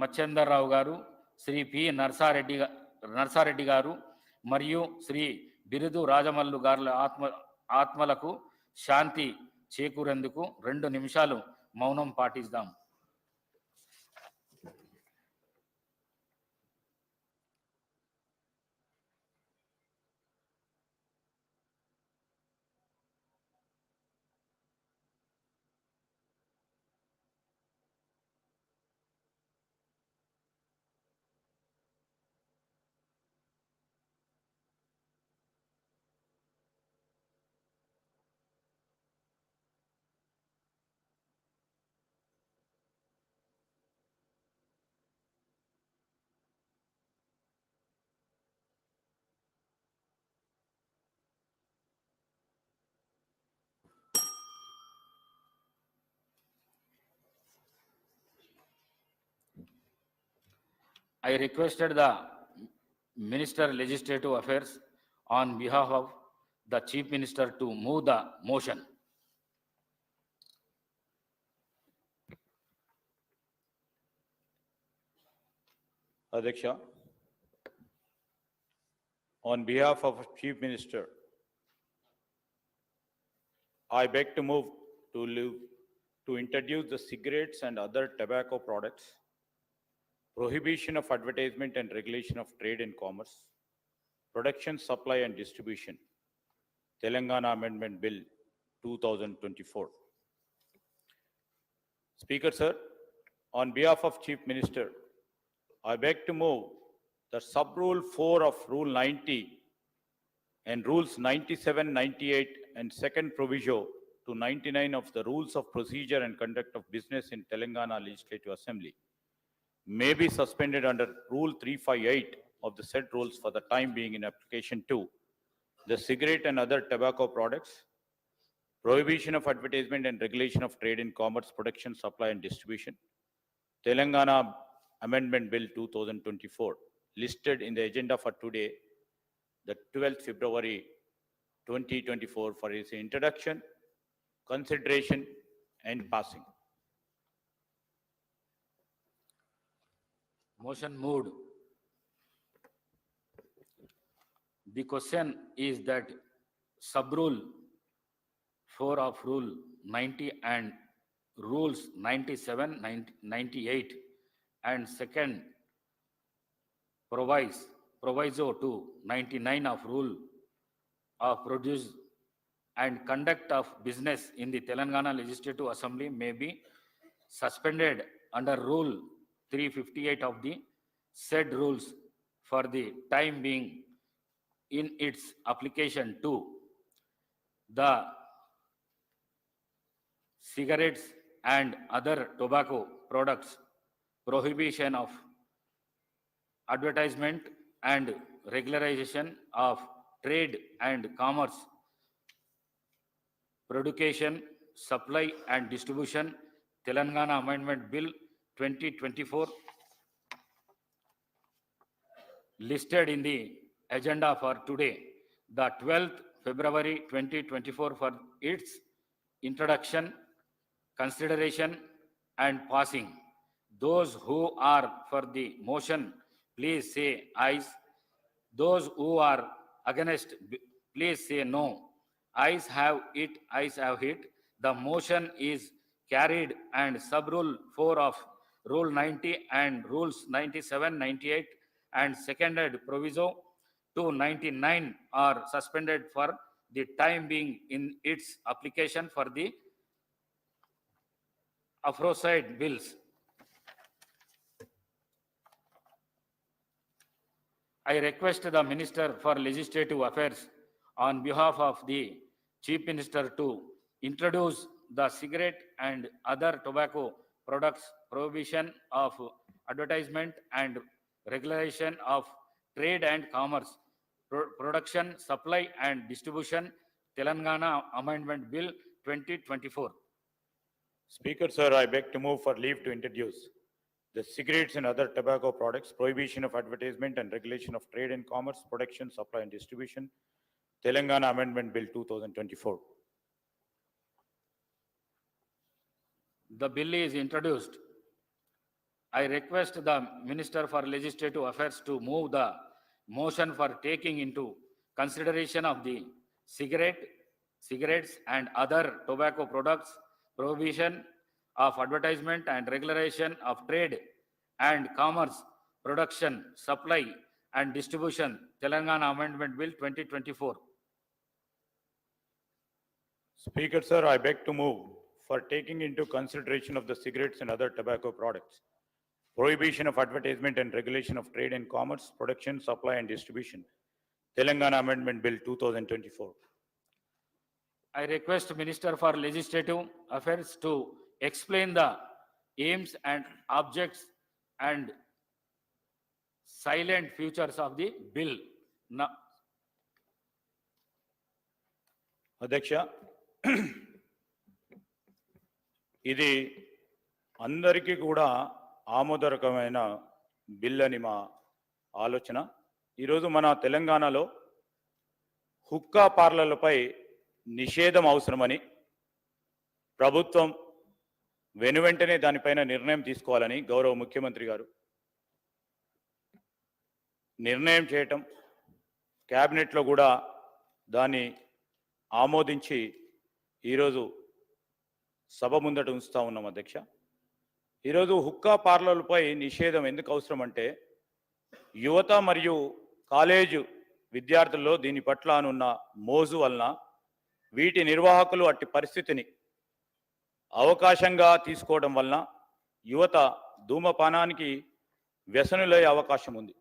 మచ్చేందర్రావు గారు, శ్రీ పి నర్సారెడ్డి గారు మరియు శ్రీ బిరుదు రాజమల్లు గారుల ఆత్మలకు శాంతి చేకూరేందుకు 2 నిమిషాలు మౌనం పాటిద్దాం. I requested the Minister Legislative Affairs on behalf of the Chief Minister to move the motion. Adhyaksha, on behalf of Chief Minister, I beg to move to introduce the cigarettes and other tobacco products, prohibition of advertisement and regulation of trade and commerce, production, supply and distribution, Telangana Amendment Bill 2024. Speaker, sir, on behalf of Chief Minister, I beg to move that Sub-Rule 4 of Rule 90 and Rules 97, 98 and second proviso to 99 of the Rules of Procedure and Conduct of Business in Telangana Legislative Assembly may be suspended under Rule 358 of the said rules for the time being in application to the cigarette and other tobacco products, prohibition of advertisement and regulation of trade in commerce, production, supply and distribution, Telangana Amendment Bill 2024, listed in the agenda for today, the 12th February 2024, for its introduction, consideration and passing. Motion moved. The question is that Sub-Rule 4 of Rule 90 and Rules 97, 98 and second proviso to 99 of Rule of Produce and Conduct of Business in the Telangana Legislative Assembly may be suspended under Rule 358 of the said rules for the time being in its application to the cigarettes and other tobacco products, prohibition of advertisement and regularization of trade and commerce, production, supply and distribution, Telangana Amendment Bill 2024, listed in the agenda for today, the 12th February 2024, for its introduction, consideration and passing. Those who are for the motion, please say ayes. Those who are against, please say no. Ayes have it, ayes have it. The motion is carried and Sub-Rule 4 of Rule 90 and Rules 97, 98 and seconded proviso to 99 are suspended for the time being in its application for the aforesaid bills. I request the Minister for Legislative Affairs on behalf of the Chief Minister to introduce the cigarette and other tobacco products, prohibition of advertisement and regulation of trade and commerce, production, supply and distribution, Telangana Amendment Bill 2024. Speaker, sir, I beg to move for leave to introduce the cigarettes and other tobacco products, prohibition of advertisement and regulation of trade and commerce, production, supply and distribution, Telangana Amendment Bill 2024. The bill is introduced. I request the Minister for Legislative Affairs to move the motion for taking into consideration of the cigarettes and other tobacco products, prohibition of advertisement and regulation of trade and commerce, production, supply and distribution, Telangana Amendment Bill 2024. Speaker, sir, I beg to move for taking into consideration of the cigarettes and other tobacco products, prohibition of advertisement and regulation of trade and commerce, production, supply and distribution, Telangana Amendment Bill 2024. I request Minister for Legislative Affairs to explain the aims and objects and silent futures of the bill. Now, అధ్యక్ష, ఇది అందరికీ కూడా ఆమోదకరమైన bill అని మా ఆలోచన. ఈరోజు మన తెలంగాణలో హుక్కా పార్లర్లపై నిషేధం అవసరమని ప్రభుత్వం వెనువెంటనే దానిపైన నిర్ణయం తీసుకోవాలని గౌరవ ముఖ్యమంత్రి గారు నిర్ణయం చేయటం, క్యాబినెట్లో కూడా దాన్ని ఆమోదించి ఈరోజు సభ ముందట ఉంచుతా ఉన్నాం అధ్యక్ష. ఈరోజు హుక్కా పార్లర్లపై నిషేధం ఎందుకు అవసరం అంటే, యువత మరియు కాలేజు విద్యార్థుల్లో దీని పట్ల అనున్న మోజు వలన వీటి నిర్వాహకులు అట్టి పరిస్థితిని అవకాశంగా తీసుకోవడం వలన యువత ధూమపానానికి వ్యసనులయ్యే అవకాశం ఉంది.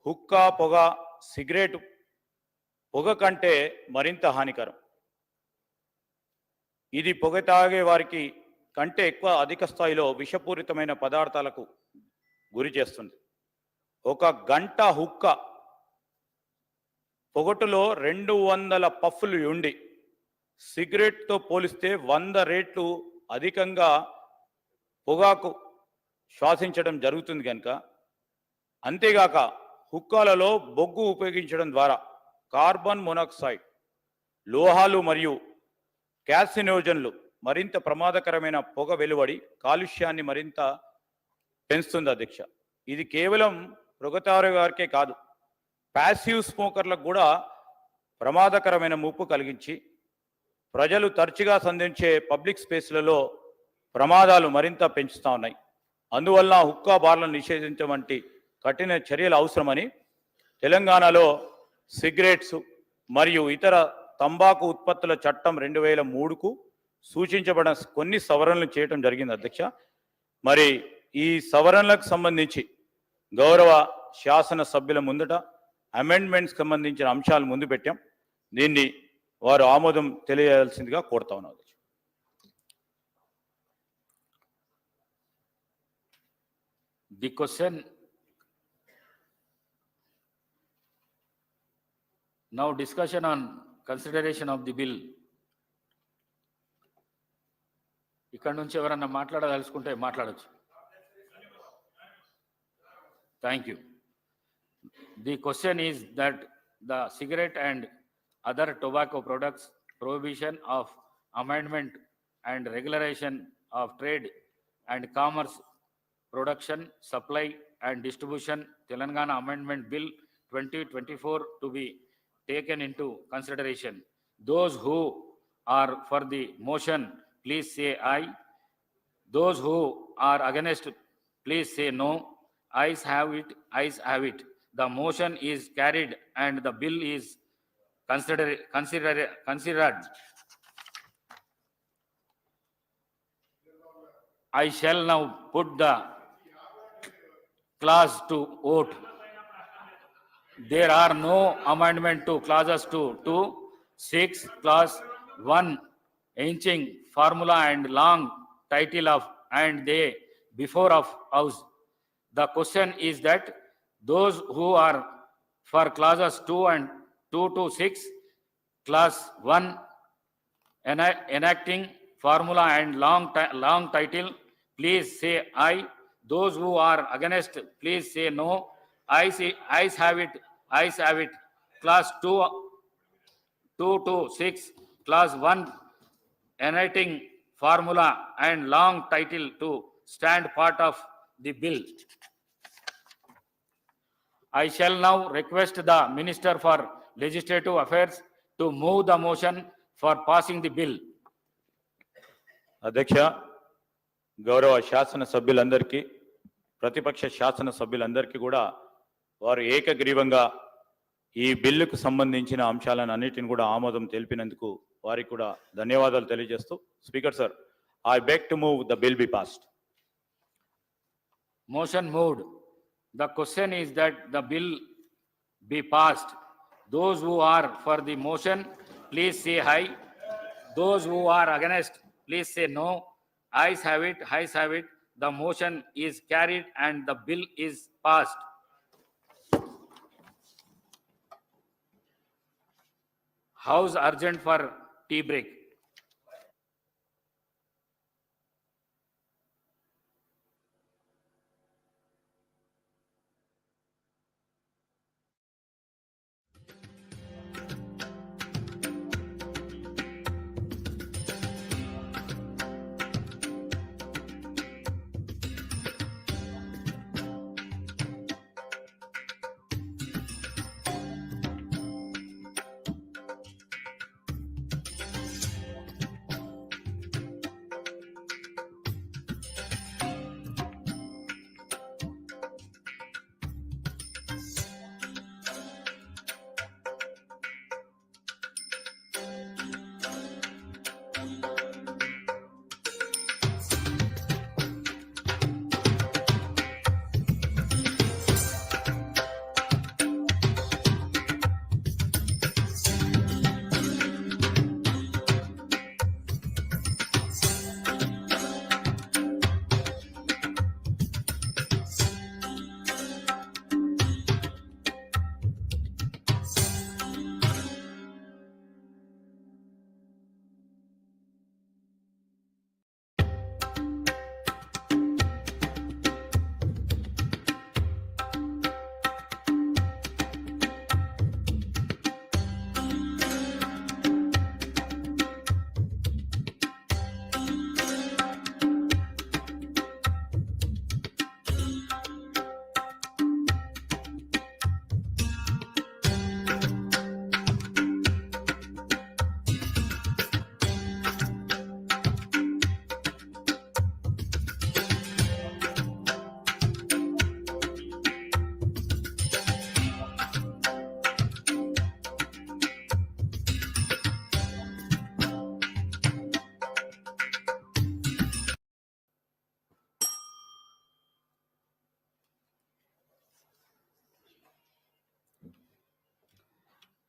హుక్కా పొగ, సిగరెట్ పొగ కంటే మరింత హానికరం. ఇది పొగ తాగే వారికి కంటే ఎక్కువ అధిక స్థాయిలో విషపూరితమైన పదార్థాలకు గురి చేస్తుంది. ఒక గంట హుక్క పొగటులో 200 పఫ్ఫులు ఉండి సిగరెట్తో పోలిస్తే 100 రెట్లు అధికంగా పొగాకు శ్వాసించడం జరుగుతుంది కనుక, అంతేగాక హుక్కాలలో బొగ్గు ఉపయోగించడం ద్వారా కార్బన్ మోనాక్సైడ్, లోహాలు మరియు క్యాసినోజన్లు మరింత ప్రమాదకరమైన పొగ వెలువడి కాలుష్యాన్ని మరింత పెంచుతుంది అధ్యక్ష. ఇది కేవలం పొగతారు గారికే కాదు, ప్యాసివ్ స్మోకర్లకు కూడా ప్రమాదకరమైన ముప్పు కలిగించి ప్రజలు తరచుగా సంధించే పబ్లిక్ స్పేస్లలో ప్రమాదాలు మరింత పెంచుతూ ఉన్నాయి. అందువల్ల హుక్కా బార్లను నిషేధించడం వంటి కఠిన చర్యలు అవసరమని తెలంగాణలో సిగరెట్స్ మరియు ఇతర తంబాకు ఉత్పత్తుల చట్టం 2003కు సూచించబడిన కొన్ని సవరణలు చేయడం జరిగింది అధ్యక్ష. మరి ఈ సవరణలకు సంబంధించి గౌరవ శాసన సభ్యుల ముందట అమెండ్మెంట్స్ సంబంధించిన అంశాలు ముందు పెట్టాం. దీన్ని వారు ఆమోదం తెలియజేయాల్సిందిగా కోరుతా ఉన్నారు. the question now discussion on consideration of the bill. ఇక్కడ నుంచి ఎవరన్నా మాట్లాడదలుచుకుంటే మాట్లాడచ్చు. Thank you. The question is that the cigarette and other tobacco products, prohibition of amendment and regulation of trade and commerce, production, supply and distribution, Telangana Amendment Bill 2024 to be taken into consideration. Those who are for the motion, please say aye. Those who are against, please say no. Ayes have it, ayes have it. The motion is carried and the bill is considered. I shall now put the clause to vote. There are no amendment to clauses 2, 6, clause 1, ancient formula and long title of and they before of house. The question is that those who are for clauses 2 and 2 to 6, clause 1, enacting formula and long title, please say aye. Those who are against, please say no. Ayes have it, ayes have it. Clause 2 to 6, clause 1, enacting formula and long title to stand part of the bill. I shall now request the Minister for Legislative Affairs to move the motion for passing the bill. అధ్యక్ష, గౌరవ శాసన సభ్యులందరికీ, ప్రతిపక్ష శాసన సభ్యులందరికీ కూడా వారు ఏకగ్రీవంగా ఈ బిల్లుకు సంబంధించిన అంశాలను అన్నిటిని కూడా ఆమోదం తెలిపినందుకు వారికి కూడా ధన్యవాదాలు తెలియజేస్తూ, speaker sir, I beg to move the bill be passed. Motion moved. The question is that the bill be passed. Those who are for the motion, please say aye. Those who are against, please say no. Ayes have it, ayes have it. The motion is carried and the bill is passed. House urgent for tea break.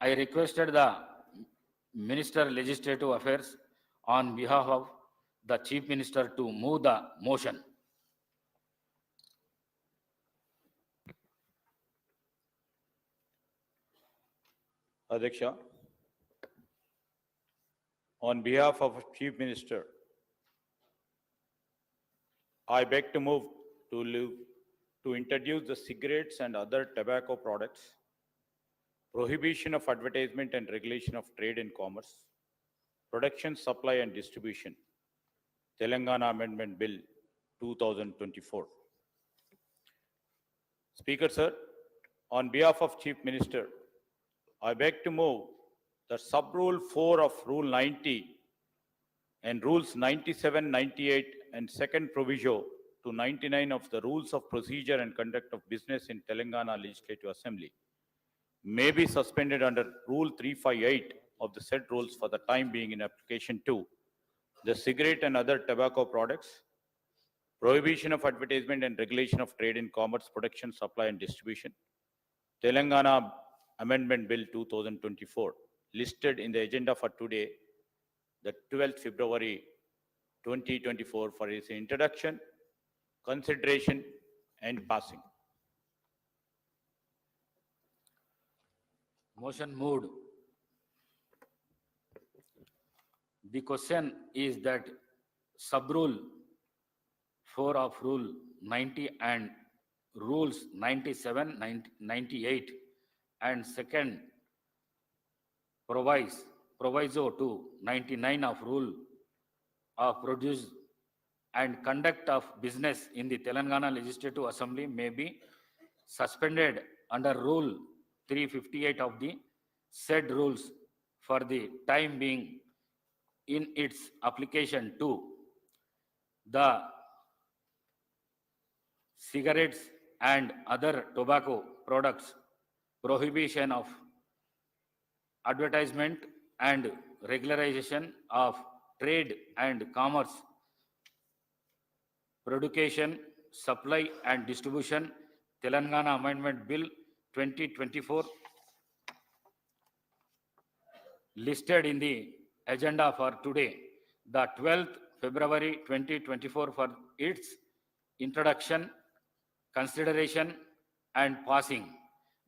I requested the Minister Legislative Affairs on behalf of the Chief Minister to move the motion. Adhyaksha, on behalf of Chief Minister, I beg to move to introduce the cigarettes and other tobacco products, prohibition of advertisement and regulation of trade and commerce, production, supply and distribution, Telangana Amendment Bill 2024. Speaker sir, on behalf of Chief Minister, I beg to move that sub-rule 4 of Rule 90 and Rules 97, 98 and second proviso to 99 of the Rules of Procedure and Conduct of Business in Telangana Legislative Assembly may be suspended under Rule 358 of the said rules for the time being in application to the cigarette and other tobacco products, prohibition of advertisement and regulation of trade and commerce, production, supply and distribution, Telangana Amendment Bill 2024, listed in the agenda for today, the 12th February 2024, for its introduction, consideration and passing. Motion moved. The question is that sub-rule 4 of Rule 90 and Rules 97, 98 and second proviso to 99 of Rule of and conduct of business in the Telangana Legislative Assembly may be suspended under Rule 358 of the said rules for the time being in its application to the cigarettes and other tobacco products, prohibition of advertisement and regularization of trade and commerce, production, supply and distribution, Telangana Amendment Bill 2024, listed in the agenda for today, the 12th February 2024, for its introduction, consideration and passing.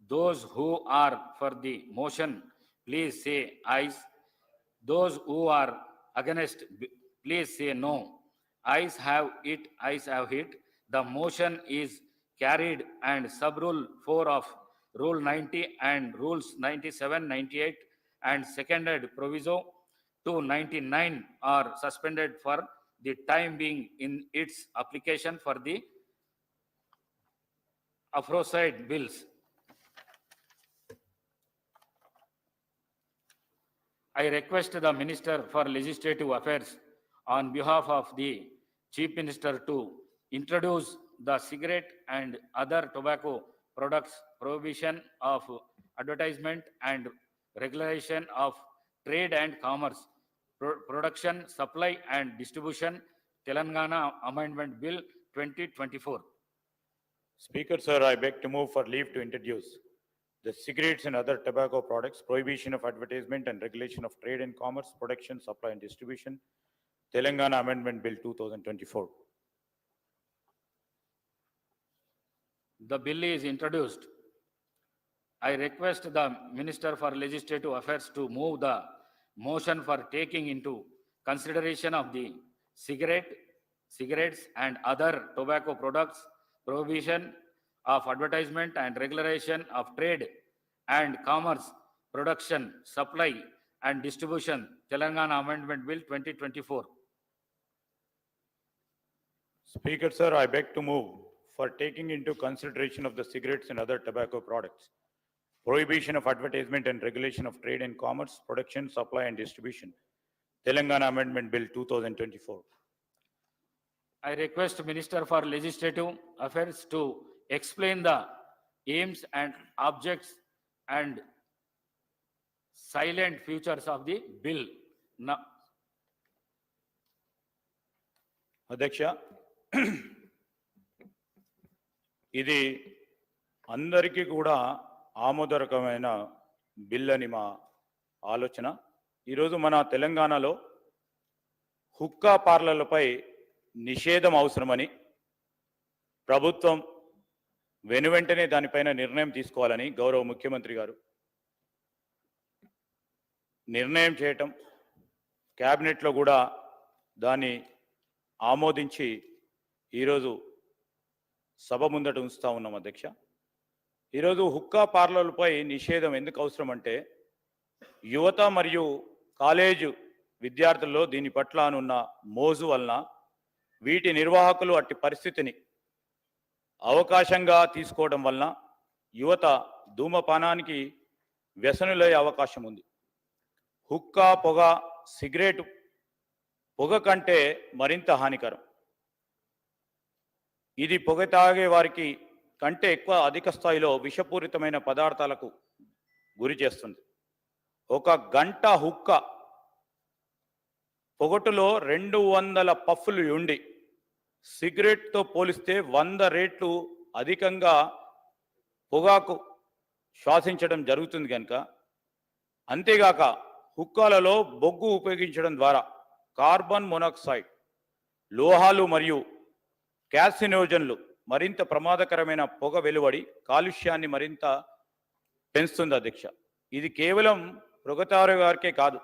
Those who are for the motion, please say ayes. Those who are against, please say no. Ayes have it, ayes have it. The motion is carried and sub-rule 4 of Rule 90 and Rules 97, 98 and seconded proviso 299 are suspended for the time being in its application for the aforesaid bills. I request the Minister for Legislative Affairs on behalf of the Chief Minister to introduce the cigarette and other tobacco products prohibition of advertisement and regulation of trade and commerce, production, supply and distribution, Telangana Amendment Bill 2024. Speaker, sir, I beg to move for leave to introduce the cigarettes and other tobacco products, prohibition of advertisement and regulation of trade and commerce, production, supply and distribution, Telangana Amendment Bill 2024. The bill is introduced. I request the Minister for Legislative Affairs to move the motion for taking into consideration of the cigarettes and other tobacco products, prohibition of advertisement and regulation of trade and commerce, production, supply and distribution, Telangana Amendment Bill 2024. Speaker, sir, I beg to move for taking into consideration of the cigarettes and other tobacco products, prohibition of advertisement and regulation of trade and commerce, production, supply and distribution, Telangana Amendment Bill 2024. I request Minister for Legislative Affairs to explain the aims and objects and silent features of the bill. Now, అధ్యక్ష, ఇది అందరికీ కూడా ఆమోదకరమైన bill అని మా ఆలోచన. ఈరోజు మన తెలంగాణలో హుక్కా పార్లర్లపై నిషేధం అవసరమని ప్రభుత్వం వెనువెంటనే దానిపైన నిర్ణయం తీసుకోవాలని గౌరవ ముఖ్యమంత్రి గారు నిర్ణయం చేయటం, క్యాబినెట్లో కూడా దాన్ని ఆమోదించి ఈరోజు సభ ముందట ఉంచుతా ఉన్నాం అధ్యక్ష. ఈరోజు హుక్కా పార్లర్లపై నిషేధం ఎందుకు అవసరం అంటే, యువత మరియు కాలేజు విద్యార్థుల్లో దీని పట్ల అనున్న మోజు వలన వీటి నిర్వాహకులు అట్టి పరిస్థితిని అవకాశంగా తీసుకోవడం వలన యువత ధూమపానానికి వ్యసనులయ్యే అవకాశం ఉంది. హుక్కా పొగ, సిగరెట్ పొగ కంటే మరింత హానికరం. ఇది పొగ తాగే వారికి కంటే ఎక్కువ అధిక స్థాయిలో విషపూరితమైన పదార్థాలకు గురి చేస్తుంది. ఒక గంట హుక్కా పొగటులో 200 పఫ్ఫులు ఉండి సిగరెట్తో పోలిస్తే 100 రెట్లు అధికంగా పొగాకు శ్వాసించడం జరుగుతుంది కనుక, అంతేగాక హుక్కాలలో బొగ్గు ఉపయోగించడం ద్వారా కార్బన్ మోనాక్సైడ్, లోహాలు మరియు క్యాసినోజన్లు మరింత ప్రమాదకరమైన పొగ వెలువడి కాలుష్యాన్ని మరింత పెంచుతుంది అధ్యక్ష. ఇది కేవలం పొగతారు వారికే కాదు,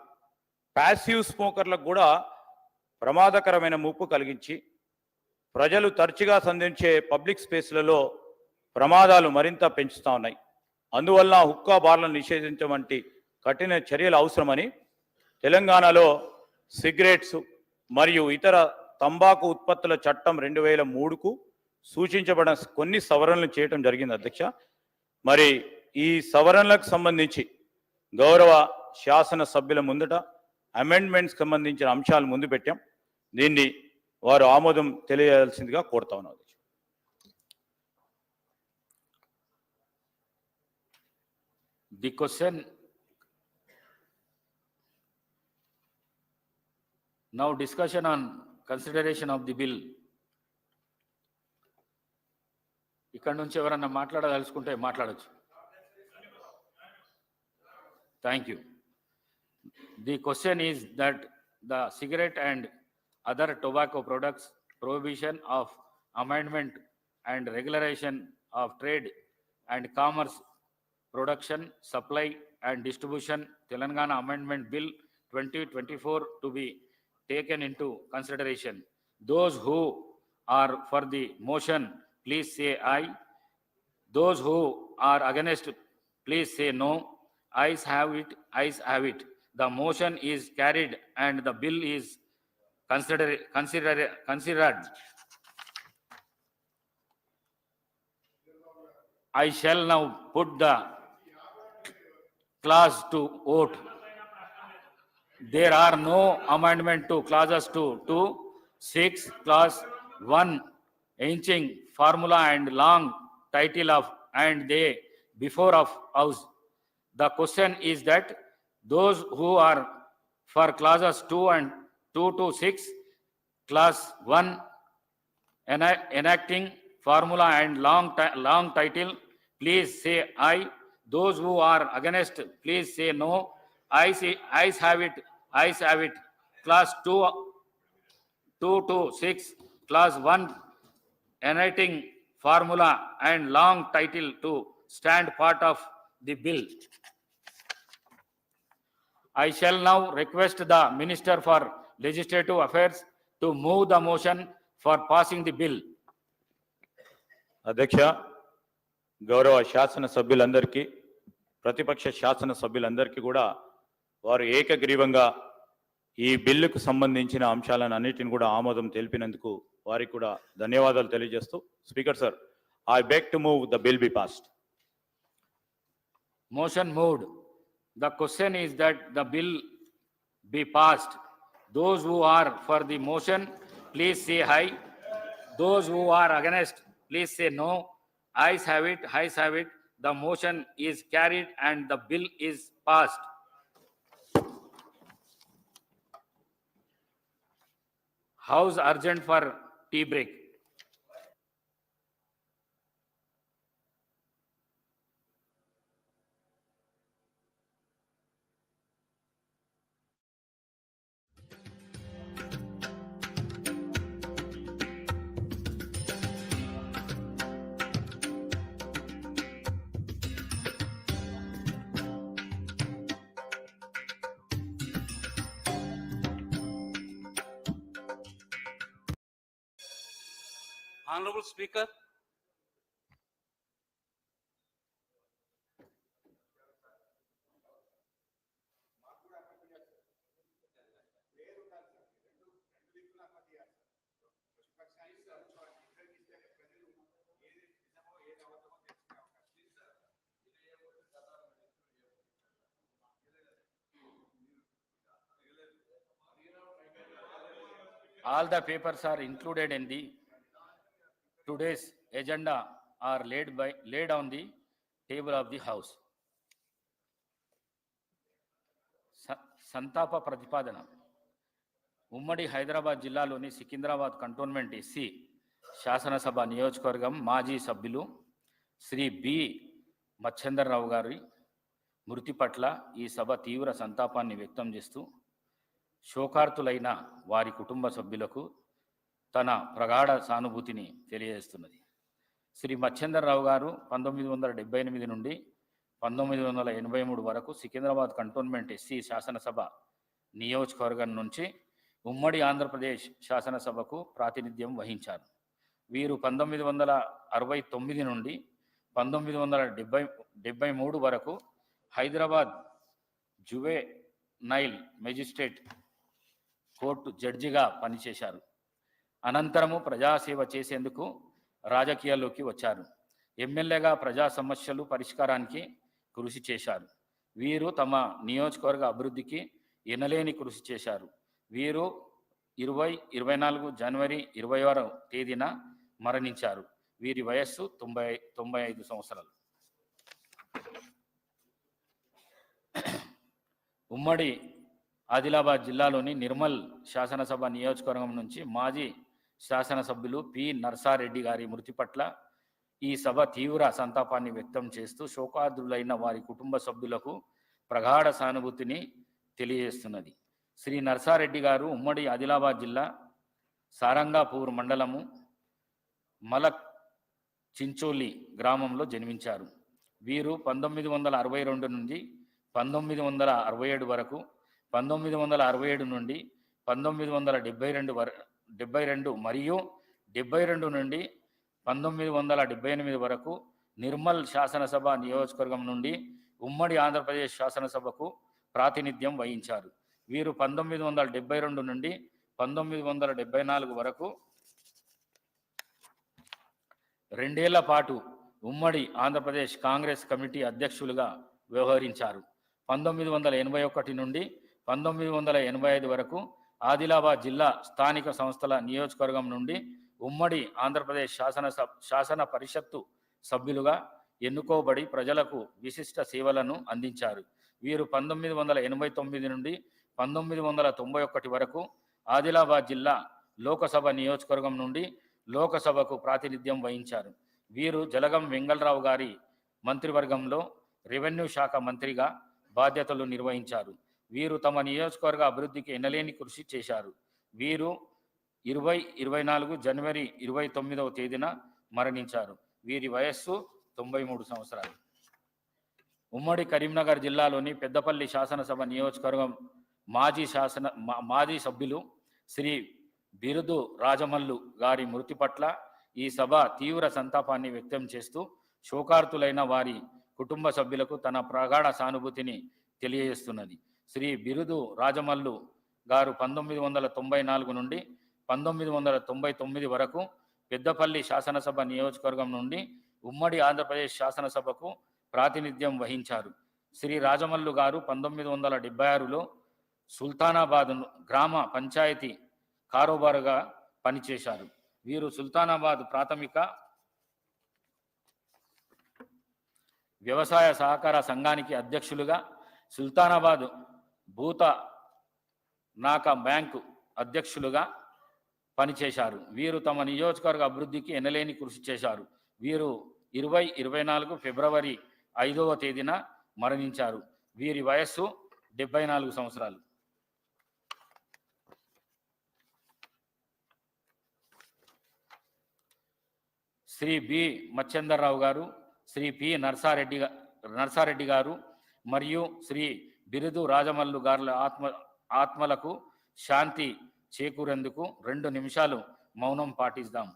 ప్యాసివ్ స్మోకర్లకు కూడా ప్రమాదకరమైన ముప్పు కలిగించి ప్రజలు తరచుగా సంధించే పబ్లిక్ స్పేస్లలో ప్రమాదాలు మరింత పెంచుతూ ఉన్నాయి. అందువల్ల హుక్కా బార్లను నిషేధించడం వంటి కఠిన చర్యలు అవసరమని తెలంగాణలో సిగరెట్స్ మరియు ఇతర తంబాకు ఉత్పత్తుల చట్టం 2003కు సూచించబడిన కొన్ని సవరణలు చేయటం జరిగింది అధ్యక్ష. మరి ఈ సవరణలకు సంబంధించి గౌరవ శాసన సభ్యుల ముందట అమెండ్మెంట్స్ సంబంధించిన అంశాలు ముందు పెట్టాం. దీన్ని వారు ఆమోదం తెలియజేయాల్సిందిగా కోరుతా ఉన్నాం. The question now discussion on consideration of the bill. ఇక్కడ నుంచి ఎవరన్నా మాట్లాడదలుచుకుంటే మాట్లాడొచ్చు. Thank you. The question is that the cigarette and other tobacco products prohibition of amendment and regulation of trade and commerce production, supply and distribution, Telangana Amendment Bill 2024 to be taken into consideration. Those who are for the motion, please say aye. Those who are against, please say no. Ayes have it, ayes have it. The motion is carried and the bill is considered. I shall now put the clause to vote. There are no amendment to clauses 2, 6, clause 1, ancient formula and long title of and they before of house. The question is that those who are for clauses 2 and 2 to 6, clause 1, enacting formula and long title, please say aye. Those who are against, please say no. Ayes have it, ayes have it. Clause 2 to 6, clause 1, enacting formula and long title to stand part of the bill. I shall now request the Minister for Legislative Affairs to move the motion for passing the bill. అధ్యక్ష, గౌరవ శాసన సభ్యులందరికీ, ప్రతిపక్ష శాసన సభ్యులందరికీ కూడా వారు ఏకగ్రీవంగా ఈ బిల్లుకు సంబంధించిన అంశాలను అన్నిటిని కూడా ఆమోదం తెలిపినందుకు వారికి కూడా ధన్యవాదాలు తెలియజేస్తూ, speaker sir, I beg to move the bill be passed. Motion moved. The question is that the bill be passed. Those who are for the motion, please say aye. Those who are against, please say no. Ayes have it, ayes have it. The motion is carried and the bill is passed. House urgent for tea break. Honorable Speaker, All the papers are included in the today's agenda are laid on the table of the house. సంతాప ప్రతిపాదన. ఉమ్మడి హైదరాబాద్ జిల్లాలోని Secunderabad cantonment SC శాసనసభ నియోజకవర్గం మాజీ సభ్యులు Shri B Machender Rao గారి మృతి పట్ల ఈ సభ తీవ్ర సంతాపాన్ని వ్యక్తం చేస్తూ శోకార్తులైన వారి కుటుంబ సభ్యులకు తన ప్రగాఢ సానుభూతిని తెలియజేస్తున్నది. శ్రీ మచ్చేందర్రావు గారు 1978 నుండి 1983 వరకు సికింద్రాబాద్ కంటోన్మెంట్ ఎస్సీ శాసనసభ నియోజకవర్గం నుంచి ఉమ్మడి ఆంధ్రప్రదేశ్ శాసనసభకు ప్రాతినిధ్యం వహించారు. వీరు 1969 నుండి 1973 వరకు హైదరాబాద్ జువెనైల్ మెజిస్ట్రేట్ కోర్టు జడ్జిగా పనిచేశారు. అనంతరము ప్రజాసేవ చేసేందుకు రాజకీయాల్లోకి వచ్చారు. ఎమ్మెల్యేగా ప్రజా సమస్యలు పరిష్కారానికి కృషి చేశారు. వీరు తమ నియోజకవర్గ అభివృద్ధికి ఎనలేని కృషి చేశారు. వీరు 24 జనవరి 26వ తేదీన మరణించారు. వీరి వయస్సు 95 సంవత్సరాలు. ఉమ్మడి ఆదిలాబాద్ జిల్లాలోని నిర్మల్ శాసనసభ నియోజకవర్గం నుంచి మాజీ శాసనసభ్యులు పి నర్సారెడ్డి గారి మృతి పట్ల ఈ సభ తీవ్ర సంతాపాన్ని వ్యక్తం చేస్తూ శోకార్దులైన వారి కుటుంబ సభ్యులకు ప్రగాఢ సానుభూతిని తెలియజేస్తున్నది. శ్రీ నర్సారెడ్డి గారు ఉమ్మడి ఆదిలాబాద్ జిల్లా సారంగాపూర్ మండలము మలక్ చించోలి గ్రామంలో జన్మించారు. వీరు 1962 నుండి 1967 వరకు, 1967 నుండి 1972 మరియు 72 నుండి 1978 వరకు నిర్మల్ శాసనసభ నియోజకవర్గం నుండి ఉమ్మడి ఆంధ్రప్రదేశ్ శాసనసభకు ప్రాతినిధ్యం వహించారు. వీరు 1972 నుండి 1974 వరకు 2 ఏళ్ల పాటు ఉమ్మడి ఆంధ్రప్రదేశ్ కాంగ్రెస్ కమిటీ అధ్యక్షులుగా వ్యవహరించారు. 1981 నుండి 1985 వరకు ఆదిలాబాద్ జిల్లా స్థానిక సంస్థల నియోజకవర్గం నుండి ఉమ్మడి ఆంధ్రప్రదేశ్ శాసన పరిషత్తు సభ్యులుగా ఎన్నుకోబడి ప్రజలకు విశిష్ట సేవలను అందించారు. వీరు 1989 నుండి 1991 వరకు ఆదిలాబాద్ జిల్లా లోకసభ నియోజకవర్గం నుండి లోకసభకు ప్రాతినిధ్యం వహించారు. వీరు జలగం వెంగళరావు గారి మంత్రివర్గంలో రెవెన్యూ శాఖ మంత్రిగా బాధ్యతలు నిర్వహించారు. వీరు తమ నియోజకవర్గ అభివృద్ధికి ఎనలేని కృషి చేశారు. వీరు 24 జనవరి 29వ తేదీన మరణించారు. వీరి వయస్సు 93 సంవత్సరాలు. ఉమ్మడి కరీంనగర్ జిల్లాలోని పెద్దపల్లి శాసనసభ నియోజకవర్గం మాజీ సభ్యులు శ్రీ బిరుదు రాజమల్లు గారి మృతి పట్ల ఈ సభ తీవ్ర సంతాపాన్ని వ్యక్తం చేస్తూ శోకార్తులైన వారి కుటుంబ సభ్యులకు తన ప్రగాఢ సానుభూతిని తెలియజేస్తున్నది. శ్రీ బిరుదు రాజమల్లు గారు 1994 నుండి 1999 వరకు పెద్దపల్లి శాసనసభ నియోజకవర్గం నుండి ఉమ్మడి ఆంధ్రప్రదేశ్ శాసనసభకు ప్రాతినిధ్యం వహించారు. శ్రీ రాజమల్లు గారు 1976లో సుల్తానాబాద్ గ్రామ పంచాయతీ కారోబారుగా పనిచేశారు. వీరు సుల్తానాబాద్ ప్రాథమిక వ్యవసాయ సహకార సంఘానికి అధ్యక్షులుగా, సుల్తానాబాద్ భూత నాక బ్యాంకు అధ్యక్షులుగా పనిచేశారు. వీరు తమ నియోజకవర్గ అభివృద్ధికి ఎనలేని కృషి చేశారు. వీరు 24 ఫిబ్రవరి 5వ తేదీన మరణించారు. వీరి వయస్సు 74 సంవత్సరాలు. శ్రీ బి మచ్చేందర్రావు గారు, శ్రీ పి నర్సారెడ్డి గారు మరియు శ్రీ బిరుదు రాజమల్లు గారుల ఆత్మలకు శాంతి చేకూరేందుకు 2 నిమిషాలు మౌనం పాటిద్దాం.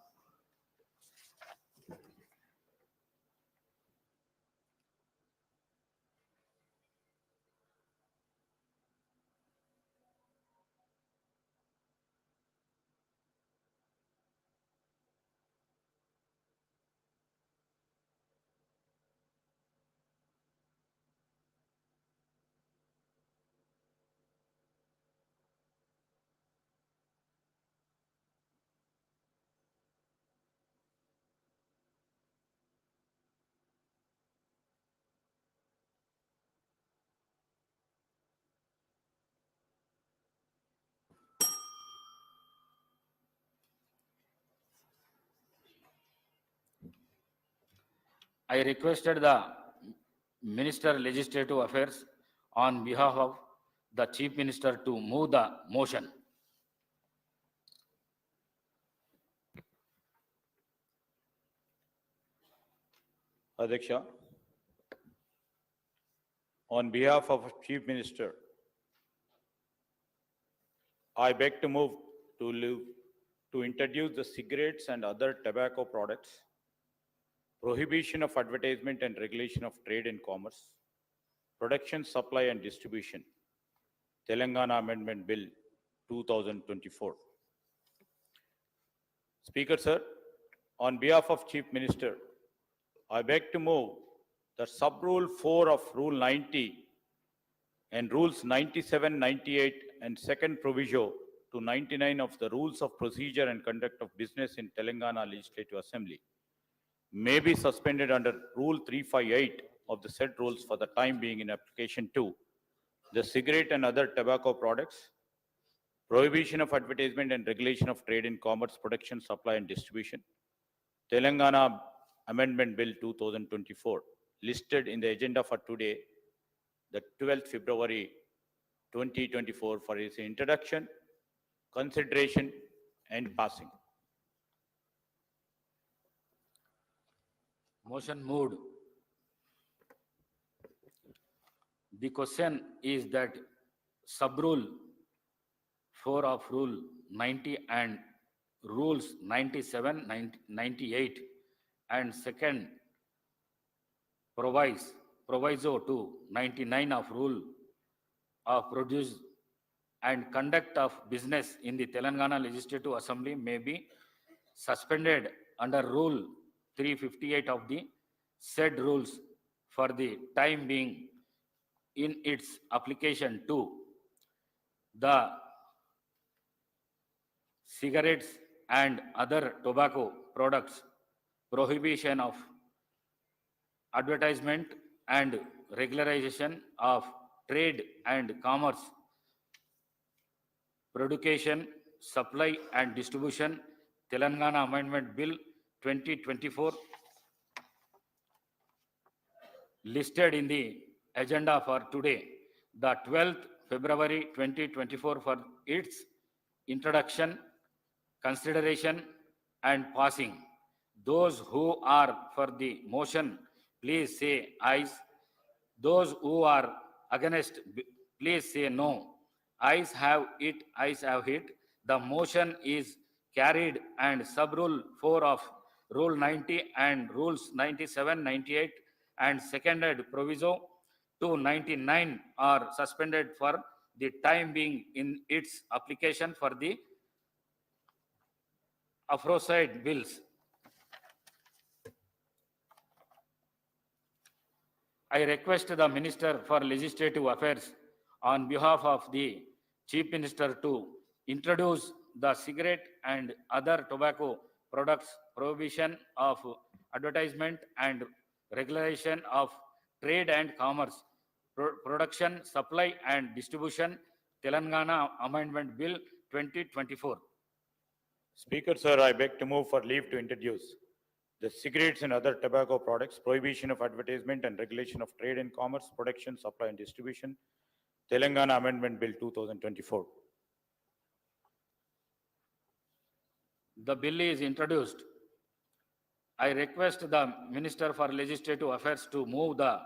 I requested the Minister Legislative Affairs on behalf of the Chief Minister to move the motion. Adhyaksha, on behalf of Chief Minister, I beg to move to introduce the cigarettes and other tobacco products, prohibition of advertisement and regulation of trade and commerce, production, supply and distribution, Telangana Amendment Bill 2024. Speaker, sir, on behalf of Chief Minister, I beg to move that sub-rule 4 of Rule 90 and Rules 97, 98 and second proviso to 99 of the Rules of Procedure and Conduct of Business in Telangana Legislative Assembly may be suspended under Rule 358 of the said rules for the time being in application to the cigarette and other tobacco products, prohibition of advertisement and regulation of trade in commerce, production, supply and distribution, Telangana Amendment Bill 2024, listed in the agenda for today, the 12th February 2024, for its introduction, consideration and passing. Motion moved. The question is that sub-rule 4 of Rule 90 and Rules 97, 98 and second proviso to 99 of Rule of Produce and Conduct of Business in the Telangana Legislative Assembly may be suspended under Rule 358 of the said rules for the time being in its application to the cigarettes and other tobacco products, prohibition of advertisement and regularization of trade and commerce, production, supply and distribution, Telangana Amendment Bill 2024, listed in the agenda for today, the 12th February 2024, for its introduction, consideration and passing. Those who are for the motion, please say ayes. Those who are against, please say no. Ayes have it, ayes have it. The motion is carried and sub-rule 4 of Rule 90 and Rules 97, 98 and seconded proviso to 99 are suspended for the time being in its application for the aforesaid bills. I request the Minister for Legislative Affairs on behalf of the Chief Minister to introduce the cigarette and other tobacco products, prohibition of advertisement and regulation of trade and commerce, production, supply and distribution, Telangana Amendment Bill 2024. Speaker, sir, I beg to move for leave to introduce the cigarettes and other tobacco products, prohibition of advertisement and regulation of trade and commerce, production, supply and distribution, Telangana Amendment Bill 2024. The bill is introduced. I request the Minister for Legislative Affairs to move the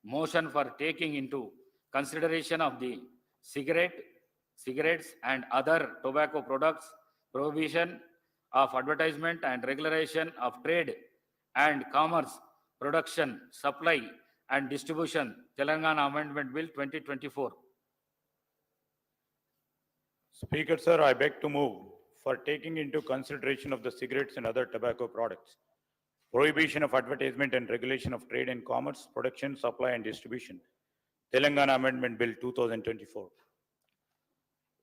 motion for taking into consideration of the cigarettes and other tobacco products, prohibition of advertisement and regulation of trade and commerce, production, supply and distribution, Telangana Amendment Bill 2024. Speaker, sir, I beg to move for taking into consideration of the cigarettes and other tobacco products, prohibition of advertisement and regulation of trade and commerce, production, supply and distribution, Telangana Amendment Bill 2024.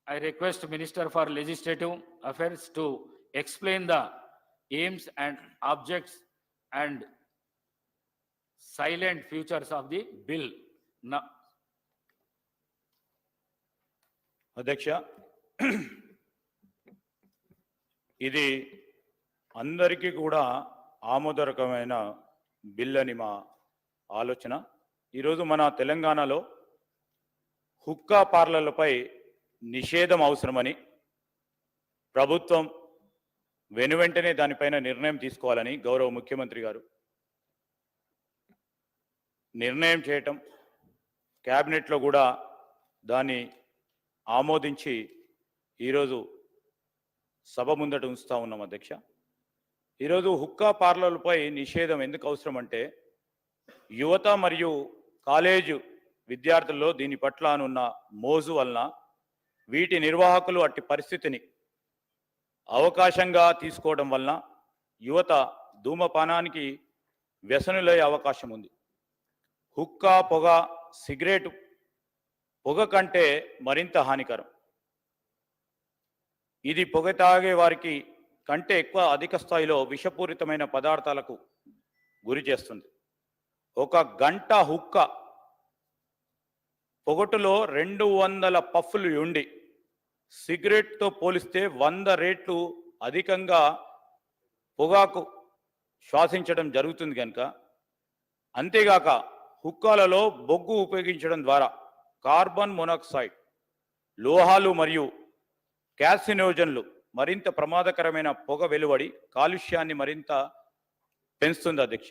I request Minister for Legislative Affairs to explain the aims and objects and silent futures of the bill. Now, అధ్యక్ష, ఇది అందరికీ కూడా ఆమోదకరమైన bill అని మా ఆలోచన. ఈరోజు మన తెలంగాణలో హుక్కా పార్లర్లపై నిషేధం అవసరమని ప్రభుత్వం వెనువెంటనే దానిపైన నిర్ణయం తీసుకోవాలని గౌరవ ముఖ్యమంత్రి గారు నిర్ణయం చేయటం, క్యాబినెట్లో కూడా దాన్ని ఆమోదించి ఈరోజు సభ ముందట ఉంచుతా ఉన్నాం అధ్యక్ష. ఈరోజు హుక్కా పార్లర్లపై నిషేధం ఎందుకు అవసరం అంటే, యువత మరియు కాలేజు విద్యార్థుల్లో దీని పట్ల ఉన్న మోజు వలన వీటి నిర్వాహకులు అట్టి పరిస్థితిని అవకాశంగా తీసుకోవడం వలన యువత ధూమపానానికి వ్యసనులయ్యే అవకాశం ఉంది. హుక్కా, పొగ, సిగరెట్ పొగ కంటే మరింత హానికరం. ఇది పొగ తాగే వారికి కంటే ఎక్కువ అధిక స్థాయిలో విషపూరితమైన పదార్థాలకు గురి చేస్తుంది. ఒక గంట హుక్క పొగటులో 200 పఫ్ఫులు ఉండి సిగరెట్తో పోలిస్తే 100 రెట్లు అధికంగా పొగాకు శ్వాసించడం జరుగుతుంది కనుక, అంతేగాక హుక్కాలలో బొగ్గు ఉపయోగించడం ద్వారా కార్బన్ మోనాక్సైడ్, లోహాలు మరియు క్యాసినోజన్లు మరింత ప్రమాదకరమైన పొగ వెలువడి కాలుష్యాన్ని మరింత పెంచుతుంది అధ్యక్ష.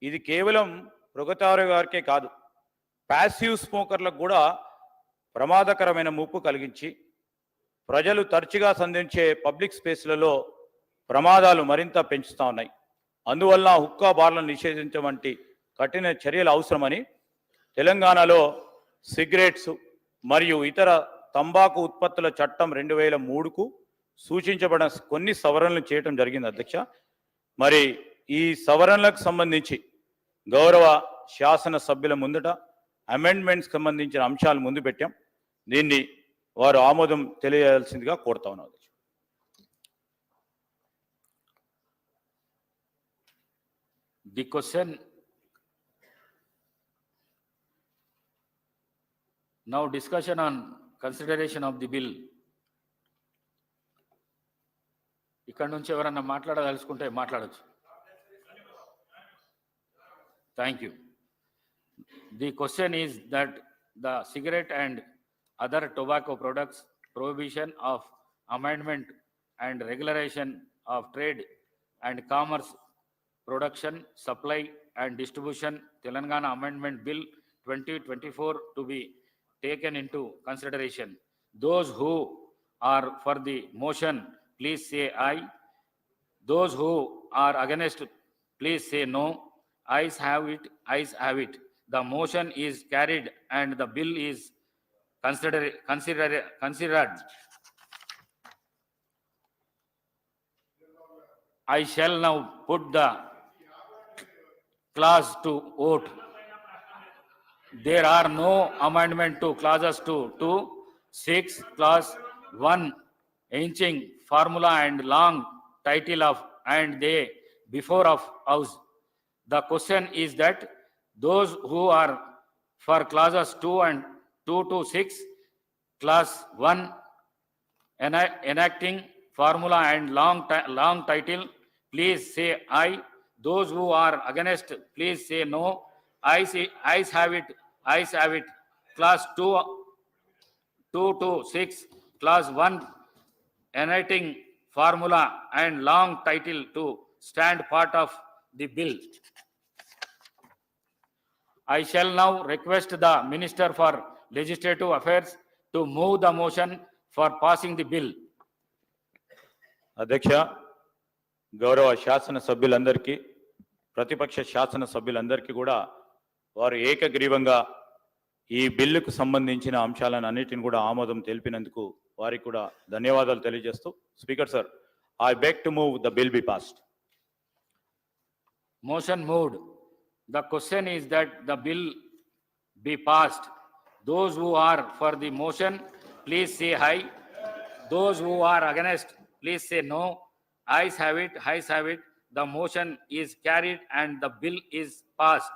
ఇది కేవలం పొగతారు గారికే కాదు, ప్యాసివ్ స్మోకర్లకు కూడా ప్రమాదకరమైన ముప్పు కలిగించి ప్రజలు తరచుగా సంధించే పబ్లిక్ స్పేస్లలో ప్రమాదాలు మరింత పెంచుతూ ఉన్నాయి. అందువల్ల హుక్కా బార్లను నిషేధించడం వంటి కఠిన చర్యలు అవసరమని తెలంగాణలో సిగరెట్స్ మరియు ఇతర తంబాకు ఉత్పత్తుల చట్టం 2003కు సూచించబడిన కొన్ని సవరణలు చేయడం జరిగింది అధ్యక్ష. మరి ఈ సవరణలకు సంబంధించి గౌరవ శాసన సభ్యుల ముందట అమెండ్మెంట్స్ సంబంధించిన అంశాలు ముందు పెట్టాం. దీన్ని వారు ఆమోదం తెలియజేయాల్సిందిగా కోరుతా ఉన్నాం. The question now, discussion on consideration of the bill. ఇక్కడ నుంచి ఎవరన్నా మాట్లాడదలుచుకుంటే మాట్లాడచ్చు. Thank you. The question is that the cigarette and other tobacco products prohibition of amendment and regulation of trade and commerce, production, supply and distribution, Telangana Amendment Bill 2024 to be taken into consideration. Those who are for the motion, please say aye. Those who are against, please say no. Ayes have it, ayes have it. The motion is carried and the bill is considered. I shall now put the clause to vote. There are no amendment to clauses 2, 6, clause 1, ancient formula and long title of and they before of house. The question is that those who are for clauses 2 and 2 to 6, clause 1, enacting formula and long title, please say aye. Those who are against, please say no. Ayes have it, ayes have it. Clause 2 to 6, clause 1, enacting formula and long title to stand part of the bill. I shall now request the Minister for Legislative Affairs to move the motion for passing the bill. అధ్యక్ష, గౌరవ శాసన సభ్యులందరికీ, ప్రతిపక్ష శాసన సభ్యులందరికీ కూడా వారు ఏకగ్రీవంగా ఈ బిల్లుకు సంబంధించిన అంశాలను అన్నిటిని కూడా ఆమోదం తెలిపినందుకు వారికి కూడా ధన్యవాదాలు తెలియజేస్తూ, speaker sir, I beg to move the bill be passed. Motion moved. The question is that the bill be passed. Those who are for the motion, please say aye. Those who are against, please say no. Ayes have it, ayes have it. The motion is carried and the bill is passed.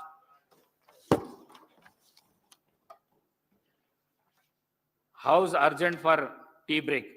House urgent for tea break.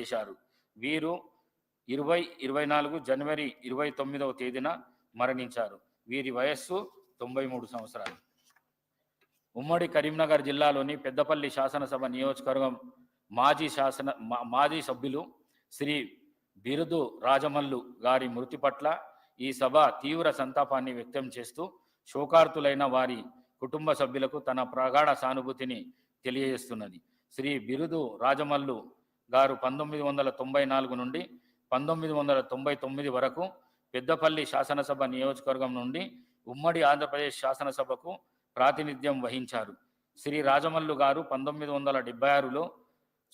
పనిచేశారు. వీరు 24 జనవరి 29వ తేదీన మరణించారు. వీరి వయస్సు 93 సంవత్సరాలు. ఉమ్మడి కరీంనగర్ జిల్లాలోని పెద్దపల్లి శాసనసభ నియోజకవర్గం మాజీ సభ్యులు శ్రీ బిరుదు రాజమల్లు గారి మృతి పట్ల ఈ సభ తీవ్ర సంతాపాన్ని వ్యక్తం చేస్తూ శోకార్తులైన వారి కుటుంబ సభ్యులకు తన ప్రగాఢ సానుభూతిని తెలియజేస్తున్నది. శ్రీ బిరుదు రాజమల్లు గారు 1994 నుండి 1999 వరకు పెద్దపల్లి శాసనసభ నియోజకవర్గం నుండి ఉమ్మడి ఆంధ్రప్రదేశ్ శాసనసభకు ప్రాతినిధ్యం వహించారు. శ్రీ రాజమల్లు గారు 1976లో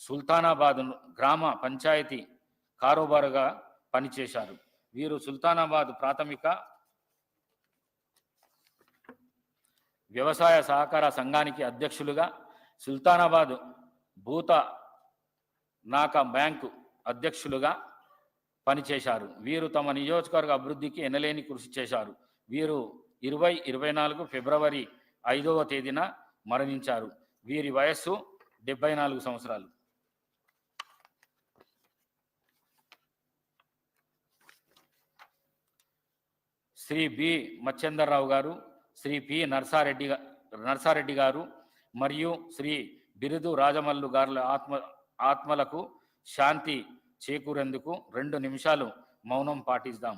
సుల్తానాబాద్ గ్రామ పంచాయతీ కారోబారుగా పనిచేశారు. వీరు సుల్తానాబాద్ ప్రాథమిక వ్యవసాయ సహకార సంఘానికి అధ్యక్షులుగా, సుల్తానాబాద్ భూత నాక బ్యాంకు అధ్యక్షులుగా పనిచేశారు. వీరు తమ నియోజకవర్గ అభివృద్ధికి ఎనలేని కృషి చేశారు. వీరు 2024 ఫిబ్రవరి 5వ తేదీన మరణించారు. వీరి వయస్సు 74 సంవత్సరాలు. శ్రీ బి మచ్చేందర్రావు గారు, శ్రీ పి నర్సారెడ్డి గారు మరియు శ్రీ బిరుదు రాజమల్లు గారుల ఆత్మలకు శాంతి చేకూరేందుకు 2 నిమిషాలు మౌనం పాటిద్దాం.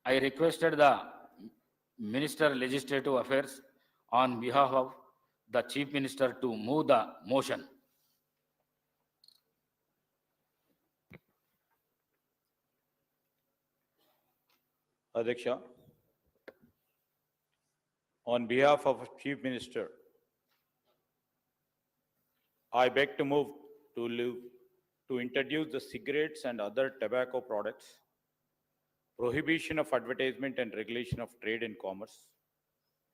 I requested the Minister Legislative Affairs on behalf of the Chief Minister to move the motion. Adhyaksha, on behalf of Chief Minister, I beg to move to introduce the cigarettes and other tobacco products, prohibition of advertisement and regulation of trade and commerce,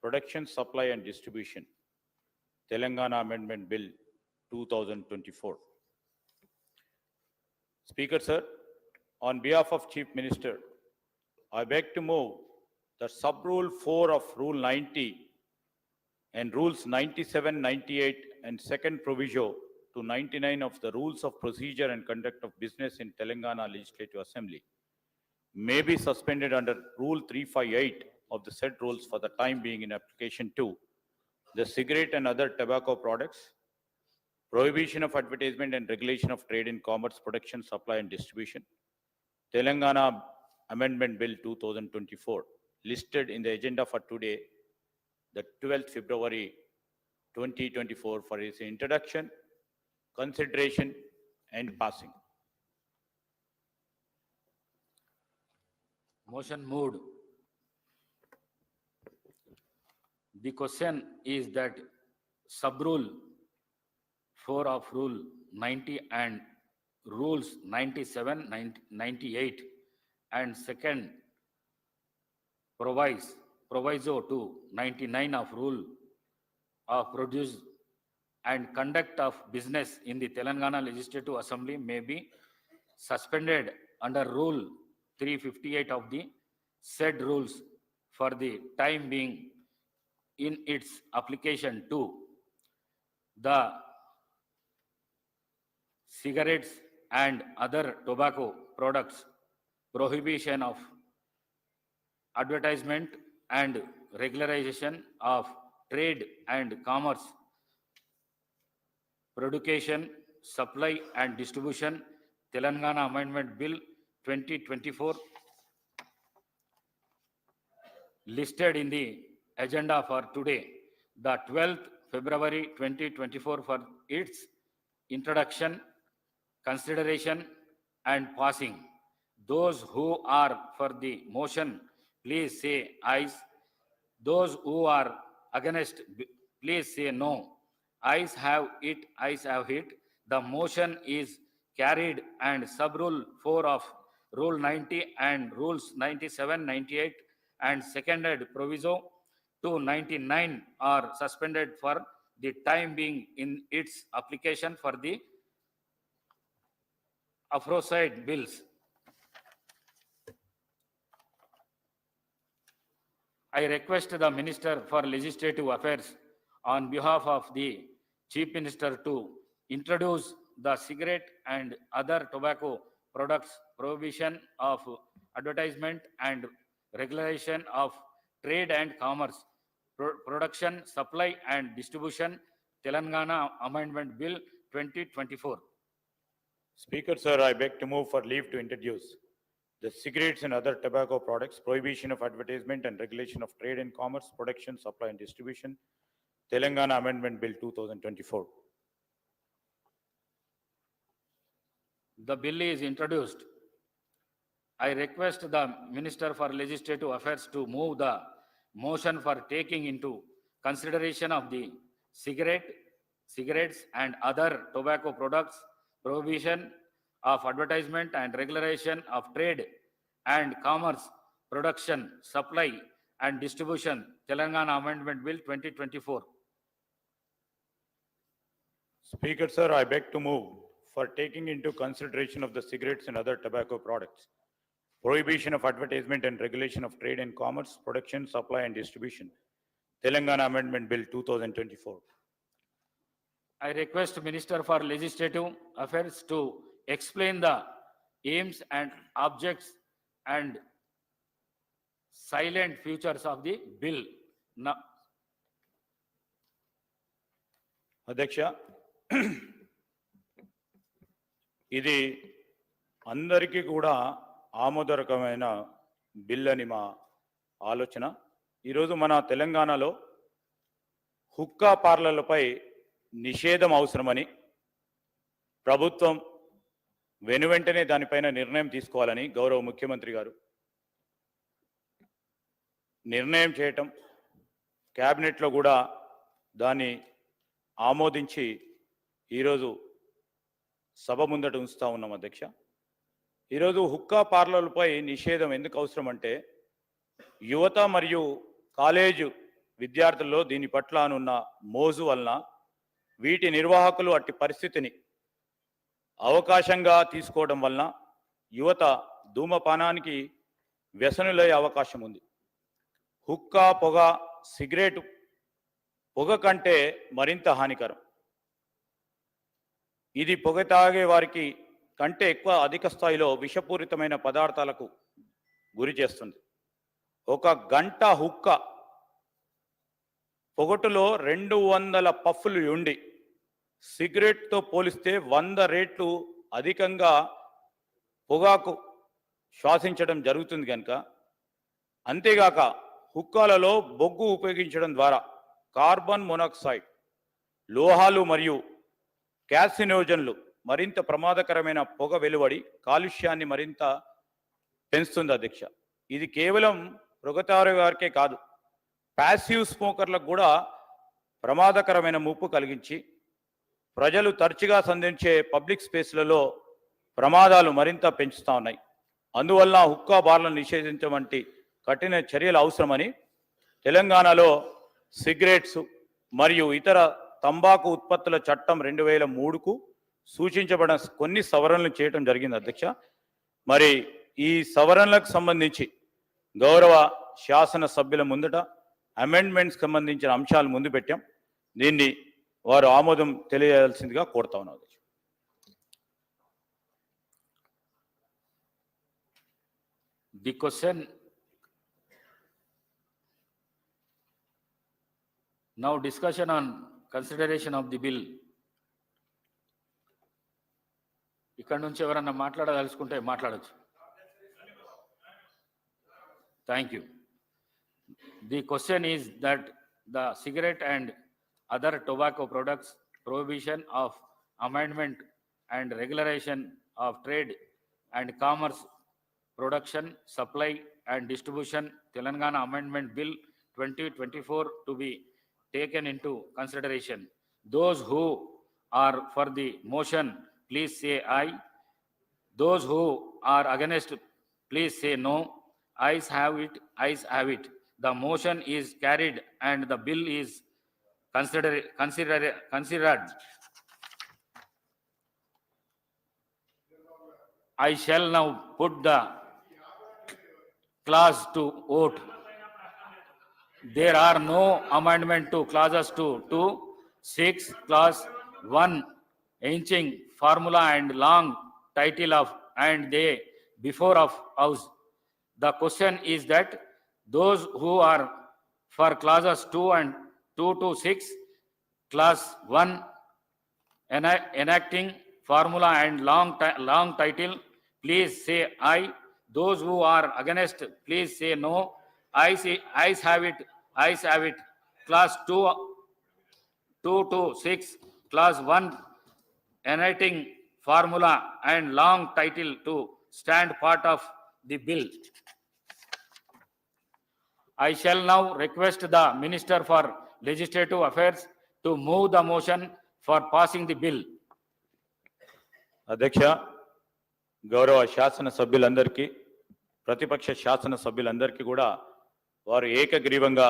production, supply and distribution, Telangana Amendment Bill 2024. Speaker, sir, on behalf of Chief Minister, I beg to move that Sub-Rule 4 of Rule 90 and Rules 97, 98 and second proviso to 99 of the Rules of Procedure and Conduct of Business in Telangana Legislative Assembly may be suspended under Rule 358 of the said rules for the time being in application to the cigarette and other tobacco products, prohibition of advertisement and regulation of trade in commerce, production, supply and distribution, Telangana Amendment Bill 2024, listed in the agenda for today, the 12th February 2024, for its introduction, consideration and passing. Motion moved. The question is that Sub-Rule 4 of Rule 90 and Rules 97, 98 and second proviso to 99 of Rule of Produce and Conduct of Business in the Telangana Legislative Assembly may be suspended under Rule 358 of the said rules for the time being in its application to the cigarettes and other tobacco products, prohibition of advertisement and regularization of trade and commerce, production, supply and distribution, Telangana Amendment Bill 2024, listed in the agenda for today, the 12th February 2024, for its introduction, consideration, and passing. Those who are for the motion, please say ayes. Those who are against, please say no. Ayes have it, ayes have it. The motion is carried and sub-rule 4 of Rule 90 and Rules 97, 98 and seconded proviso 299 are suspended for the time being in its application for the aforesaid bills. I request the Minister for Legislative Affairs on behalf of the Chief Minister to introduce the cigarette and other tobacco products prohibition of advertisement and regulation of trade and commerce, production, supply and distribution, Telangana Amendment Bill 2024. Speaker, sir, I beg to move for leave to introduce the cigarettes and other tobacco products, prohibition of advertisement and regulation of trade and commerce, production, supply and distribution, Telangana Amendment Bill 2024. The bill is introduced. I request the Minister for Legislative Affairs to move the motion for taking into consideration of the cigarettes and other tobacco products, prohibition of advertisement and regulation of trade and commerce, production, supply and distribution, Telangana Amendment Bill 2024. Speaker, sir, I beg to move for taking into consideration of the cigarettes and other tobacco products, prohibition of advertisement and regulation of trade and commerce, production, supply and distribution, Telangana Amendment Bill 2024. I request Minister for Legislative Affairs to explain the aims and objects and silent features of the bill. Now, అధ్యక్ష, ఇది అందరికీ కూడా ఆమోదకరమైన bill అని మా ఆలోచన. ఈరోజు మన తెలంగాణలో హుక్కా పార్లర్లపై నిషేధం అవసరమని ప్రభుత్వం వెనువెంటనే దానిపైన నిర్ణయం తీసుకోవాలని గౌరవ ముఖ్యమంత్రి గారు నిర్ణయం చేయటం, క్యాబినెట్లో కూడా దాన్ని ఆమోదించి ఈరోజు సభ ముందట ఉంచుతా ఉన్నాం అధ్యక్ష. ఈరోజు హుక్కా పార్లర్లపై నిషేధం ఎందుకు అవసరం అంటే, యువత మరియు కాలేజు విద్యార్థుల్లో దీని పట్ల ఉన్న మోజు వలన వీటి నిర్వాహకులు అట్టి పరిస్థితిని అవకాశంగా తీసుకోవడం వలన యువత ధూమపానానికి వ్యసనులయ్యే అవకాశం ఉంది. హుక్కా, పొగ, సిగరెట్ పొగ కంటే మరింత హానికరం. ఇది పొగ తాగే వారికి కంటే ఎక్కువ అధిక స్థాయిలో విషపూరితమైన పదార్థాలకు గురి చేస్తుంది. ఒక గంట హుక్క పొగటులో 200 పఫ్ఫులు ఉండి సిగరెట్తో పోలిస్తే 100 రెట్లు అధికంగా పొగాకు శ్వాసించడం జరుగుతుంది కనుక, అంతేగాక హుక్కాలలో బొగ్గు ఉపయోగించడం ద్వారా కార్బన్ మోనాక్సైడ్, లోహాలు మరియు క్యాసినోజన్లు మరింత ప్రమాదకరమైన పొగ వెలువడి కాలుష్యాన్ని మరింత పెంచుతుంది అధ్యక్ష. ఇది కేవలం పొగతారు వారికే కాదు, ప్యాసివ్ స్మోకర్లకు కూడా ప్రమాదకరమైన ముప్పు కలిగించి ప్రజలు తరచుగా సంధించే పబ్లిక్ స్పేస్లలో ప్రమాదాలు మరింత పెంచుతూ ఉన్నాయి. అందువల్ల హుక్కా బార్లను నిషేధించడం వంటి కఠిన చర్యలు అవసరమని తెలంగాణలో సిగరెట్స్ మరియు ఇతర తంబాకు ఉత్పత్తుల చట్టం 2003కు సూచించబడిన కొన్ని సవరణలు చేయడం జరిగింది అధ్యక్ష. మరి ఈ సవరణలకు సంబంధించి గౌరవ శాసన సభ్యుల ముందట అమెండ్మెంట్స్ సంబంధించిన అంశాలు ముందు పెట్టాం. దీన్ని వారు ఆమోదం తెలియజేయాల్సిందిగా కోరుతా ఉన్నాను. the question now, discussion on consideration of the bill. ఇక్కడ నుంచి ఎవరన్నా మాట్లాడదలుచుకుంటే మాట్లాడచ్చు. Thank you. The question is that the cigarette and other tobacco products prohibition of Amendment and Regulation of Trade and Commerce, Production, Supply and Distribution, Telangana Amendment Bill 2024 to be taken into consideration. Those who are for the motion, please say aye. Those who are against, please say no. Ayes have it, ayes have it. The motion is carried and the bill is considered. I shall now put the clause to vote. There are no amendment to clauses 2, 6, clause 1, ancient formula and long title of and they before of house. The question is that those who are for clauses 2 and 2 to 6, clause 1, enacting formula and long title, please say aye. Those who are against, please say no. Ayes have it, ayes have it. Class 2 to 6, class 1, enacting formula and long title to stand part of the bill. I shall now request the Minister for Legislative Affairs to move the motion for passing the bill. అధ్యక్ష, గౌరవ శాసన సభ్యులందరికీ, ప్రతిపక్ష శాసన సభ్యులందరికీ కూడా వారు ఏకగ్రీవంగా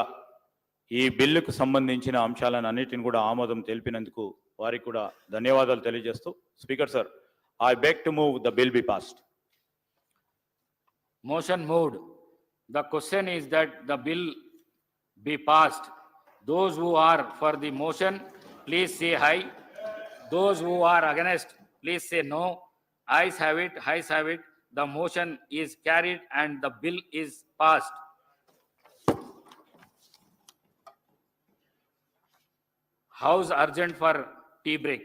ఈ బిల్లుకు సంబంధించిన అంశాలను అన్నిటిని కూడా ఆమోదం తెలిపినందుకు వారికి కూడా ధన్యవాదాలు తెలియజేస్తూ, speaker sir, I beg to move the bill be passed. Motion moved. The question is that the bill be passed. Those who are for the motion, please say aye. Those who are against, please say no. Ayes have it, ayes have it. The motion is carried and the bill is passed. House urgent for tea break.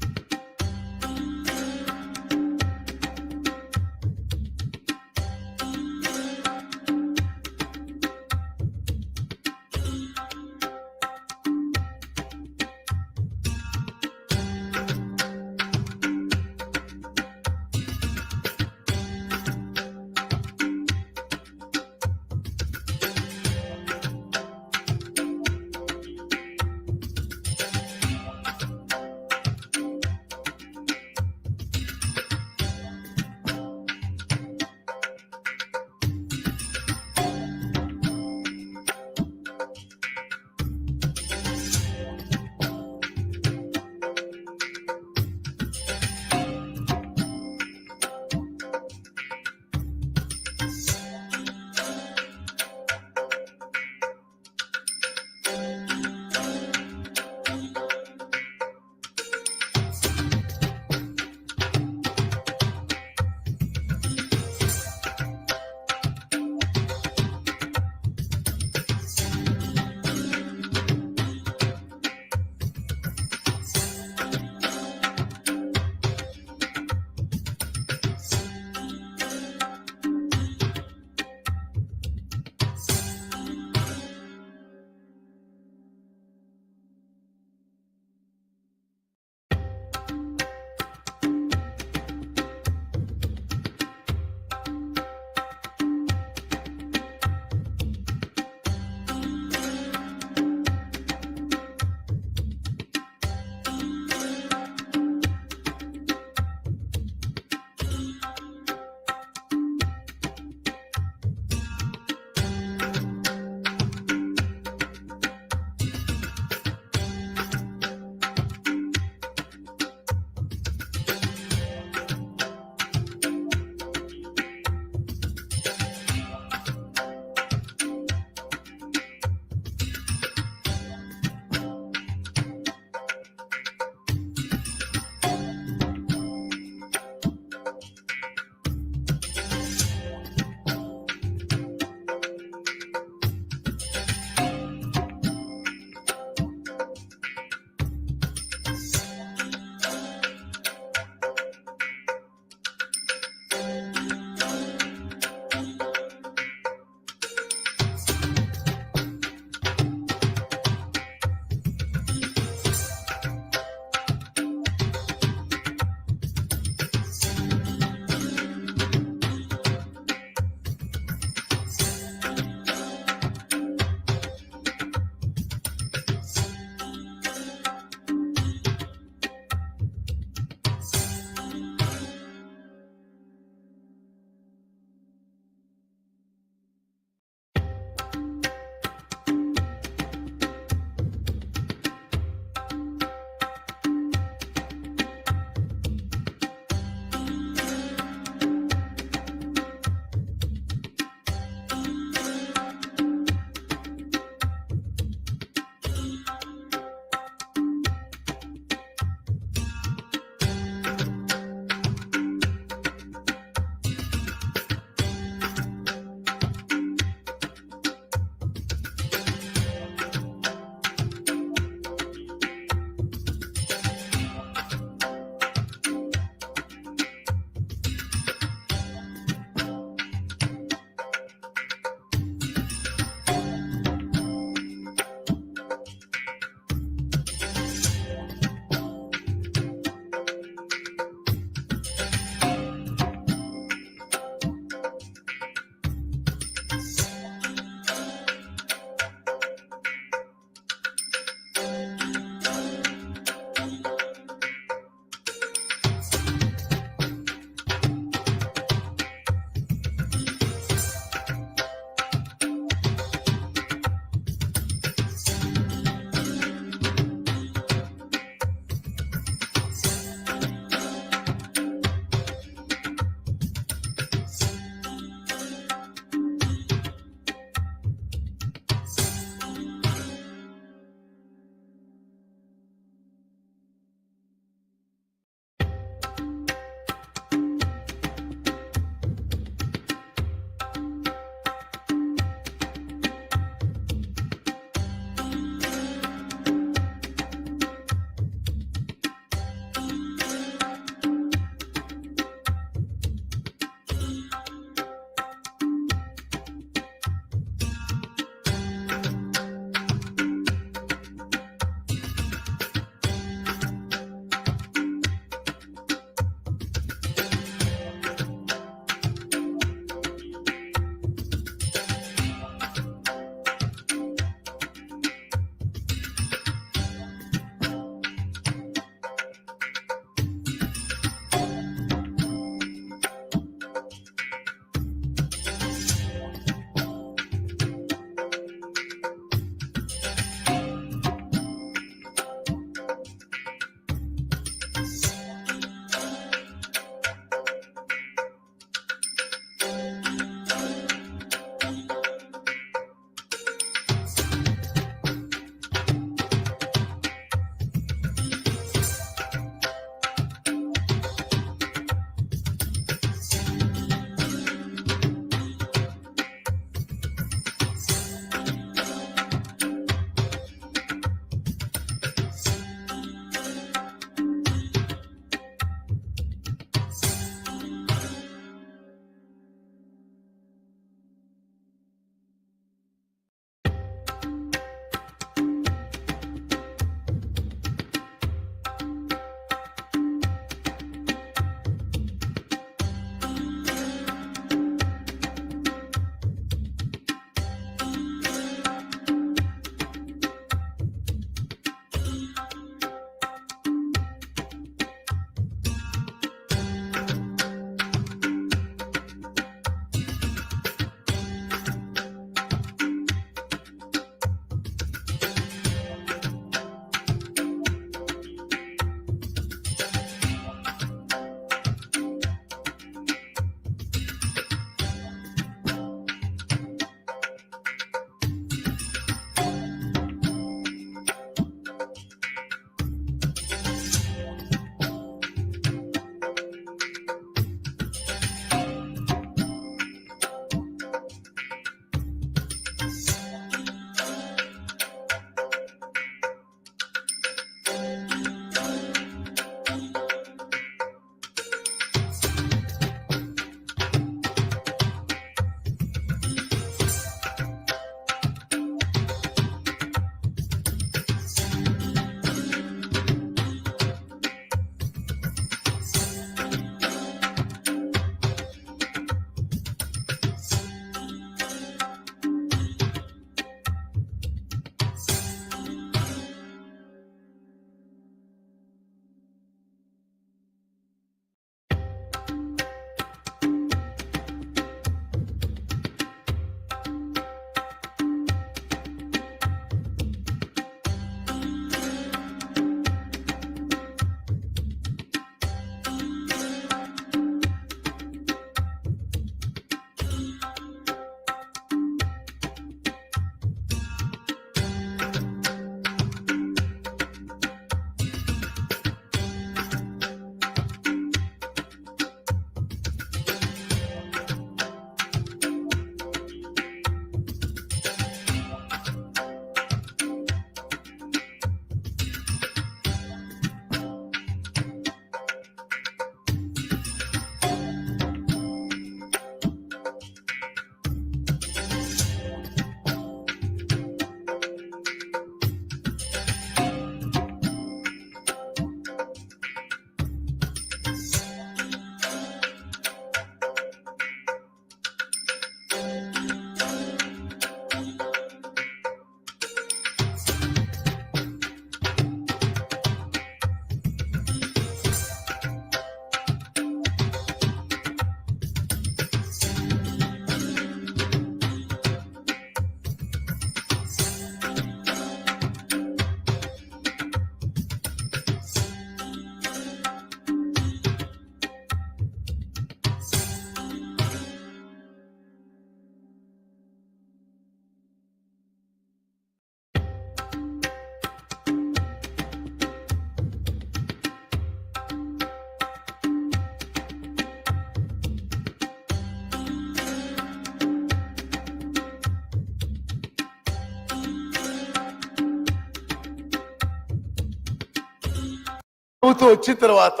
ప్రభుత్వం వచ్చిన తర్వాత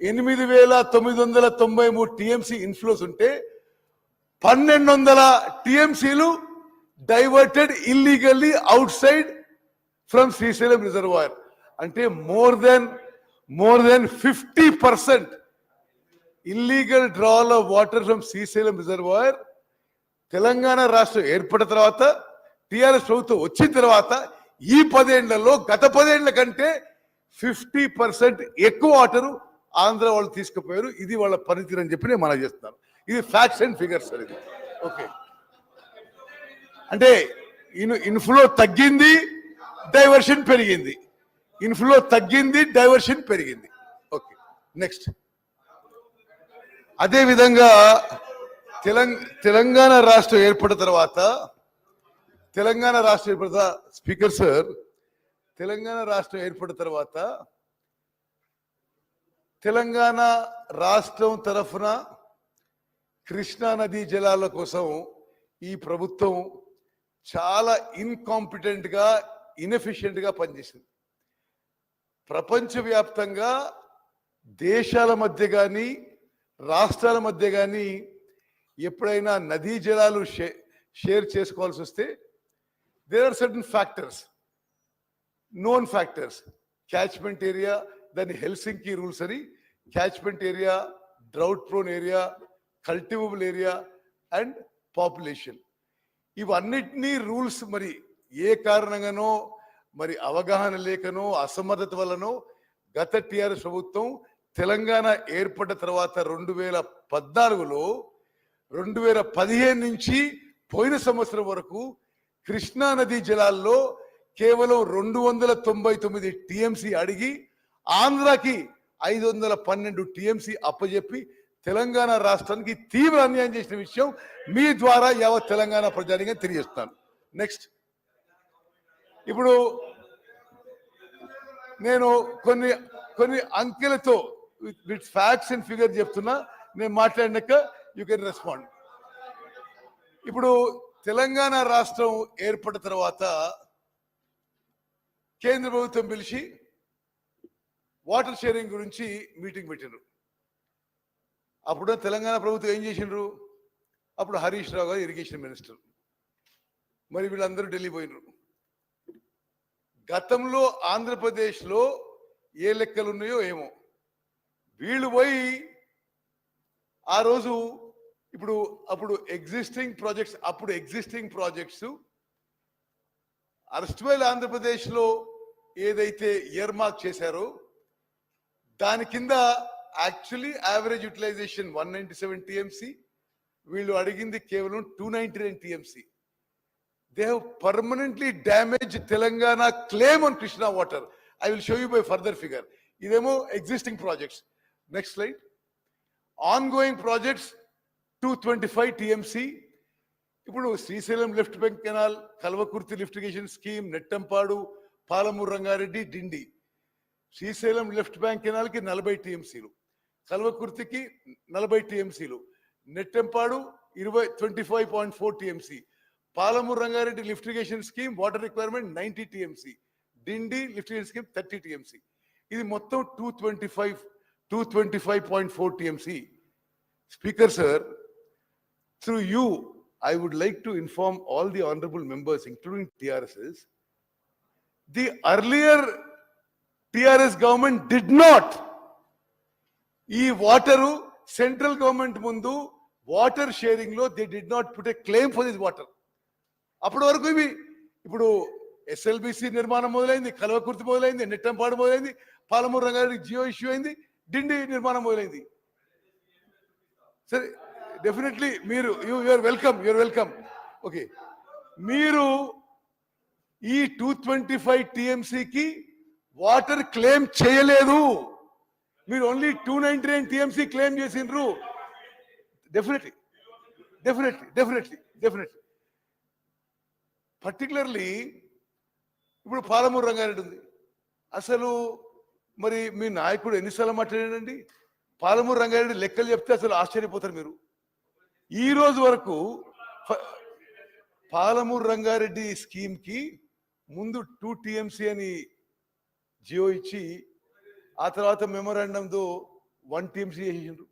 8,993 TMC inflows ఉంటే 1,200 టీఎంసీలు diverted illegally outside from Srisailam reservoir. అంటే more than 50% illegal drawal of water from Srisailam reservoir Telangana రాష్ట్రం ఏర్పడిన తర్వాత TRS ప్రభుత్వం వచ్చిన తర్వాత ఈ 10 ఏళ్లలో గత 10 ఏళ్ల కంటే 50% ఎక్కువ వాటరు ఆంధ్ర వాళ్ళు తీసుకుపోయారు. ఇది వాళ్ళ పనితీరు అని చెప్పి నేను మనం చేస్తున్నాను. ఇది ఫ్యాక్ట్స్ అండ్ ఫిగర్స్ సార్. ఇది ఓకే. అంటే ఇన్ఫ్లో తగ్గింది, డైవర్షన్ పెరిగింది. ఇన్ఫ్లో తగ్గింది, డైవర్షన్ పెరిగింది. Okay, next. అదే విధంగా తెలంగాణ రాష్ట్రం ఏర్పడిన తర్వాత స్పీకర్ సార్, తెలంగాణ రాష్ట్రం ఏర్పడిన తర్వాత తెలంగాణ రాష్ట్రం తరఫున కృష్ణా నదీ జలాల కోసం ఈ ప్రభుత్వం చాలా ఇన్కాంపిటెంట్ గా, ఇన్ఎఫిషియెంట్ గా పనిచేసింది. ప్రపంచవ్యాప్తంగా దేశాల మధ్య కానీ రాష్ట్రాల మధ్య కానీ ఎప్పుడైనా నదీ జలాలు షేర్ చేసుకోవాల్సి వస్తే there are certain factors, known factors. Catchment area, దాన్ని హెల్సింకి రూల్స్ అని, catchment area, drought prone area, cultivable area and population. ఇవన్నిటినీ రూల్స్ మరి ఏ కారణంగానో, మరి అవగాహన లేకనో, అసమర్థత వల్లనో గత టిఆర్ఎస్ ప్రభుత్వం తెలంగాణ ఏర్పడ్డ తర్వాత 2014లో 2015 నుంచి పోయిన సంవత్సరం వరకు కృష్ణా నదీ జలాల్లో కేవలం 299 టీఎంసీ అడిగి ఆంధ్రాకి 512 టీఎంసీ అప్పజెప్పి తెలంగాణ రాష్ట్రానికి తీవ్ర అన్యాయం చేసిన విషయం మీ ద్వారా యావత్ తెలంగాణ ప్రజానిగా తెలియజేస్తాను. నెక్స్ట్. ఇప్పుడు నేను కొన్ని అంకెలతో విత్ ఫ్యాక్ట్స్ అండ్ ఫిగర్ చెప్తున్నా. నేను మాట్లాడినాక యూ కెన్ రెస్పాండ్. ఇప్పుడు తెలంగాణ రాష్ట్రం ఏర్పడిన తర్వాత కేంద్ర ప్రభుత్వం పిలిచి వాటర్ షేరింగ్ గురించి మీటింగ్ పెట్టిండ్రు. అప్పుడు తెలంగాణ ప్రభుత్వం ఏం చేసిండ్రు? అప్పుడు హరీష్ రావు గారు ఇరిగేషన్ మినిస్టర్, మరి వీళ్ళందరూ ఢిల్లీ పోయినరు. గతంలో ఆంధ్రప్రదేశ్లో ఏ లెక్కలు ఉన్నాయో ఏమో, వీళ్ళు పోయి ఆ రోజు అప్పుడు ఎగ్జిస్టింగ్ ప్రాజెక్ట్స్ అర్స్ట్వైల్ ఆంధ్రప్రదేశ్లో ఏదైతే ఇయర్ మార్క్ చేశారో దాని కింద యాక్చువల్లీ యావరేజ్ యూటిలైజేషన్ 197 టీఎంసీ, వీళ్ళు అడిగింది కేవలం 299 TMC. They have permanently damaged Telangana claim on Krishna water. I will show you by further figure. Idemo existing projects. Next slide. Ongoing projects 225 TMC. Ipudu Srisalam lift bank canal, Kalvakurti lift irrigation scheme, Nettampadu, Palamur Rangareddy, Dindi. Srisalam lift bank canal ki 40 TMC lu. Kalvakurti ki 40 TMC lu. Nettampadu 25.4 TMC. Palamur Rangareddy lift irrigation scheme water requirement 90 TMC. Dindi lift irrigation scheme 30 TMC. This motto 225.4 TMC. Speaker sir, through you, I would like to inform all the honorable members, including TRSs, the earlier TRS government did not. E water central government mundu water sharing lo they did not put a claim for this water. అప్పటి వరకు ఇప్పుడు SLBC నిర్మాణం మొదలైంది, కల్వకుర్తి మొదలైంది, నెట్టంపాడు మొదలైంది, Palamuru Rangareddy Jio issue అయింది, డిండి నిర్మాణం మొదలైంది. సరే, డెఫినెట్లీ మీరు యూఆర్ వెల్కమ్. ఓకే, మీరు ఈ 225 టీఎంసీకి వాటర్ క్లెయిమ్ చేయలేదు. మీరు ఓన్లీ 299 టీఎంసీ క్లెయిమ్ చేసిండ్రు. డెఫినెట్లీ పర్టికులర్లీ ఇప్పుడు పాలమూరు రంగారెడ్డి ఉంది. అసలు మరి మీ నాయకుడు ఎన్నిసార్లు మాట్లాడాడండి? పాలమూరు రంగారెడ్డి లెక్కలు చెప్తే అసలు ఆశ్చర్యపోతారు మీరు. ఈ రోజు వరకు పాలమూరు రంగారెడ్డి స్కీమ్ కి ముందు 2 టీఎంసీ అని జియో ఇచ్చి ఆ తర్వాత మెమోరాండంతో 1 టీఎంసీ చేసిండ్రు.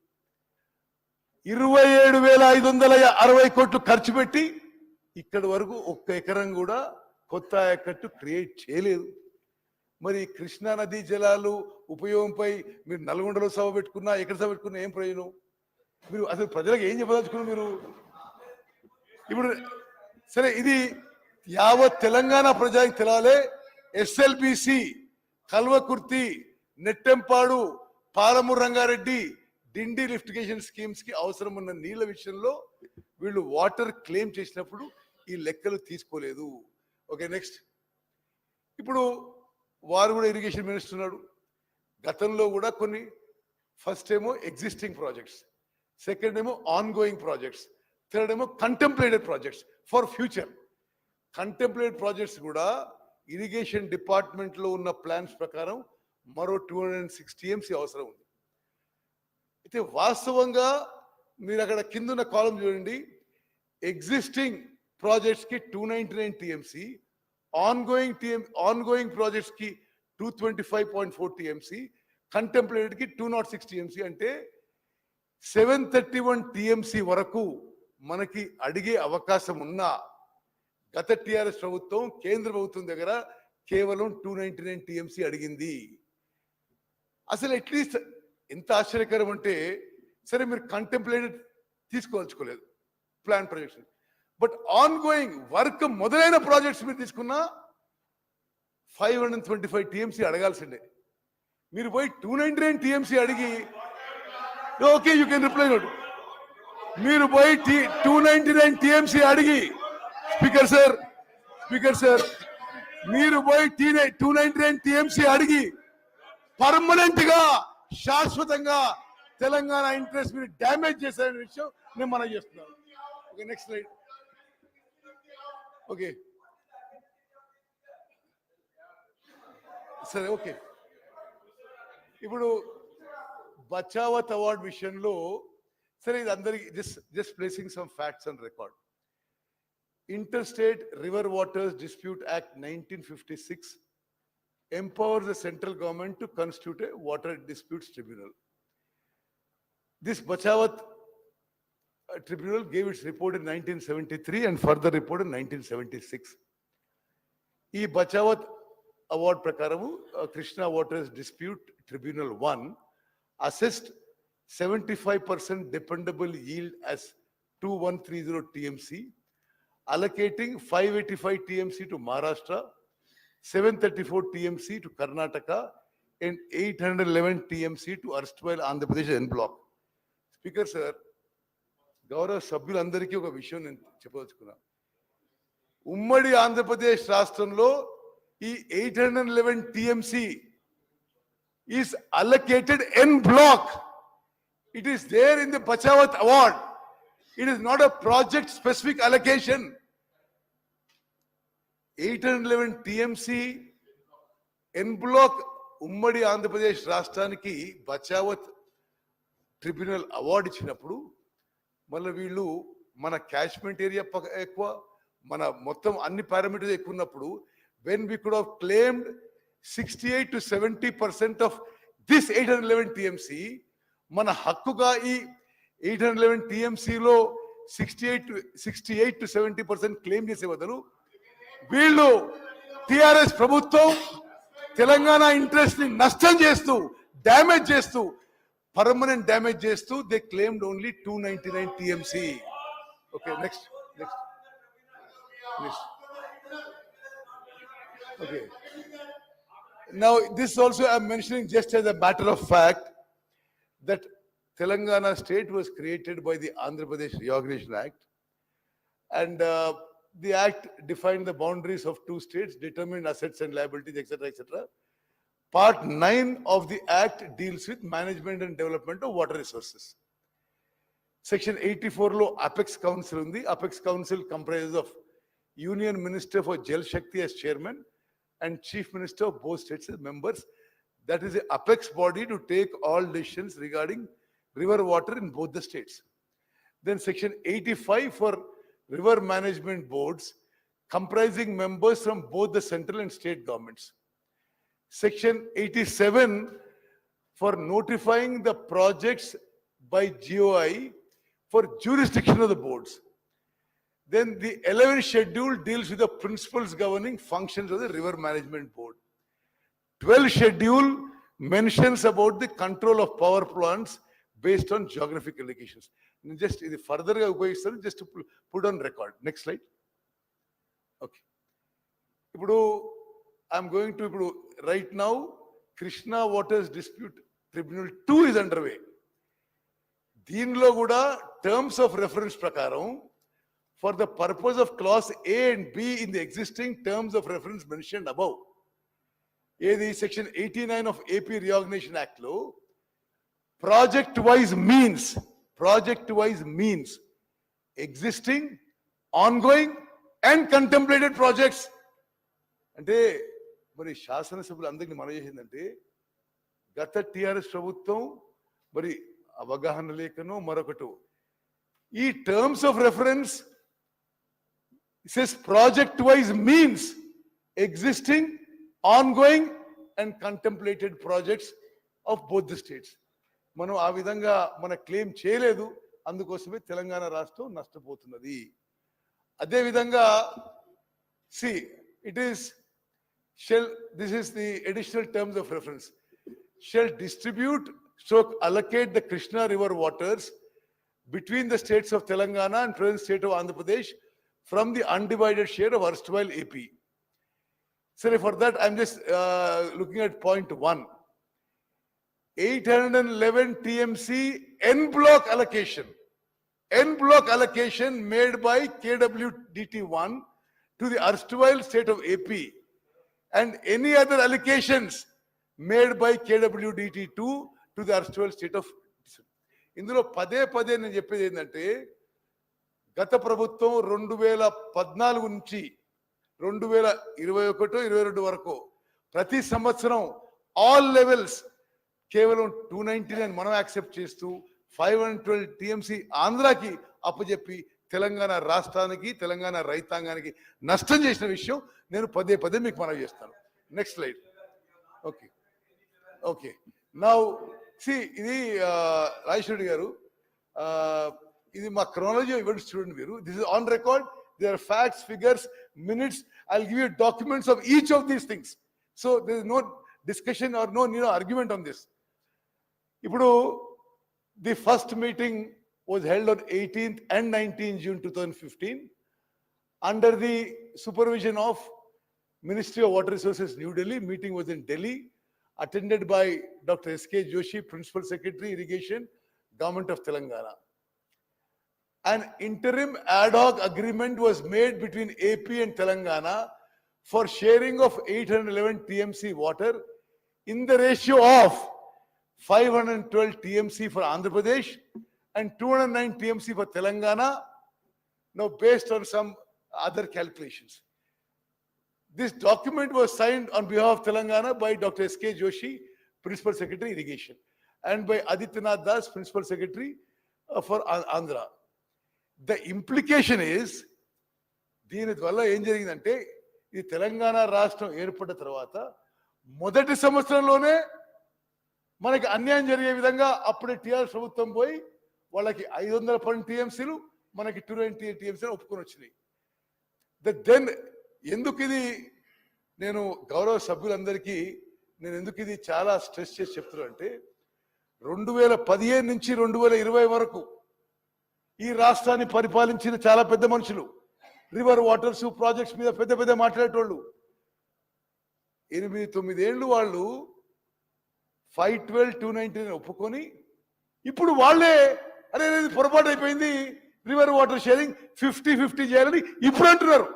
27,560 కోట్లు ఖర్చు పెట్టి ఇక్కడి వరకు ఒక్క ఎకరం కూడా కొత్త ఆయకట్టు క్రియేట్ చేయలేదు. మరి కృష్ణా నదీ జలాలు ఉపయోగంపై మీరు నల్గొండలో సభ పెట్టుకున్నా, ఎక్కడ సభ పెట్టుకున్నా ఏం ప్రయోజనం? మీరు అసలు ప్రజలకు ఏం చెప్పదలుచుకున్నారు మీరు? ఇప్పుడు సరే, ఇది యావత్ తెలంగాణ ప్రజలకు తెలాలే. ఎస్ఎల్బిసి, కల్వకుర్తి, నెట్టెంపాడు, పాలమూరు రంగారెడ్డి, డిండి లిఫ్టిగేషన్ స్కీమ్స్ కి అవసరం ఉన్న నీళ్ల విషయంలో వీళ్ళు వాటర్ క్లెయిమ్ చేసినప్పుడు ఈ లెక్కలు తీసుకోలేదు. Okay, next. ఇప్పుడు వారు కూడా ఇరిగేషన్ మినిస్టర్ ఉన్నాడు. గతంలో కూడా కొన్ని, ఫస్ట్ ఏమో ఎగ్జిస్టింగ్ ప్రాజెక్ట్స్, సెకండ్ ఏమో ఆన్ గోయింగ్ ప్రాజెక్ట్స్, థర్డ్ ఏమో contemplated projects for future. Contemplated projects కూడా ఇరిగేషన్ డిపార్ట్మెంట్ లో ఉన్న ప్లాన్స్ ప్రకారం మరో 206 టీఎంసీ అవసరం ఉంది. అయితే వాస్తవంగా మీరు అక్కడ కింద ఉన్న కాలం చూడండి, ఎగ్జిస్టింగ్ ప్రాజెక్ట్స్ కి 299 టీఎంసీ, ఆన్ గోయింగ్ ప్రాజెక్ట్స్ కి 225.4 టీఎంసీ, కంటెంప్లేటెడ్ కి 206 టీఎంసీ. అంటే 731 టీఎంసీ వరకు మనకి అడిగే అవకాశం ఉన్నా గత టిఆర్ఎస్ ప్రభుత్వం కేంద్ర ప్రభుత్వం దగ్గర కేవలం 299 టీఎంసీ అడిగింది. అసలు అట్లీస్ట్ ఎంత ఆశ్చర్యకరం అంటే, సరే మీరు కంటెంప్లేటెడ్ తీసుకోవాల్చుకోలేదు plan projection, but on going work మొదలైన ప్రాజెక్ట్స్ మీరు తీసుకున్నా 525 టీఎంసీ అడగాల్సిందే. మీరు పోయి 299 టీఎంసీ అడిగి, okay you can reply note. మీరు పోయి 299 టీఎంసీ అడిగి, స్పీకర్ సార్ మీరు పోయి 299 టీఎంసీ అడిగి పర్మనెంట్ గా, శాశ్వతంగా తెలంగాణ ఇంట్రెస్ట్ మీరు డ్యామేజ్ చేశారనే విషయం నేను మనం చేస్తున్నాను. Okay, next slide. ఓకే సరే, ఓకే. ఇప్పుడు బచావత్ అవార్డ్ విషయంలో సరే, ఇది అందరికి just placing some facts and record. Interstate River Waters Dispute Act 1956 empowers the central government to constitute a water disputes tribunal. This Bachawat tribunal gave its report in 1973 and further report in 1976. ఈ Bachawat award ప్రకారము Krishna waters dispute tribunal 1 assessed 75% dependable yield as 2130 TMC, allocating 585 TMC to Maharashtra, 734 TMC to Karnataka, and 811 TMC to erstwhile Andhra Pradesh en block. Speaker sir, గౌరవ సభ్యులందరికీ ఒక విషయం నేను చెప్పదలుచుకున్నా. ఉమ్మడి ఆంధ్రప్రదేశ్ రాష్ట్రంలో ఈ 811 TMC is allocated en block. It is there in the Bachawat award. It is not a project specific allocation. 811 TMC en block ఉమ్మడి ఆంధ్రప్రదేశ్ రాష్ట్రానికి బచావత్ ట్రిబ్యునల్ అవార్డు ఇచ్చినప్పుడు మళ్ళీ వీళ్ళు మన క్యాచ్మెంట్ ఏరియా ఎక్కువ, మన మొత్తం అన్ని పారామీటర్స్ ఎక్కువ ఉన్నప్పుడు, when we could have claimed 68 to 70% of this 811 TMC, మన హక్కుగా ఈ 811 TMC లో 68 to 70% క్లెయిమ్ చేసే బదులు వీళ్ళు టిఆర్ఎస్ ప్రభుత్వం తెలంగాణ ఇంట్రెస్ట్ ని నష్టం చేస్తూ, డ్యామేజ్ చేస్తూ, పర్మనెంట్ డ్యామేజ్ చేస్తూ they claimed only 299 TMC. Okay, next. Okay. Now, this also I'm mentioning just as a matter of fact that Telangana state was created by the Andhra Pradesh Reorganization Act, and the act defined the boundaries of two states, determined assets and liabilities, etc., etc. Part 9 of the act deals with management and development of water resources. Section 84 lo Apex Council undi. Apex Council comprises of Union Minister for Jal Shakti as chairman and Chief Minister of both states as members. That is the apex body to take all decisions regarding river water in both the states. Then Section 85 for river management boards comprising members from both the central and state governments. Section 87 for notifying the projects by GOI for jurisdiction of the boards. Then the 11th schedule deals with the principles governing functions of the River Management Board. 12th schedule mentions about the control of power plants based on geographical locations. Just further just to put on record. Next slide. Okay. I'm going to right now Krishna Waters Dispute Tribunal 2 is underway. దీనిలో కూడా terms of reference ప్రకారం for the purpose of clause A and B in the existing terms of reference mentioned above, ఏది section 89 of AP Reorganization Act లో project wise means existing, ongoing and contemplated projects. అంటే మరి శాసనసభ్యులు అందరికీ మనం చేసిందంటే గత టిఆర్ఎస్ ప్రభుత్వం మరి అవగాహన లేఖను మరొకటి ఈ terms of reference says project wise means existing, ongoing and contemplated projects of both the states. మనం ఆ విధంగా మన క్లెయిమ్ చేయలేదు, అందుకోసమే తెలంగాణ రాష్ట్రం నష్టపోతున్నది. అదే విధంగా see it is this is the additional terms of reference, shall distribute stroke allocate the Krishna river waters between the states of Telangana and present state of Andhra Pradesh from the undivided share of erstwhile AP. Sorry for that, I'm just looking at point 1. 811 TMC N block allocation made by KWDT1 to the erstwhile state of AP and any other allocations made by KWDT2 to the erstwhile state of. ఇందులో పదే నేను చెప్పేది ఏంటంటే గత ప్రభుత్వం 2014 నుంచి 2021-22 వరకు ప్రతి సంవత్సరం ఆల్ లెవెల్స్ కేవలం 299 మనం యాక్సెప్ట్ చేస్తూ 512 టీఎంసీ ఆంధ్రాకి అప్పచెప్పి తెలంగాణ రాష్ట్రానికి తెలంగాణ రైతాంగానికి నష్టం చేసిన విషయం నేను పదే మీకు మనవి చేస్తాను. Next slide. Okay now see ఇది రాజేశ్వరి గారు, ఇది మా క్రోనాలజీ ఇవ్వండి చూడండి మీరు. This is on record, there are facts, figures, minutes. I will give you documents of each of these things. So there is no discussion or no argument on this. ఇప్పుడు the first meeting was held on 18th and 19th June 2015 under the supervision of Ministry of Water Resources, New Delhi. Meeting was in Delhi, attended by Dr. S.K. Joshi, Principal Secretary, Irrigation, Government of Telangana. An interim ad hoc agreement was made between AP and Telangana for sharing of 811 TMC water in the ratio of 512 TMC for Andhra Pradesh and 209 TMC for Telangana, now based on some other calculations. This document was signed on behalf of Telangana by Dr. S.K. Joshi, Principal Secretary, Irrigation, and by Adityanath Das, Principal Secretary for Andhra. The implication is, దీని వల్ల ఏం జరిగిందంటే ఈ తెలంగాణ రాష్ట్రం ఏర్పడిన తర్వాత మొదటి సంవత్సరంలోనే మనకి అన్యాయం జరిగే విధంగా అప్పుడే టీఆర్ఎస్ ప్రభుత్వం పోయి వాళ్ళకి 512 టీఎంసీలు మనకి 290 టీఎంసీలు ఒప్పుకొని వచ్చినాయి. దెన్ ఎందుకు ఇది నేను గౌరవ సభ్యులందరికీ నేను ఎందుకు ఇది చాలా స్ట్రెస్ చేసి చెప్తున్నా అంటే 2015 నుంచి 2020 వరకు ఈ రాష్ట్రాన్ని పరిపాలించిన చాలా పెద్ద మనుషులు, రివర్ వాటర్స్ ప్రాజెక్ట్స్ మీద పెద్ద మాట్లాడేటోళ్ళు 8-9 ఏళ్ళు వాళ్ళు 512, 290 ఒప్పుకొని ఇప్పుడు వాళ్ళే అరే పొరపాటు అయిపోయింది రివర్ వాటర్ షేరింగ్ 50-50 చేయాలని ఇప్పుడు అంటున్నారు.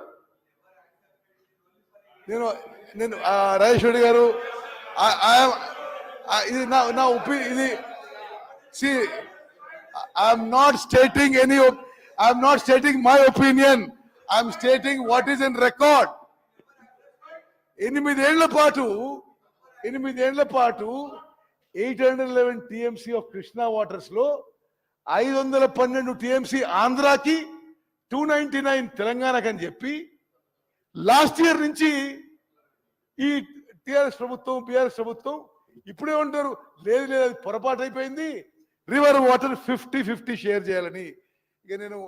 నేను రాజేశ్వరి గారు ఇది నా ఒపీనియన్. ఇది see, I'm not stating my opinion. I'm stating what is in record. 8 ఏళ్ల పాటు 811 TMC ఆఫ్ కృష్ణా వాటర్స్ లో 512 TMC ఆంధ్రాకి 299 తెలంగాణకి అని చెప్పి లాస్ట్ ఇయర్ నుంచి ఈ టిఆర్ఎస్ ప్రభుత్వం బిఆర్ఎస్ ప్రభుత్వం ఇప్పుడే ఉంటారు లేదు లేదు అది పొరపాటు అయిపోయింది, రివర్ వాటర్ 50-50 షేర్ చేయాలని. ఇక నేను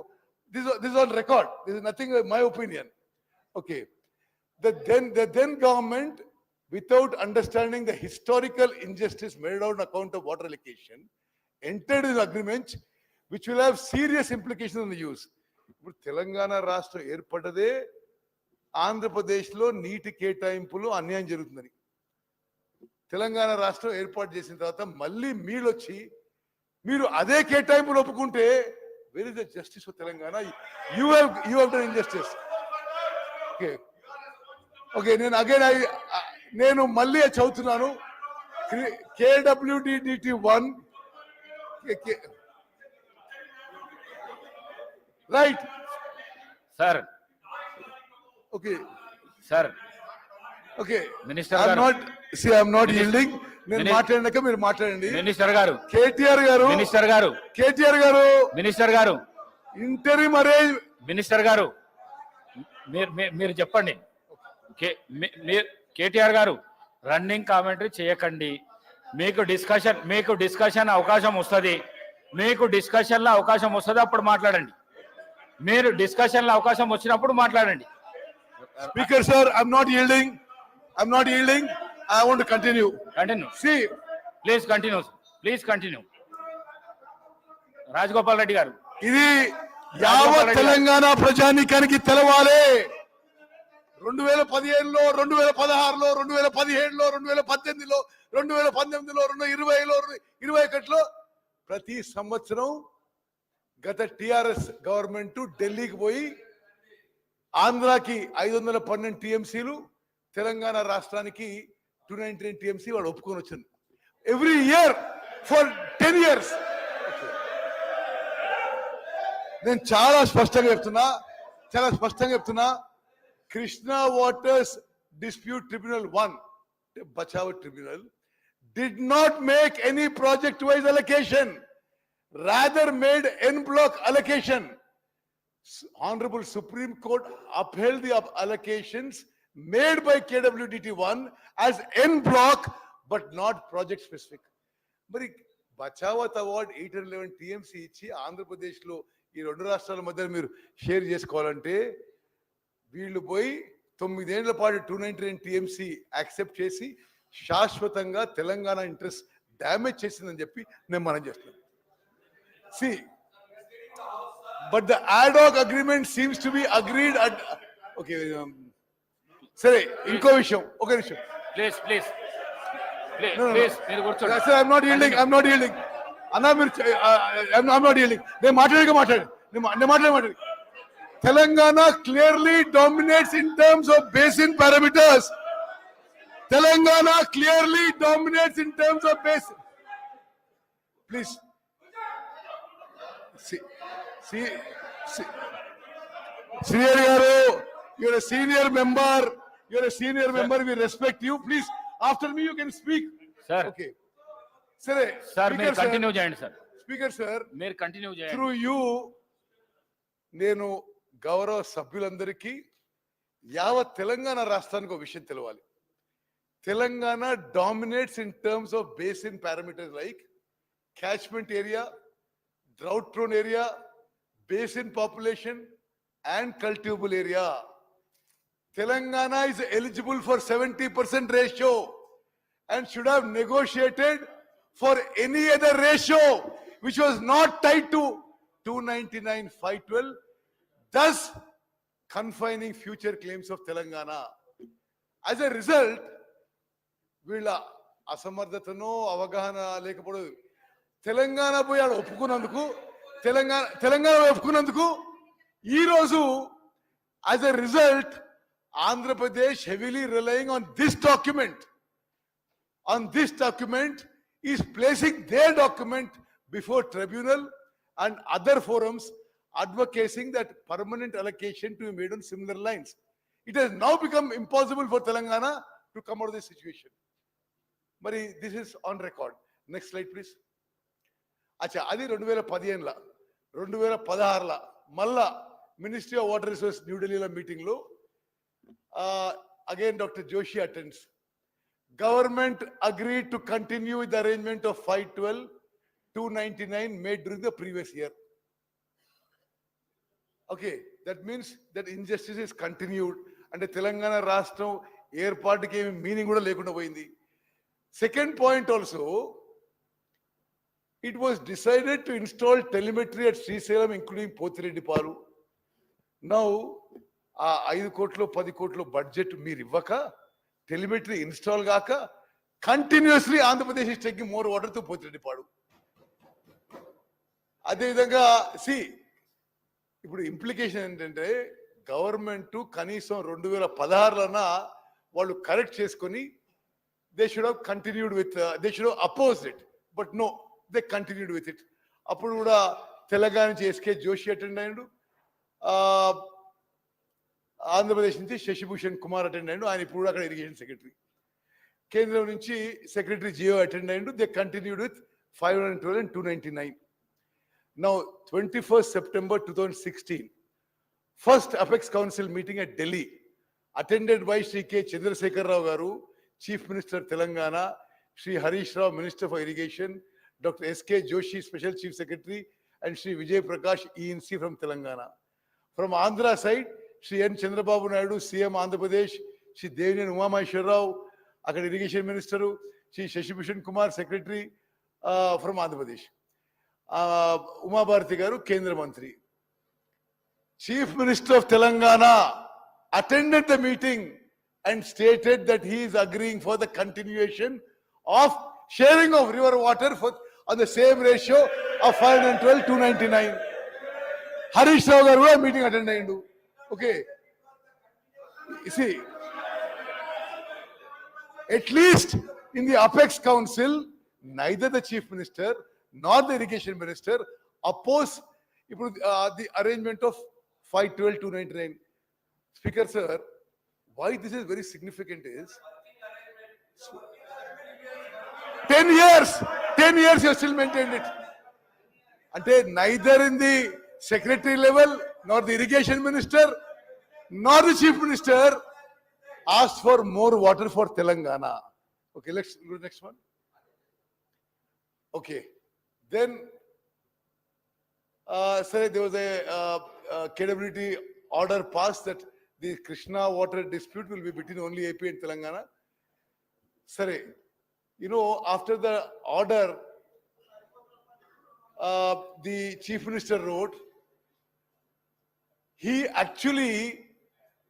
this on record, this is nothing my opinion. Okay, the then government, without understanding the historical injustice made out on account of water allocation, entered in agreements which will have serious implications on the use. ఇప్పుడు తెలంగాణ రాష్ట్రం ఏర్పడ్డదే ఆంధ్రప్రదేశ్లో నీటి కేటాయింపులు అన్యాయం జరుగుతుందని. తెలంగాణ రాష్ట్రం ఏర్పాటు చేసిన తర్వాత మళ్ళీ మీరు అదే కేటాయింపులు ఒప్పుకుంటే where is the justice for Telangana? You have done injustice. Okay okay, నేను మళ్ళీ చదువుతున్నాను. KWDDT1 right sir. Okay sir, okay, minister I'm గారు, నాట్ yielding. నేను మాట్లాడినాక మీరు మాట్లాడండి. మినిస్టర్ గారు, కేటీఆర్ గారు, మినిస్టర్ గారు, కేటీఆర్ గారు, మినిస్టర్ గారు, ఇంటరిమ్ అరేంజ్. మినిస్టర్ గారు, మీరు చెప్పండి. కేటీఆర్ గారు, రన్నింగ్ కామెంటరీ చేయకండి. మీకు డిస్కషన్ అవకాశం వస్తుంది. అప్పుడు మాట్లాడండి. మీరు డిస్కషన్ లో అవకాశం వచ్చినప్పుడు మాట్లాడండి. Speaker sir, I'm not yielding. I want to continue. See, please continue. Rajagopal Reddy గారు, ఇది యావత్ తెలంగాణ ప్రజానీకానికి తెలవాలి. 2015లో, 2016లో, 2017లో, 2018లో, 2019లో, 2020లో, 2021లో ప్రతి సంవత్సరం గత టిఆర్ఎస్ గవర్నమెంట్ ఢిల్లీకి పోయి ఆంధ్రాకి 512 టీఎంసీలు, తెలంగాణ రాష్ట్రానికి 299 టీఎంసీ వాళ్ళు ఒప్పుకొని వచ్చింది. Every year for 10 years. నేను చాలా స్పష్టంగా చెప్తున్నా, Krishna waters dispute tribunal 1, Bachawat tribunal, did not make any project wise allocation, rather made en bloc allocation. Honorable Supreme Court upheld the allocations made by KWDT1 as en bloc but not project specific. మరి Bachawat award 811 TMC ఇచ్చి ఆంధ్రప్రదేశ్ లో ఈ రెండు రాష్ట్రాల మధ్య మీరు share చేసుకోవాలంటే వీళ్ళు పోయి 9 ఏళ్ల పాటు 299 టీఎంసీ యాక్సెప్ట్ చేసి శాశ్వతంగా తెలంగాణ ఇంట్రెస్ట్ డ్యామేజ్ చేసిందని చెప్పి నేను మనం చేస్తున్నాను. See, but the ad hoc agreement seems to be agreed at. Okay, సరే, ఇంకో విషయం, ఒక నిమిషం. ప్లీజ్ మీరు కూర్చోండి. Sir, I'm not yielding. అన్నా మీరు I'm not yielding. నేను మాట్లాడి Telangana clearly dominates in terms of basin parameters. Please. See, Senior Garu, you're a senior member. We respect you. Please, after me, you can speak. Sir. Okay. Sir, మీరు continue చేయండి sir. Speaker, sir. మీరు continue చేయండి. Through you, నేను గౌరవ సభ్యులందరికీ యావత్ తెలంగాణ రాష్ట్రానికి ఒక విషయం తెలవాలి. Telangana dominates in terms of basin parameters like catchment area, drought prone area, basin population and cultivable area. Telangana is eligible for 70% ratio and should have negotiated for any other ratio which was not tied to 299/512, thus confining future claims of Telangana. As a result, వీళ్ళ అసమర్థతను అవగాహన లేకపోవడం, తెలంగాణ పోయి ఆడ ఒప్పుకున్నందుకు ఈరోజు as a result Andhra Pradesh heavily relying on this document is placing their document before tribunal and other forums advocating that permanent allocation to be made on similar lines. It has now become impossible for Telangana to come out of this situation. But this is on record. Next slide, please. Acha, adi 2015 2016 malla Ministry of Water Resources New Delhi meeting lo again Dr. Joshi attends. government agreed to continue with the arrangement of 512, 299 made during the previous year. Okay, that means that injustice is continued and the Telangana Rashtra ఏర్పాటుకి ఏమి meaning కూడా లేకుండా పోయింది. Second point also, it was decided to install telemetry at Srisalam including Potireddy Palu. Now, ఆ 5 కోట్లు 10 కోట్లు budget మీరు ఇవ్వక telemetry install కాక continuously Andhra Pradesh is taking more water to Potireddy Palu. అదేవిధంగా ఇప్పుడు ఇంప్లికేషన్ ఏంటంటే గవర్నమెంట్ కనీసం 2016లోనా వాళ్ళు కరెక్ట్ చేసుకొని they should have continued with they should have opposed it but no they continued with it. అప్పుడు కూడా తెలంగాణ నుంచి ఎస్కే జోషి అటెండ్ అయ్యాడు, ఆంధ్రప్రదేశ్ నుంచి శశిభూషణ్ కుమార్ అటెండ్ అయ్యాడు, ఆయన ఇప్పుడు కూడా అక్కడ ఇరిగేషన్ సెక్రటరీ. కేంద్రం నుంచి సెక్రటరీ జియో అటెండ్ అయ్యాడు. They continued with 512 and 299. Now, 21st September 2016, first Apex Council meeting at Delhi, attended by Shri K. Chandrasekhar Rao Garu, Chief Minister Telangana, Shri Harish Rao, Minister for Irrigation, Dr. S.K. Joshi, Special Chief Secretary, and Shri Vijay Prakash, ENC from Telangana. From Andhra side, Shri N. Chandrababu Naidu, CM Andhra Pradesh, Shri Devani Umamaheshwar Rao, Akkada Irrigation Minister, Shri Shashibhushan Kumar, Secretary from Andhra Pradesh. Uma Bharati Garu, Kendra Mantri. Chief Minister of Telangana attended the meeting and stated that he is agreeing for the continuation of sharing of river water on the same ratio of 512, 299. Harish Rao Garu meeting attended. Okay. You see, at least in the Apex Council, neither the Chief Minister nor the Irrigation Minister oppose the arrangement of 512, 299. Speaker sir, why this is very significant is 10 years you still maintained it. Ante neither in the secretary level nor the Irrigation Minister nor the Chief Minister asked for more water for Telangana. Okay, let's go to the next one. Okay, then sir, there was a KWT order passed that the Krishna water dispute will be between only AP and Telangana. Sir, you know, after the order, the Chief Minister wrote, he actually,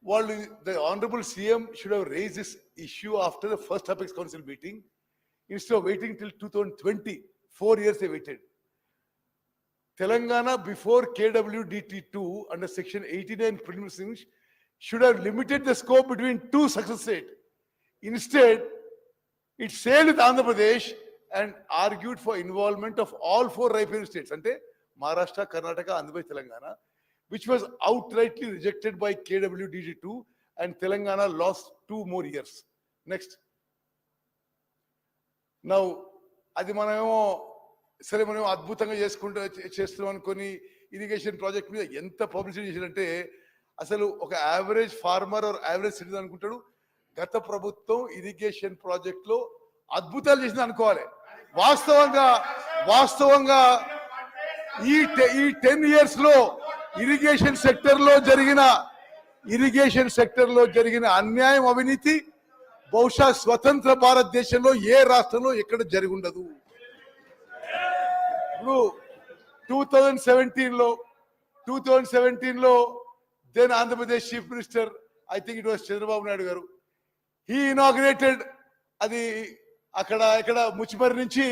well, the Honorable CM should have raised this issue after the first Apex Council meeting, instead of waiting till 2020. 4 years they waited. Telangana before KWDT2 under section 89 preliminaries should have limited the scope between two success states. Instead, it sailed with Andhra Pradesh and argued for involvement of all 4 riparian states, ante Maharashtra, Karnataka, Andhra Pradesh, Telangana, which was outrightly rejected by KWDT2 and Telangana lost 2 more years. Next. Now, అది మనమేమో సరే మనం అద్భుతంగా చేస్తున్నాం అనుకొని irrigation project మీద ఎంత publicity చేశారంటే అసలు ఒక average farmer or average citizen అనుకుంటాడు గత ప్రభుత్వం ఇరిగేషన్ ప్రాజెక్ట్ లో అద్భుతాలు చేసింది అనుకోవాలి. వాస్తవంగా ఈ 10 years లో ఇరిగేషన్ సెక్టర్ లో జరిగిన అన్యాయం, అవినీతి బహుశా స్వతంత్ర భారతదేశంలో ఏ రాష్ట్రంలో ఎక్కడ జరిగి ఉండదు. ఇప్పుడు 2017లో then Andhra Pradesh chief minister, I think it was Chandrababu Naidu garu, he inaugurated అది అక్కడ ముచ్చిమరి నుంచి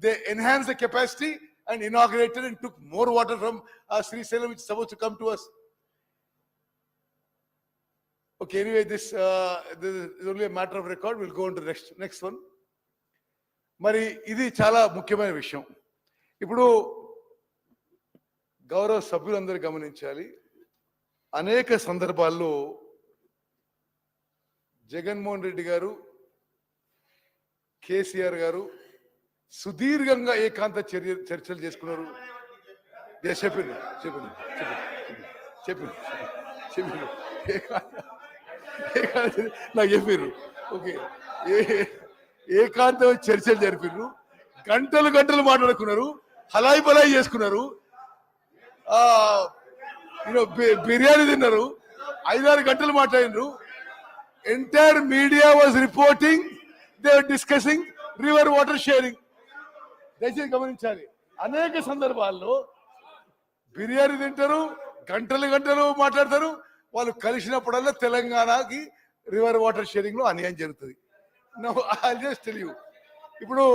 they enhance the capacity and inaugurated and took more water from Srisailam which suppose to come to us. Okay, anyway, this is only a matter of record. We'll go on to the next one. మరి ఇది చాలా ముఖ్యమైన విషయం. ఇప్పుడు గౌరవ సభ్యులందరూ గమనించాలి, అనేక సందర్భాల్లో జగన్మోహన్ రెడ్డి గారు, కేసీఆర్ గారు సుదీర్ఘంగా ఏకాంత చర్చలు చేసుకున్నారు. చెప్పిండు నాకు చెప్పారు. ఓకే, ఏకాంతం చర్చలు జరిపారు, గంటలు గంటలు మాట్లాడుకున్నారు, హలాయి బలాయి చేసుకున్నారు, బిర్యానీ తిన్నారు, 5-6 గంటలు మాట్లాడినారు. Entire media was reporting, they were discussing river water sharing. దయచేసి గమనించాలి, అనేక సందర్భాల్లో బిర్యానీ తింటారు, గంటలు గంటలు మాట్లాడతారు. వాళ్ళు కలిసినప్పుడల్లా తెలంగాణకి రివర్ వాటర్ షేరింగ్ లో అన్యాయం జరుగుతుంది. ఐ జస్ట్ టెల్ యూ, ఇప్పుడు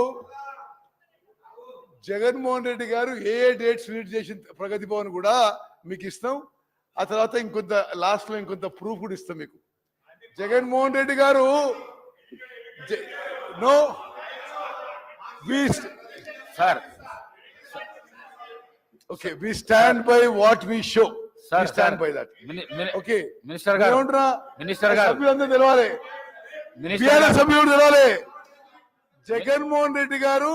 జగన్మోహన్ రెడ్డి గారు ఏ డేట్స్ రిలీజ్ చేసిన ప్రగతి భవన్ కూడా మీకు ఇస్తాం. ఆ తర్వాత ఇంకొంత లాస్ట్ లో ఇంకొంత ప్రూఫ్ కూడా ఇస్తాం మీకు. జగన్మోహన్ రెడ్డి గారు no sir okay, we stand by what we show, sir stand by that. Okay, minister గారు సభ్యులందరూ తెలవాలి, బీఆర్ఎస్ సభ్యులు తెలవాలి. జగన్మోహన్ రెడ్డి గారు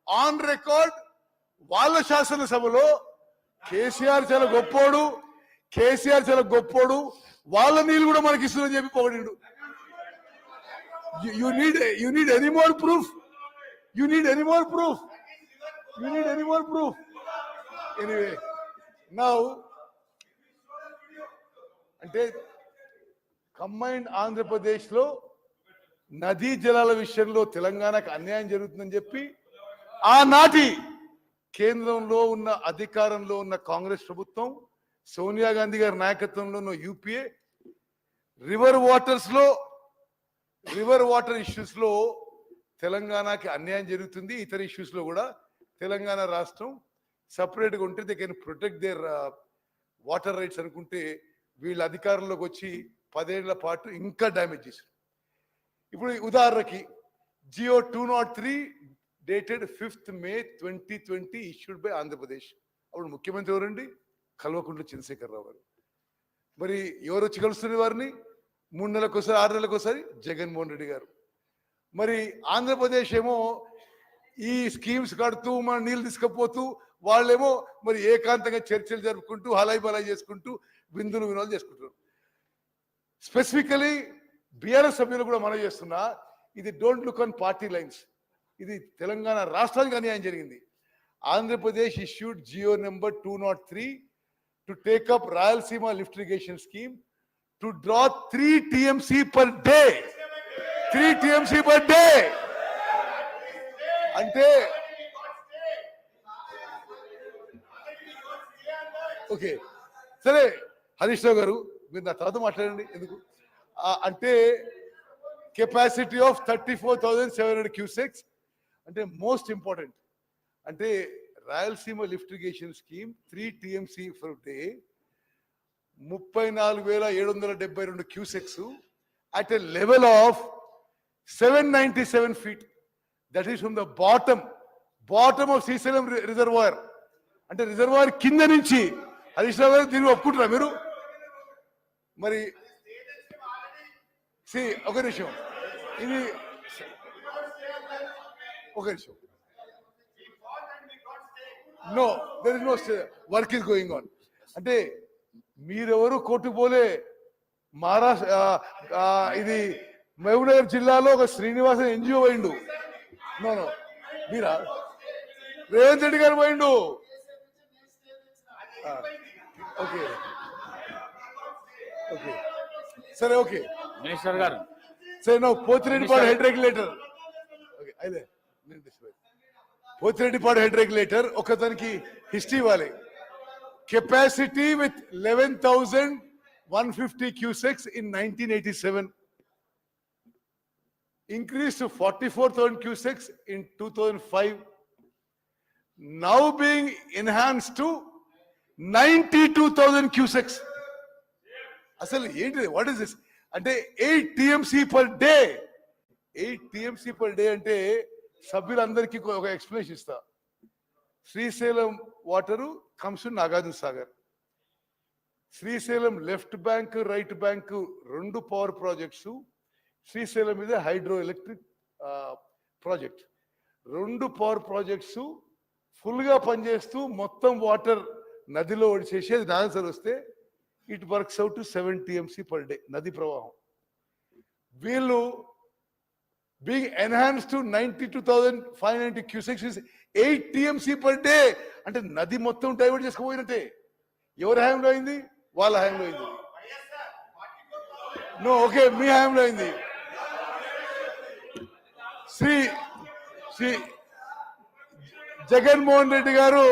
ఆన్ రికార్డ్ వాళ్ళ శాసనసభలో కేసీఆర్ చాలా గొప్పోడు, కేసీఆర్ చాలా గొప్పోడు, వాళ్ళ నీళ్ళు కూడా మనకి ఇస్తుందని చెప్పి పొగిడిండు. You need any more proof, you need any more proof, you need any more proof. Anyway, now అంటే కంబైన్డ్ ఆంధ్రప్రదేశ్ లో నదీ జలాల విషయంలో తెలంగాణకు అన్యాయం జరుగుతుందని చెప్పి ఆనాటి కేంద్రంలో ఉన్న అధికారంలో ఉన్న కాంగ్రెస్ ప్రభుత్వం, సోనియా గాంధీ గారి నాయకత్వంలో ఉన్న యూపీఏ రివర్ వాటర్ ఇష్యూస్ లో తెలంగాణకి అన్యాయం జరుగుతుంది. ఇతర ఇష్యూస్ లో కూడా తెలంగాణ రాష్ట్రం సపరేట్ గా ఉంటే they can protect there water rides అనుకుంటే వీళ్ళ అధికారంలోకి వచ్చి 10 ఏళ్ల పాటు ఇంకా డ్యామేజ్ చేశారు. ఇప్పుడు ఉదాహరణకి GO 203 dated 5th May 2020 issued by Andhra Pradesh. అప్పుడు ముఖ్యమంత్రి ఎవరండి? కల్వకుంట్ల చంద్రశేఖరరావు గారు. మరి ఎవరు వచ్చి కలుస్తున్నారు వారిని? 3 నెలలకు ఒకసారి, 6 నెలలకు ఒకసారి జగన్మోహన్ రెడ్డి గారు. మరి ఆంధ్రప్రదేశ్ ఏమో ఈ స్కీమ్స్ కడుతూ మన నీళ్ళు తీసుకుపోతూ, వాళ్ళేమో మరి ఏకాంతంగా చర్చలు జరుపుకుంటూ హలాయి బలాయి చేసుకుంటూ విందులు వినోదాలు చేసుకుంటారు. స్పెసిఫికలీ బీఆర్ఎస్ సభ్యులు కూడా మనం చేస్తున్నా, ఇది don't look on party lines, ఇది తెలంగాణ రాష్ట్రానికి అన్యాయం జరిగింది. Andhra Pradesh issued GO number 203 to take up Rayalaseema lift irrigation scheme to draw 3 TMC per day. 3 TMC per day అంటే ఓకే సరే, హరీష్ రావు గారు మీరు నా తర్వాత మాట్లాడండి. ఎందుకు అంటే కెపాసిటీ ఆఫ్ 34,700 క్యూసెక్స్ అంటే మోస్ట్ ఇంపార్టెంట్. అంటే Rayalaseema lift irrigation scheme 3 TMC for day 34,772 cusecs at a level of 797 feet. That is from the bottom of Srisalam reservoir. అంటే రిజర్వాయర్ కింద నుంచి. హరీష్ రావు గారు దీన్ని ఒప్పుకుంటారా మీరు? మరి ఒక నిమిషం, ఇది ఒక నిమిషం. No, there is no work is going on. అంటే మీరెవరు కోర్టుకు పోలే. మహారాష్ట్ర ఇది మహబూబ్నగర్ జిల్లాలో ఒక శ్రీనివాసన్ NGO పోయిండు. నో మీరా? రేవంత్ రెడ్డి గారు పోయిండు. ఓకే ఓకే సరే, ఓకే మినిస్టర్ గారు సరే. No Pothireddypadu head regulator. Okay అయితే పోతిరెడ్డిపాడు హెడ్ రెగ్యులేటర్ ఒకదానికి హిస్టరీ ఇవ్వాలి. Capacity with 11,150 cusecs in 1987, increased to 44,000 cusecs in 2005, now being enhanced to 92,000 cusecs. అసలు ఏంటి? What is this? అంటే 8 TMC per day. 8 TMC per day అంటే సభ్యులందరికీ ఒక ఎక్స్ప్లెనేషన్ ఇస్తా. Srisailam water comes to Nagarjuna Sagar. Srisailam left bank, right bank 2 power projects. Srisailam మీద hydro electric project. 2 power projects full గా పనిచేస్తూ మొత్తం వాటర్ నదిలో ఒడిచేసి అది ఆన్సర్ వస్తే it works out to 7 TMC per day నది ప్రవాహం. వీళ్ళు being enhanced to 92,590 cusecs is 8 TMC per day. అంటే నది మొత్తం డైవర్ట్ చేసుకుపోయినట్టే. ఎవరి హయాంలో అయింది? వాళ్ళ హయాంలో అయింది. నో, ఓకే, మీ హయాంలో అయింది. శ్రీ శ్రీ జగన్మోహన్ రెడ్డి గారు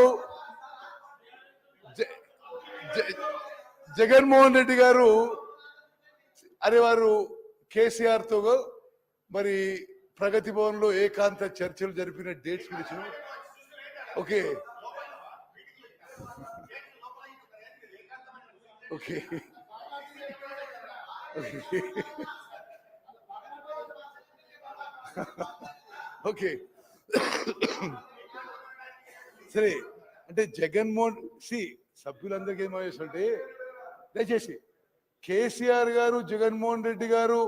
జగన్మోహన్ రెడ్డి గారు అరే వారు KCR తో మరి ప్రగతి భవన్ లో ఏకాంత చర్చలు జరిపిన డేట్స్ గురించి. ఓకే ఓకే ఓకే సరే, అంటే జగన్మోహన్ సభ్యులందరికీ ఏమవుతుంటే దయచేసి KCR గారు జగన్మోహన్ రెడ్డి గారు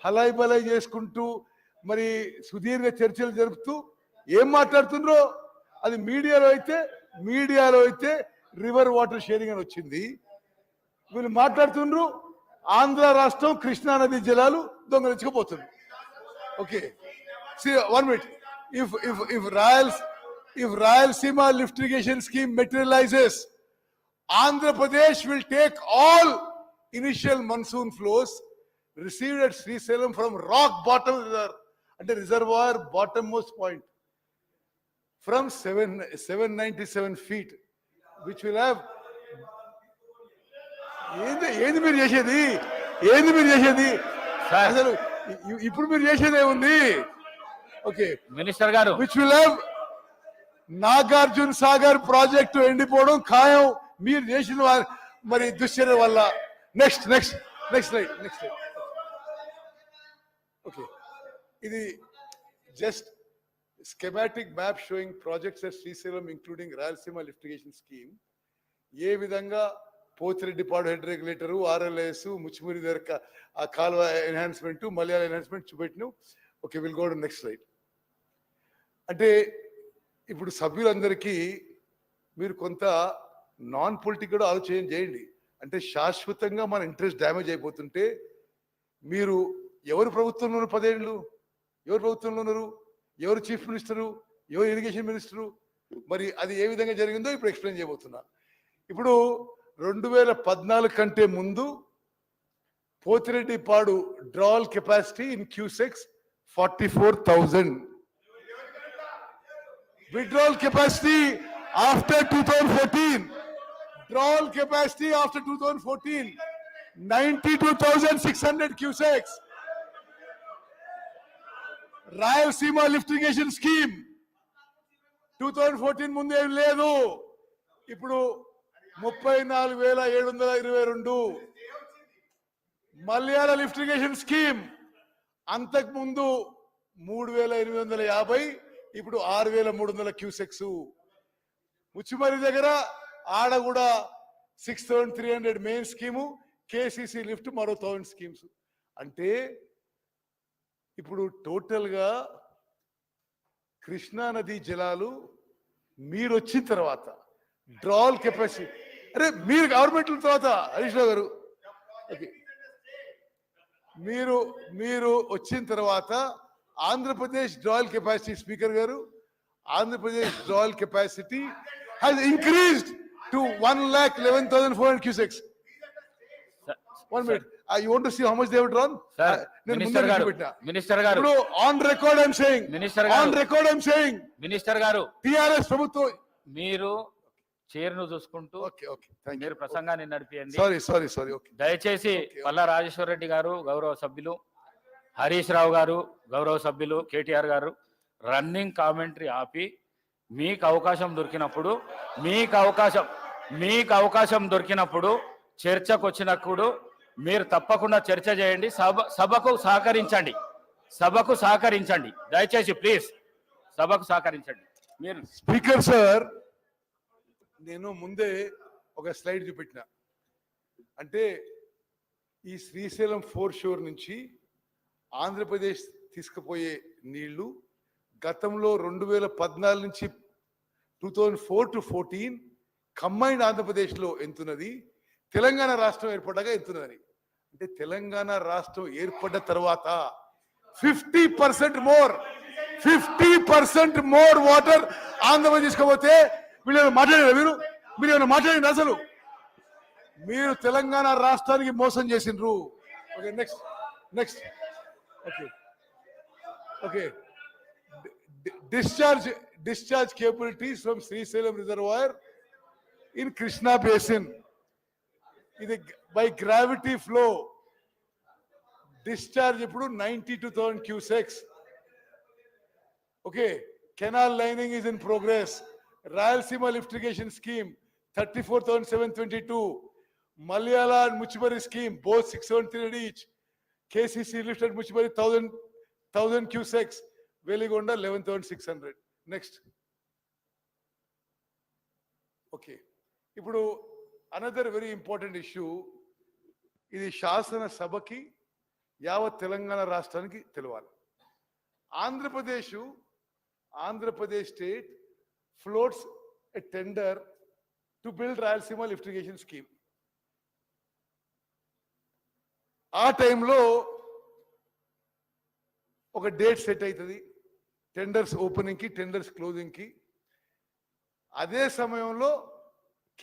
హలాయి బలాయి చేసుకుంటూ మరి సుదీర్ఘ చర్చలు జరుపుతూ ఏం మాట్లాడుతుండ్రో అది మీడియాలో అయితే రివర్ వాటర్ షేరింగ్ అని వచ్చింది. వీళ్ళు మాట్లాడుతుండ్రు ఆంధ్ర రాష్ట్రం కృష్ణా నది జలాలు దొంగలించుకుపోతుంది. Okay, one minute. if Rayalaseema lift irrigation scheme materializes, Andhra Pradesh will take all initial monsoon flows received at Srisailam from rock bottom reservoir, and the reservoir bottommost point, from 797 feet, which will have. ఏంది మీరు చేసేది? అసలు ఇప్పుడు మీరు చేసేది ఏముంది? Okay, minister garu, which will have Nagarjuna Sagar project ఎండిపోవడం ఖాయం మీరు చేసిన మరి దుశ్చర్య వల్ల. Next slide. ఓకే, ఇది just schematic map showing projects at Srisailam including Rayalaseema lift irrigation scheme. ఏ విధంగా Pothireddypadu head regulator, RLS, Muchumarri దగ్గర ఆ కాలువ ఎన్హాన్స్మెంట్, మలయాళ ఎన్హాన్స్మెంట్ చూపెట్టినాం. Okay, will go to next slide. అంటే ఇప్పుడు సభ్యులందరికీ మీరు కొంత నాన్ పొలిటికల్ ఆలోచన చేయండి. అంటే శాశ్వతంగా మన ఇంట్రెస్ట్ డ్యామేజ్ అయిపోతుంటే మీరు ఎవరు ప్రభుత్వంలో ఉన్నారు? 10 ఏళ్ళు ఎవరు ప్రభుత్వంలో ఉన్నారు? ఎవరు చీఫ్ మినిస్టరు? ఎవరు ఇరిగేషన్ మినిస్టరు? మరి అది ఏ విధంగా జరిగిందో ఇప్పుడు ఎక్స్ప్లెయిన్ చేయబోతున్నా. ఇప్పుడు 2014 కంటే ముందు Pothireddypadu drawal capacity in cusecs 44,000. withdrawal capacity after 2014, drawal capacity after 2014, 92,600 cusecs. Rayalaseema lift irrigation scheme 2014 ముందు ఏం లేదు. ఇప్పుడు 34,722. మలయాళ లిఫ్ట్ ఇరిగేషన్ స్కీమ్ అంతకు ముందు 3,850, ఇప్పుడు 6,300 క్యూసెక్స్. ముచ్చిమరి దగ్గర ఆడ కూడా 6,300 మెయిన్ స్కీము, KCC లిఫ్ట్ మరో 1,000 స్కీమ్స్. అంటే ఇప్పుడు టోటల్ గా కృష్ణా నది జలాలు మీరు వచ్చిన తర్వాత డ్రాల్ కెపాసిటీ, అరే మీరు గవర్నమెంట్ తర్వాత హరీష్ రావు గారు, మీరు వచ్చిన తర్వాత ఆంధ్రప్రదేశ్ డ్రాయల్ కెపాసిటీ, స్పీకర్ గారు, Andhra Pradesh drawal capacity has increased to 1,11,400 cusecs. 1 minute. You want to see how much they have drawn? Sir, Minister garu. Bro, on record I'm saying. Minister garu. TRS ప్రభుత్వం మీరు chair ను చూసుకుంటూ మీరు ప్రసంగాన్ని నడిపియండి. Sorry. Okay, దయచేసి పల్లా రాజేశ్వర రెడ్డి గారు గౌరవ సభ్యులు, హరీష్ రావు గారు గౌరవ సభ్యులు, KTR గారు రన్నింగ్ కామెంటరీ ఆపి మీకు అవకాశం దొరికినప్పుడు చర్చకు వచ్చినప్పుడు మీరు తప్పకుండా చర్చ చేయండి. సభకు సహకరించండి దయచేసి ప్లీజ్, సభకు సహకరించండి. మీరు స్పీకర్ సార్, నేను ముందే ఒక స్లైడ్ చూపెట్టిన. అంటే ఈ శ్రీశైలం 4 షోర్ నుంచి ఆంధ్రప్రదేశ్ తీసుకుపోయే నీళ్లు గతంలో 2014 నుంచి 2004 to 14 కంబైన్డ్ ఆంధ్రప్రదేశ్లో ఎంతున్నది, తెలంగాణ రాష్ట్రం ఏర్పడ్డాక ఎంతున్నదని. అంటే తెలంగాణ రాష్ట్రం ఏర్పడ్డ తర్వాత 50% more. 50% more water ఆంధ్రప్రదేశ్ తీసుకోపోతే వీళ్ళు మాట్లాడారు. మీరు ఏమైనా మాట్లాడండి. అసలు మీరు తెలంగాణ రాష్ట్రానికి మోసం చేసిండ్రు. Okay, next okay discharge capabilities from Srisailam reservoir in Krishna basin. ఇది by gravity flow discharge ఇప్పుడు 92,000 cusecs. Okay, canal lining is in progress. Rayalaseema lift irrigation scheme 34,722. Malayala and Muchibari scheme both 673 each. KCC lift at Muchibari 1,000 cusecs. Veligonda 11,600. Next. Okay. ఇప్పుడు another very important issue. ఇది శాసన సభకి యావత్ తెలంగాణ రాష్ట్రానికి తెలవాలి. Andhra Pradesh state floats a tender to build Rayalaseema lift irrigation scheme. ఆ టైంలో ఒక డేట్ సెట్ అవుతుంది టెండర్స్ ఓపెనింగ్ కి, టెండర్స్ క్లోజింగ్ కి. అదే సమయంలో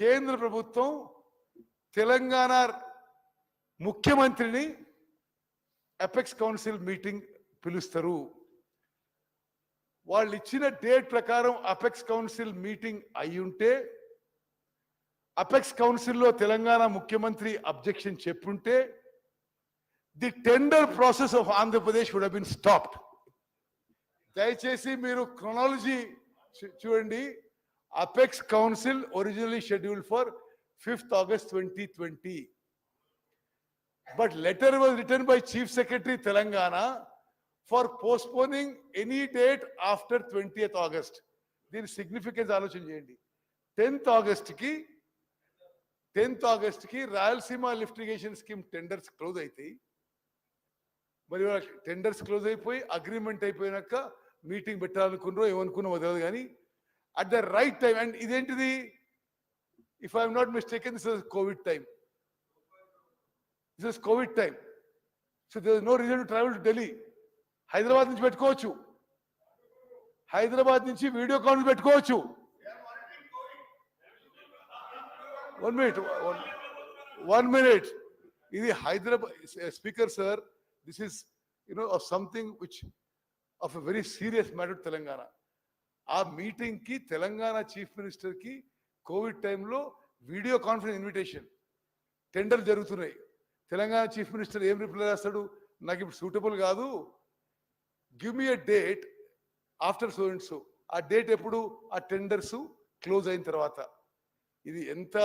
కేంద్ర ప్రభుత్వం తెలంగాణ ముఖ్యమంత్రిని అపెక్స్ కౌన్సిల్ మీటింగ్ పిలుస్తారు. వాళ్ళు ఇచ్చిన డేట్ ప్రకారం అపెక్స్ కౌన్సిల్ మీటింగ్ అయి ఉంటే, అపెక్స్ కౌన్సిల్లో తెలంగాణ ముఖ్యమంత్రి అబ్జెక్షన్ చెప్పుంటే, the tender process of Andhra Pradesh would have been stopped. దయచేసి మీరు క్రొనాలజీ చూడండి. Apex council originally scheduled for 5th August 2020. But letter was written by Chief Secretary Telangana for postponing any date after 20th August. దీని significance ఆలోచన చేయండి. 10th August కి Rayalaseema lift irrigation scheme tenders close అవుతాయి. మరి tenders close అయిపోయి agreement అయిపోయినాక meeting పెట్టాలనుకున్నారో ఏమనుకున్నామో తెలియదు. కానీ at the right time, and ఇదేంటిది, if I'm not mistaken, this is COVID time. This is COVID time. So there is no reason to travel to Delhi. Hyderabad నుంచి పెట్టుకోవచ్చు. హైదరాబాద్ నుంచి వీడియో కాల్ పెట్టుకోవచ్చు. 1 minute. ఇది Hyderabad speaker sir, this is of something which of a very serious matter to Telangana. ఆ meeting కి Telangana chief minister కి Covid టైంలో video conference invitation. Tender జరుగుతున్నాయి. తెలంగాణ చీఫ్ మినిస్టర్ ఏం రిప్లై చేస్తాడు, నాకు ఇప్పుడు సూటబుల్ కాదు, give me a date after so and so. ఆ డేట్ ఎప్పుడు, ఆ టెండర్స్ క్లోజ్ అయిన తర్వాత. ఇది ఎంత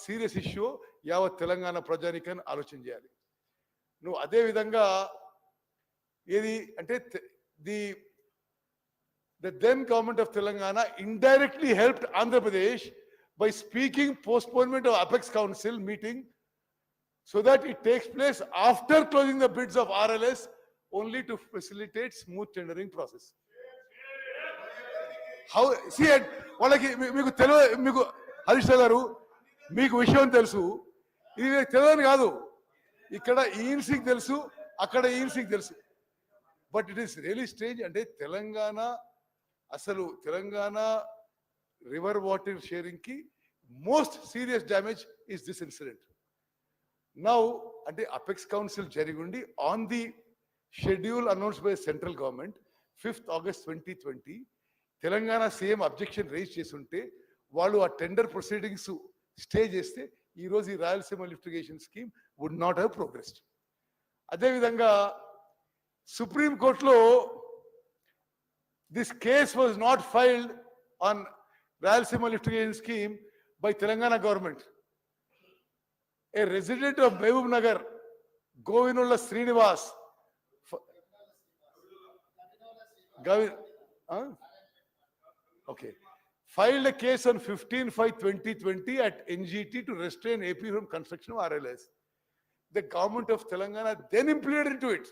సీరియస్ ఇష్యూ యావత్ తెలంగాణ ప్రజానికని ఆలోచన చేయాలి. నువ్వు అదే విధంగా ఏది అంటే the then government of Telangana indirectly helped Andhra Pradesh by speaking postponement of Apex Council meeting so that it takes place after closing the bids of RLS, only to facilitate smooth tendering process. How see it? వాళ్ళకి మీకు తెలియదు, మీకు హరీష్ గారు మీకు విషయం తెలుసు, ఇది తెలియని కాదు. ఇక్కడ ఈఎన్సీకి తెలుసు, అక్కడ ఈఎన్సీకి తెలుసు. But it is really strange. అంటే తెలంగాణ రివర్ వాటర్ షేరింగ్ కి most serious damage is this incident. Now అంటే అపెక్స్ కౌన్సిల్ జరిగి ఉండి on the schedule announced by central government 5th August 2020 Telangana CM objection raise చేసి ఉంటే, వాళ్ళు ఆ టెండర్ ప్రొసీడింగ్స్ స్టే చేస్తే ఈ రోజు ఈ Rayalaseema lift irrigation scheme would not have progressed. అదేవిధంగా సుప్రీం కోర్టులో this case was not filed on Rayalaseema lift irrigation scheme by Telangana government. A resident of Mehboob Nagar, Govinulla Srinivas, filed a case on 15/5/2020 at NGT to restrain AP from construction of RLS. The government of Telangana then implemented into it.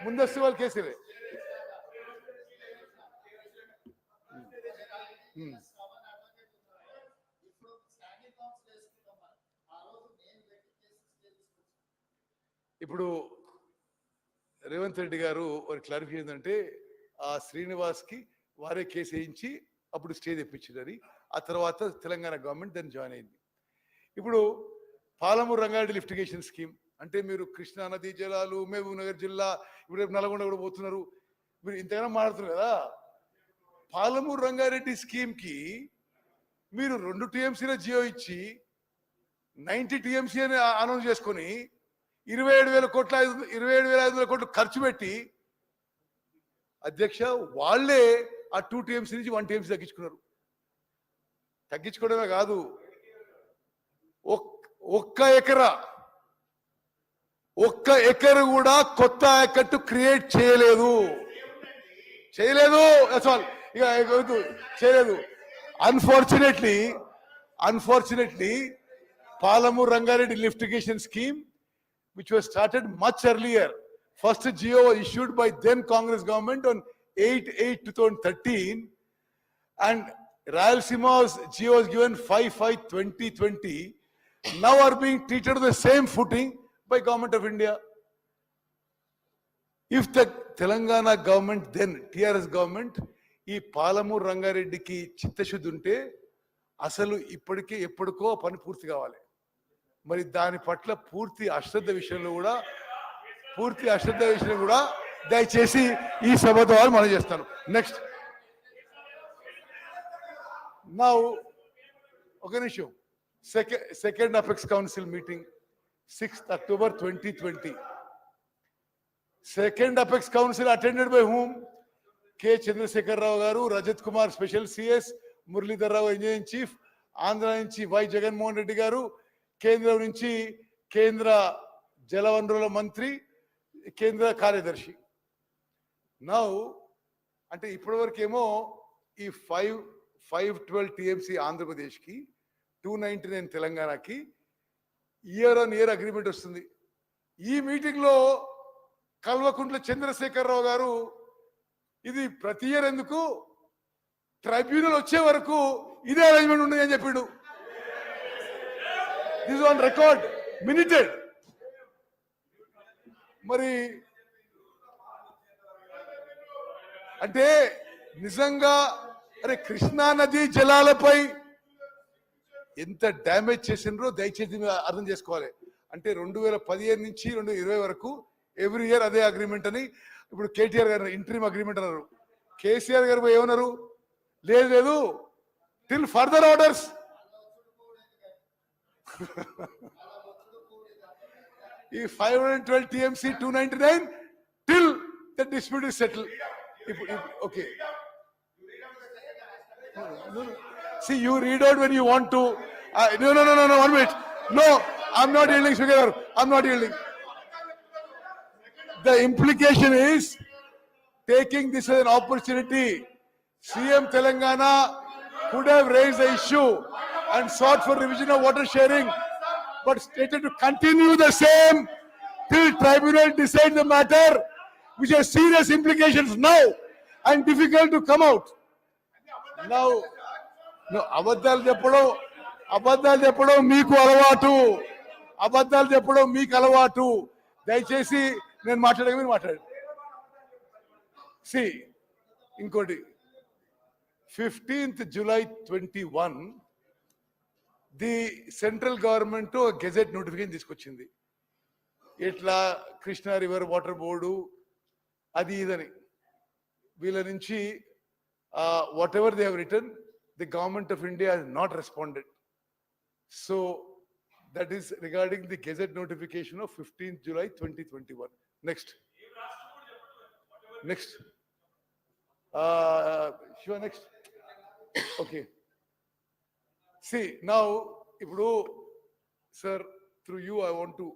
ముందస్తు వాళ్ళ కేసులే. ఇప్పుడు రేవంత్ రెడ్డి గారు ఒక clarification ఏంటంటే ఆ శ్రీనివాస్కి వారే case వేయించి అప్పుడు స్టే తెప్పించారు. ఆ తర్వాత తెలంగాణ గవర్నమెంట్ దాన్ని జాయిన్ అయింది. ఇప్పుడు పాలమూరు రంగారెడ్డి లిఫ్టిగేషన్ స్కీమ్ అంటే మీరు కృష్ణా నదీ జలాలు, మహబూబ్ నగర్ జిల్లా, ఇప్పుడు రేపు నల్గొండ కూడా పోతున్నారు, మీరు ఇంతగానో మాట్లాడుతున్నారు కదా. పాలమూరు రంగారెడ్డి స్కీమ్ కి మీరు 2 టీఎంసీల జియో ఇచ్చి 90 టీఎంసీ అని అనౌన్స్ చేసుకొని 27,500 కోట్లు ఖర్చు పెట్టి అధ్యక్ష వాళ్ళే ఆ 2 టీఎంసీ నుంచి 1 టీఎంసీ తగ్గించుకున్నారు. తగ్గించుకోవడమే కాదు, ఒక్క ఎకరు కూడా కొత్త ఆయకట్టు క్రియేట్ చేయలేదు. చేయలేదు. Unfortunately Palamuru Rangareddy lift irrigation scheme which was started much earlier. First GO was issued by then Congress government on 8/8/2013 and Rayalaseema's GO was given 5/5/2020. Now are being treated on the same footing by Government of India. If the Telangana government, then TRS government, ఈ పాలమూరు రంగారెడ్డికి చిత్తశుద్ధి ఉంటే అసలు ఇప్పటికే ఎప్పటికో పని పూర్తి కావాలి. మరి దాని పట్ల పూర్తి అశ్రద్ధ విషయంలో కూడా దయచేసి ఈ సభ ద్వారా మనం చేస్తాను. నెక్స్ట్ నౌ ఒక నిమిషం. Second apex council meeting 6th October 2020. Second apex council attended by whom? K. Chandrasekhar Rao garu, Rajat Kumar special CS, Muralidhar Rao engineering chief, Andhra nunchi Y Jagan Mohan Reddy garu, Kendra nunchi Kendra Jalavanruల మంత్రి, కేంద్ర కార్యదర్శి. Now అంటే ఇప్పటి వరకేమో ఈ 512 TMC ఆంధ్రప్రదేశ్కి, 299 తెలంగాణకి year on year agreement వస్తుంది. ఈ మీటింగ్ లో కల్వకుంట్ల చంద్రశేఖర్ రావు గారు ఇది ప్రతి ఇయర్ ఎందుకు, ట్రైబ్యునల్ వచ్చే వరకు ఇదే అరేంజ్మెంట్ ఉండదు అని చెప్పిండు. This on record, minuted. మరి అంటే నిజంగా అరే కృష్ణా నదీ జలాలపై ఎంత డ్యామేజ్ చేసినరో దయచేసి అర్థం చేసుకోవాలి. అంటే 2015 నుంచి 2020 వరకు ఎవ్రీ ఇయర్ అదే అగ్రిమెంట్ అని. ఇప్పుడు కేటీఆర్ గారు ఇంటరీమ్ అగ్రిమెంట్ అన్నారు. కేసీఆర్ గారు ఏమన్నారు, లేదు టిల్ ఫర్దర్ ఆర్డర్స్. ఈ 512 TMC 299 till the dispute is settle. Okay, see, you read out when you want to. No, 1 minute. No, I'm not yielding, Speaker. I'm not yielding. The implication is taking this as an opportunity. CM Telangana could have raised the issue and sought for revision of water sharing, but stated to continue the same till tribunal decide the matter, which has serious implications now and difficult to come out. Now, no, అబద్ధాలు చెప్పడం మీకు అలవాటు. దయచేసి నేను మాట్లాడక మీరు మాట్లాడండి. ఇంకోటి 15th July 2021 the central government gazette notification తీసుకొచ్చింది. ఇట్లా కృష్ణా రివర్ వాటర్ బోర్డు అది ఇదని వీళ్ళ నుంచి whatever they have written, the government of India has not responded. So that is regarding the gazette notification of 15th July 2021. Next. Sure, next. Okay. See, now, Ibru, sir, through you, I want to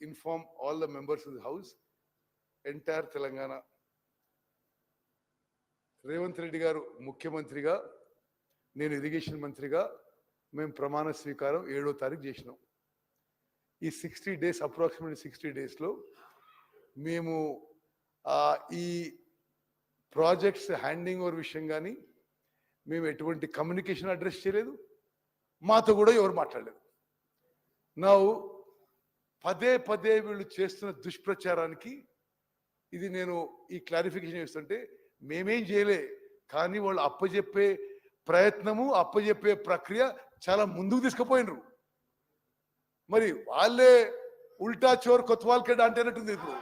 inform all the members of the House, entire Telangana. Revanth Reddy గారు ముఖ్యమంత్రిగా, నేను irrigation మంత్రిగా మేము ప్రమాణ స్వీకారం 7వ తారీఖు చేసినాం. ఈ 60 days, అప్రాక్సిమేట్లీ 60 daysలో మేము ఈ ప్రాజెక్ట్స్ హ్యాండింగ్ ఓవర్ విషయం కానీ మేము ఎటువంటి కమ్యూనికేషన్ అడ్రస్ చేయలేదు, మాతో కూడా ఎవరు మాట్లాడలేదు. నా పదే వీళ్ళు చేస్తున్న దుష్ప్రచారానికి ఇది నేను ఈ క్లారిఫికేషన్ చేస్తుంటే మేమేం చేయలే, కానీ వాళ్ళు అప్పచెప్పే ప్రయత్నము అప్పచెప్పే ప్రక్రియ చాలా ముందుకు తీసుకుపోయినరు. మరి వాళ్ళే ఉల్టా చోర్ కొత్వాల్కెడ్ అంటేనట్టుంది ఇప్పుడు.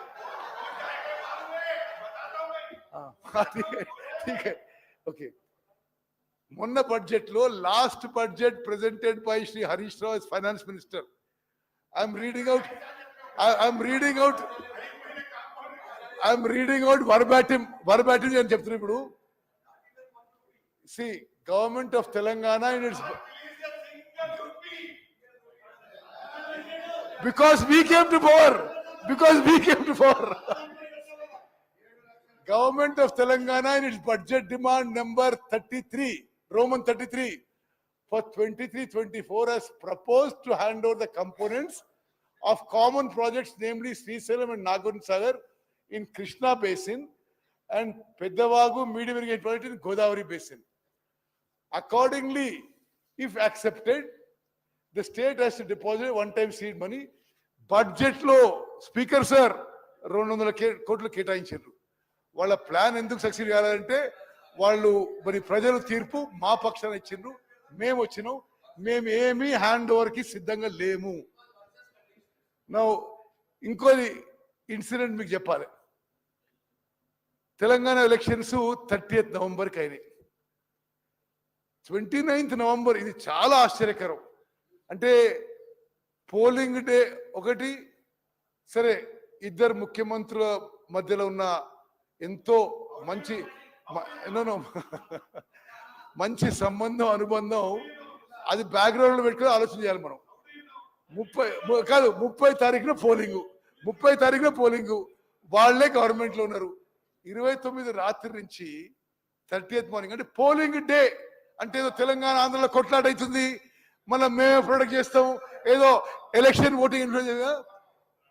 ఓకే, మొన్న బడ్జెట్ లో last budget presented by Shri Harish Rao as finance minister. I'm reading out verbatim అని చెప్తున్నా ఇప్పుడు. See government of Telangana in its because we came to power. Government of Telangana in its budget demand number 33, Roman 33 for 23-24 has proposed to hand over the components of common projects, namely Srisalam and Nagarjuna Sagar in Krishna Basin and Peddavagu medium irrigation project in Godavari Basin. Accordingly, if accepted, the state has to deposit one-time seed money. Budget లో speaker sir 200 కోట్లు కేటాయించారు. వాళ్ళ plan ఎందుకు succeed కావాలంటే వాళ్ళు మరి ప్రజలు తీర్పు మా పక్షాన ఇచ్చిండ్రు, మేము వచ్చినాం, మేము ఏమీ హ్యాండ్ ఓవర్ కి సిద్ధంగా లేము. నా ఇంకోది ఇన్సిడెంట్ మీకు చెప్పాలి. తెలంగాణ ఎలక్షన్స్ 30th నవంబర్కి అయినాయి. 29th నవంబర్ ఇది చాలా ఆశ్చర్యకరం. అంటే పోలింగ్ డే ఒకటి, సరే ఇద్దరు ముఖ్యమంత్రుల మధ్యలో ఉన్న ఎంతో మంచి సంబంధం అనుబంధం, అది బ్యాక్గ్రౌండ్ లో పెట్టుకుని ఆలోచన చేయాలి మనం. 30 తారీఖున పోలింగు వాళ్లే గవర్నమెంట్ లో ఉన్నారు. 29 రాత్రి నుంచి 30th మార్నింగ్ అంటే పోలింగ్ డే అంటే ఏదో తెలంగాణ ఆంధ్రలో కొట్లాట అవుతుంది, మనం మేమే ప్రొడక్ట్ చేస్తాం, ఏదో election voting influence.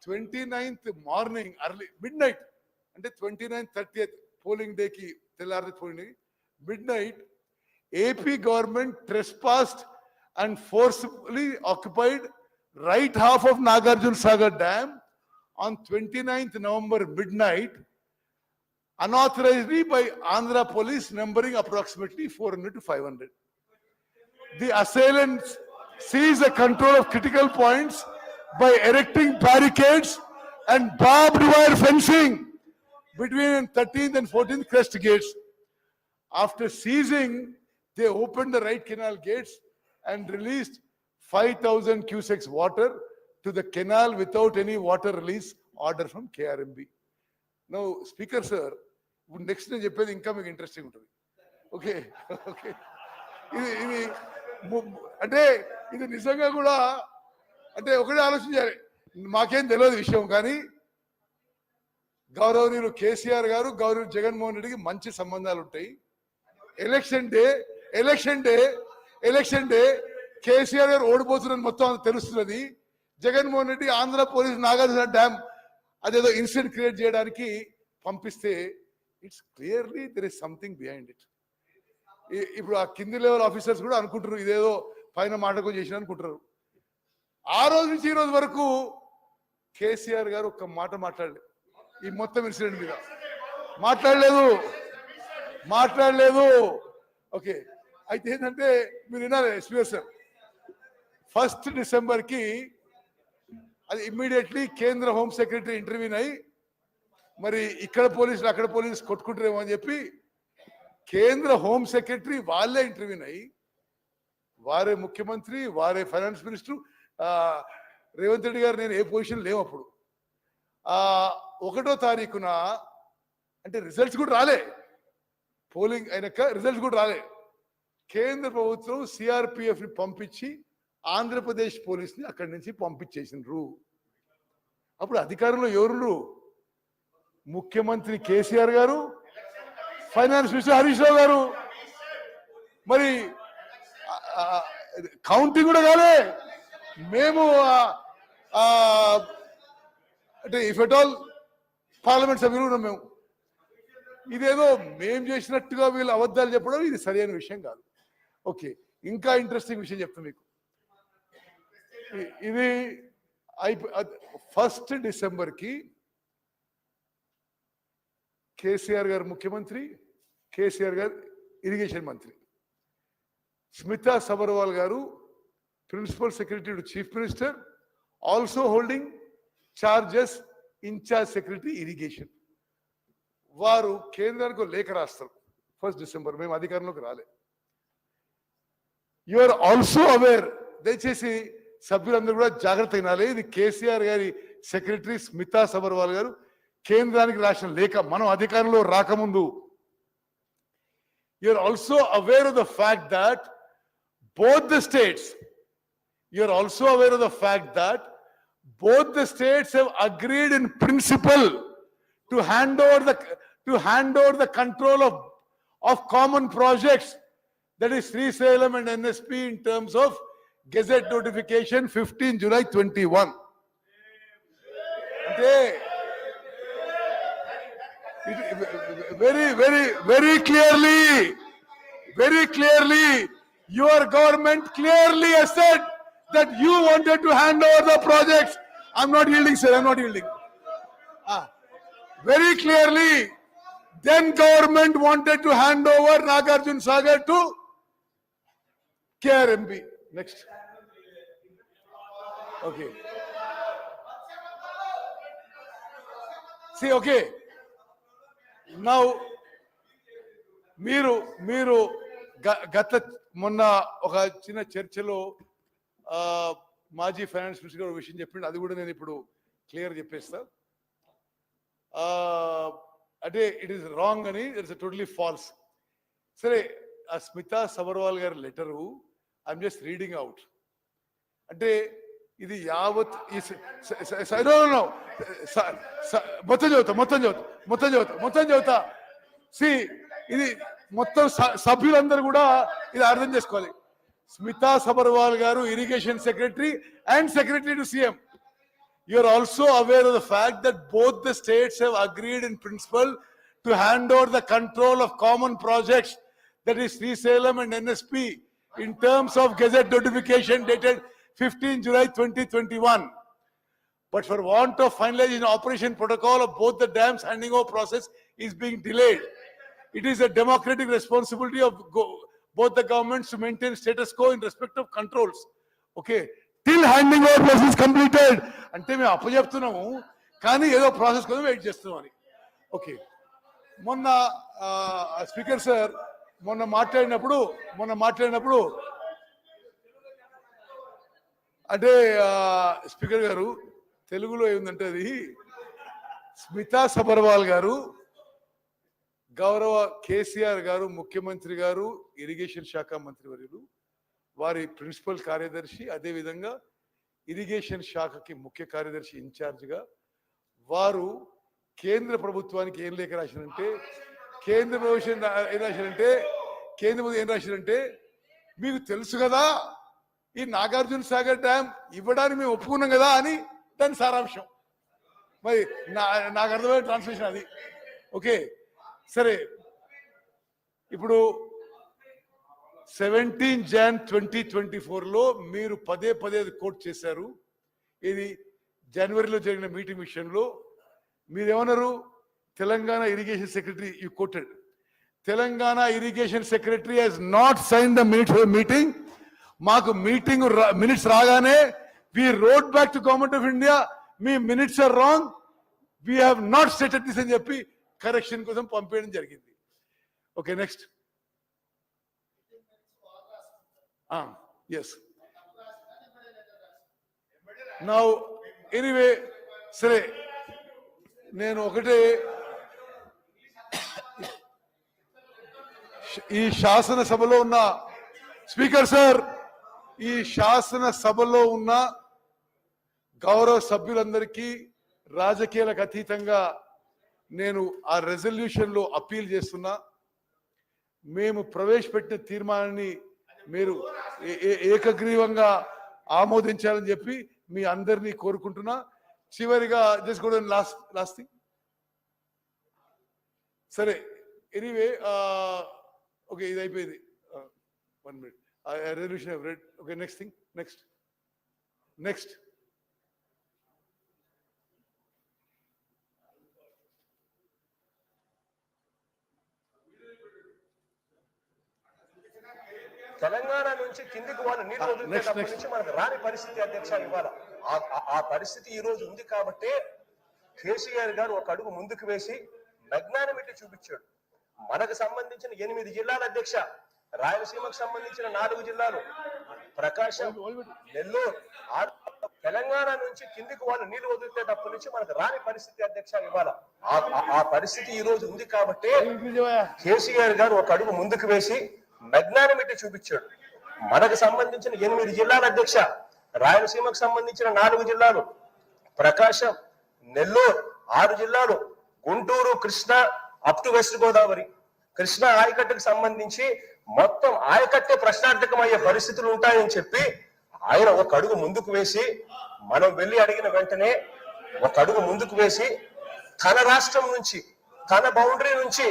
29th morning early mid night అంటే 29th 30th పోలింగ్ డేకి తెల్లారిపోయింది. Mid night AP government trespassed and forcibly occupied right half of Nagarjuna Sagar Dam on 29th November midnight, unauthorizedly by Andhra police numbering approximately 400 to 500. The assailants seized the control of critical points by erecting barricades and barbed wire fencing between 13th and 14th crest gates. After seizing, they opened the right canal gates and released 5,000 cusecs water to the canal without any water release order from KRMB. Now, Speaker sir, next నేను చెప్పేది ఇంకా మీకు interesting ఉంటుంది. Okay ఇది అంటే ఇది నిజంగా కూడా అంటే ఒకటే ఆలోచించాలి. మాకేం తెలియదు విషయం, కానీ గౌరవనీయులు కేసీఆర్ గారు గౌరవ జగన్మోహన్ రెడ్డికి మంచి సంబంధాలు ఉంటాయి. ఎలక్షన్ డే కేసీఆర్ గారు ఓడిపోతున్నారని మొత్తం తెలుస్తున్నది. జగన్మోహన్ రెడ్డి ఆంధ్ర పోలీస్ నాగార్జున డ్యామ్ అదేదో ఇన్సిడెంట్ క్రియేట్ చేయడానికి పంపిస్తే it's clearly there is something behind it. ఇప్పుడు ఆ కింది లెవెల్ ఆఫీసర్స్ కూడా అనుకుంటారు ఇదేదో పైన మాటకు చేసిన అనుకుంటారు. ఆ రోజు నుంచి ఈ రోజు వరకు కేసీఆర్ గారు ఒక్క మాట మాట్లాడలేదు ఈ మొత్తం ఇన్సిడెంట్ మీద, మాట్లాడలేదు. ఓకే, అయితే ఏంటంటే మీరు వినాలి ఎస్పీఎస్ సార్, 1st డిసెంబర్కి అది ఇమ్మీడియట్లీ కేంద్ర హోమ్ సెక్రటరీ ఇంటర్వ్యూన్ అయ్యి మరి ఇక్కడ పోలీసులు అక్కడ పోలీసు కొట్టుకుంటారేమో అని చెప్పి కేంద్ర హోమ్ సెక్రటరీ వాళ్ళే ఇంటర్వ్యూన్ అయ్యి వారే ముఖ్యమంత్రి, వారే ఫైనాన్స్ మినిస్టర్ రేవంత్ రెడ్డి గారు నేను ఏ పొజిషన్ లేవు అప్పుడు. 1వ తారీఖున అంటే రిజల్ట్స్ కూడా రాలే, పోలింగ్ అయినాక రిజల్ట్స్ కూడా రాలే. కేంద్ర ప్రభుత్వం సిఆర్పిఎఫ్ ని పంపించి ఆంధ్రప్రదేశ్ పోలీస్ని అక్కడి నుంచి పంపించేసినారు. అప్పుడు అధికారంలో ఎవరు? ముఖ్యమంత్రి కేసీఆర్ గారు, ఫైనాన్స్ మినిస్టర్ హరీష్ రావు గారు. మరి కౌంటింగ్ కూడా కాలే. మేము అంటే ఇఫ్ ఎట్ ఆల్ పార్లమెంట్ సభ్యులు ఉన్నాం మేము. ఇదేదో మేం చేసినట్టుగా వీళ్ళు అబద్ధాలు చెప్పడం ఇది సరైన విషయం కాదు. ఓకే, ఇంకా ఇంట్రెస్టింగ్ విషయం చెప్తాను మీకు. ఇది 1st డిసెంబర్కి కేసీఆర్ గారు ముఖ్యమంత్రి, కేసీఆర్ గారు ఇరిగేషన్ మంత్రి. స్మితా సబర్వాల్ గారు principal secretary to chief minister, also holding charges incharge secretary irrigation. వారు కేంద్రానికి లేఖ రాస్తారు 1 డిసెంబర్. మేము అధికారంలోకి రాలే. యు ఆర్ ఆల్సో అవేర్, దయచేసి సభ్యులందరూ కూడా జాగ్రత్త వినాలి. ఇది కేసీఆర్ గారి సెక్రటరీ స్మితా సబర్వాల్ గారు కేంద్రానికి రాసిన లేఖ మనం అధికారంలో రాకముందు. You are also aware of the fact that both the states, you are also aware of the fact that both the states have agreed in principle to hand over the control of common projects, that is Srisalem and NSP, in terms of Gazette notification 15 July 21. Okay. Very clearly, your government clearly has said that you wanted to hand over the projects. I'm not yielding, sir. I'm not yielding. Very clearly, then government wanted to hand over Nagarjun Sagar to KRMB. Next. Okay. See, okay. Now, మీరు గత మొన్న ఒక చిన్న చర్చలో మాజీ finance minister గారు విషయం చెప్పిండు. అది కూడా నేను ఇప్పుడు క్లియర్ చెప్పేస్తా. అంటే ఇట్ ఈస్ రాంగ్ అని, ఇట్స్ టోటలీ ఫాల్స్. సరే, ఆ స్మితా సబర్వాల్ గారి letter I'm just reading out. అంటే ఇది యావత్ మొత్తం చదువుతా. సి, ఇది మొత్తం సభ్యులందరూ కూడా ఇది అర్థం చేసుకోవాలి. స్మితా సబర్వాల్ గారు irrigation secretary and secretary to CM. You are also aware of the fact that both the states have agreed in principle to hand over the control of common projects, that is Srisalem and NSP, in terms of Gazette notification dated 15 July 2021. But for want of finalization operation protocol of both the dams, handing over process is being delayed. It is a democratic responsibility of both the governments to maintain status quo in respect of controls. Okay. Till handing over process is completed. అంటే మేము అప్పచెప్తున్నాము, కానీ ఏదో process కోసం wait చేస్తున్నాం అని. Okay. మొన్న speaker sir మొన్న మాట్లాడినప్పుడు అంటే స్పీకర్ గారు తెలుగులో ఏముందంటే, అది స్మితా సబర్వాల్ గారు గౌరవ కేసీఆర్ గారు ముఖ్యమంత్రి గారు ఇరిగేషన్ శాఖ మంత్రివర్యులు, వారి ప్రిన్సిపల్ కార్యదర్శి, అదేవిధంగా ఇరిగేషన్ శాఖకి ముఖ్య కార్యదర్శి ఇన్ఛార్జిగా వారు కేంద్ర ప్రభుత్వానికి ఏం లేఖ రాశారంటే, కేంద్ర ప్రభుత్వం ఏం రాశారంటే మీకు తెలుసు కదా ఈ నాగార్జున సాగర్ డ్యామ్ ఇవ్వడానికి మేము ఒప్పుకున్నాం కదా అని దాని సారాంశం. మరి నాకు అర్థమైన ట్రాన్స్లేషన్ అది. ఓకే, సరే. ఇప్పుడు 17 Jan 2024లో మీరు పదే కోట్ చేశారు. ఇది జనవరిలో జరిగిన మీటింగ్ విషయంలో మీరేమన్నారు? Telangana irrigation secretary, you quoted, Telangana irrigation secretary has not sign the meeting. మాకు మీటింగ్ మినిట్స్ రాగానే we wrote back to government of India, మీ minutes are wrong, we have not stated this అని చెప్పి కరెక్షన్ కోసం పంపేయడం జరిగింది. Okay, next. Yes. Now, anyway, సరే, నేను ఒకటే ఈ శాసనసభలో ఉన్న స్పీకర్ సార్, ఈ శాసనసభలో ఉన్న గౌరవ సభ్యులందరికీ రాజకీయాలకు అతీతంగా నేను ఆ రెజల్యూషన్ లో అప్పీల్ చేస్తున్నా. మేము ప్రవేశపెట్టిన తీర్మానాన్ని మీరు ఏకగ్రీవంగా ఆమోదించాలని చెప్పి మీ అందరినీ కోరుకుంటున్నా. చివరిగా జస్ట్ కూడా లాస్ట్ థింగ్. సరే, ఎనీవే, ఓకే, ఇది అయిపోయింది. 1 minute. Resolution I have read. Okay, next thing. Next. నుంచి కిందికి వాళ్ళు నీళ్లు వదిలినప్పటి నుంచి మనకు రాని పరిస్థితి అధ్యక్ష ఇవాళ ఆ పరిస్థితి ఈ రోజు ఉంది కాబట్టి కేసీఆర్ గారు ఒక అడుగు ముందుకు వేసి మెగ్నానిమిటీ చూపించాడు. మనకు సంబంధించిన 8 జిల్లాల అధ్యక్ష, రాయలసీమకు సంబంధించిన 4 జిల్లాలు, ప్రకాశం, నెల్లూరు, తెలంగాణ నుంచి కిందికి వాళ్ళు నీళ్లు వదిలితేటప్పటి నుంచి మనకు రాని పరిస్థితి అధ్యక్ష ఇవాళ ఆ పరిస్థితి ఈ రోజు ఉంది కాబట్టి కేసీఆర్ గారు ఒక అడుగు ముందుకు వేసి మెగ్నానిమిటీ చూపించాడు. మనకు సంబంధించిన 8 జిల్లాల అధ్యక్ష, రాయలసీమకు సంబంధించిన 4 జిల్లాలు, ప్రకాశం, నెల్లూరు 6 జిల్లాలు, Guntur, Krishna up to west Godavari, Krishna ఆయకట్టుకు సంబంధించి మొత్తం ఆయకట్టే ప్రశ్నార్థకమయ్యే పరిస్థితులు ఉంటాయని చెప్పి ఆయన ఒక అడుగు ముందుకు వేసి, మనం వెళ్ళి అడిగిన వెంటనే ఒక అడుగు ముందుకు వేసి తన రాష్ట్రం నుంచి, తన బౌండరీ నుంచి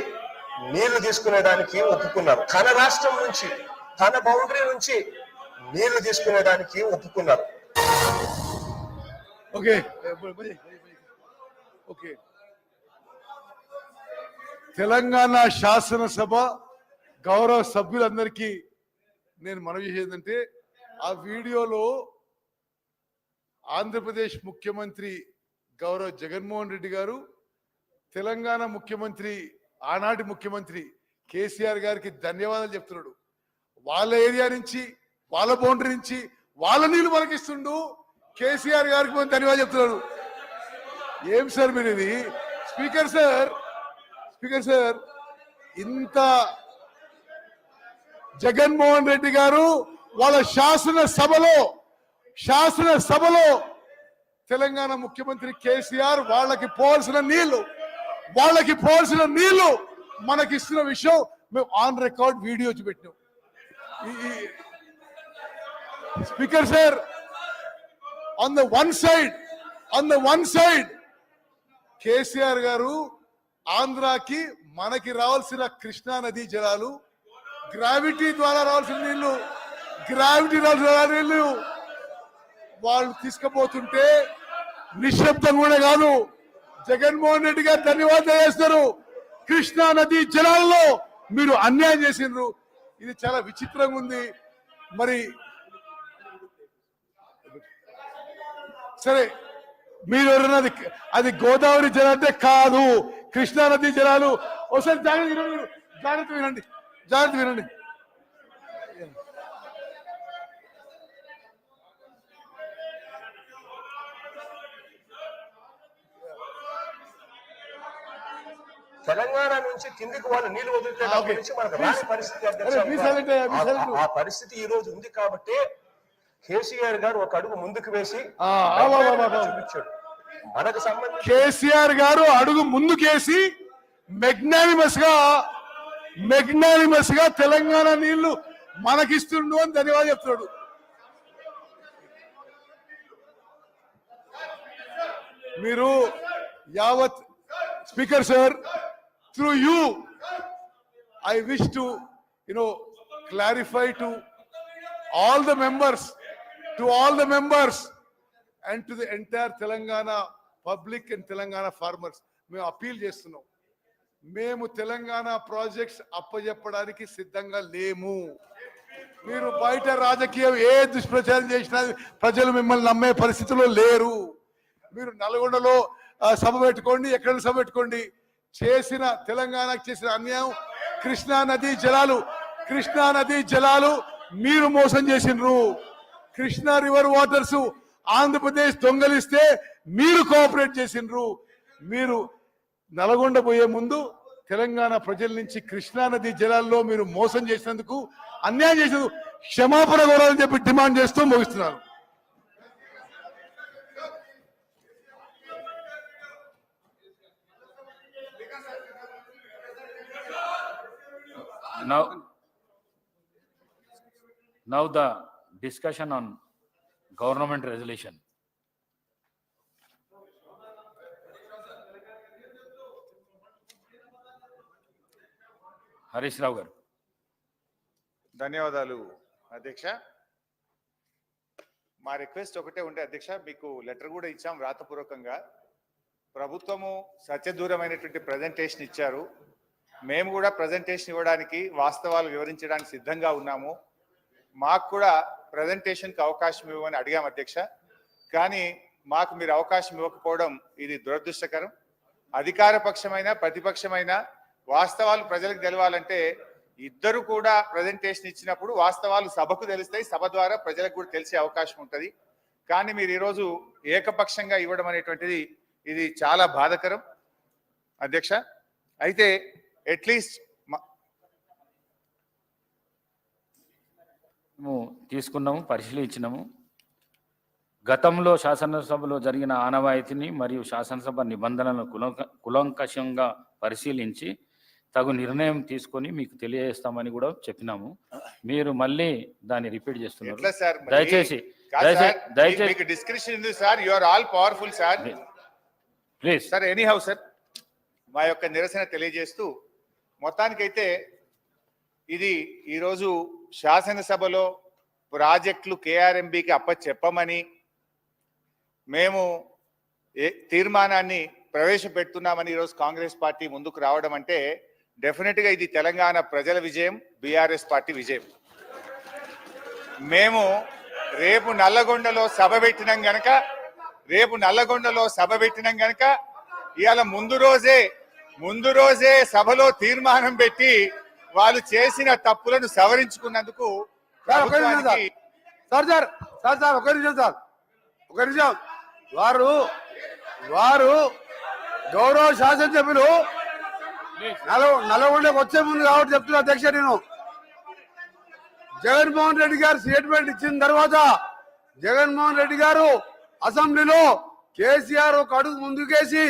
నీళ్లు తీసుకునేదానికి ఒప్పుకున్నారు. తన రాష్ట్రం నుంచి, తన బౌండరీ నుంచి నీళ్లు తీసుకునేదానికి ఒప్పుకున్నారు. Okay okay. తెలంగాణ శాసనసభ గౌరవ సభ్యులందరికీ నేను మనవి చేసేదంటే, ఆ వీడియోలో ఆంధ్రప్రదేశ్ ముఖ్యమంత్రి గౌరవ జగన్మోహన్ రెడ్డి గారు తెలంగాణ ముఖ్యమంత్రి, ఆనాటి ముఖ్యమంత్రి కేసీఆర్ గారికి ధన్యవాదాలు చెప్తున్నాడు. వాళ్ళ ఏరియా నుంచి, వాళ్ళ బౌండరీ నుంచి వాళ్ళ నీళ్లు మనకిస్తుండు. కేసీఆర్ గారికి మనం ధన్యవాదాలు చెప్తున్నాడు. ఏం సార్ మీరు ఇది? స్పీకర్ సార్, ఇంత జగన్మోహన్ రెడ్డి గారు వాళ్ళ శాసనసభలో తెలంగాణ ముఖ్యమంత్రి కేసీఆర్ వాళ్ళకి పోవాల్సిన నీళ్లు మనకి ఇస్తున్న విషయం మేము ఆన్ రికార్డ్ వీడియో చూపెట్టాం. Speaker sir, on the one side KCR garu ఆంధ్రాకి మనకి రావాల్సిన కృష్ణా నదీ జలాలు, గ్రావిటీ ద్వారా రావాల్సిన నీళ్లు వాళ్ళు తీసుకుపోతుంటే నిశ్శబ్దం కూడా కాదు, జగన్మోహన్ రెడ్డి గారు ధన్యవాదాలు చేస్తారు. కృష్ణా నదీ జలాల్లో మీరు అన్యాయం చేసిండ్రు. ఇది చాలా విచిత్రంగా ఉంది. మరి సరే, మీరు ఎవరన్నది అది గోదావరి జలం అంటే కాదు, కృష్ణా నదీ జలాలు. ఒకసారి జాగ్రత్త వినండి. తెలంగాణ నుంచి కిందికి వాళ్ళు నీళ్లు వదిలితే నుంచి మనకు రాని పరిస్థితి ఆ పరిస్థితి ఈ రోజు ఉంది కాబట్టి కేసీఆర్ గారు ఒక అడుగు ముందుకు వేసి చూపించాడు. మనకు సంబంధించి కేసీఆర్ గారు అడుగు ముందుకేసి మెగ్నానిమస్ గా తెలంగాణ నీళ్లు మనకిస్తుండు అని ధన్యవాదాలు చెప్తున్నాడు. మీరు యావత్ speaker sir, through you I wish to clarify to all the members and to the entire Telangana public and Telangana farmers, మేము అపీల్ చేస్తున్నాం. మేము తెలంగాణ ప్రాజెక్ట్స్ అప్పచెప్పడానికి సిద్ధంగా లేము. మీరు బయట రాజకీయం ఏ దుష్ప్రచారం చేసినా ప్రజలు మిమ్మల్ని నమ్మే పరిస్థితిలో లేరు. మీరు నల్గొండలో సభ పెట్టుకోండి, ఎక్కడ సభ పెట్టుకోండి. తెలంగాణకు చేసిన అన్యాయం, కృష్ణా నదీ జలాలు మీరు మోసం చేసిండ్రు. కృష్ణా రివర్ వాటర్స్ ఆంధ్రప్రదేశ్ దొంగలిస్తే మీరు కోఆపరేట్ చేసిండ్రు. మీరు నల్గొండ పోయే ముందు తెలంగాణ ప్రజల నుంచి కృష్ణా నదీ జలాల్లో మీరు మోసం చేసినందుకు, అన్యాయం చేసినందుకు క్షమాపణ కోరాలని చెప్పి డిమాండ్ చేస్తూ ముగిస్తున్నారు. Now the discussion on government resolution. Harish Rao గారు. ధన్యవాదాలు అధ్యక్ష. మా రిక్వెస్ట్ ఒకటే ఉంటే అధ్యక్ష, మీకు లెటర్ కూడా ఇచ్చాం రాతపూర్వకంగా. ప్రభుత్వము సత్యదూరమైనటువంటి ప్రజెంటేషన్ ఇచ్చారు. మేము కూడా ప్రజెంటేషన్ ఇవ్వడానికి, వాస్తవాలు వివరించడానికి సిద్ధంగా ఉన్నాము. మాకు కూడా ప్రజెంటేషన్కి అవకాశం ఇవ్వమని అడిగాం అధ్యక్ష. కానీ మాకు మీరు అవకాశం ఇవ్వకపోవడం ఇది దురదృష్టకరం. అధికార పక్షమైన ప్రతిపక్షమైన వాస్తవాలు ప్రజలకు తెలవాలంటే ఇద్దరు కూడా ప్రజెంటేషన్ ఇచ్చినప్పుడు వాస్తవాలు సభకు తెలుస్తాయి, సభ ద్వారా ప్రజలకు కూడా తెలిసే అవకాశం ఉంటుంది. కానీ మీరు ఈరోజు ఏకపక్షంగా ఇవ్వడం అనేటువంటిది ఇది చాలా బాధాకరం అధ్యక్ష. అయితే అట్లీస్ట్ మేము తీసుకున్నాము, పరిశీలించినాము. గతంలో శాసనసభలో జరిగిన ఆనవాయితీని మరియు శాసనసభ నిబంధనలను కులంకషంగా పరిశీలించి తగు నిర్ణయం తీసుకొని మీకు తెలియజేస్తామని కూడా చెప్పినాము. మీరు మళ్ళీ దాన్ని రిపీట్ చేస్తున్నారు. ఎట్లా సార్? దయచేసి మీకు డిస్క్రిప్షన్ ఉంది sir. You are all powerful sir. Please sir any how sir, మా యొక్క నిరసన తెలియజేస్తూ మొత్తానికైతే ఇది ఈరోజు శాసనసభలో ప్రాజెక్టులు కేఆర్ఎంబికి అప్పచెప్పమని మేము తీర్మానాన్ని ప్రవేశపెడుతున్నామని ఈరోజు కాంగ్రెస్ పార్టీ ముందుకు రావడం అంటే డెఫినెట్గా ఇది తెలంగాణ ప్రజల విజయం, బీఆర్ఎస్ పార్టీ విజయం. మేము రేపు నల్లగొండలో సభ పెట్టినాం గనక ఇవాళ ముందు రోజే సభలో తీర్మానం పెట్టి వాళ్ళు చేసిన తప్పులను సవరించుకున్నందుకు ప్రభుత్వానికి ఒక నిమిషం వారు గౌరవ శాసనసభ్యులు నల్గొండకు వచ్చే ముందు కాబట్టి చెప్తున్నా అధ్యక్ష, నేను జగన్మోహన్ రెడ్డి గారు స్టేట్మెంట్ ఇచ్చిన తర్వాత జగన్మోహన్ రెడ్డి గారు అసెంబ్లీలో కేసీఆర్ ఒక అడుగు ముందుకేసి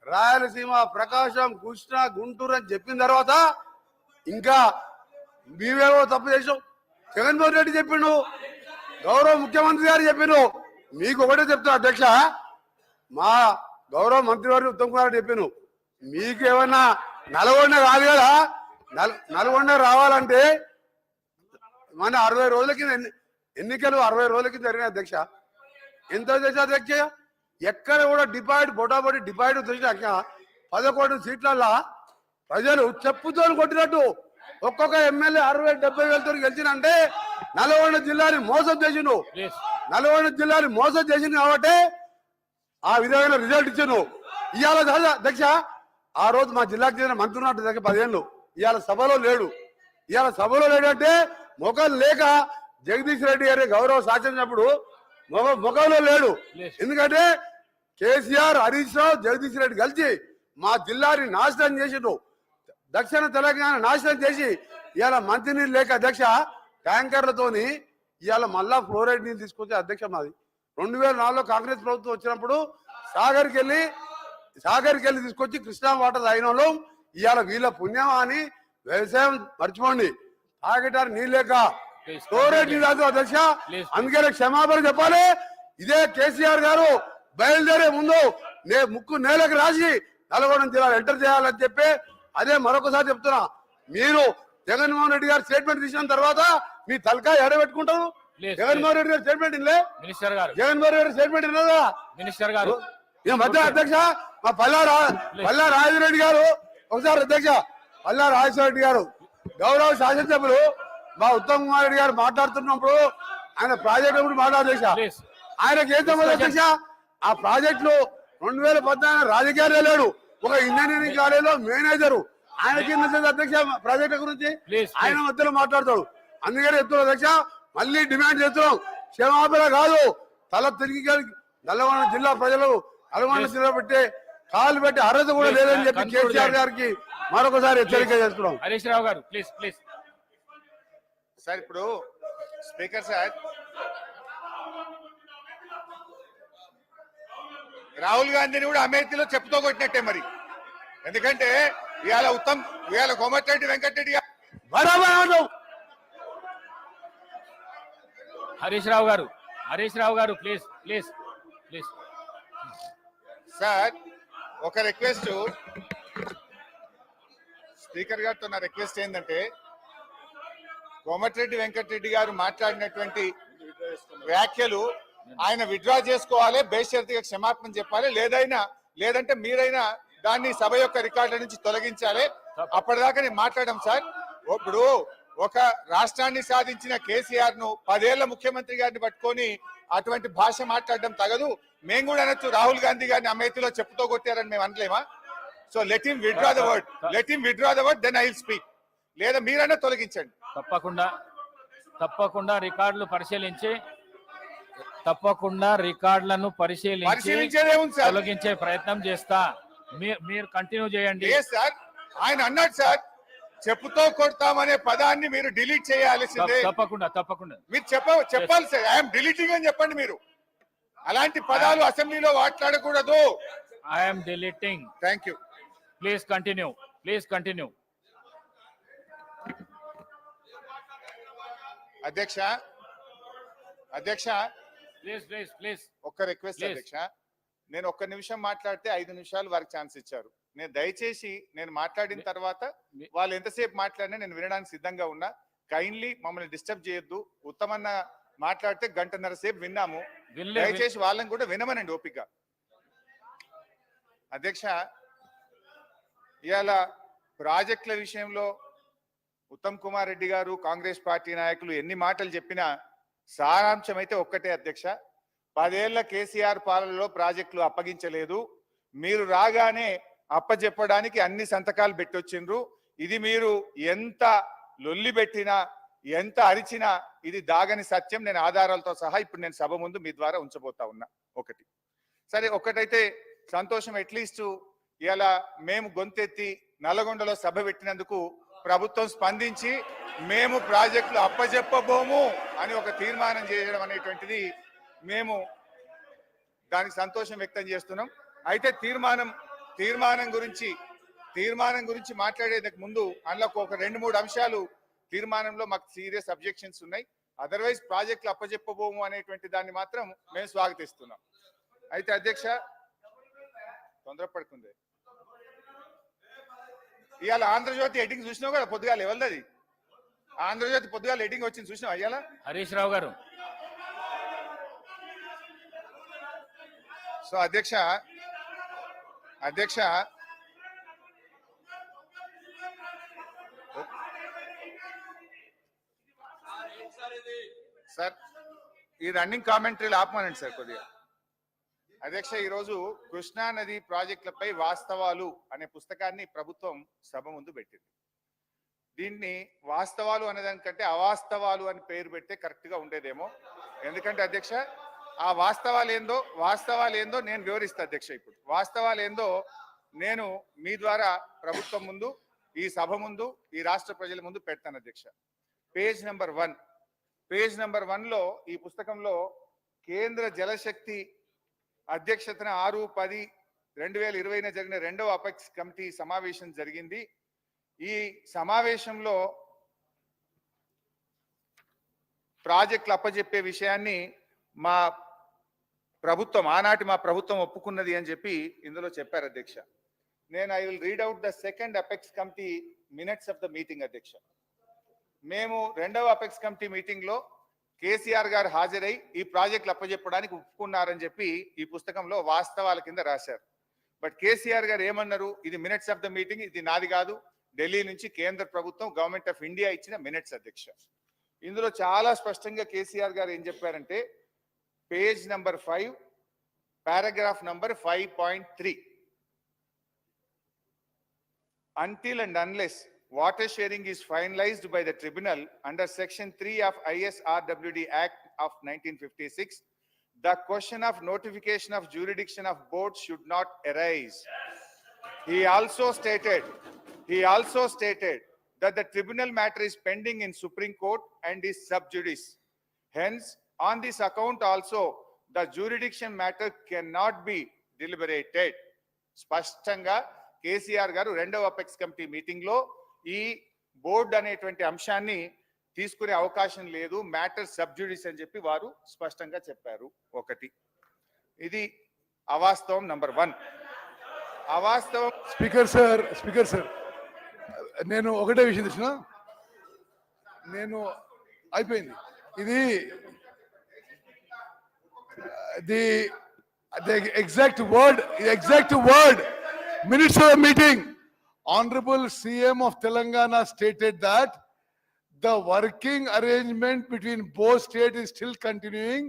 రాయలసీమ, ప్రకాశం, కృష్ణా, గుంటూరు అని చెప్పిన తర్వాత ఇంకా మేమేమో తప్పు చేసాం. జగన్మోహన్ రెడ్డి చెప్పిండు, గౌరవ ముఖ్యమంత్రి గారు చెప్పిండు. మీకు ఒకటే చెప్తున్నా అధ్యక్ష, మా గౌరవ మంత్రివారు ఉత్తమ్ కుమార్ చెప్పాను, మీకు ఏమన్నా నల్గొండ కాదు కదా, నల్గొండ రావాలంటే మన 60 రోజుల కింద ఎన్నికలు 60 రోజుల కింద జరిగినాయి అధ్యక్ష. ఎంత చేసా అధ్యక్ష? ఎక్కడ కూడా బొటాబొటి డిపాయిడ్ తెచ్చినాక 11 సీట్లల్లా ప్రజలు చెప్పుతో కొట్టినట్టు ఒక్కొక్క ఎమ్మెల్యే 60-70 వేలతో గెలిచినంటే నల్గొండ జిల్లాని మోసం చేసిండు. కాబట్టి ఆ విధమైన రిజల్ట్ ఇచ్చాను. ఇవాళ అధ్యక్ష, ఆ రోజు మా జిల్లాకు చెందిన మంత్రి ఉన్నట్టు దగ్గర 10 ఏళ్ళు ఇవాళ సభలో లేడు. అంటే మొఖం లేక జగదీష్ రెడ్డి గారి గౌరవ శాసనప్పుడు మొఖంలో లేడు. ఎందుకంటే కేసీఆర్, హరీష్ రావు, జగదీష్ రెడ్డి కలిసి మా జిల్లాని నాశనం చేసిండు. దక్షిణ తెలంగాణ నాశనం చేసి ఇవాళ మంచినీళ్ళు లేక అధ్యక్ష ట్యాంకర్లతోని ఇవాళ మళ్ళా ఫ్లోరైడ్ నీళ్ళు తీసుకొచ్చే అధ్యక్ష మాది 2004లో కాంగ్రెస్ ప్రభుత్వం వచ్చినప్పుడు సాగర్కి వెళ్ళి తీసుకొచ్చి కృష్ణా వాటర్ అయినలో ఇవాళ వీళ్ళ పుణ్యమా అని వ్యవసాయం మర్చిపోండి, తాగటానికి నీళ్ళు లేక ఫ్లోరైడ్ నీళ్ళు రాదు అధ్యక్ష. అందుకనే క్షమాపణ చెప్పాలి. ఇదే కేసీఆర్ గారు బయలుదేరే ముందు ముక్కు నేలకు రాసి నల్గొండ జిల్లాలో ఎంటర్ చేయాలని చెప్పి అదే మరొకసారి చెప్తున్నా. మీరు జగన్మోహన్ రెడ్డి గారు స్టేట్మెంట్ తీసిన తర్వాత మీ తలకాయ ఎడబెట్టుకుంటారు. జగన్మోహన్ రెడ్డి గారు స్టేట్మెంట్ ఇల్లే, జగన్మోహన్ రెడ్డి స్టేట్మెంట్ ఇల్లదా మినిస్టర్ గారు ఈ మధ్య అధ్యక్ష మా పల్లా రాజరెడ్డి గారు ఒకసారి అధ్యక్ష పల్లా రాజరెడ్డి గారు గౌరవ శాసనసభ్యులు మా ఉత్తమ్ కుమార్ రెడ్డి గారు మాట్లాడుతున్నప్పుడు ఆయన ప్రాజెక్టు గురించి మాట్లాడేక్ష ఆయనకి ఏం సంబంధం అధ్యక్ష? ఆ ప్రాజెక్టులు 2014 రాజకీయాలు లేడు, ఒక ఇంజనీరింగ్ కాలేజీలో మేనేజరు ఆయనకి అధ్యక్ష ప్రాజెక్టు గురించి ఆయన మధ్యలో మాట్లాడతాడు. అందుకని చెప్తున్నాం అధ్యక్ష, మళ్ళీ డిమాండ్ చేస్తున్నాం, క్షమాపణ కాదు, తల తిరిగి నల్గొండ జిల్లా ప్రజలు నల్గొండ జిల్లా పెట్టే కాలు పెట్టి అర్హత కూడా లేదని చెప్పి కేసీఆర్ గారికి మరొకసారి హెచ్చరిక చేస్తున్నాం. హరీష్ రావు గారు ప్లీజ్. సార్ ఇప్పుడు స్పీకర్ సార్, రాహుల్ గాంధీని కూడా అమేథీలో చెప్పుతో కొట్టినట్టే మరి. ఎందుకంటే ఇవాళ కోమటిరెడ్డి వెంకటరెడ్డి హరీష్ రావు గారు ప్లీజ్. సార్ ఒక రిక్వెస్ట్, స్పీకర్ గారితో నా రిక్వెస్ట్ ఏంటంటే కోమటిరెడ్డి వెంకటరెడ్డి గారు మాట్లాడినటువంటి వ్యాఖ్యలు ఆయన విత్డ్రా చేసుకోవాలి, బేషరతుగా క్షమాపణ చెప్పాలి, లేదంటే మీరైనా దాన్ని సభ యొక్క రికార్డుల నుంచి తొలగించాలి. అప్పటిదాకా నేను మాట్లాడడం సార్. ఇప్పుడు ఒక రాష్ట్రాన్ని సాధించిన కేసీఆర్ ను 10 ఏళ్ల ముఖ్యమంత్రి గారిని పట్టుకొని అటువంటి భాష మాట్లాడడం తగదు. మేము కూడా అనొచ్చు రాహుల్ గాంధీ గారిని అమేథీలో చెప్పుతో కొట్టారని మేము అనలేమా? So let him withdraw the word, then I will speak. లేదా మీరైనా తొలగించండి. తప్పకుండా రికార్డులను పరిశీలించేదే ఉంది సార్. తొలగించే ప్రయత్నం చేస్తా. మీరు కంటిన్యూ చేయండి. సార్ ఆయన అన్నాడు సార్, చెప్పుతో కొడతామనే పదాన్ని మీరు డిలీట్ చేయాల్సిందే. తప్పకుండా మీరు చెప్పాలి సార్. ఐఎమ్ డిలీటింగ్ అని చెప్పండి. మీరు అలాంటి పదాలు అసెంబ్లీలో మాట్లాడకూడదు. I'm deleting. Thank you. Please continue. అధ్యక్ష ప్లీజ్ ఒక్క రిక్వెస్ట్ అధ్యక్ష, నేను ఒక్క నిమిషం మాట్లాడితే 5 నిమిషాలు వారికి ఛాన్స్ ఇచ్చారు. నేను దయచేసి నేను మాట్లాడిన తర్వాత వాళ్ళు ఎంతసేపు మాట్లాడినా నేను వినడానికి సిద్ధంగా ఉన్నా. కైండ్లీ మమ్మల్ని డిస్టర్బ్ చేయొద్దు. ఉత్తమన్న మాట్లాడితే 1.5 సేపు విన్నాము. దయచేసి వాళ్ళని కూడా వినమనండి ఓపిక. అధ్యక్ష, ఇవాళ ప్రాజెక్టుల విషయంలో ఉత్తమ్ కుమార్ రెడ్డి గారు కాంగ్రెస్ పార్టీ నాయకులు ఎన్ని మాటలు చెప్పినా సారాంశం అయితే ఒక్కటే అధ్యక్ష. 10 ఏళ్ల కేసీఆర్ పాలనలో ప్రాజెక్టులు అప్పగించలేదు. మీరు రాగానే అప్పచెప్పడానికి అన్ని సంతకాలు పెట్టొచ్చిండ్రు. ఇది మీరు ఎంత లొల్లి పెట్టినా ఎంత అరిచినా ఇది దాగని సత్యం. నేను ఆధారాలతో సహా ఇప్పుడు నేను సభ ముందు మీ ద్వారా ఉంచబోతా ఉన్నా. ఒకటైతే సంతోషం, అట్లీస్ట్ ఇలా మేము గొంతెత్తి నల్గొండలో సభ పెట్టినందుకు ప్రభుత్వం స్పందించి మేము ప్రాజెక్టులు అప్పజెప్పబోము అని ఒక తీర్మానం చేయడం అనేటువంటిది మేము దానికి సంతోషం వ్యక్తం చేస్తున్నాం. అయితే తీర్మానం గురించి మాట్లాడేందుకు ముందు అందులో ఒక 2-3 అంశాలు తీర్మానంలో మాకు సీరియస్ అబ్జెక్షన్స్ ఉన్నాయి. అదర్వైజ్ ప్రాజెక్టులు అప్పజెప్పబోము అనేటువంటి దాన్ని మాత్రం మేము స్వాగతిస్తున్నాం. అయితే అధ్యక్ష, తొందరపడుకుంది. ఇవాళ ఆంధ్రజ్యోతి ఎడ్డింగ్ చూసినావు కదా పొద్దుగాల, ఎవరిది ఆంధ్రజ్యోతి పొద్దుగాల ఎడ్డింగ్ వచ్చింది చూసినావు? అయ్యాల హరీష్ రావు గారు. సో అధ్యక్ష సార్ ఈ రన్నింగ్ కామెంటరీలు ఆపమనండి సార్ కొద్దిగా. అధ్యక్ష, ఈరోజు కృష్ణా నది ప్రాజెక్టులపై వాస్తవాలు అనే పుస్తకాన్ని ప్రభుత్వం సభ ముందు పెట్టింది. దీన్ని వాస్తవాలు అనేదానికంటే అవాస్తవాలు అని పేరు పెడితే కరెక్ట్ గా ఉండేదేమో. ఎందుకంటే అధ్యక్ష, ఆ వాస్తవాలు ఏందో నేను వివరిస్తా అధ్యక్ష. ఇప్పుడు వాస్తవాలు ఏందో నేను మీ ద్వారా ప్రభుత్వం ముందు, ఈ సభ ముందు, ఈ రాష్ట్ర ప్రజల ముందు పెడతాను అధ్యక్ష. పేజ్ నెంబర్ 1లో ఈ పుస్తకంలో కేంద్ర జలశక్తి అధ్యక్షతన 6-10-2020 జరిగిన 2వ అపెక్స్ కమిటీ సమావేశం జరిగింది. ఈ సమావేశంలో ప్రాజెక్టులు అప్పజెప్పే విషయాన్ని ఆనాటి మా ప్రభుత్వం ఒప్పుకున్నది అని చెప్పి ఇందులో చెప్పారు అధ్యక్ష. నేను I will read out the second apex committee minutes of the meeting అధ్యక్ష. మేము 2వ అపెక్స్ కమిటీ మీటింగ్ లో కేసీఆర్ గారు హాజరై ఈ ప్రాజెక్టులు అప్పజెప్పడానికి ఒప్పుకున్నారని చెప్పి ఈ పుస్తకంలో వాస్తవాల కింద రాశారు. బట్ కేసీఆర్ గారు ఏమన్నారు? ఇది మినిట్స్ ఆఫ్ ద మీటింగ్, ఇది నాది కాదు, ఢిల్లీ నుంచి కేంద్ర ప్రభుత్వం గవర్నమెంట్ ఆఫ్ ఇండియా ఇచ్చిన మినిట్స్ అధ్యక్ష. ఇందులో చాలా స్పష్టంగా కేసీఆర్ గారు ఏం చెప్పారంటే, page number 5 paragraph number 5.3, until and unless water sharing is finalized by the tribunal under section 3 of ISRWD Act of 1956, the question of notification of jurisdiction of board should not arise. He also stated that the tribunal matter is pending in Supreme Court and is sub judice. Hence, on this account also, the jurisdiction matter cannot be deliberated. స్పష్టంగా కేసీఆర్ గారు 2వ apex committee meeting లో ఈ board అనేటువంటి అంశాన్ని తీసుకునే అవకాశం లేదు, మ్యాటర్ సబ్ జ్యుడిస్ అని చెప్పి వారు స్పష్టంగా చెప్పారు. ఒకటి ఇది అవాస్తవం. నంబర్ 1 అవాస్తవం. స్పీకర్ సార్ నేను ఒకటే విషయం తెచ్చిన, నేను అయిపోయింది ఇది the exact word minutes of the meeting. Honorable CM of Telangana stated that the working arrangement between both states is still continuing,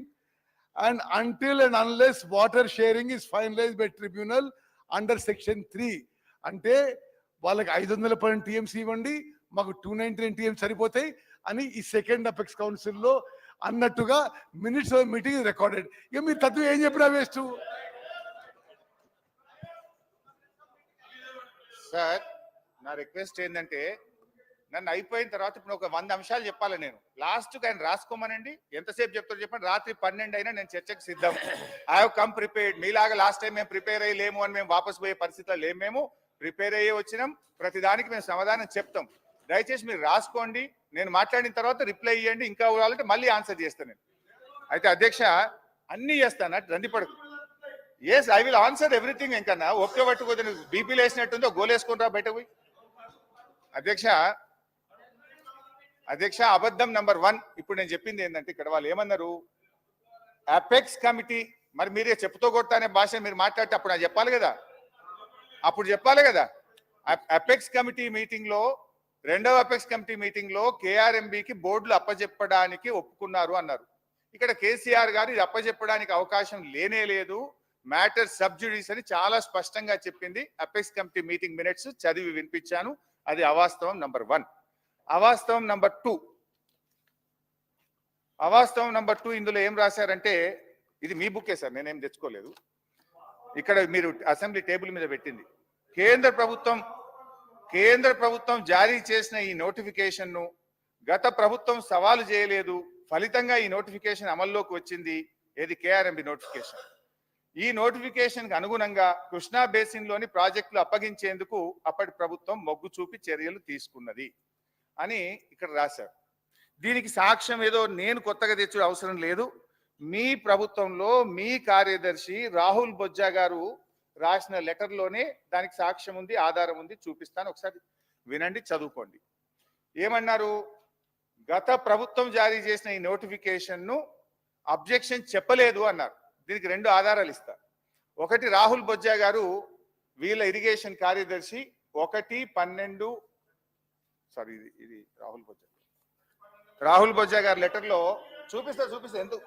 and until and unless water sharing is finalized by tribunal under section 3. అంటే వాళ్ళకి 512 TMC ఇవ్వండి, మాకు 299 TM సరిపోతాయి అని ఈ second apex కౌన్సిల్లో అన్నట్టుగా minutes of meeting recorded. ఇక మీరు తత్వం ఏం చెప్పినా వేస్ట్. సార్ నా రిక్వెస్ట్ ఏంటంటే నన్ను అయిపోయిన తర్వాత ఇప్పుడు ఒక 100 అంశాలు చెప్పాలి నేను. లాస్ట్ ఆయన రాసుకోమనండి, ఎంతసేపు చెప్తారు చెప్పండి. రాత్రి 12 అయినా నేను చర్చకు సిద్ధం. I have come prepared. మీలాగా లాస్ట్ టైం మేము ప్రిపేర్ అయ్యి లేము అని మేము వాపస్ పోయే పరిస్థితిలో లేము. మేము ప్రిపేర్ అయ్యే వచ్చినాం, ప్రతిదానికి మేము సమాధానం చెప్తాం. దయచేసి మీరు రాసుకోండి, నేను మాట్లాడిన తర్వాత రిప్లై ఇవ్వండి. ఇంకా కావాలంటే మళ్ళీ ఆన్సర్ చేస్తాను నేను. అయితే అధ్యక్ష అన్ని చేస్తాను, రందిపడకు. Yes, I will answer everything. ఇంకన్నా ఒకే పట్టుకోతే బీపీలు వేసినట్టుందో గోలేసుకుంటా బయటకు పోయి. అధ్యక్ష అబద్ధం నంబర్ 1. ఇప్పుడు నేను చెప్పింది ఏంటంటే ఇక్కడ వాళ్ళు ఏమన్నారు, అపెక్స్ కమిటీ, మరి మీరే చెప్పుతో కొడతానే భాష మీరు మాట్లాడితే అప్పుడు నాకు చెప్పాలి కదా. అపెక్స్ కమిటీ మీటింగ్ లో, రెండవ అపెక్స్ కమిటీ మీటింగ్ లో కేఆర్ఎంబికి బోర్డులు అప్పచెప్పడానికి ఒప్పుకున్నారు అన్నారు. ఇక్కడ కేసీఆర్ గారు ఇది అప్పచెప్పడానికి అవకాశం లేనే లేదు, మ్యాటర్ సబ్జుడిస్ అని చాలా స్పష్టంగా చెప్పింది. అపెక్స్ కమిటీ మీటింగ్ మినిట్స్ చదివి వినిపించాను. అది అవాస్తవం నంబర్ 1. అవాస్తవం నంబర్ 2, ఇందులో ఏం రాశారంటే, ఇది మీ బుక్కే సార్, నేనేం తెచ్చుకోలేదు. ఇక్కడ మీరు అసెంబ్లీ టేబుల్ మీద పెట్టింది. కేంద్ర ప్రభుత్వం జారీ చేసిన ఈ నోటిఫికేషన్ ను గత ప్రభుత్వం సవాలు చేయలేదు, ఫలితంగా ఈ నోటిఫికేషన్ అమల్లోకి వచ్చింది. ఏది కేఆర్ఎంబి నోటిఫికేషన్. ఈ నోటిఫికేషన్ కు అనుగుణంగా కృష్ణా బేసిన్ లోని ప్రాజెక్టులు అప్పగించేందుకు అప్పటి ప్రభుత్వం మొగ్గు చూపి చర్యలు తీసుకున్నది అని ఇక్కడ రాశారు. దీనికి సాక్ష్యం ఏదో నేను కొత్తగా తెచ్చే అవసరం లేదు. మీ ప్రభుత్వంలో మీ కార్యదర్శి రాహుల్ బొజ్జా గారు రాసిన లెటర్లోనే దానికి సాక్ష్యం ఉంది, ఆధారం ఉంది. చూపిస్తాను, ఒకసారి వినండి, చదువుకోండి. ఏమన్నారు, గత ప్రభుత్వం జారీ చేసిన ఈ నోటిఫికేషన్ ను అబ్జెక్షన్ చెప్పలేదు అన్నారు. దీనికి 2 ఆధారాలు ఇస్తా. ఒకటి, రాహుల్ బొజ్జా గారు వీళ్ళ ఇరిగేషన్ కార్యదర్శి 1/12 సారీ ఇది రాహుల్ బొజ్జా గారి లెటర్ లో చూపిస్తా ఎందుకు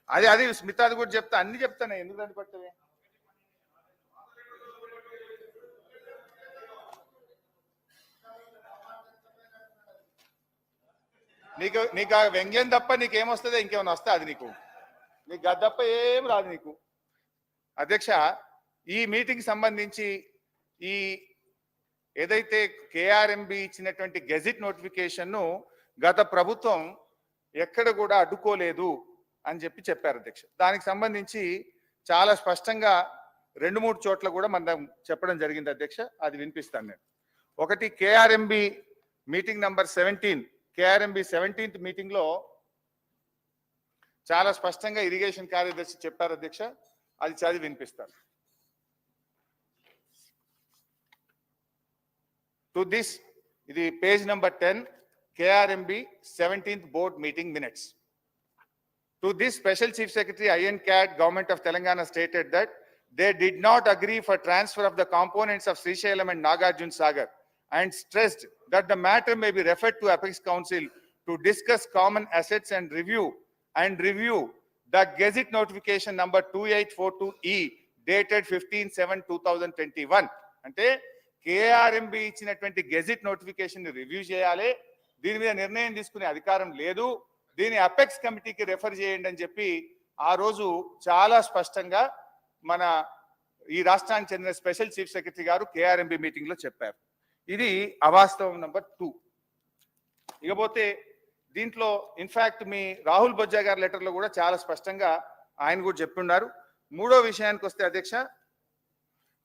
అది స్మితాది కూడా చెప్తా, అన్ని చెప్తాను, ఎందుకు దాన్ని పట్టవే. నీకు ఆ వ్యంగ్యం తప్ప నీకేమొస్తుందో ఇంకేమైనా వస్తా, అది నీకు గద్దప్ప ఏం రాదు నీకు. అధ్యక్ష, ఈ మీటింగ్ సంబంధించి ఈ ఏదైతే కేఆర్ఎంబి ఇచ్చినటువంటి గెజిట్ నోటిఫికేషన్ ను గత ప్రభుత్వం ఎక్కడ కూడా అడ్డుకోలేదు అని చెప్పారు అధ్యక్ష. దానికి సంబంధించి చాలా స్పష్టంగా 2-3 చోట్ల కూడా మనం చెప్పడం జరిగింది అధ్యక్ష. అది వినిపిస్తాను నేను. ఒకటి, KRMB meeting number 17, KRMB 17th meeting లో చాలా స్పష్టంగా ఇరిగేషన్ కార్యదర్శి చెప్పారు అధ్యక్ష. అది చదివి వినిపిస్తాను. టు దిస్, ఇది page number 10, KRMB 17th board meeting minutes. To this, Special Chief Secretary INCAT Government of Telangana stated that they did not agree for transfer of the components of Srisailam and Nagarjuna Sagar and stressed that the matter may be referred to Apex Council to discuss common assets and review the Gazette notification number 2842E dated 15/7/2021. అంటే KRMB ఇచ్చినటువంటి gazette notification ని review చేయాలి, దీని మీద నిర్ణయం తీసుకునే అధికారం లేదు, దీని అపెక్స్ కమిటీకి రెఫర్ చేయండి అని చెప్పి ఆ రోజు చాలా స్పష్టంగా మన ఈ రాష్ట్రానికి చెందిన స్పెషల్ చీఫ్ సెక్రటరీ గారు KRMB మీటింగ్ లో చెప్పారు. ఇది అవాస్తవం నంబర్ 2. ఇకపోతే దీంట్లో ఇన్ఫాక్ట్ మీ రాహుల్ బొజ్జా గారి లెటర్ లో కూడా చాలా స్పష్టంగా ఆయన కూడా చెప్పున్నారు. 3వ విషయానికి వస్తే అధ్యక్ష,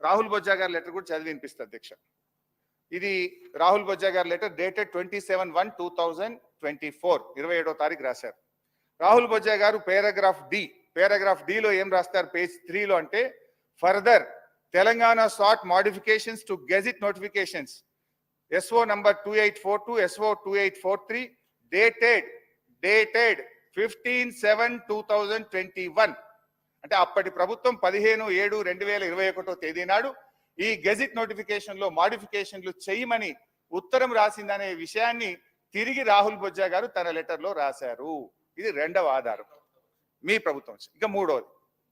రాహుల్ బొజ్జా గారి లెటర్ కూడా చదివి వినిపిస్తుంది అధ్యక్ష. ఇది రాహుల్ బొజ్జా గారి లెటర్ డేటెడ్ 27/1/2024, 27వ తారీఖు రాశారు. రాహుల్ బొజ్జా గారు పారాగ్రాఫ్ డి లో ఏం రాస్తారు పేజ్ 3 లో అంటే, further Telangana sought modifications to gazette notifications SO number 2842, SO 2843 dated 15/7/2021. అంటే అప్పటి ప్రభుత్వం 15/7/2021 తేదీ నాడు ఈ గెజిట్ నోటిఫికేషన్ లో మోడిఫికేషన్లు చేయమని ఉత్తరం రాసిందనే విషయాన్ని తిరిగి రాహుల్ బొజ్జా గారు తన లెటర్లో రాశారు. ఇది రెండవ ఆధారం మీ ప్రభుత్వం. ఇంకా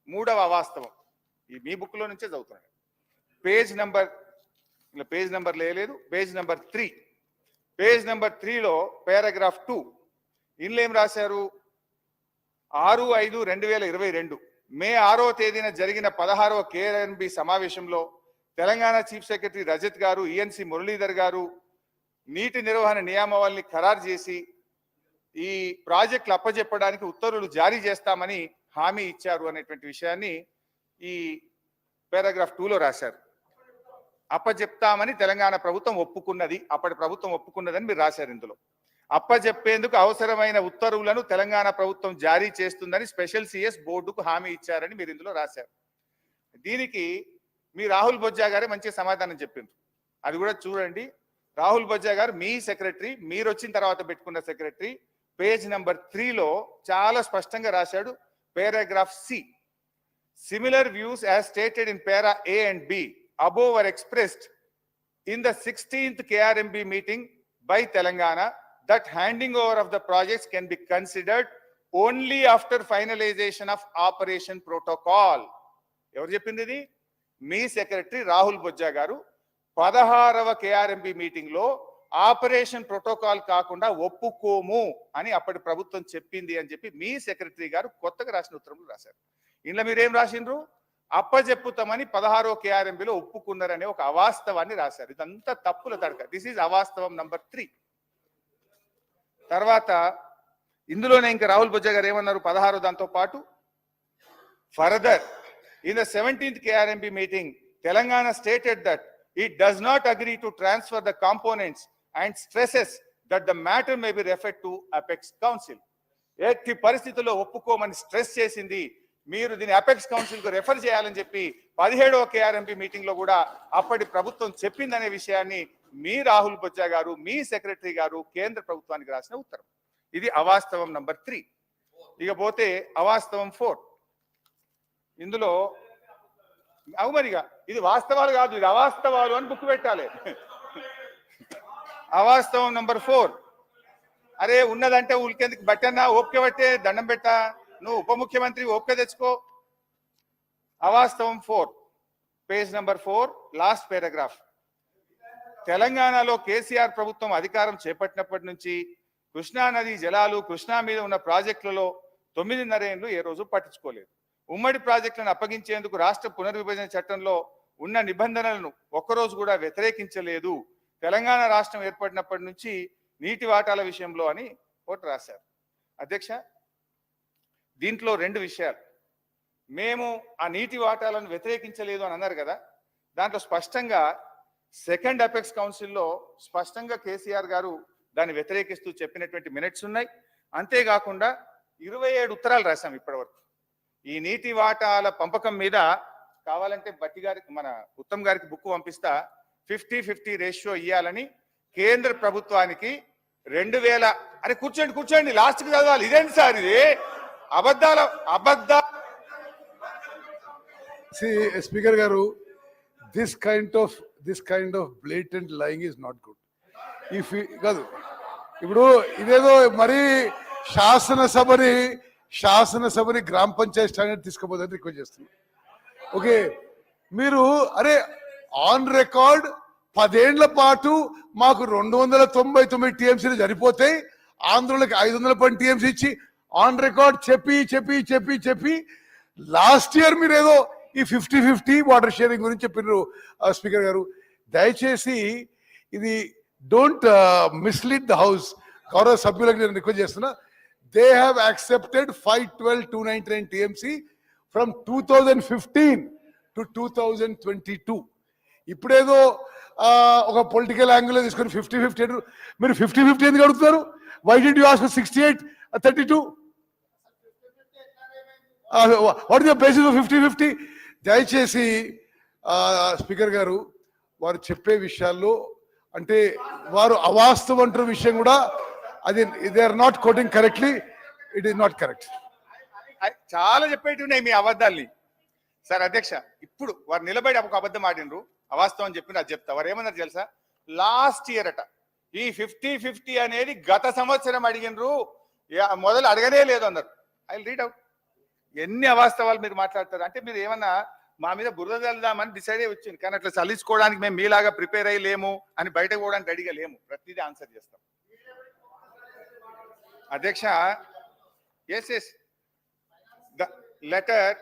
మూడవ అవాస్తవం ఈ మీ బుక్లో నుంచే చదువుతున్నాను. పేజ్ నెంబర్ లేదు, పేజ్ నెంబర్ 3. పేజ్ నెంబర్ 3లో పారాగ్రాఫ్ 2 ఇందులో ఏం రాశారు? 6/5/2022 మే 6వ తేదీన జరిగిన 16వ KRNB సమావేశంలో తెలంగాణ చీఫ్ సెక్రటరీ రజత్ గారు, ఈఎన్సీ మురళీధర్ గారు నీటి నిర్వహణ నియామావళిని ఖరారు చేసి ఈ ప్రాజెక్టులు అప్పజెప్పడానికి ఉత్తర్వులు జారీ చేస్తామని హామీ ఇచ్చారు అనేటువంటి విషయాన్ని ఈ పారాగ్రాఫ్ 2లో రాశారు. అప్పజెప్తామని తెలంగాణ ప్రభుత్వం ఒప్పుకున్నది, అప్పటి ప్రభుత్వం ఒప్పుకున్నదని మీరు రాశారు. ఇందులో అప్పజెప్పేందుకు అవసరమైన ఉత్తర్వులను తెలంగాణ ప్రభుత్వం జారీ చేస్తుందని స్పెషల్ సిఎస్ బోర్డుకు హామీ ఇచ్చారని మీరు ఇందులో రాశారు. దీనికి మీ రాహుల్ బొజ్జా గారే మంచి సమాధానం చెప్పిండ్రు. అది కూడా చూడండి. రాహుల్ బొజ్జా గారు మీ సెక్రటరీ, మీరు వచ్చిన తర్వాత పెట్టుకున్న సెక్రటరీ, పేజ్ నెంబర్ 3లో చాలా స్పష్టంగా రాశాడు. Paragraph C, similar views as stated in para A and B above were expressed in the 16th KRMB meeting by Telangana that handing over of the projects can be considered only after finalization of operation protocol. ఎవరు చెప్పింది ఇది? మీ secretary Rahul Bojja గారు 16వ KRMB meeting లో operation protocol కాకుండా ఒప్పుకోము అని అప్పటి ప్రభుత్వం చెప్పింది అని చెప్పి మీ సెక్రటరీ గారు కొత్తగా రాసిన ఉత్తరంలో రాశారు. ఇందులో మీరేం రాసిండ్రు? అప్పజెప్పుతామని 16వ KRMBలో ఒప్పుకున్నారనే ఒక అవాస్తవాన్ని రాశారు. ఇదంతా తప్పుల తడక. దిస్ ఈజ్ అవాస్తవం నంబర్ 3. తర్వాత ఇందులోనే ఇంకా రాహుల్ బొజ్జా గారు ఏమన్నారు? 16 దాంతో పాటు further in the 17th KRMB meeting Telangana stated that it does not agree to transfer the components and stresses that the matter may be referred to apex council. ఎట్టి పరిస్థితుల్లో ఒప్పుకోమని స్ట్రెస్ చేసింది. మీరు దీన్ని అపెక్స్ కౌన్సిల్ కు రెఫర్ చేయాలని చెప్పి 17వ KRMB meeting లో కూడా అప్పటి ప్రభుత్వం చెప్పిందనే విషయాన్ని మీ రాహుల్ బొజ్జా గారు, మీ సెక్రటరీ గారు కేంద్ర ప్రభుత్వానికి రాసిన ఉత్తరం. ఇది అవాస్తవం నంబర్ 3. ఇక పోతే అవాస్తవం 4. ఇందులో అవుమరిగా ఇది వాస్తవాలు కాదు, ఇది అవాస్తవాలు అని బుక్ పెట్టాలి. అవాస్తవం నంబర్ 4. అరే ఉన్నదంటే ఉలికేందుకు బట్టన్నా, ఓపిక పట్టే దండం పెట్టా, నువ్వు ఉప ముఖ్యమంత్రి ఓపిక తెచ్చుకో. అవాస్తవం 4, పేజ్ నెంబర్ 4, లాస్ట్ పారాగ్రాఫ్. తెలంగాణలో KCR ప్రభుత్వం అధికారం చేపట్టినప్పటి నుంచి కృష్ణా నది జలాలు, కృష్ణా మీద ఉన్న ప్రాజెక్టులలో 9.5 ఏళ్లు ఏ రోజు పట్టించుకోలేదు. ఉమ్మడి ప్రాజెక్టులను అప్పగించేందుకు రాష్ట్ర పునర్విభజన చట్టంలో ఉన్న నిబంధనలను ఒక్కరోజు కూడా వ్యతిరేకించలేదు. తెలంగాణ రాష్ట్రం ఏర్పడినప్పటి నుంచి నీటి వాటాల విషయంలో అని ఒకటి రాశారు. అధ్యక్ష, దీంట్లో 2 విషయాలు. మేము ఆ నీటి వాటాలను వ్యతిరేకించలేదు అని అన్నారు కదా, దాంట్లో స్పష్టంగా సెకండ్ అపెక్స్ కౌన్సిల్లో స్పష్టంగా KCR గారు దాన్ని వ్యతిరేకిస్తూ చెప్పినటువంటి మినిట్స్ ఉన్నాయి. అంతేకాకుండా 27 ఉత్తరాలు రాశాం ఇప్పటివరకు. ఈ నీటి వాటాల పంపకం మీద కావాలంటే బట్టి గారికి, మన ఉత్తమ్ గారికి బుక్ పంపిస్తా. 50-50 రేషియో ఇవ్వాలని కేంద్ర ప్రభుత్వానికి 2000 అరే కూర్చోండి లాస్ట్ కి చదవాలి. ఇదేంటి సార్ ఇది? అబద్ధాల స్పీకర్ గారు, this kind of blatant lying is not good. కాదు ఇప్పుడు ఇదేదో మరి శాసనసభని గ్రామ పంచాయతీ స్టాండర్డ్ తీసుకుపోదని రిక్వెస్ట్ చేస్తున్నాను. ఓకే, మీరు అరే ఆన్ రికార్డ్ 10 ఏళ్ల పాటు మాకు 299 TMCలు సరిపోతాయి, ఆంధ్రులకు 510 TMC ఇచ్చి ఆన్ రికార్డ్ చెప్పి లాస్ట్ ఇయర్ మీరు ఏదో ఈ 50-50 వాటర్ షేరింగ్ గురించి చెప్పినారు. స్పీకర్ గారు, దయచేసి ఇది డోంట్ మిస్లీడ్ ద హౌస్. గౌరవ సభ్యులకు నేను రిక్వెస్ట్ చేస్తున్నా. They have accepted 512,299 TMC from 2015 to 2022. ఇప్పుడేదో ఒక పొలిటికల్ యాంగిల్ తీసుకొని 50-50 మీరు 50-50 ఎందుకు అడుగుతున్నారు? Why did you ask 68-32? What is the basis of 50-50? దయచేసి స్పీకర్ గారు, వారు చెప్పే విషయాల్లో అంటే వారు అవాస్తవం అంటున్న విషయం కూడా అది they are not quoting correctly. It is not correct. చాలా చెప్పేటి ఉన్నాయి మీ అబద్ధాల్ని. సార్ అధ్యక్ష, ఇప్పుడు వారు నిలబడి ఒక అబద్ధం ఆడినరు, అవాస్తవం చెప్పిన అది చెప్తా. వారు ఏమన్నారు తెలుసా? లాస్ట్ ఇయర్ అట ఈ 50-50 అనేది గత సంవత్సరం అడిగినరు, మొదలు అడగనే లేదు అన్నారు. I read out. ఎన్ని అవాస్తవాలు మీరు మాట్లాడతారు అంటే మీరు ఏమన్నా మా మీద బురద చల్లుదామని డిసైడ్ అయ్యి వచ్చింది. కానీ అట్లా చల్లించుకోవడానికి మేము మీలాగా ప్రిపేర్ అయ్యి లేము, అని బయటకు పోవడానికి రెడీగా లేము. ప్రతిదీ ఆన్సర్ చేస్తాం. అధ్యక్ష, ఎస్ ద లెటర్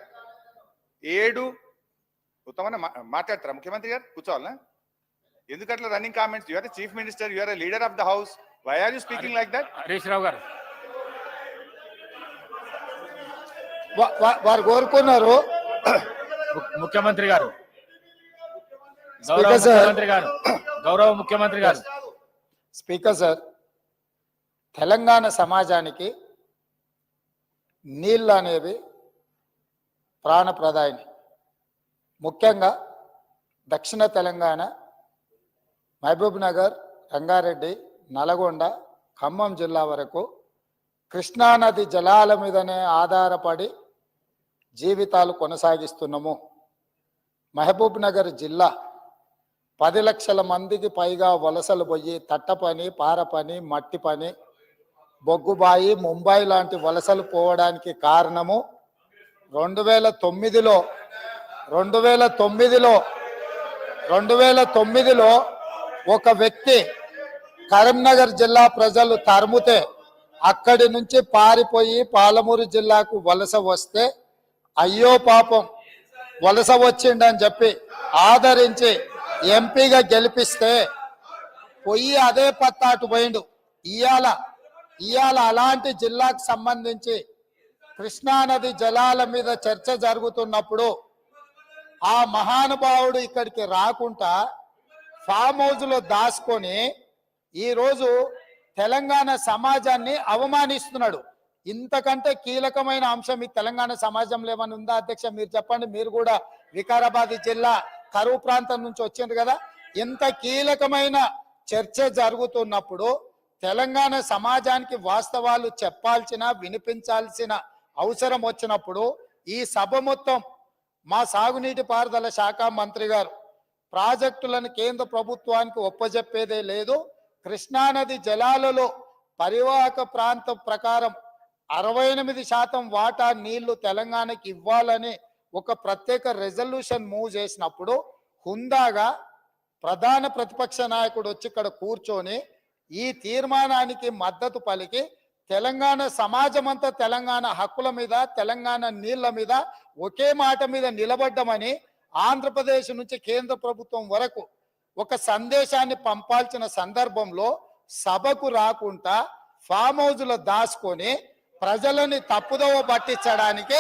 7 ఉత్తమన్న మాట్లాడతారా ముఖ్యమంత్రి గారు? కూర్చోవాలా? ఎందుకట్లా running comments? You're chief minister, you're leader of the house, why are you speaking like that? Harish Rao garu వారు కోరుకున్నారు. ముఖ్యమంత్రి గారు, స్పీకర్ సార్, గౌరవ ముఖ్యమంత్రి గారు. స్పీకర్ సార్, తెలంగాణ సమాజానికి నీళ్ళు అనేవి ప్రాణప్రదాయిని. ముఖ్యంగా దక్షిణ తెలంగాణ, మహబూబ్ నగర్, రంగారెడ్డి, నల్గొండ, ఖమ్మం జిల్లా వరకు కృష్ణానది జలాల మీదనే ఆధారపడి జీవితాలు కొనసాగిస్తున్నాము. మహబూబ్ నగర్ జిల్లా 10 లక్షల మందికి పైగా వలసలు పోయి తట్ట పని, పార పని, మట్టి పని, బొగ్గుబాయి, ముంబై లాంటి వలసలు పోవడానికి కారణము 2009లో ఒక వ్యక్తి కరీంనగర్ జిల్లా ప్రజలు తరుముతే అక్కడి నుంచి పారిపోయి పాలమూరు జిల్లాకు వలస వస్తే అయ్యో పాపం వలస వచ్చిండని చెప్పి ఆదరించి ఎంపీగా గెలిపిస్తే పోయి అదే పత్తాటు పోయిండు. ఇవాళ అలాంటి జిల్లాకు సంబంధించి కృష్ణానది జలాల మీద చర్చ జరుగుతున్నప్పుడు ఆ మహానుభావుడు ఇక్కడికి రాకుండా ఫామ్ హౌస్లో దాచుకొని ఈరోజు తెలంగాణ సమాజాన్ని అవమానిస్తున్నాడు. ఇంతకంటే కీలకమైన అంశం ఈ తెలంగాణ సమాజంలో ఏమైనా ఉందా అధ్యక్ష? మీరు చెప్పండి. మీరు కూడా వికారాబాద్ జిల్లా కరువు ప్రాంతం నుంచి వచ్చింది కదా. ఇంత కీలకమైన చర్చ జరుగుతున్నప్పుడు తెలంగాణ సమాజానికి వాస్తవాలు చెప్పాల్సిన, వినిపించాల్సిన అవసరం వచ్చినప్పుడు ఈ సభ మొత్తం మా సాగునీటి పారుదల శాఖ మంత్రి గారు ప్రాజెక్టులను కేంద్ర ప్రభుత్వానికి ఒప్పజెప్పేదే లేదు, కృష్ణానది జలాలలో పరివాహక ప్రాంతం ప్రకారం 68% వాటా నీళ్లు తెలంగాణకి ఇవ్వాలని ఒక ప్రత్యేక రెజల్యూషన్ మూవ్ చేసినప్పుడు హుందాగా ప్రధాన ప్రతిపక్ష నాయకుడు వచ్చి ఇక్కడ కూర్చొని ఈ తీర్మానానికి మద్దతు పలికి తెలంగాణ సమాజం అంతా తెలంగాణ హక్కుల మీద, తెలంగాణ నీళ్ల మీద ఒకే మాట మీద నిలబడ్డమని ఆంధ్రప్రదేశ్ నుంచి కేంద్ర ప్రభుత్వం వరకు ఒక సందేశాన్ని పంపాల్సిన సందర్భంలో సభకు రాకుండా ఫామ్ హౌస్లో దాచుకొని ప్రజలని తప్పుదోవ పట్టించడానికి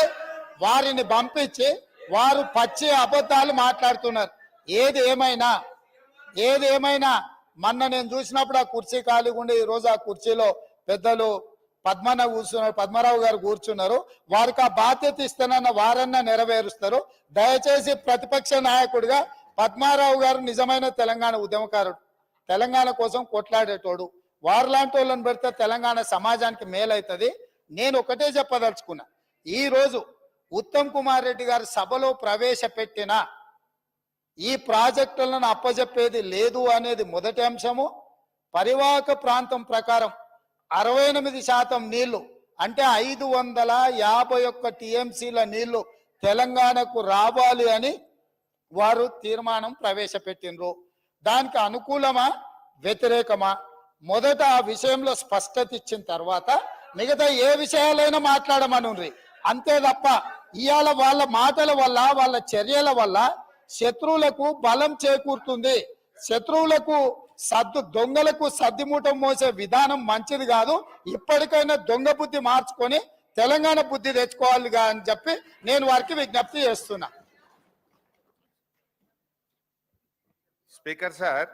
వారిని పంపించి వారు పచ్చి అబద్ధాలు మాట్లాడుతున్నారు. ఏది ఏమైనా మొన్న నేను చూసినప్పుడు ఆ కుర్చీ ఖాళీగా ఉండి ఈరోజు ఆ కుర్చీలో పెద్దలు పద్మరావు గారు కూర్చున్నారు. వారికి ఆ బాధ్యత ఇస్తానన్న వారన్నా నెరవేరుస్తారు. దయచేసి ప్రతిపక్ష నాయకుడిగా పద్మారావు గారు నిజమైన తెలంగాణ ఉద్యమకారుడు, తెలంగాణ కోసం కొట్లాడేటోడు. వారిలాంటి వాళ్ళని పెడితే తెలంగాణ సమాజానికి మేలవుతుంది. నేను ఒకటే చెప్పదలుచుకున్నా, ఈ రోజు ఉత్తమ్ కుమార్ రెడ్డి గారు సభలో ప్రవేశపెట్టిన ఈ ప్రాజెక్టులను అప్పజెప్పేది లేదు అనేది మొదటి అంశము. పరివాహక ప్రాంతం ప్రకారం 68% నీళ్లు అంటే 551 టీఎంసీల నీళ్లు తెలంగాణకు రావాలి అని వారు తీర్మానం ప్రవేశపెట్టినరు. దానికి అనుకూలమా వ్యతిరేకమా మొదట ఆ విషయంలో స్పష్టత ఇచ్చిన తర్వాత మిగతా ఏ విషయాలైనా మాట్లాడమనుండ్రి. అంతే తప్ప ఇవాళ వాళ్ళ మాటల వల్ల, వాళ్ళ చర్యల వల్ల శత్రువులకు బలం చేకూరుతుంది. శత్రువులకు దొంగలకు సద్దిమూటం మోసే విధానం మంచిది కాదు. ఇప్పటికైనా దొంగ బుద్ధి మార్చుకొని తెలంగాణ బుద్ధి తెచ్చుకోవాలిగా అని చెప్పి నేను వారికి విజ్ఞప్తి చేస్తున్నా. స్పీకర్ సార్,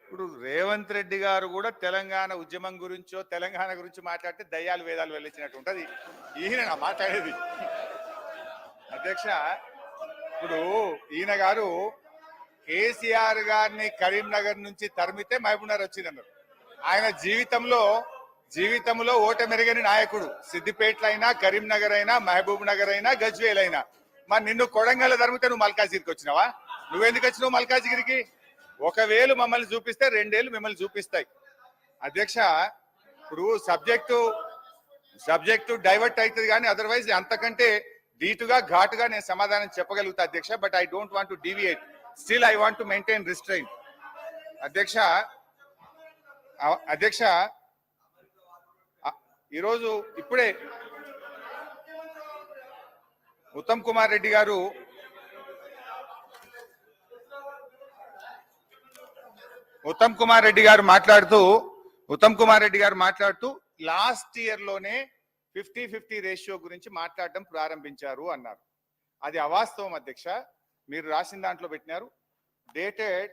ఇప్పుడు రేవంత్ రెడ్డి గారు కూడా తెలంగాణ ఉద్యమం గురించో తెలంగాణ గురించి మాట్లాడితే దయ్యాలు వేదాలు వెళ్ళించినట్టు ఉంటుంది. ఈయన మాట్లాడేది అధ్యక్ష. ఇప్పుడు ఈయన గారు కేసీఆర్ గారిని కరీంనగర్ నుంచి తరిమితే మహబూబ్నగర్ వచ్చిందన్నారు. ఆయన జీవితంలో ఓటమెరగని నాయకుడు. సిద్దిపేటలో అయినా, కరీంనగర్ అయినా, మహబూబ్ నగర్ అయినా, గజ్వేల్ అయినా. మరి నిన్ను కొడంగల్ తరిమితే నువ్వు మల్కాజిగిరికి వచ్చినావా? నువ్వెందుకు వచ్చినావు మల్కాజిగిరికి? ఒకవేళ మమ్మల్ని చూపిస్తే 2 ఏళ్ళు మిమ్మల్ని చూపిస్తాయి. అధ్యక్ష, ఇప్పుడు సబ్జెక్టు డైవర్ట్ అవుతుంది కానీ అదర్వైజ్ అంతకంటే ధీటుగా ఘాటుగా నేను సమాధానం చెప్పగలుగుతా అధ్యక్ష. But I don't want to deviate, still I want to maintain restrain. అధ్యక్ష ఈరోజు ఇప్పుడే ఉత్తమ్ కుమార్ రెడ్డి మాట్లాడుతూ లాస్ట్ ఇయర్ లోనే 50-50 రేషియో గురించి మాట్లాడడం ప్రారంభించారు అన్నారు. అది అవాస్తవం అధ్యక్ష. మీరు రాసిన దాంట్లో పెట్టినారు డేటెడ్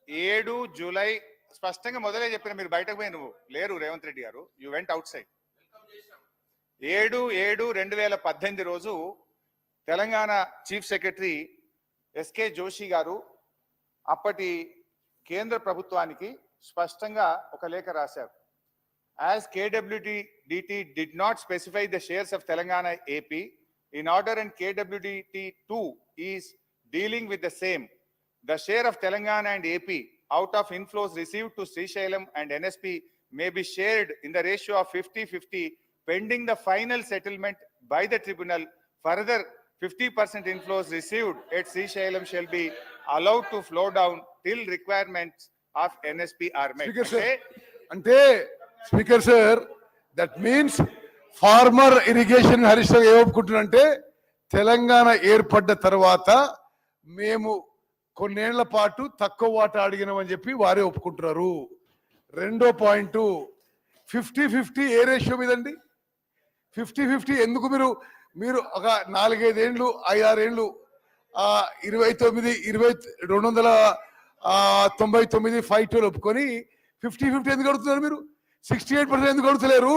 7 జూలై. స్పష్టంగా మొదలే చెప్పిన, మీరు బయటకు పోయి నువ్వు లేరు రేవంత్ రెడ్డి గారు, యు వెంట్ అవుట్ సైడ్. 7/7/2018 రోజు Telangana chief secretary SK Joshi గారు అప్పటి కేంద్ర ప్రభుత్వానికి స్పష్టంగా ఒక లేఖ రాశారు. As KWDT did not specify the shares of Telangana AP in order and KWDT2 is dealing with the same, the share of Telangana and AP out of inflows received to Srisailam and NSP may be shared in the ratio of 50-50 pending the final settlement by the tribunal. Further, 50% inflows received at Srisailam shall be allowed to flow down till requirements of NSP are met. అంటే speaker sir, that means former irrigation Harish Rao ఏమనుకుంటున్నారంటే తెలంగాణ ఏర్పడ్డ తర్వాత మేము కొన్నేళ్ల పాటు తక్కువ వాటా అడిగినామని చెప్పి వారే ఒప్పుకుంటున్నారు. రెండో పాయింట్, 50-50 ఏ రేషియో మీదండి? 50-50 ఎందుకు? మీరు ఒక 4-5 ఏళ్ళు 5-6 ఏళ్ళు 299 5-2 ఒప్పుకొని 50-50 ఎందుకు అడుగుతున్నారు? మీరు 68% ఎందుకు అడుగుతలేరు?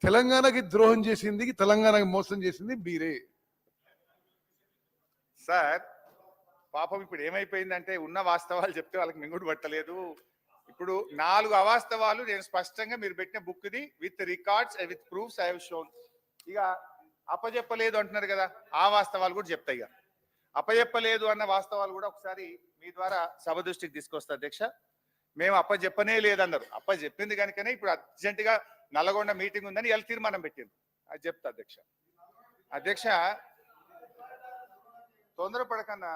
తెలంగాణకి ద్రోహం చేసింది, తెలంగాణకి మోసం చేసింది మీరే సార్. పాపం ఇప్పుడు ఏమైపోయిందంటే ఉన్న వాస్తవాలు చెప్తే వాళ్ళకి మింగుడు పట్టలేదు. ఇప్పుడు 4 అవాస్తవాలు నేను స్పష్టంగా మీరు పెట్టిన book the with records with proofs I have shown. ఇక అప్పచెప్పలేదు అంటున్నారు కదా, ఆ వాస్తవాలు కూడా చెప్తాయి. ఇక అప్పచెప్పలేదు అన్న వాస్తవాలు కూడా ఒకసారి మీ ద్వారా సభ దృష్టికి తీసుకొస్తా అధ్యక్ష. మేము అప్పచెప్పనే లేదన్నారు. అప్పచెప్పింది కనుకనే ఇప్పుడు అర్జెంటుగా నల్లగొండ మీటింగ్ ఉందని ఇలా తీర్మానం పెట్టింది. అది చెప్తా అధ్యక్ష. అధ్యక్ష తొందరపడకన్నా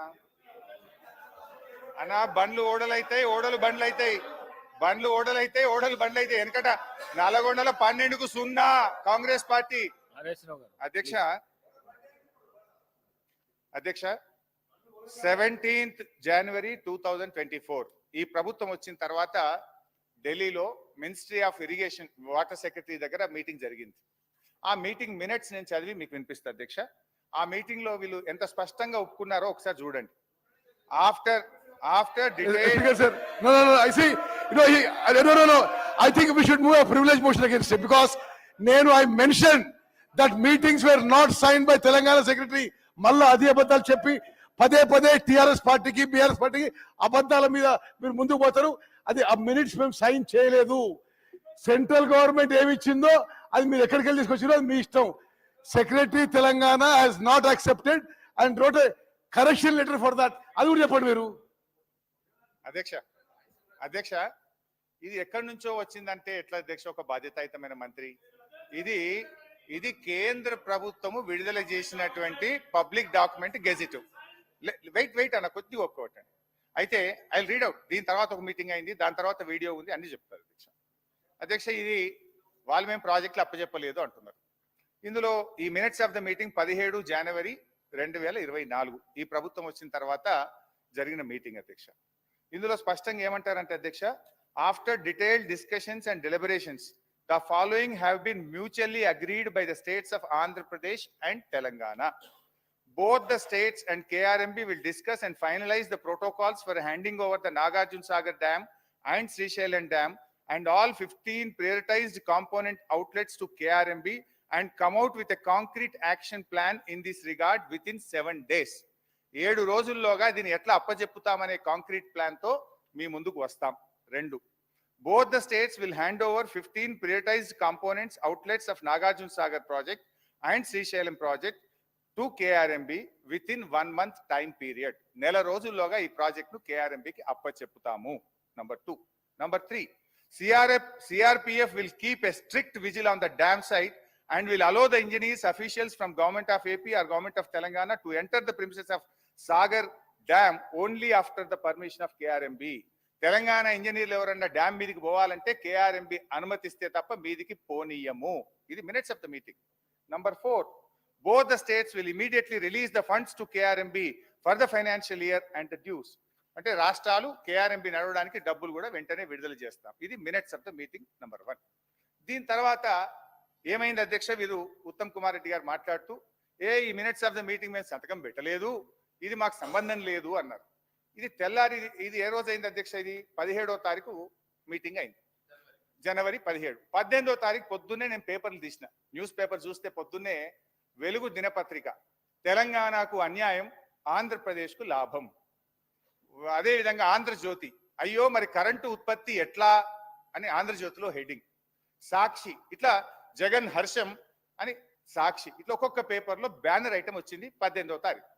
అన్నా, బండ్లు ఓడలైతాయి, ఓడలు బండ్లు అవుతాయి, బండ్లు ఓడలైతాయి, ఓడలు బండ్లు అవుతాయి. వెనకట నల్లగొండలో 12కు 0 కాంగ్రెస్ పార్టీ. అధ్యక్ష 17th January 2024 ఈ ప్రభుత్వం వచ్చిన తర్వాత ఢిల్లీలో ministry of irrigation water secretary దగ్గర మీటింగ్ జరిగింది. ఆ మీటింగ్ మినిట్స్ నేను చదివి మీకు వినిపిస్తా అధ్యక్ష. ఆ మీటింగ్ లో వీళ్ళు ఎంత స్పష్టంగా ఒప్పుకున్నారో ఒకసారి చూడండి. After detailed... Sir, no, I see, no, I think we should move a privilege motion against it because I mentioned that meetings were not signed by Telangana secretary. మళ్ళా అదే అబద్ధాలు చెప్పి పదే టిఆర్ఎస్ పార్టీకి బిఆర్ఎస్ పార్టీకి అబద్ధాల మీద మీరు ముందుకు పోతారు. అది ఆ మినిట్స్ మేము సైన్ చేయలేదు. సెంట్రల్ గవర్నమెంట్ ఏమి ఇచ్చిందో అది మీరు ఎక్కడికి వెళ్ళి తీసుకొచ్చిందో అది మీ ఇష్టం. Secretary Telangana has not accepted and wrote a correction letter for that. అది కూడా చెప్పండి మీరు. అధ్యక్ష ఇది ఎక్కడి నుంచో వచ్చిందంటే ఎట్లా అధ్యక్ష? ఒక బాధ్యతాయుతమైన మంత్రి, ఇది కేంద్ర ప్రభుత్వము విడుదల చేసినటువంటి పబ్లిక్ డాక్యుమెంట్ గెజిట్. వెయిట్ అన్న కొద్దిగా ఒక్కోటి. అయితే ఐ రీడ్ అవుట్. దీని తర్వాత ఒక మీటింగ్ అయింది, దాని తర్వాత వీడియో ఉంది, అన్ని చెప్తారు అధ్యక్ష. ఇది వాళ్ళు మేము ప్రాజెక్టులు అప్పచెప్పలేదు అంటున్నారు. ఇందులో ఈ మినిట్స్ ఆఫ్ ద మీటింగ్ 17 జనవరి 2024 ఈ ప్రభుత్వం వచ్చిన తర్వాత జరిగిన మీటింగ్ అధ్యక్ష. ఇందులో స్పష్టంగా ఏమంటారంటే అధ్యక్ష, after detailed discussions and deliberations the following have been mutually agreed by the states of Andhra Pradesh and Telangana. Both the states and KRMB will discuss and finalize the protocols for handing over the Nagarjuna Sagar Dam and Srisailam Dam and all 15 prioritized component outlets to KRMB and come out with a concrete action plan in this regard within 7 days. 7 రోజుల్లోగా దీన్ని ఎట్లా అప్పచెప్పుతామనే concrete plan తో మీ ముందుకు వస్తాం. 2, both the states will hand over 15 prioritized components outlets of Nagarjuna Sagar project and Srisailam project to KRMB with in 1 month time period. నెల రోజుల్లోగా ఈ project ను కేఆర్ఎంబికి అప్పచెప్పుతాము. Number 2. Number 3, CRPF will keep a strict vigil on the dam site and will allow the engineers, officials from Government of AP or Government of Telangana to enter the premises of Sagar Dam only after the permission of KRMB. Telangana ఇంజనీర్లు ఎవరన్నా dam మీదికి పోవాలంటే KRMB అనుమతిస్తే తప్ప మీదికి పోనీయము. ఇది minutes of the meeting. Number 4, both the states will immediately release the funds to KRMB for the financial year and the dues. అంటే రాష్ట్రాలు కేఆర్ఎంబి నడవడానికి డబ్బులు కూడా వెంటనే విడుదల చేస్తాం. ఇది minutes of the meeting number 1. దీని తర్వాత ఏమైంది అధ్యక్ష, వీరు ఉత్తమ్ కుమార్ రెడ్డి గారు మాట్లాడుతూ ఈ మినిట్స్ ఆఫ్ ద మీటింగ్ మేము సంతకం పెట్టలేదు, ఇది మాకు సంబంధం లేదు అన్నారు. ఇది తెల్లారి, ఇది ఏ రోజు అయింది అధ్యక్ష? ఇది 17వ తారీఖు మీటింగ్ అయింది, జనవరి 17. 18వ తారీఖు పొద్దున్నే నేను పేపర్లు తీసిన, న్యూస్ పేపర్ చూస్తే పొద్దున్నే వెలుగు దినపత్రిక, తెలంగాణకు అన్యాయం, ఆంధ్రప్రదేశ్కు లాభం. అదేవిధంగా ఆంధ్రజ్యోతి, అయ్యో మరి కరెంటు ఉత్పత్తి ఎట్లా అని ఆంధ్రజ్యోతిలో హెడ్డింగ్. సాక్షి, ఇట్లా జగన్ హర్షం అని సాక్షి, ఇట్లా ఒక్కొక్క పేపర్లో బ్యానర్ ఐటమ్ వచ్చింది 18వ తారీఖు.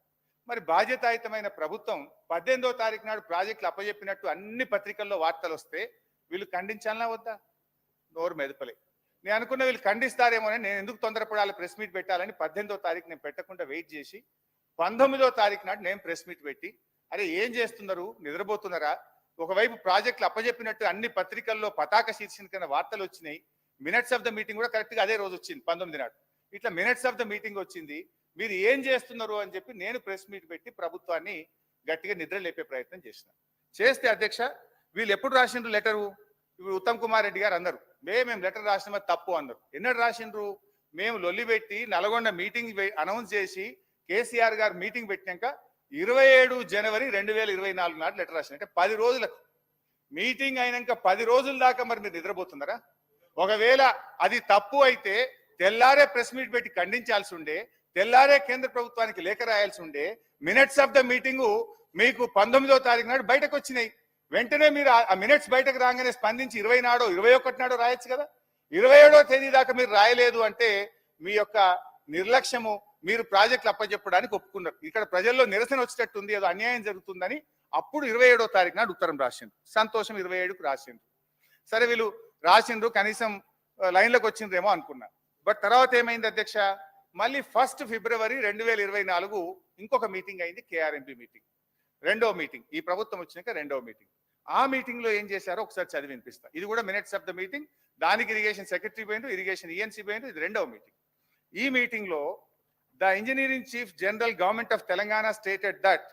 మరి బాధ్యతాయుతమైన ప్రభుత్వం 18వ తారీఖు నాడు ప్రాజెక్టులు అప్పచెప్పినట్టు అన్ని పత్రికల్లో వార్తలు వస్తే వీళ్ళు ఖండించాలనా వద్దా? నోరు మెదపలే. నేను అనుకున్న వీళ్ళు ఖండిస్తారేమోనని, నేను ఎందుకు తొందరపడాలి ప్రెస్ మీట్ పెట్టాలని 18వ తారీఖు నేను పెట్టకుండా వెయిట్ చేసి 19వ తారీఖు నాడు నేను ప్రెస్ మీట్ పెట్టి, అరే ఏం చేస్తున్నారు, నిద్రపోతున్నారా? ఒకవైపు ప్రాజెక్టులు అప్పచెప్పినట్టు అన్ని పత్రికల్లో పతాక శీర్షికన వార్తలు వచ్చినాయి, మినిట్స్ ఆఫ్ ద మీటింగ్ కూడా కరెక్ట్గా అదే రోజు వచ్చింది 19 నాడు. ఇట్లా మినిట్స్ ఆఫ్ ద మీటింగ్ వచ్చింది, మీరు ఏం చేస్తున్నారు అని చెప్పి నేను ప్రెస్ మీట్ పెట్టి ప్రభుత్వాన్ని గట్టిగా నిద్ర లేపే ప్రయత్నం చేస్తే అధ్యక్ష, వీళ్ళు ఎప్పుడు రాసిండ్రు లెటరు? ఇప్పుడు ఉత్తమ్ కుమార్ రెడ్డి గారు అన్నారు మేము లెటర్ రాసినా తప్పు అన్నారు. ఎన్నడు రాసిండ్రు? మేము లొల్లి పెట్టి నల్గొండ మీటింగ్ అనౌన్స్ చేసి KCR గారు మీటింగ్ పెట్టినాక 27 జనవరి 2024 నాడు లెటర్ రాసిన. అంటే 10 రోజులకు మీటింగ్ అయినాక 10 రోజుల దాకా మరి మీరు నిద్రపోతున్నారా? ఒకవేళ అది తప్పు అయితే తెల్లారే ప్రెస్ మీట్ పెట్టి ఖండించాల్సి ఉండే, తెల్లారే కేంద్ర ప్రభుత్వానికి లేఖ రాయాల్సి ఉండే. మినిట్స్ ఆఫ్ ద మీటింగ్ మీకు 19వ తారీఖు నాడు బయటకు వచ్చినాయి. వెంటనే మీరు ఆ మినిట్స్ బయటకు రాగానే స్పందించి 20 నాడో 21 నాడో రాయొచ్చు కదా. 27వ తేదీ దాకా మీరు రాయలేదు అంటే మీ యొక్క నిర్లక్ష్యము, మీరు ప్రాజెక్టులు అప్పచెప్పడానికి ఒప్పుకున్నారు. ఇక్కడ ప్రజల్లో నిరసన వచ్చేటట్టుంది, ఏదో అన్యాయం జరుగుతుందని అప్పుడు 27వ తారీఖు నాడు ఉత్తరం రాసిండ్రు. సంతోషం, 27కు రాసిండ్రు. సరే వీళ్ళు రాసిండ్రు, కనీసం లైన్లోకి వచ్చిండ్రేమో అనుకున్నా. బట్ తర్వాత ఏమైంది అధ్యక్ష, మళ్ళీ 1 ఫిబ్రవరి 2024 ఇంకొక మీటింగ్ అయింది, కేఆర్ఎంబి మీటింగ్, రెండో మీటింగ్. ఈ ప్రభుత్వం వచ్చినాక రెండో మీటింగ్. ఆ మీటింగ్ లో ఏం చేశారో ఒకసారి చదివి వినిపిస్తా. ఇది కూడా మినిట్స్ ఆఫ్ ద మీటింగ్. దానికి ఇరిగేషన్ సెక్రటరీ పోయిండు, ఇరిగేషన్ ENC పోయిండు. ఇది రెండవ మీటింగ్. ఈ మీటింగ్ లో the engineering chief general government of Telangana stated that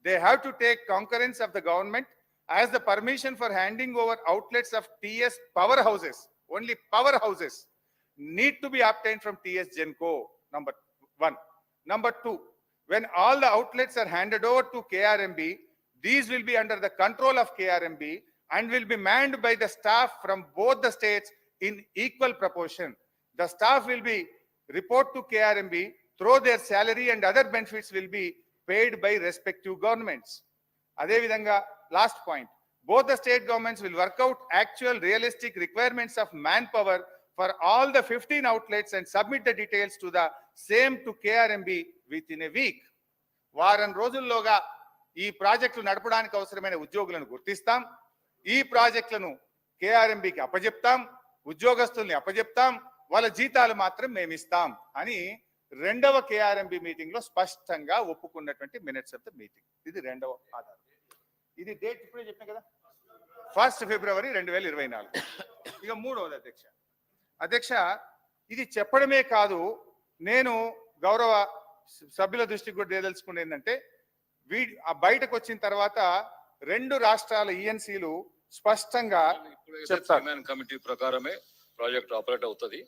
they have to take concurrence of the government as the permission for handing over outlets of TS powerhouses, only powerhouses, need to be obtained from TS Genco. Number 1. Number 2, when all the outlets are handed over to KRMB, these will be under the control of KRMB and will be manned by the staff from both the states in equal proportion. The staff will be report to KRMB through their salary and other benefits will be paid by respective governments. Ade vidhanga last point, both the state governments will work out actual realistic requirements of manpower for all the 15 outlets and submit the details to the same to KRMB within a week. వారం రోజుల్లోగా ఈ ప్రాజెక్టులు నడపడానికి అవసరమైన ఉద్యోగులను గుర్తిస్తాం, ఈ ప్రాజెక్టులను KRMBకి అప్పజెప్తాం, ఉద్యోగస్తుల్ని అప్పజెప్తాం, వాళ్ళ జీతాలు మాత్రం మేము ఇస్తాం అని రెండవ KRMB మీటింగ్ లో స్పష్టంగా ఒప్పుకున్నటువంటి మినిట్స్ ఆఫ్ ద మీటింగ్. ఇది రెండవ ఆధారం. ఇది డేట్ ఇప్పుడే చెప్పిన కదా, 1 ఫిబ్రవరి 2024. ఇక మూడవది అధ్యక్ష, ఇది చెప్పడమే కాదు, నేను గౌరవ సభ్యుల దృష్టికి కూడా తెలుసుకునేది ఏంటంటే, బయటకు వచ్చిన తర్వాత 2 రాష్ట్రాల ENCలు స్పష్టంగా చెప్తారు కమిటీ ప్రకారమే ప్రాజెక్ట్ ఆపరేట్ అవుతుంది.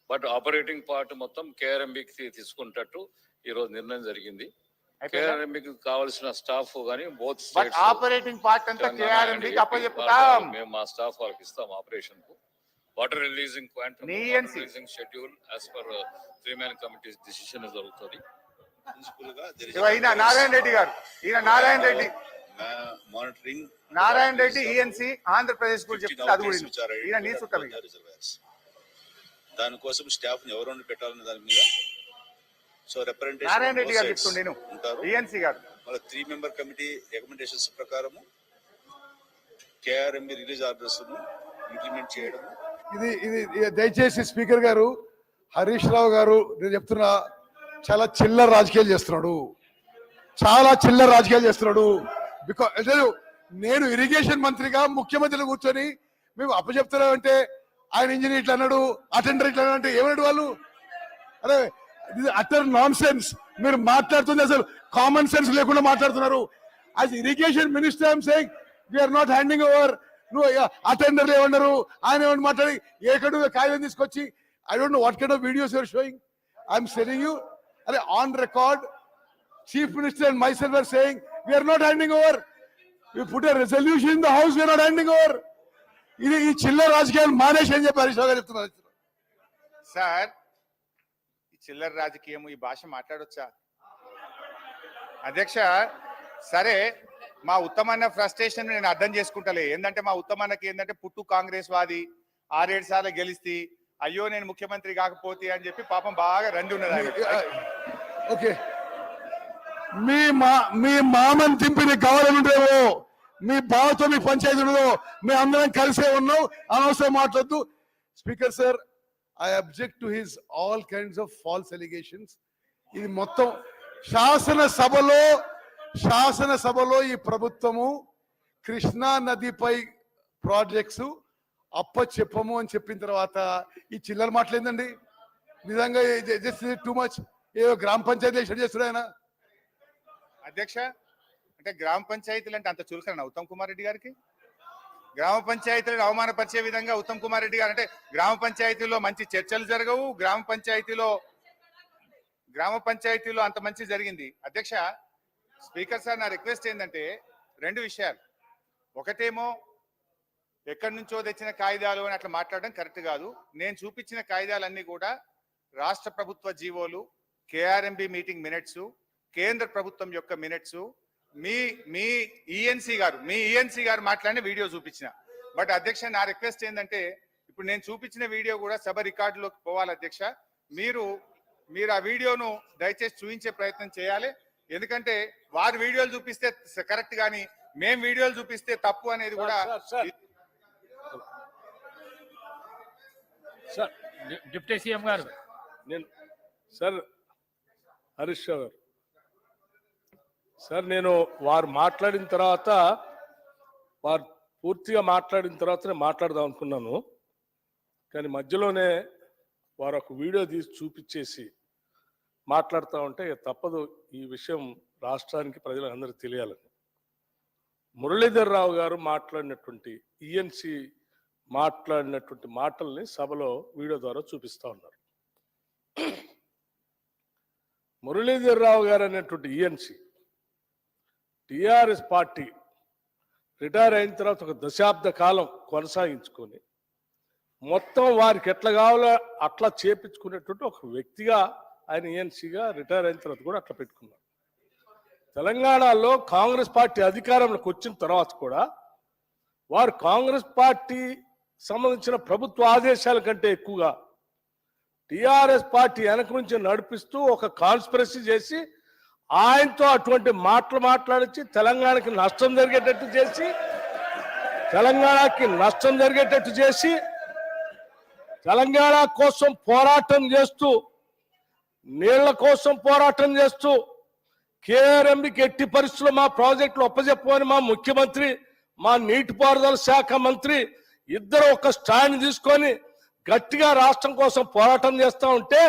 బట్ ఆపరేటింగ్ పార్ట్ మొత్తం KRMBకి తీసుకున్నట్టు ఈ రోజు నిర్ణయం జరిగింది. KRMBకి కావాల్సిన స్టాఫ్ గానీ బోత్ ఆపరేటింగ్ పార్ట్ అంతా KRMBకి అప్పచెప్తాం. మేము మా స్టాఫ్ వాళ్ళకి ఇస్తాం ఆపరేషన్ కు. Water releasing quantum releasing schedule as per 3-man committee decision జరుగుతుంది. నారాయణ రెడ్డి గారు, నారాయణ రెడ్డి ENC ఆంధ్రప్రదేశ్ గురించి చెప్తే అది కూడా దానికోసం స్టాఫ్ ఎవరు పెట్టాలనే దాని మీద సో నారాయణ రెడ్డి గారు రిప్రజెంటేషన్ చెప్తుండే ఉంటారు. ఈఎన్సీ గారు మన 3 మెంబర్ కమిటీ రికమెండేషన్స్ ప్రకారము కేఆర్ఎంబి రిలీజ్ ఆర్డర్స్ ఇంప్లిమెంట్ చేయడం. ఇది దయచేసి స్పీకర్ గారు, హరీష్ రావు గారు, నేను చెప్తున్నా, చాలా చిల్లర రాజకీయాలు చేస్తున్నాడు, చాలా చిల్లర రాజకీయాలు చేస్తున్నాడు. బికాజ్ నేను ఇరిగేషన్ మంత్రిగా ముఖ్యమంత్రిని కూర్చొని మేము అప్పచెప్తున్నాం అంటే ఆయన ఇంజనీర్ ఇట్లా అన్నాడు, అటెండర్ ఇట్లా అన్నాడు అంటే ఏమన్నాడు వాళ్ళు? అరే ఇది అటర్ నాన్ సెన్స్. మీరు మాట్లాడుతుంది అసలు కామన్ సెన్స్ లేకుండా మాట్లాడుతున్నారు. As irrigation minister I'm saying we're not handing over. నువ్వు అటెండర్లు ఏమన్నారు, ఆయన ఏమన్నా మాట్లాడి ఏకడు కాగితం తీసుకొచ్చి I don't know what kind of videos you're showing. I'm telling you, అరే on record chief minister and myself are saying we're not handing over. We put a resolution in the house, we are not handing over. ఇది ఈ చిల్లర రాజకీయాలు మానేసి అని చెప్పి హరీష్ రావు గారు చెప్తున్నారు. సార్, ఈ చిల్లర రాజకీయం, ఈ భాష మాట్లాడొచ్చా అధ్యక్ష? సరే, మా ఉత్తమన్న ఫ్రస్ట్రేషన్ నేను అర్థం చేసుకుంటలే. ఏంటంటే మా ఉత్తమన్నకి ఏంటంటే పుట్టు కాంగ్రెస్ వాది, 6-7 సార్లు గెలిస్తే అయ్యో నేను ముఖ్యమంత్రి కాకపోతే అని చెప్పి పాపం బాగా రండి ఉన్నది ఆయన. ఓకే, మీ మామని తింపిని కావాలనుంటేవో, మీ బావతో మీ పంచాయతీ ఉండదో, మీ అందరం కలిసే ఉన్నాం, అనవసరం మాట్లాడద్దు. Speaker sir, I object to his all kinds of false allegations. ఇది మొత్తం శాసనసభలో ఈ ప్రభుత్వము కృష్ణా నదిపై ప్రాజెక్ట్స్ అప్పచెప్పము అని చెప్పిన తర్వాత ఈ చిల్లర మాటలేందండి? నిజంగా టూ మచ్. ఏదో గ్రామ పంచాయతీ ఎలక్షన్ చేస్తున్నాడు ఆయన. అధ్యక్ష, అంటే గ్రామ పంచాయతీలు అంటే అంత చురుకన ఉత్తమ్ కుమార్ రెడ్డి గారికి? గ్రామ పంచాయతీలను అవమానపరిచే విధంగా ఉత్తమ్ కుమార్ రెడ్డి గారు అంటే గ్రామ పంచాయతీలో మంచి చర్చలు జరగవు, గ్రామ పంచాయతీలో అంత మంచి జరిగింది. అధ్యక్ష, స్పీకర్ సార్, నా రిక్వెస్ట్ ఏంటంటే 2 విషయాలు. ఒకటేమో ఎక్కడి నుంచో తెచ్చిన కాగితాలు అని అట్లా మాట్లాడడం కరెక్ట్ కాదు. నేను చూపించిన కాగితాలన్నీ కూడా రాష్ట్ర ప్రభుత్వ జీవోలు, కేఆర్ఎంబి మీటింగ్ మినిట్స్, కేంద్ర ప్రభుత్వం యొక్క మినిట్స్, మీ ఈఎన్సీ గారు మాట్లాడిన వీడియో చూపించిన. బట్ అధ్యక్ష, నా రిక్వెస్ట్ ఏంటంటే ఇప్పుడు నేను చూపించిన వీడియో కూడా సభ రికార్డులోకి పోవాలి. అధ్యక్ష, మీరు ఆ వీడియోను దయచేసి చూపించే ప్రయత్నం చేయాలి. ఎందుకంటే వారు వీడియోలు చూపిస్తే కరెక్ట్ కానీ మేం వీడియోలు చూపిస్తే తప్పు అనేది కూడా. డిప్యూటీ సీఎం గారు, నేను సార్ హరీష్ రావు గారు, సార్ నేను వారు మాట్లాడిన తర్వాత, వారు పూర్తిగా మాట్లాడిన తర్వాత నేను మాట్లాడదాం అనుకున్నాను. కానీ మధ్యలోనే వారు ఒక వీడియో తీసి చూపించేసి మాట్లాడుతూ ఉంటే తప్పదు, ఈ విషయం రాష్ట్రానికి ప్రజలందరికీ తెలియాలని. మురళీధర్ రావు గారు మాట్లాడినటువంటి ఈఎన్సి మాట్లాడినటువంటి మాటల్ని సభలో వీడియో ద్వారా చూపిస్తూ ఉన్నారు. మురళీధర్ రావు గారు అనేటువంటి ఈఎన్సి టిఆర్ఎస్ పార్టీ రిటైర్ అయిన తర్వాత ఒక దశాబ్ద కాలం కొనసాగించుకొని మొత్తం వారికి ఎట్లా కావాలో అట్లా చేపించుకునేటువంటి ఒక వ్యక్తిగా ఆయన ఈఎన్సీగా రిటైర్ అయిన తర్వాత కూడా అట్లా పెట్టుకున్నారు. తెలంగాణలో కాంగ్రెస్ పార్టీ అధికారంలోకి వచ్చిన తర్వాత కూడా వారు కాంగ్రెస్ పార్టీ సంబంధించిన ప్రభుత్వ ఆదేశాల కంటే ఎక్కువగా టిఆర్ఎస్ పార్టీ వెనక నుంచి నడిపిస్తూ ఒక కాన్స్పిరసీ చేసి ఆయనతో అటువంటి మాటలు మాట్లాడించి తెలంగాణకి నష్టం జరిగేటట్టు చేసి తెలంగాణ కోసం పోరాటం చేస్తూ, నీళ్ల కోసం పోరాటం చేస్తూ, కేఆర్ఎంబికి ఎట్టి పరిస్థితుల్లో మా ప్రాజెక్టులు ఒప్పజెప్పమని మా ముఖ్యమంత్రి, మా నీటిపారుదల శాఖ మంత్రి ఇద్దరు ఒక స్టాండ్ తీసుకొని గట్టిగా రాష్ట్రం కోసం పోరాటం చేస్తూ ఉంటే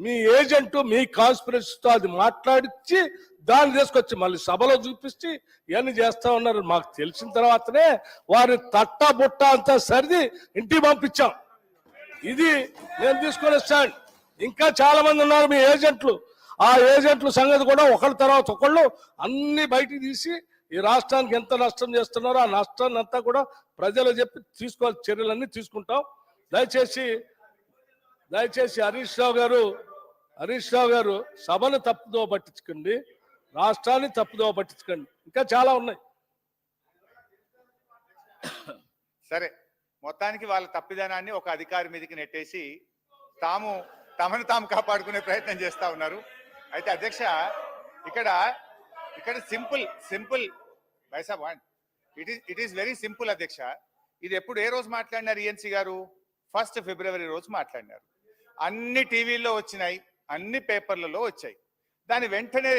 మీ ఏజెంటు మీ కాన్స్పిరసీతో అది మాట్లాడించి దాన్ని తీసుకొచ్చి మళ్ళీ సభలో చూపించి ఇవన్నీ చేస్తా ఉన్నారు. మాకు తెలిసిన తర్వాతనే వారి తట్ట బుట్ట అంతా సరిది ఇంటికి పంపించాం. ఇది నేను తీసుకునే స్టాండ్. ఇంకా చాలా మంది ఉన్నారు మీ ఏజెంట్లు. ఆ ఏజెంట్ల సంగతి కూడా ఒకళ్ళ తర్వాత ఒకళ్ళు అన్ని బయటికి తీసి ఈ రాష్ట్రానికి ఎంత నష్టం చేస్తున్నారో ఆ నష్టాన్ని అంతా కూడా ప్రజలు చెప్పి తీసుకోవాల్సిన చర్యలన్నీ తీసుకుంటాం. దయచేసి హరీష్ రావు గారు సభను తప్పుదో పట్టించుకోండి, రాష్ట్రాన్ని తప్పుదో పట్టించుకోండి. ఇంకా చాలా ఉన్నాయి. సరే, మొత్తానికి వాళ్ళ తప్పిదనాన్ని ఒక అధికారి మీదకి నెట్టేసి తమను తాము కాపాడుకునే ప్రయత్నం చేస్తా ఉన్నారు. అయితే అధ్యక్ష ఇక్కడ ఇక్కడ సింపుల్ వైసాబ్ ఇట్ ఈస్ వెరీ సింపుల్ అధ్యక్ష. ఇది ఎప్పుడు ఏ రోజు మాట్లాడినారు ఈఎన్సీ గారు? 1 ఫిబ్రవరి రోజు మాట్లాడినారు. అన్ని టీవీల్లో వచ్చినాయి, అన్ని పేపర్లలో వచ్చాయి. దాని వెంటనే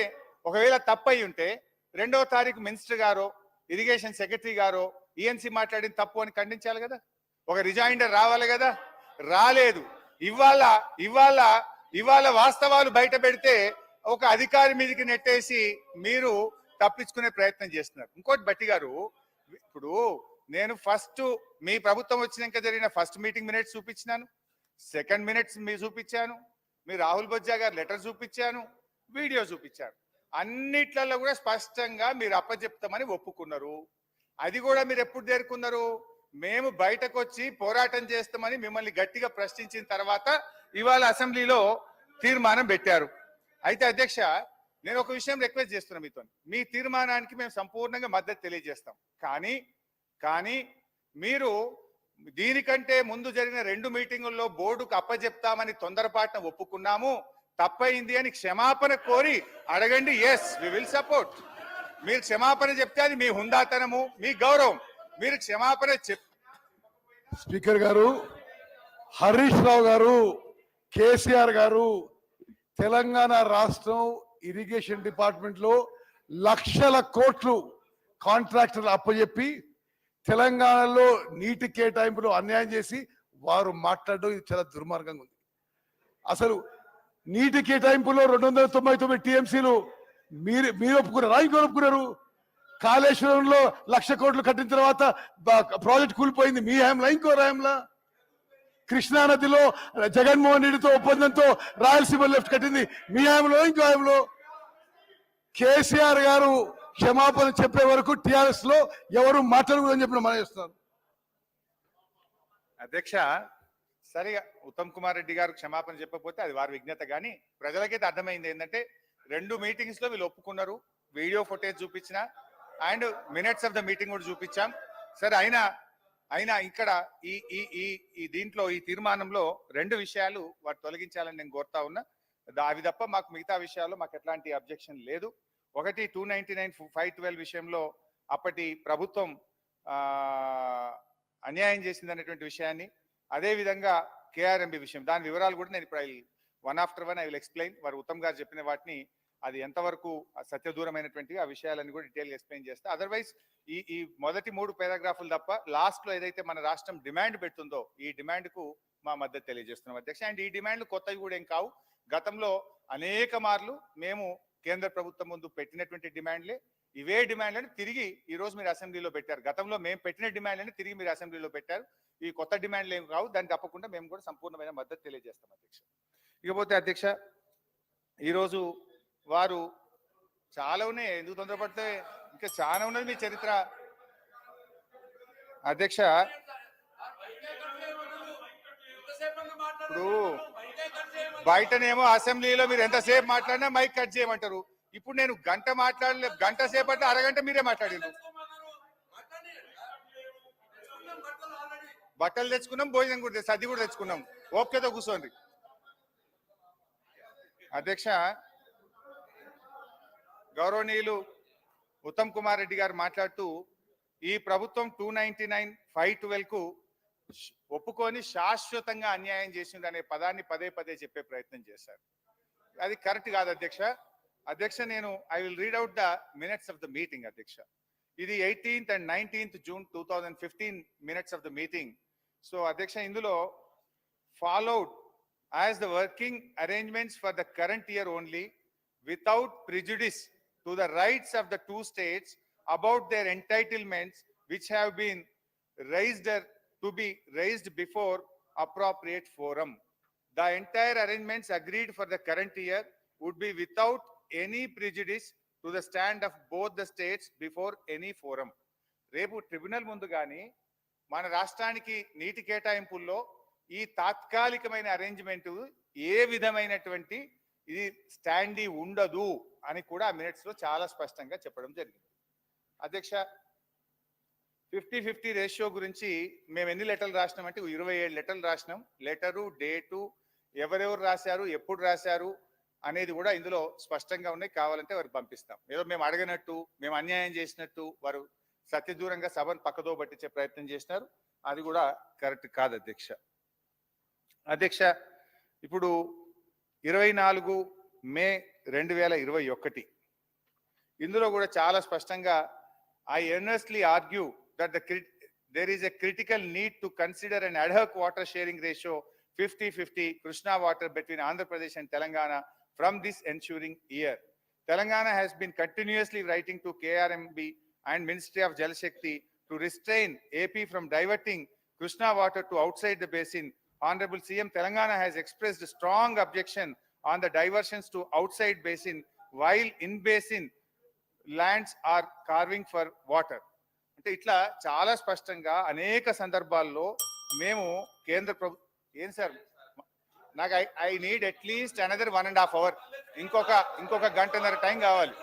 ఒకవేళ తప్పయి ఉంటే 2వ తారీఖు మినిస్టర్ గారో ఇరిగేషన్ సెక్రటరీ గారో ఈఎన్సీ మాట్లాడిన తప్పు అని ఖండించాలి కదా, ఒక రిజైండర్ రావాలి కదా, రాలేదు. ఇవాళ వాస్తవాలు బయట పెడితే ఒక అధికారి మీదకి నెట్టేసి మీరు తప్పించుకునే ప్రయత్నం చేస్తున్నారు. ఇంకోటి బట్టి గారు, ఇప్పుడు నేను ఫస్ట్ మీ ప్రభుత్వం వచ్చినాక జరిగిన ఫస్ట్ మీటింగ్ మినిట్స్ చూపించినాను, సెకండ్ మినిట్స్ మీరు చూపించాను, మీ రాహుల్ బొజ్జా గారు లెటర్ చూపించాను, వీడియో చూపించాను. అన్నిట్లలో కూడా స్పష్టంగా మీరు అప్పచెప్తామని ఒప్పుకున్నారు. అది కూడా మీరు ఎప్పుడు చేరుకున్నారు? మేము బయటకు వచ్చి పోరాటం చేస్తామని మిమ్మల్ని గట్టిగా ప్రశ్నించిన తర్వాత ఇవాళ అసెంబ్లీలో తీర్మానం పెట్టారు. అయితే అధ్యక్ష, నేను ఒక విషయం రిక్వెస్ట్ చేస్తున్నా మీతో, మీ తీర్మానానికి మేము సంపూర్ణంగా మద్దతు తెలియజేస్తాం. కానీ మీరు దీనికంటే ముందు జరిగిన 2 మీటింగుల్లో బోర్డుకు అప్పచెప్తామని తొందరపాటున ఒప్పుకున్నాము, తప్పైంది అని క్షమాపణ కోరి అడగండి. Yes, we will support. మీరు క్షమాపణ చెప్తే అది మీ హుందాతనము, మీ గౌరవం. మీరు క్షమాపణ స్పీకర్ గారు, హరీష్ రావు గారు, కేసీఆర్ గారు తెలంగాణ రాష్ట్రం ఇరిగేషన్ డిపార్ట్మెంట్ లో లక్షల కోట్లు కాంట్రాక్టర్లు అప్పచెప్పి తెలంగాణలో నీటి కేటాయింపులో అన్యాయం చేసి వారు మాట్లాడడం ఇది చాలా దుర్మార్గంగా ఉంది. అసలు నీటి కేటాయింపులో 299 టీఎంసీలు మీరు ఒప్పుకున్నారా? ఇంకోరు ఒప్పుకున్నారు? కాళేశ్వరంలో 1,00,000 కోట్లు కట్టిన తర్వాత ప్రాజెక్ట్ కూలిపోయింది మీ హయాంలో, ఇంకో హయాంలో. కృష్ణా నదిలో జగన్మోహన్ రెడ్డితో ఒప్పందంతో రాయలసీమ లెఫ్ట్ కట్టింది మీ హయాంలో, ఇంకో హయాంలో. కేసీఆర్ గారు క్షమాపణ చెప్పే వరకు టిఆర్ఎస్ లో ఎవరు మాట్లాడకూడదని చెప్పిన మనం చేస్తున్నారు. అధ్యక్ష, సరిగా ఉత్తమ్ కుమార్ రెడ్డి గారు క్షమాపణ చెప్పకపోతే అది వారి విజ్ఞత. కానీ ప్రజలకైతే అర్థమైంది ఏంటంటే 2 మీటింగ్స్ లో వీళ్ళు ఒప్పుకున్నారు, వీడియో ఫుటేజ్ చూపించిన and minutes of the meeting కూడా చూపించాం. సరే, అయినా ఇక్కడ ఈ దీంట్లో ఈ తీర్మానంలో 2 విషయాలు వారు తొలగించాలని నేను కోరుతా ఉన్నా. అవి తప్ప మాకు మిగతా విషయాల్లో మాకు ఎట్లాంటి అబ్జెక్షన్ లేదు. ఒకటి 299/512 విషయంలో అప్పటి ప్రభుత్వం అన్యాయం చేసిందనేటువంటి విషయాన్ని, అదేవిధంగా కేఆర్ఎంబి విషయం, దాని వివరాలు కూడా నేను ఇప్పుడు one after one I will explain. వారు ఉత్తమ్ గారు చెప్పిన వాటిని అది ఎంతవరకు సత్యదూరమైనటువంటి ఆ విషయాలన్నీ కూడా డీటెయిల్ ఎక్స్ప్లెయిన్ చేస్తా. అదర్వైజ్ ఈ మొదటి 3 పారాగ్రాఫులు తప్ప లాస్ట్ లో ఏదైతే మన రాష్ట్రం డిమాండ్ పెడుతుందో ఈ డిమాండ్ కు మా మద్దతు తెలియజేస్తున్నాం అధ్యక్ష. అండ్ ఈ డిమాండ్లు కొత్తవి కూడా ఏం కావు. గతంలో అనేక మార్లు మేము కేంద్ర ప్రభుత్వం ముందు పెట్టినటువంటి డిమాండ్లే. ఇవే డిమాండ్లను తిరిగి ఈ రోజు మీరు అసెంబ్లీలో పెట్టారు. గతంలో మేము పెట్టిన డిమాండ్లని తిరిగి మీరు అసెంబ్లీలో పెట్టారు. ఈ కొత్త డిమాండ్లు ఏం కావు. దాన్ని తప్పకుండా మేము కూడా సంపూర్ణమైన మద్దతు తెలియజేస్తాం అధ్యక్ష. ఇకపోతే అధ్యక్ష, ఈరోజు వారు చాలా ఉన్నాయి, ఎందుకు తొందరపడితే ఇంకా చాలా ఉన్నది మీ చరిత్ర అధ్యక్ష. ఇప్పుడు బయటనేమో అసెంబ్లీలో మీరు ఎంతసేపు మాట్లాడినా మైక్ కట్ చేయమంటారు. ఇప్పుడు నేను గంట సేపు అంటే అరగంట మీరే మాట్లాడారు. బట్టలు తెచ్చుకున్నాం, భోజనం కూడా సర్ది కూడా తెచ్చుకున్నాం, ఓపికతో కూర్చోండి అధ్యక్ష. గౌరవనీయులు ఉత్తమ్ కుమార్ రెడ్డి గారు మాట్లాడుతూ ఈ ప్రభుత్వం 299/512 కు ఒప్పుకొని శాశ్వతంగా అన్యాయం చేసింది అనే పదాన్ని పదే పదే చెప్పే ప్రయత్నం చేశారు. అది కరెక్ట్ కాదు అధ్యక్ష. నేను I will read out the minutes of the meeting అధ్యక్ష. ఇది 18th and 19th June 2015 minutes of the meeting. So అధ్యక్ష, ఇందులో followed as the working arrangements for the current year only without prejudice to the rights of the 2 states about their entitlements which have been raised to be raised before appropriate forum. The entire arrangements agreed for the current year would be without any prejudice to the stand of both the states before any forum. రేపు tribunal ముందు గాని మన రాష్ట్రానికి నీటి కేటాయింపుల్లో ఈ తాత్కాలికమైన arrangement ఏ విధమైనటువంటి ఇది స్టాండీ ఉండదు అని కూడా ఆ మినిట్స్ లో చాలా స్పష్టంగా చెప్పడం జరిగింది అధ్యక్ష. 50-50 రేషియో గురించి మేము ఎన్ని లెటర్లు రాసినాం అంటే 27 లెటర్లు రాసినాం. లెటరు, డేటు, ఎవరెవరు రాశారు, ఎప్పుడు రాశారు, అనేది కూడా ఇందులో స్పష్టంగా ఉన్నాయి. కావాలంటే వారికి పంపిస్తాం. ఏదో మేము అడగనట్టు, మేము అన్యాయం చేసినట్టు వారు సత్యదూరంగా సభను పక్కదో పట్టించే ప్రయత్నం చేసినారు. అది కూడా కరెక్ట్ కాదు అధ్యక్ష. అధ్యక్ష, ఇప్పుడు 24 మే 2021 ఇందులో కూడా చాలా స్పష్టంగా I earnestly argue that there is a critical need to consider an ad hoc water sharing ratio 50-50 Krishna water between Andhra Pradesh and Telangana from this ensuing year. Telangana has been continuously writing to KRMB and Ministry of Jal Shakti to restrain AP from diverting Krishna water to outside the basin. Honorable CM, Telangana has expressed a strong objection on the diversions to outside basin while in basin lands are carving for water. అంటే ఇట్లా చాలా స్పష్టంగా అనేక సందర్భాల్లో మేము కేంద్ర ప్రభుత్వం ఏం సార్ నాకు I need at least another 1.5 hours, ఇంకొక గంటన్నర టైం కావాలి.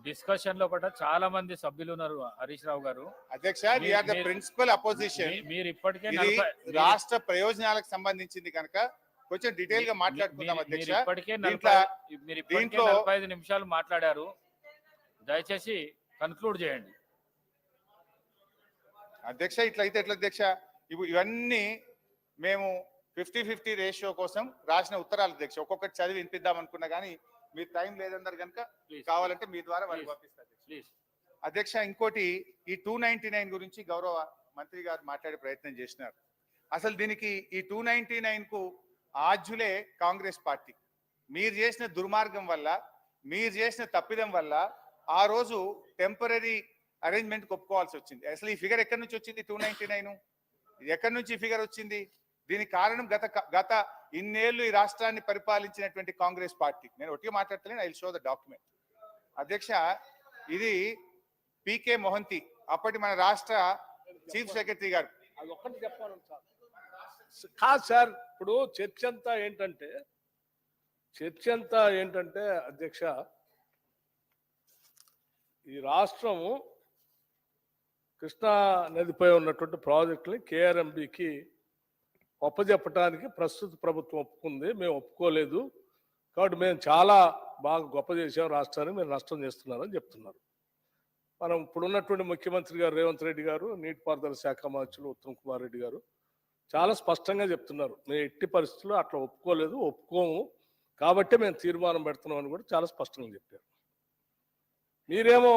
డిస్కషన్ లో కూడా చాలా మంది సభ్యులు ఉన్నారు హరీష్ రావు గారు. అధ్యక్ష, we are the principal opposition. మీరు ఇప్పటికే రాష్ట్ర ప్రయోజనాలకు సంబంధించింది కనుక కొంచెం డీటెయిల్ గా మాట్లాడుకుందాం అధ్యక్ష. మీరు ఇప్పటికే 45 నిమిషాలు మాట్లాడారు. దయచేసి కన్క్లూడ్ చేయండి అధ్యక్ష. ఇట్లయితే ఎట్లా అధ్యక్ష? ఇవన్నీ మేము 50-50 రేషియో కోసం రాసిన ఉత్తరాలు అధ్యక్ష. ఒక్కొక్కటి చదివి వినిపిద్దాం అనుకున్నా కానీ మీరు టైం లేదన్నారు కనుక కావాలంటే మీ ద్వారా వారికి పంపిస్తారు అధ్యక్ష. ఇంకోటి, ఈ 299 గురించి గౌరవ మంత్రి గారు మాట్లాడే ప్రయత్నం చేసినారు. అసలు దీనికి ఈ 299 కు ఆద్యులే కాంగ్రెస్ పార్టీ. మీరు చేసిన దుర్మార్గం వల్ల, మీరు చేసిన తప్పిదం వల్ల ఆ రోజు టెంపరీ అరేంజ్మెంట్ ఒప్పుకోవాల్సి వచ్చింది. అసలు ఈ ఫిగర్ ఎక్కడి నుంచి వచ్చింది? 299 ఎక్కడి నుంచి ఫిగర్ వచ్చింది? దీనికి కారణం గత ఇన్నేళ్లు ఈ రాష్ట్రాన్ని పరిపాలించినటువంటి కాంగ్రెస్ పార్టీ. నేను ఒట్టిగా మాట్లాడతలేను, I will show the document అధ్యక్ష. ఇది పికే మొహంతి, అప్పటి మన రాష్ట్ర చీఫ్ సెక్రటరీ గారు. అది ఒక్కటి చెప్పాను సార్. కాదు సార్, ఇప్పుడు చర్చ అంతా ఏంటంటే అధ్యక్ష, ఈ రాష్ట్రము కృష్ణా నదిపై ఉన్నటువంటి ప్రాజెక్టుని కేఆర్ఎంబికి ఒప్పజెప్పడానికి ప్రస్తుత ప్రభుత్వం ఒప్పుకుంది. మేము ఒప్పుకోలేదు కాబట్టి మేము చాలా బాగా గొప్ప చేసాం రాష్ట్రాన్ని, మీరు నష్టం చేస్తున్నారని చెప్తున్నారు. మనం ఇప్పుడున్నటువంటి ముఖ్యమంత్రి గారు రేవంత్ రెడ్డి గారు, నీటిపారుదల శాఖ మంత్రులు ఉత్తమ్ కుమార్ రెడ్డి గారు చాలా స్పష్టంగా చెప్తున్నారు, మేము ఎట్టి పరిస్థితుల్లో అట్లా ఒప్పుకోము కాబట్టి మేము తీర్మానం పెడుతున్నాం అని కూడా చాలా స్పష్టంగా చెప్పారు. మీరేమో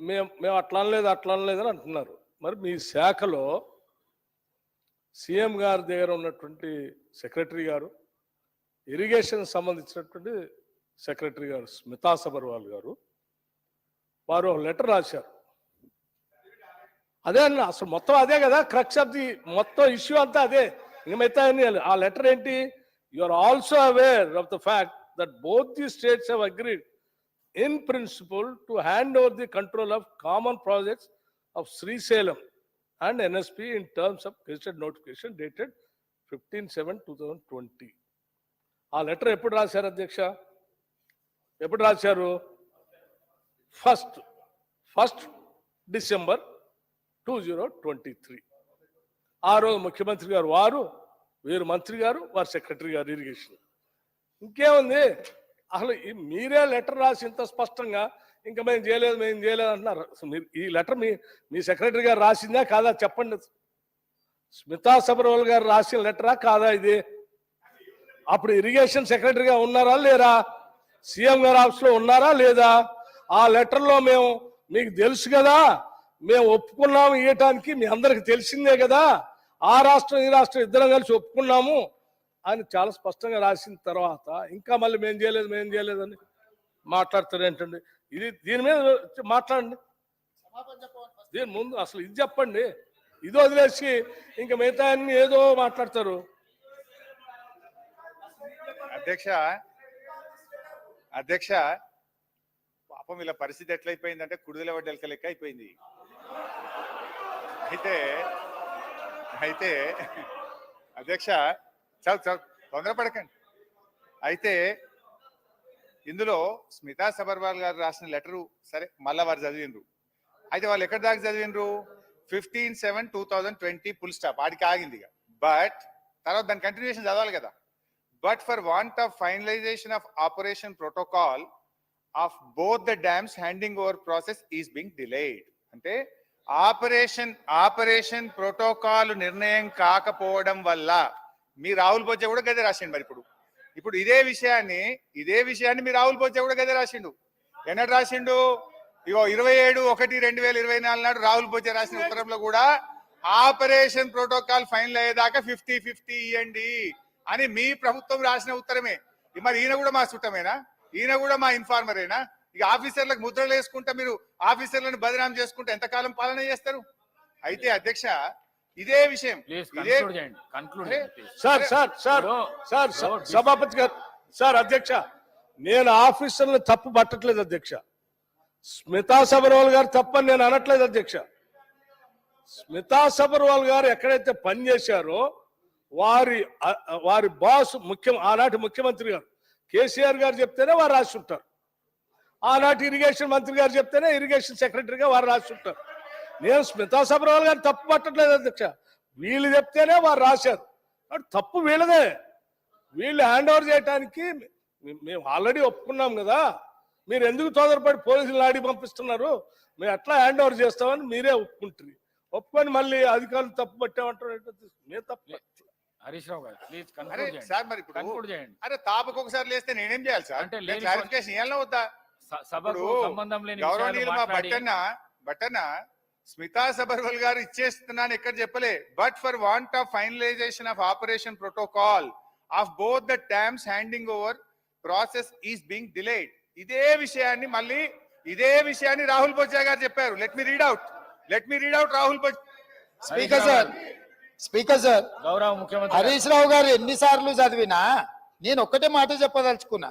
మేము అట్లా అనలేదని అంటున్నారు. మరి మీ శాఖలో సీఎం గారి దగ్గర ఉన్నటువంటి సెక్రటరీ గారు, ఇరిగేషన్ సంబంధించినటువంటి సెక్రటరీ గారు స్మితా సబర్వాల్ గారు, వారు లెటర్ రాశారు. అదే అన్న, అసలు మొత్తం అదే కదా క్రక్స్ ఆఫ్ ది మొత్తం ఇష్యూ అంతా అదే. ఇంక మిగతా ఆ లెటర్ ఏంటి? You are also aware of the fact that both the states have agreed in principle to hand over the control of common projects of Srisalem and NSP in terms of gazetted notification dated 15/7/2020. ఆ letter ఎప్పుడు రాశారు అధ్యక్ష? ఎప్పుడు రాశారు? 1st December 2023. ఆ రోజు ముఖ్యమంత్రి గారు వీరు మంత్రి గారు, వారు సెక్రటరీ గారు ఇరిగేషన్. ఇంకేముంది? అసలు మీరే లెటర్ రాసి ఇంత స్పష్టంగా ఇంకా మేము చేయలేదు అంటున్నారు. మీరు ఈ లెటర్ మీ సెక్రటరీ గారు రాసిందా కాదా చెప్పండి. స్మితా సబర్వాల్ గారు రాసిన లెటరా కాదా ఇది? అప్పుడు ఇరిగేషన్ సెక్రటరీగా ఉన్నారా లేరా? సీఎం గారు ఆఫీస్లో ఉన్నారా లేదా? ఆ లెటర్లో మీకు తెలుసు కదా, మేము ఒప్పుకున్నాము ఇవ్వటానికి, మీ అందరికి తెలిసిందే కదా, ఆ రాష్ట్రం ఈ రాష్ట్రం ఇద్దరం కలిసి ఒప్పుకున్నాము అని చాలా స్పష్టంగా రాసిన తర్వాత ఇంకా మళ్ళీ మేము చేయలేదని మాట్లాడతారు ఏంటండి? దీని మీద మాట్లాడండి. దీని ముందు అసలు ఇది చెప్పండి. ఇది వదిలేసి ఇంకా మిగతా అన్ని ఏదో మాట్లాడతారు. అధ్యక్ష పాపం వీళ్ళ పరిస్థితి ఎట్లయిపోయిందంటే కుడిదల వడ్డెలక లెక్క అయిపోయింది. అయితే అధ్యక్ష తొందరపడకండి. అయితే ఇందులో స్మితా సబర్వాల్ గారు రాసిన లెటరు సరే మళ్ళా వారు చదివినరు. అయితే వాళ్ళు ఎక్కడి దాకా చదివినరు? 15/7/2020 ఫుల్ స్టాప్, ఆడికి ఆగింది. బట్ తర్వాత దాని కంటిన్యూషన్ చదవాలి కదా. but for want of finalization of operation protocol of both the dams handing over process is being delayed. అంటే ఆపరేషన్ ప్రోటోకాల్ నిర్ణయం కాకపోవడం వల్ల మీ రాహుల్ బొజ్జా కూడా గదే రాసిండు. మరి ఇప్పుడు ఇదే విషయాన్ని మీ రాహుల్ బొజ్జా కూడా గదే రాసిండు. ఎన్నడు రాసిండు? ఇగో 27/1/2024 నాడు రాహుల్ బొజ్జా రాసిన ఉత్తరంలో కూడా ఆపరేషన్ ప్రోటోకాల్ ఫైనల్ అయ్యేదాకా 50-50 ఇవ్వండి అని మీ ప్రభుత్వం రాసిన ఉత్తరమే. మరి ఈయన కూడా మా చుట్టమేనా? ఈయన కూడా మా ఇన్ఫార్మరేనా? ఇక ఆఫీసర్లకు ముద్రలు వేసుకుంటే మీరు ఆఫీసర్లను బదనాం చేసుకుంటే ఎంతకాలం పాలన చేస్తారు? అయితే అధ్యక్ష ఇదే విషయం సభాపతి గారు, సార్ అధ్యక్ష, నేను ఆఫీసర్లు తప్పు పట్టట్లేదు అధ్యక్ష. స్మితా సబర్వాల్ గారు తప్పని నేను అనట్లేదు అధ్యక్ష. స్మితా సబర్వాల్ గారు ఎక్కడైతే పనిచేశారో వారి బాస్ ఆనాటి ముఖ్యమంత్రి గారు కేసీఆర్ గారు చెప్తేనే వారు రాసి ఉంటారు. ఆనాటి ఇరిగేషన్ మంత్రి గారు చెప్తేనే ఇరిగేషన్ సెక్రటరీగా వారు రాసి ఉంటారు. నేను స్మితా సబర్వాల్ గారు తప్పు పట్టట్లేదు అధ్యక్ష. వీళ్ళు చెప్తేనే వారు రాశారు. తప్పు వీళ్ళదే. వీళ్ళు హ్యాండ్ ఓవర్ చేయడానికి మేము ఆల్రెడీ ఒప్పుకున్నాం కదా. మీరు ఎందుకు తొందరపడి పోలీసులు ఆడి పంపిస్తున్నారు? మేము ఎట్లా హ్యాండ్ ఓవర్ చేస్తామని మీరే ఒప్పుకుంటారు. ఒప్పుకొని మళ్ళీ అధికారులు తప్పు పట్టామంటారు. మేము తప్పు. హరీష్ రావు గారు ప్లీజ్ సార్, మరి ఇప్పుడు అరే తాపకు ఒకసారి లేస్తే నేనేం చేయాలి సార్? అంటే క్లారిఫికేషన్ ఇవ్వాలా వద్దా? సభకు సంబంధం లేని గౌరవనీయులు మా బట్టన్న స్మితా సబర్వాల్ గారు ఇచ్చేస్తున్నాను ఎక్కడ చెప్పలే. But for want of finalisation of operation protocol of both the dams handing over process is being delayed. ఇదే విషయాన్ని రాహుల్ బొజ్జా గారు చెప్పారు. Let me read out Rahul Bojja. Speaker sir గౌరవ ముఖ్యమంత్రి హరీష్ రావు గారు ఎన్నిసార్లు చదివినా నేను ఒక్కటే మాట చెప్పదలుచుకున్నా.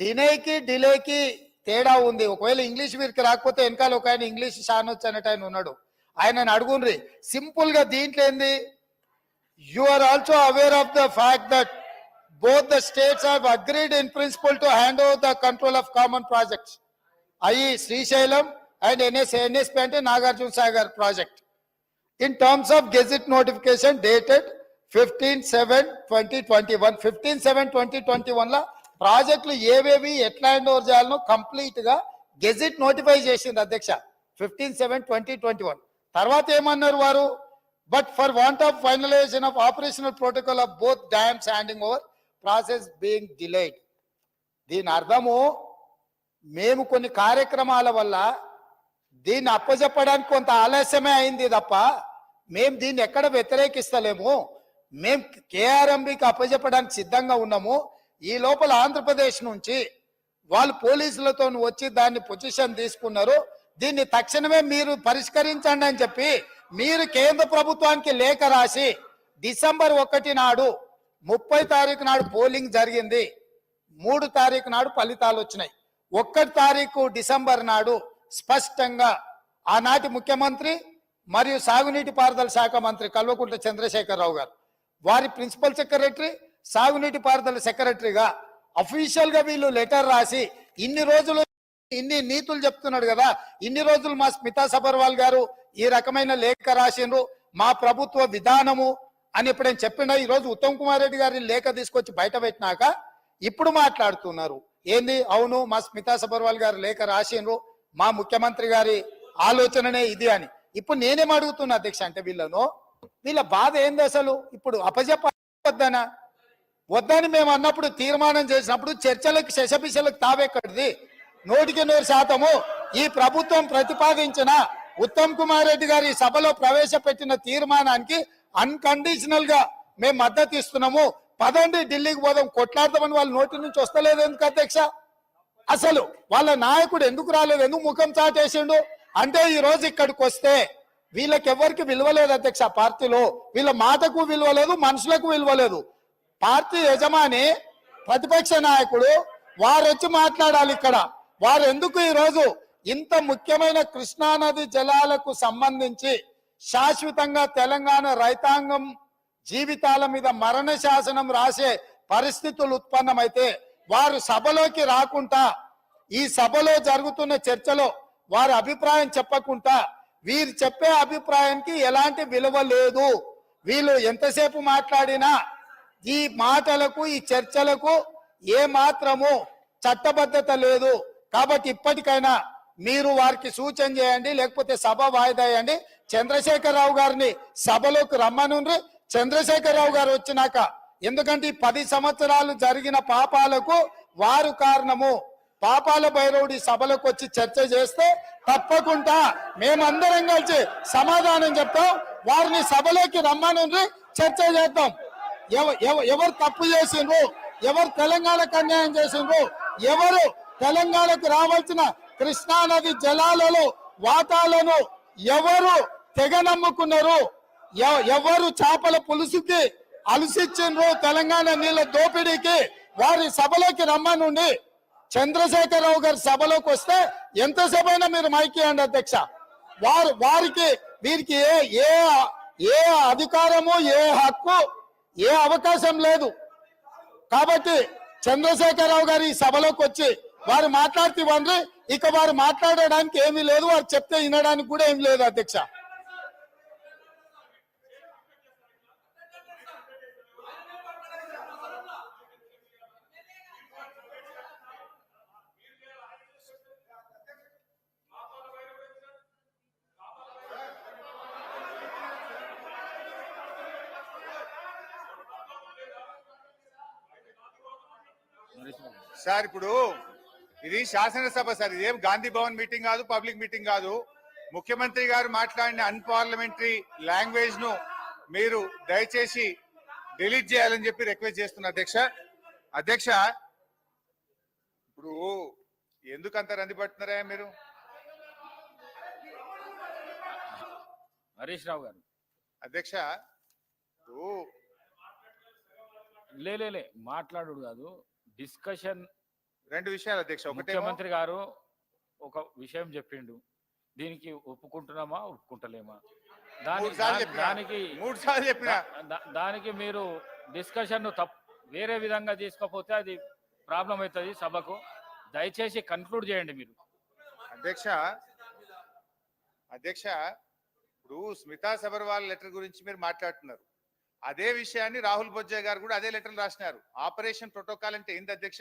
డిలేకి తేడా ఉంది. ఒకవేళ ఇంగ్లీష్ వీరికి రాకపోతే వెనకాల ఒక ఆయన ఇంగ్లీష్ షానొచ్చు అన్నట్టు ఆయన ఉన్నాడు. ఆయనను అడుగుండ్రి. సింపుల్ గా దీంట్లో ఏంది? You are also aware of the fact that both the states have agreed in principle to hand over the control of common projects, i.e. Srisailam and NSP ante Nagarjuna Sagar project, in terms of gazette notification dated 15/7/2021. 15/7/2021 la ప్రాజెక్టులు ఏవేవి ఎట్లా hand over చేయాలనో complete గా gazette notify చేసింది అధ్యక్ష 15/7/2021. తర్వాత ఏమన్నారు వారు? But for want of finalisation of operational protocol of both dams handing over process being delayed. దీని అర్థము మేము కొన్ని కార్యక్రమాల వల్ల దీన్ని అప్పజెప్పడానికి కొంత ఆలస్యమే అయింది తప్ప మేము దీన్ని ఎక్కడ వ్యతిరేకిస్తలేము. మేము కేఆర్ఎంబికి అప్పజెప్పడానికి సిద్ధంగా ఉన్నాము. ఈ లోపల ఆంధ్రప్రదేశ్ నుంచి వాళ్ళు పోలీసులతో వచ్చి దాన్ని పొజిషన్ తీసుకున్నారు. దీన్ని తక్షణమే మీరు పరిష్కరించండి అని చెప్పి మీరు కేంద్ర ప్రభుత్వానికి లేఖ రాసి డిసెంబర్ 1 నాడు 30 తారీఖు నాడు పోలింగ్ జరిగింది. 3 తారీఖు నాడు ఫలితాలు వచ్చినాయి. 1 తారీఖు డిసెంబర్ నాడు స్పష్టంగా ఆనాటి ముఖ్యమంత్రి మరియు సాగునీటి పారుదల శాఖ మంత్రి కల్వకుంట్ల చంద్రశేఖరరావు గారు, వారి ప్రిన్సిపల్ సెక్రటరీ, సాగునీటి పారుదల సెక్రటరీగా అఫీషియల్ గా వీళ్ళు లెటర్ రాసి ఇన్ని రోజులు ఇన్ని నీతులు చెప్తున్నాడు కదా, ఇన్ని రోజులు మా స్మితా సబర్వాల్ గారు ఈ రకమైన లేఖ రాసిండ్రు, మా ప్రభుత్వ విధానము అని ఎప్పుడైనా చెప్పినా ఈ రోజు ఉత్తమ్ కుమార్ రెడ్డి గారిని లేఖ తీసుకొచ్చి బయట పెట్టినాక ఇప్పుడు మాట్లాడుతున్నారు ఏంది? అవును మా స్మితా సబర్వాల్ గారు లేఖ రాసిండ్రు, మా ముఖ్యమంత్రి గారి ఆలోచననే ఇది అని. ఇప్పుడు నేనేం అడుగుతున్నా అధ్యక్ష అంటే వీళ్ళ బాధ ఏంది అసలు? ఇప్పుడు అప్పజెప్పొద్దనా? వద్దని మేము అన్నప్పుడు తీర్మానం చేసినప్పుడు చర్చలకు శశపిశలకు తావెక్కడిది? 100% ఈ ప్రభుత్వం ప్రతిపాదించిన ఉత్తమ్ కుమార్ రెడ్డి గారి సభలో ప్రవేశపెట్టిన తీర్మానానికి అన్కండిషనల్ గా మేము మద్దతు ఇస్తున్నాము. పదండి ఢిల్లీకి పోదాం కొట్లాడతామని వాళ్ళ నోటి నుంచి వస్తలేదు ఎందుకు అధ్యక్ష? అసలు వాళ్ళ నాయకుడు ఎందుకు రాలేదు? ఎందుకు ముఖం చాటేసిండు? అంటే ఈ రోజు ఇక్కడికి వస్తే వీళ్ళకి ఎవరికి విలువలేదు అధ్యక్ష. పార్టీలో వీళ్ళ మాటకు విలువలేదు, మనుషులకు విలువలేదు. పార్టీ యజమాని ప్రతిపక్ష నాయకుడు వారు వచ్చి మాట్లాడాలి ఇక్కడ. వారు ఎందుకు ఈ రోజు ఇంత ముఖ్యమైన కృష్ణానది జలాలకు సంబంధించి శాశ్వతంగా తెలంగాణ రైతాంగం జీవితాల మీద మరణ శాసనం రాసే పరిస్థితులు ఉత్పన్నమైతే వారు సభలోకి రాకుండా ఈ సభలో జరుగుతున్న చర్చలో వారి అభిప్రాయం చెప్పకుండా వీరు చెప్పే అభిప్రాయానికి ఎలాంటి విలువ లేదు. వీళ్ళు ఎంతసేపు మాట్లాడినా ఈ మాటలకు ఈ చర్చలకు ఏ మాత్రము చట్టబద్ధత లేదు. కాబట్టి ఇప్పటికైనా మీరు వారికి సూచన చేయండి, లేకపోతే సభ వాయిదా వేయండి. చంద్రశేఖరరావు గారిని సభలోకి రమ్మనుండ్రి. చంద్రశేఖరరావు గారు వచ్చినాక, ఎందుకంటే ఈ 10 సంవత్సరాలు జరిగిన పాపాలకు వారు కారణము. పాపాల భైరవుడి సభలోకి వచ్చి చర్చ చేస్తే తప్పకుండా మేమందరం కలిసి సమాధానం చెప్తాం. వారిని సభలోకి రమ్మనుండ్రి, చర్చ చేద్దాం. ఎవరు తప్పు చేసిండ్రు, ఎవరు తెలంగాణకు అన్యాయం చేసిండ్రు, ఎవరు తెలంగాణకు రావాల్సిన కృష్ణానది జలాలలో వాటాలను ఎవరు తెగ నమ్ముకున్నారు, ఎవరు చేపల పులుసుకి అలసిచ్చిండ్రు, తెలంగాణ నీళ్ళ దోపిడీకి, వారి సభలోకి రమ్మనుండి. చంద్రశేఖరరావు గారి సభలోకి వస్తే ఎంతసేపు అయినా మీరు మైకియండి అధ్యక్ష. వారికి వీరికి ఏ అధికారము, ఏ హక్కు, ఏ అవకాశం లేదు. కాబట్టి చంద్రశేఖరరావు గారు ఈ సభలోకి వచ్చి వారు మాట్లాడితే ఇవ్వండి. ఇక వారు మాట్లాడడానికి ఏమీ లేదు, వారు చెప్తే వినడానికి కూడా ఏమీ లేదు అధ్యక్ష. సార్ ఇప్పుడు ఇది శాసనసభ సార్, ఇదేం గాంధీ భవన్ మీటింగ్ కాదు, పబ్లిక్ మీటింగ్ కాదు. ముఖ్యమంత్రి గారు మాట్లాడిన అన్పార్లమెంటరీ లాంగ్వేజ్ ను మీరు దయచేసి డిలీట్ చేయాలని చెప్పి రిక్వెస్ట్ చేస్తున్నా అధ్యక్ష. అధ్యక్ష ఇప్పుడు ఎందుకు అంత రంది పడుతున్నారా మీరు? హరీష్ రావు గారు. అధ్యక్ష లే మాట్లాడు కాదు, డిస్కషన్. 2 విషయాలు అధ్యక్ష. ఒకటి, ముఖ్యమంత్రి గారు ఒక విషయం చెప్పిండు, దీనికి ఒప్పుకుంటున్నామా ఒప్పుకుంటలేమా, దానికి మీరు డిస్కషన్ వేరే విధంగా తీసుకోకపోతే అది ప్రాబ్లం అవుతుంది సభకు. దయచేసి కన్క్లూడ్ చేయండి మీరు. అధ్యక్ష ఇప్పుడు స్మితా సబర్వాల్ లెటర్ గురించి మీరు మాట్లాడుతున్నారు. అదే విషయాన్ని రాహుల్ బొజ్జా గారు కూడా అదే లెటర్ రాసినారు. ఆపరేషన్ ప్రోటోకాల్ అంటే ఏంది అధ్యక్ష?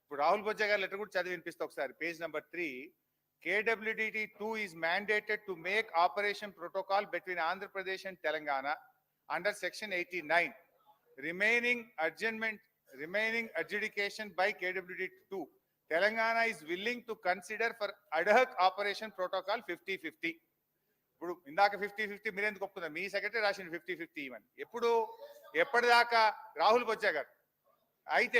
ఇప్పుడు రాహుల్ బొజ్జా గారి లెటర్ కూడా చదివి వినిపిస్తా ఒకసారి. Page number 3, KWDT2 is mandated to make operation protocol between Andhra Pradesh and Telangana under section 89. Remaining adjudication by KWDT2. Telangana is willing to consider for ad hoc operation protocol 50-50. ఇప్పుడు ఇందాక 50-50 మీరెందుకు ఒప్పుకున్నారు? మీ secretary రాసిన 50-50 ఇవన్నీ ఎప్పటిదాకా రాహుల్ బొజ్జా గారు అయితే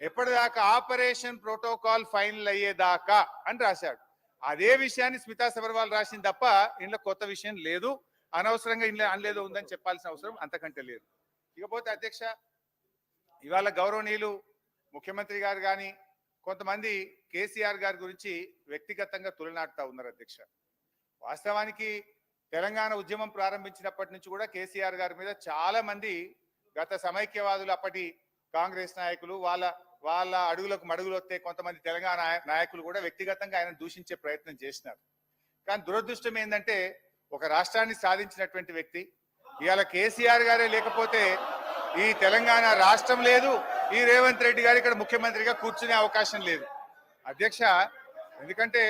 ఎప్పటిదాకా ఆపరేషన్ ప్రోటోకాల్ ఫైనల్ అయ్యేదాకా అని రాశాడు. అదే విషయాన్ని స్మితా సబర్వాల్ రాసింది తప్ప ఇంట్లో కొత్త విషయం లేదు. అనవసరంగా ఇంట్లో అనలేదో ఉందని చెప్పాల్సిన అవసరం అంతకంటే లేదు. ఇకపోతే అధ్యక్ష, ఇవాళ గౌరవనీయులు ముఖ్యమంత్రి గారు కానీ కొంతమంది KCR గారి గురించి వ్యక్తిగతంగా తులనాడుతూ ఉన్నారు అధ్యక్ష. వాస్తవానికి తెలంగాణ ఉద్యమం ప్రారంభించినప్పటి నుంచి కూడా KCR గారి మీద చాలా మంది గత సమైక్యవాదులు, అప్పటి కాంగ్రెస్ నాయకులు, వాళ్ళ అడుగులకు మడుగులు వస్తే కొంతమంది తెలంగాణ నాయకులు కూడా వ్యక్తిగతంగా ఆయన దూషించే ప్రయత్నం చేసినారు. కానీ దురదృష్టం ఏంటంటే ఒక రాష్ట్రాన్ని సాధించినటువంటి వ్యక్తి ఇవాళ KCR గారే లేకపోతే ఈ తెలంగాణ రాష్ట్రం లేదు, ఈ రేవంత్ రెడ్డి గారు ఇక్కడ ముఖ్యమంత్రిగా కూర్చునే అవకాశం లేదు అధ్యక్ష. ఎందుకంటే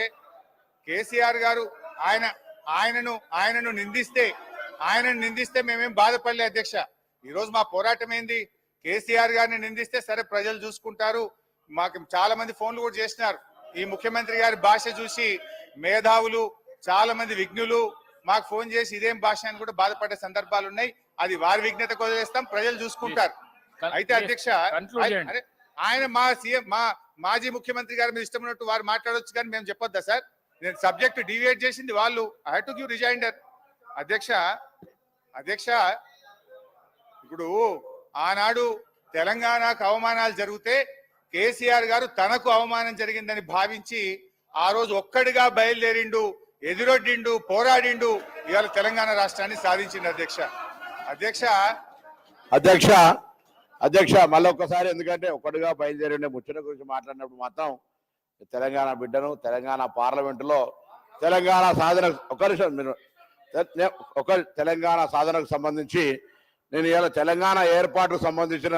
KCR గారు ఆయనను నిందిస్తే మేమేం బాధపడలే అధ్యక్ష. ఈ రోజు మా పోరాటం ఏంది? KCR గారిని నిందిస్తే సరే ప్రజలు చూసుకుంటారు. మాకు చాలా మంది ఫోన్లు కూడా చేసినారు. ఈ ముఖ్యమంత్రి గారి భాష చూసి మేధావులు, చాలా మంది విఘ్నులు మాకు ఫోన్ చేసి ఇదేం భాష అని కూడా బాధపడే సందర్భాలు ఉన్నాయి. అది వారి విఘ్నతకు వదిలేస్తాం, ప్రజలు చూసుకుంటారు. అయితే అధ్యక్ష, ఆయన మా సీఎం, మాజీ ముఖ్యమంత్రి గారి మీద ఇష్టం ఉన్నట్టు వారు మాట్లాడొచ్చు, కానీ మేము చెప్పొద్దా సార్? నేను సబ్జెక్ట్ డివియేట్ చేసింది వాళ్ళు. I have to give rejoinder అధ్యక్ష. ఇప్పుడు ఆనాడు తెలంగాణకు అవమానాలు జరిగితే KCR గారు తనకు అవమానం జరిగిందని భావించి ఆ రోజు ఒక్కడిగా బయలుదేరిండు, ఎదురొడ్డిండు, పోరాడిండు, ఇవాళ తెలంగాణ రాష్ట్రాన్ని సాధించింది అధ్యక్ష మళ్ళీ ఒక్కసారి, ఎందుకంటే ఒక్కడిగా బయలుదేరిండే ముచ్చట గురించి మాట్లాడినప్పుడు మాత్రం తెలంగాణ బిడ్డను తెలంగాణ పార్లమెంటులో తెలంగాణ సాధన తెలంగాణ సాధనకు సంబంధించి నేను ఇవాళ తెలంగాణ ఏర్పాటుకు సంబంధించిన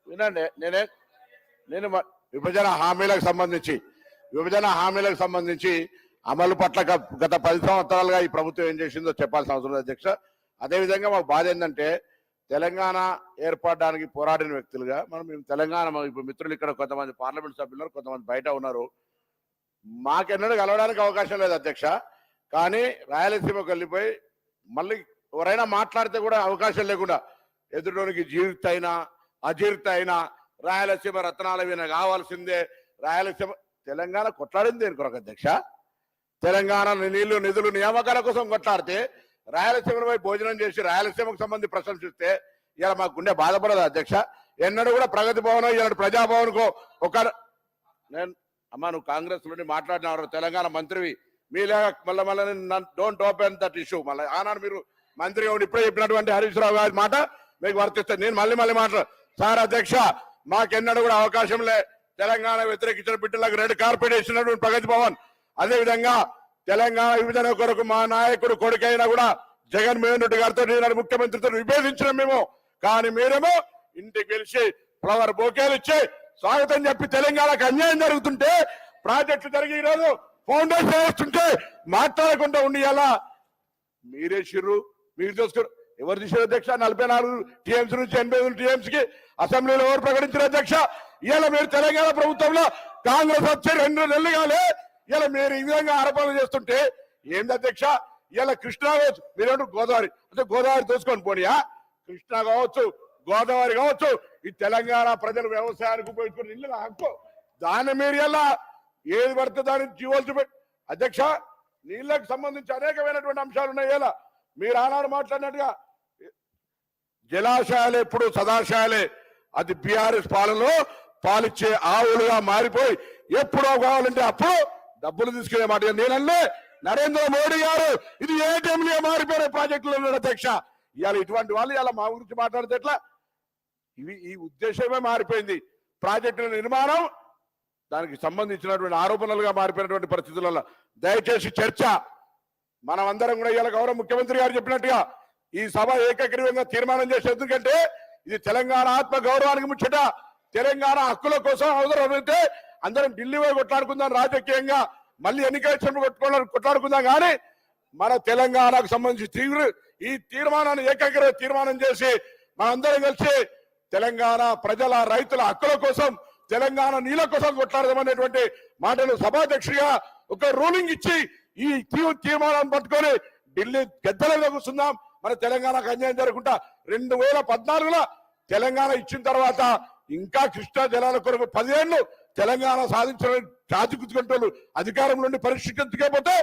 వినండి, నేను విభజన హామీలకు సంబంధించి అమలు పట్ల గత 10 సంవత్సరాలుగా ఈ ప్రభుత్వం ఏం చేసిందో చెప్పాల్సిన అవసరం ఉంది అధ్యక్ష. అదేవిధంగా మాకు బాధ ఏంటంటే తెలంగాణ ఏర్పడడానికి పోరాడిన వ్యక్తులుగా మేము తెలంగాణ ఇప్పుడు మిత్రులు ఇక్కడ కొంతమంది పార్లమెంట్ సభ్యులు ఉన్నారు, కొంతమంది బయట ఉన్నారు. మాకెన్నడూ కలవడానికి అవకాశం లేదు అధ్యక్ష. కానీ రాయలసీమకు వెళ్ళిపోయి మళ్ళీ ఎవరైనా మాట్లాడితే కూడా అవకాశం లేకుండా ఎదురులోనికి జీవిత అయినా అజీర్త అయినా రాయలసీమ రత్నాల వీణ కావాల్సిందే. రాయలసీమ తెలంగాణ కొట్లాడింది దేని కొరకు అధ్యక్ష? తెలంగాణ నీళ్లు నిధులు నియామకాల కోసం కొట్లాడితే రాయలసీమపై భోజనం చేసి రాయలసీమకు సంబంధించి ప్రశంసిస్తే ఇలా మాకు గుండె బాధపడదు అధ్యక్ష. ఎన్నడూ కూడా ప్రగతి భవన్ ఇలా ప్రజాభవన్ కో ఒక నేను అమ్మా నువ్వు కాంగ్రెస్ నుండి మాట్లాడిన తెలంగాణ మంత్రివి, మీలాగా మళ్ళీ డోంట్ ఓపెన్ దట్ ఇష్యూ. మళ్ళీ ఆనాడు మీరు మంత్రిగా ఉండి ఇప్పుడే చెప్పినటువంటి హరీష్ రావు గారి మాట మీకు వర్తిస్తుంది. నేను మళ్ళీ మాట్లాడు సార్ అధ్యక్ష, మాకెన్నడూ కూడా అవకాశం లే తెలంగాణ వ్యతిరేకించిన బిడ్డలకు రెడ్ కార్పెట్ ఇచ్చినటువంటి ప్రగతి భవన్. అదేవిధంగా తెలంగాణ విభజన కొరకు మా నాయకుడు కొడుకైనా కూడా జగన్మోహన్ రెడ్డి గారితో ముఖ్యమంత్రితో విభేదించిన మేము. కానీ మీరేమో ఇంటికి పిలిచి ఫ్లవర్ బొకేలు ఇచ్చి స్వాగతం చెప్పి తెలంగాణకు అన్యాయం జరుగుతుంటే ప్రాజెక్టు జరిగి ఈరోజు ఫౌండేషన్ వేస్తుంటే మాట్లాడకుండా ఉండి అలా మీరే చిర్రు మీరు చూసుకోరు. ఎవరు తీసారు అధ్యక్ష? 44 టీఎంసీ నుంచి 85 టీఎంసీకి అసెంబ్లీలో ఎవరు ప్రకటించారు అధ్యక్ష? ఇలా మీరు తెలంగాణ ప్రభుత్వంలో కాంగ్రెస్ వచ్చి 2 నెలలు కాలే ఇలా మీరు ఈ విధంగా ఆరోపణలు చేస్తుంటే ఏంది అధ్యక్ష? ఇలా కృష్ణా కావచ్చు, మీరేంటూ గోదావరి అంటే గోదావరి దోచుకొని పోనీయా? కృష్ణా కావచ్చు, గోదావరి కావచ్చు, ఈ తెలంగాణ ప్రజలు వ్యవసాయానికి ఉపయోగించుకుని ఇల్లు హక్కు. దాన్ని మీరు ఎలా ఏది పడితే దాన్ని జీవోలు చూపెట్టి అధ్యక్ష, నీళ్లకు సంబంధించి అనేకమైనటువంటి అంశాలు ఉన్నాయి. ఇలా మీరు ఆనాడు మాట్లాడినట్టుగా జలాశయాలు ఎప్పుడు సదాశయాలే. అది బీఆర్ఎస్ పాలనలో పాలిచ్చే ఆవులుగా మారిపోయి ఎప్పుడో కావాలంటే అప్పుడు డబ్బులు తీసుకునే మాట. నేనల్లే నరేంద్ర మోడీ గారు ఇది ఏటీఎంలుగా మారిపోయిన ప్రాజెక్టులు ఉన్నాడు అధ్యక్ష. ఇవాళ ఇటువంటి వాళ్ళు ఇలా మా గురించి మాట్లాడితే ఎట్లా? ఈ ఉద్దేశమే మారిపోయింది. ప్రాజెక్టుల నిర్మాణం దానికి సంబంధించినటువంటి ఆరోపణలుగా మారిపోయినటువంటి పరిస్థితులలో దయచేసి చర్చ మనం అందరం కూడా ఇవాళ గౌరవ ముఖ్యమంత్రి గారు చెప్పినట్టుగా ఈ సభ ఏకగ్రీవంగా తీర్మానం చేసే, ఎందుకంటే ఇది తెలంగాణ ఆత్మ గౌరవానికి ముచ్చట. తెలంగాణ హక్కుల కోసం అవసరమైతే అందరం ఢిల్లీ పోయి కొట్లాడుకుందాం, రాజకీయంగా మళ్ళీ ఎన్నికలు కొట్లాడుకుందాం. కానీ మన తెలంగాణకు సంబంధించి ఈ తీర్మానాన్ని ఏకగ్రీవ తీర్మానం చేసి మనందరం కలిసి తెలంగాణ ప్రజల రైతుల హక్కుల కోసం తెలంగాణ నీళ్ళ కోసం కొట్లాడదామనేటువంటి మాటలు సభాధ్యక్షుడిగా ఒక రూలింగ్ ఇచ్చి ఈ తీర్మానాన్ని పట్టుకొని ఢిల్లీ గద్దెలలో కూర్చుందాం. మన తెలంగాణకు అన్యాయం జరగకుండా 2014లో తెలంగాణ ఇచ్చిన తర్వాత ఇంకా కృష్ణా జలాల కొరకు 10 ఏళ్ళు తెలంగాణ సాధించడం చాచుకుంటూ అధికారం నుండి పరిష్కరించకపోతే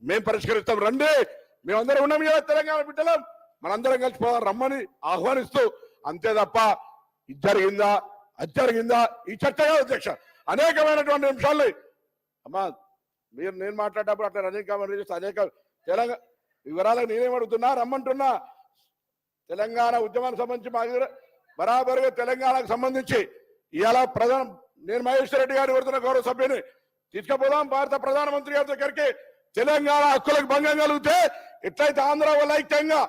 మేము పరిష్కరిస్తాం. రండి, మేమందరం ఉన్నాం కదా తెలంగాణ బిడ్డలం, మనందరం కలిసిపోదాం రమ్మని ఆహ్వానిస్తూ. అంతే తప్ప ఇది జరిగిందా అది జరిగిందా ఈ చర్చ కాదు అధ్యక్ష. అనేకమైనటువంటి అంశాలు అమ్మా నేను మాట్లాడేటప్పుడు అట్లా అనేక తెలంగాణ వివరాలకు నేనేమడుగుతున్నా రమ్మంటున్నా. తెలంగాణ ఉద్యమానికి సంబంధించి మా బరాబరుగా తెలంగాణకు సంబంధించి ఇవాళ నేను మహేశ్వర్ రెడ్డి గారిని కోరుతున్న గౌరవ సభ్యుని తీసుకుపోదాం భారత ప్రధానమంత్రి గారి దగ్గరికి. తెలంగాణ హక్కులకు భంగం కలిగితే ఎట్లయితే ఆంధ్ర వాళ్ళ ఐక్యంగా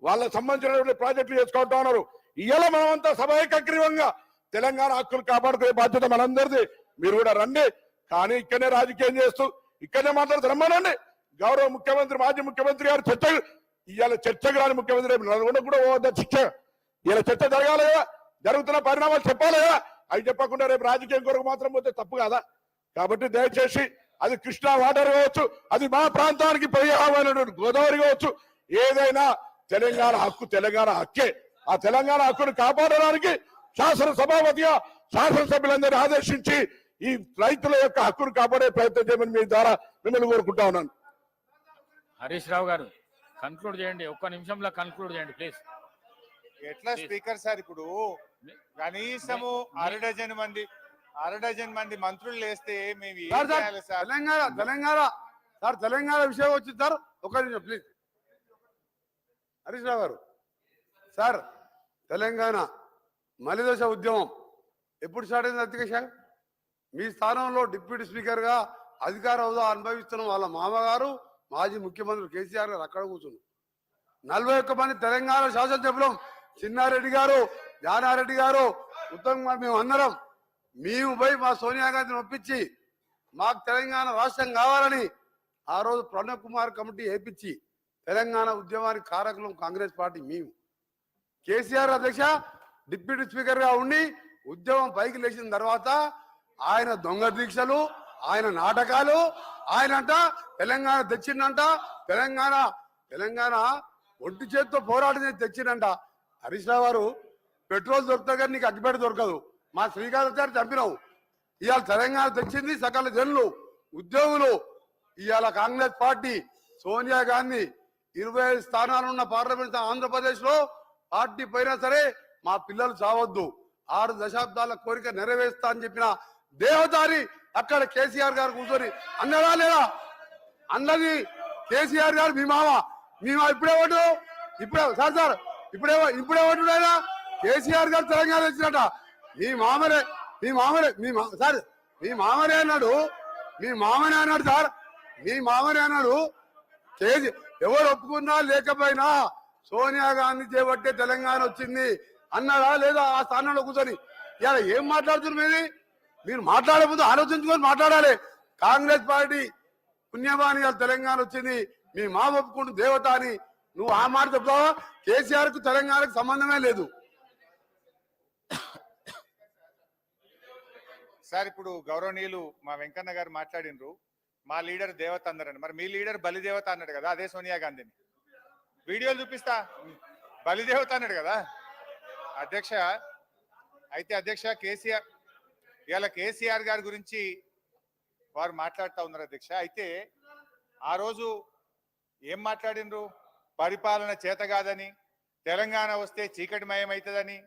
వాళ్ళకు సంబంధించినటువంటి ప్రాజెక్టులు చేసుకుంటా ఉన్నారు. ఇవాళ మనమంతా సభ ఏకగ్రీవంగా తెలంగాణ హక్కులు కాపాడుకునే బాధ్యత మనందరిది. మీరు కూడా రండి, కానీ ఇక్కడనే రాజకీయం చేస్తూ ఇక్కడనే మాట్లాడుతూ రమ్మనండి. గౌరవ ముఖ్యమంత్రి మాజీ ముఖ్యమంత్రి గారు ఇవాళ చర్చకు రాని ముఖ్యమంత్రి నల్గొండ కూడా పోవద్దా చర్చ? ఇలా చర్చ జరగాలి కదా, జరుగుతున్న పరిణామాలు చెప్పాలి కదా. అవి చెప్పకుండా రేపు రాజకీయం కొరకు మాత్రం పోతే తప్పు కాదా? కాబట్టి దయచేసి అది కృష్ణా వాటర్ కావచ్చు, అది మా ప్రాంతానికి ప్రయోగమైనటువంటి గోదావరి కావచ్చు, ఏదైనా తెలంగాణ హక్కు తెలంగాణ హక్కే. ఆ తెలంగాణ హక్కును కాపాడడానికి శాసనసభాపతిగా శాసనసభ్యులందరినీ ఆదేశించి ఈ రైతుల యొక్క హక్కును కాపాడే ప్రయత్నం చేయమని మీ ద్వారా మిమ్మల్ని కోరుకుంటా ఉన్నాను. హరీష్ రావు గారు కన్క్లూడ్ చేయండి, ఒక్క నిమిషంలో కన్క్లూడ్ చేయండి ప్లీజ్. ఎట్లా స్పీకర్ సార్, ఇప్పుడు కనీసము అర డజన్ మంది మంత్రులు వేస్తే మేము ఏం చేయాలి సార్? తెలంగాణ విషయం వచ్చింది సార్. ఒక నిమిషం ప్లీజ్. హరీష్ రావు గారు సార్, తెలంగాణ మలిదశ ఉద్యమం ఎప్పుడు స్టార్ట్ అయింది అధ్యక్ష? మీ స్థానంలో డిప్యూటీ స్పీకర్గా అధికార హోదా అనుభవిస్తున్న వాళ్ళ మామగారు మాజీ ముఖ్యమంత్రి కేసీఆర్ గారు అక్కడ కూర్చున్నారు. 41 మంది తెలంగాణ శాసనసభ్యులు చిన్నారెడ్డి గారు, జానారెడ్డి గారు, ఉత్తమ్ కుమార్, మేము అందరం పోయి మా సోనియా గాంధీని ఒప్పించి మాకు తెలంగాణ రాష్ట్రం కావాలని ఆ రోజు ప్రణబ్ కుమార్ కమిటీ వేయించి తెలంగాణ ఉద్యమానికి కారకులం కాంగ్రెస్ పార్టీ మేము. కేసీఆర్ అధ్యక్ష డిప్యూటీ స్పీకర్ గా ఉండి ఉద్యమం పైకి లేచిన తర్వాత ఆయన దొంగ దీక్షలు, ఆయన నాటకాలు, ఆయనంట తెలంగాణ తెచ్చిందంట, తెలంగాణ ఒంటి చేతితో పోరాటం చేసి తెచ్చిందంట. హరీష్ రావు గారు పెట్రోల్ దొరుకుతుంది కానీ నీకు అగ్గిపెట్ట దొరకదు. మా శ్రీకాంతాచారి చంపినావు. ఇవాళ తెలంగాణ తెచ్చింది సకల జనులు, ఉద్యోగులు. ఇవాళ కాంగ్రెస్ పార్టీ సోనియా గాంధీ 25 స్థానాలున్న పార్లమెంట్ ఆంధ్రప్రదేశ్ లో పార్టీ పోయినా సరే మా పిల్లలు చావద్దు, 6 దశాబ్దాల కోరిక నెరవేరుస్తా అని చెప్పిన దేవదారి అక్కడ కేసీఆర్ గారు కూర్చొని అన్నదా లేదా? అన్నది కేసీఆర్ గారు. మీ మామ ఇప్పుడే ఓటు, ఇప్పుడే సార్ ఇప్పుడే ఓటు కేసీఆర్ గారు తెలంగాణ వచ్చినట. మీ మామనే సార్, మీ మామనే అన్నాడు సార్, మీ మామనే అన్నాడు. ఎవరు ఒప్పుకున్నా లేకపోయినా సోనియా గాంధీ చేపట్టే తెలంగాణ వచ్చింది అన్నారా లేదా? ఆ స్థానంలో కూర్చొని ఇలా ఏం మాట్లాడుతున్నారు? మీరు మాట్లాడే ముందు ఆలోచించుకొని మాట్లాడాలి. కాంగ్రెస్ పార్టీ పుణ్యమాని తెలంగాణ వచ్చింది, మీ మా ఒప్పుకుంటూ దేవత అని నువ్వు ఆ మాట చెప్తావా? కేసీఆర్ కు తెలంగాణకు సంబంధమే లేదు. సార్ ఇప్పుడు గౌరవనీయులు మా వెంకన్న గారు మాట్లాడినరు, మా లీడర్ దేవత అన్నారని. మరి మీ లీడర్ బలిదేవత అన్నాడు కదా, అదే సోనియా గాంధీని. వీడియోలు చూపిస్తా, బలిదేవత అన్నాడు కదా అధ్యక్ష. అయితే అధ్యక్ష కేసీఆర్ ఇవాళ కేసీఆర్ గారి గురించి వారు మాట్లాడుతూ ఉన్నారు అధ్యక్ష. అయితే ఆ రోజు ఏం మాట్లాడినరు? పరిపాలన చేత కాదని, తెలంగాణ వస్తే చీకటిమయం అవుతుందని,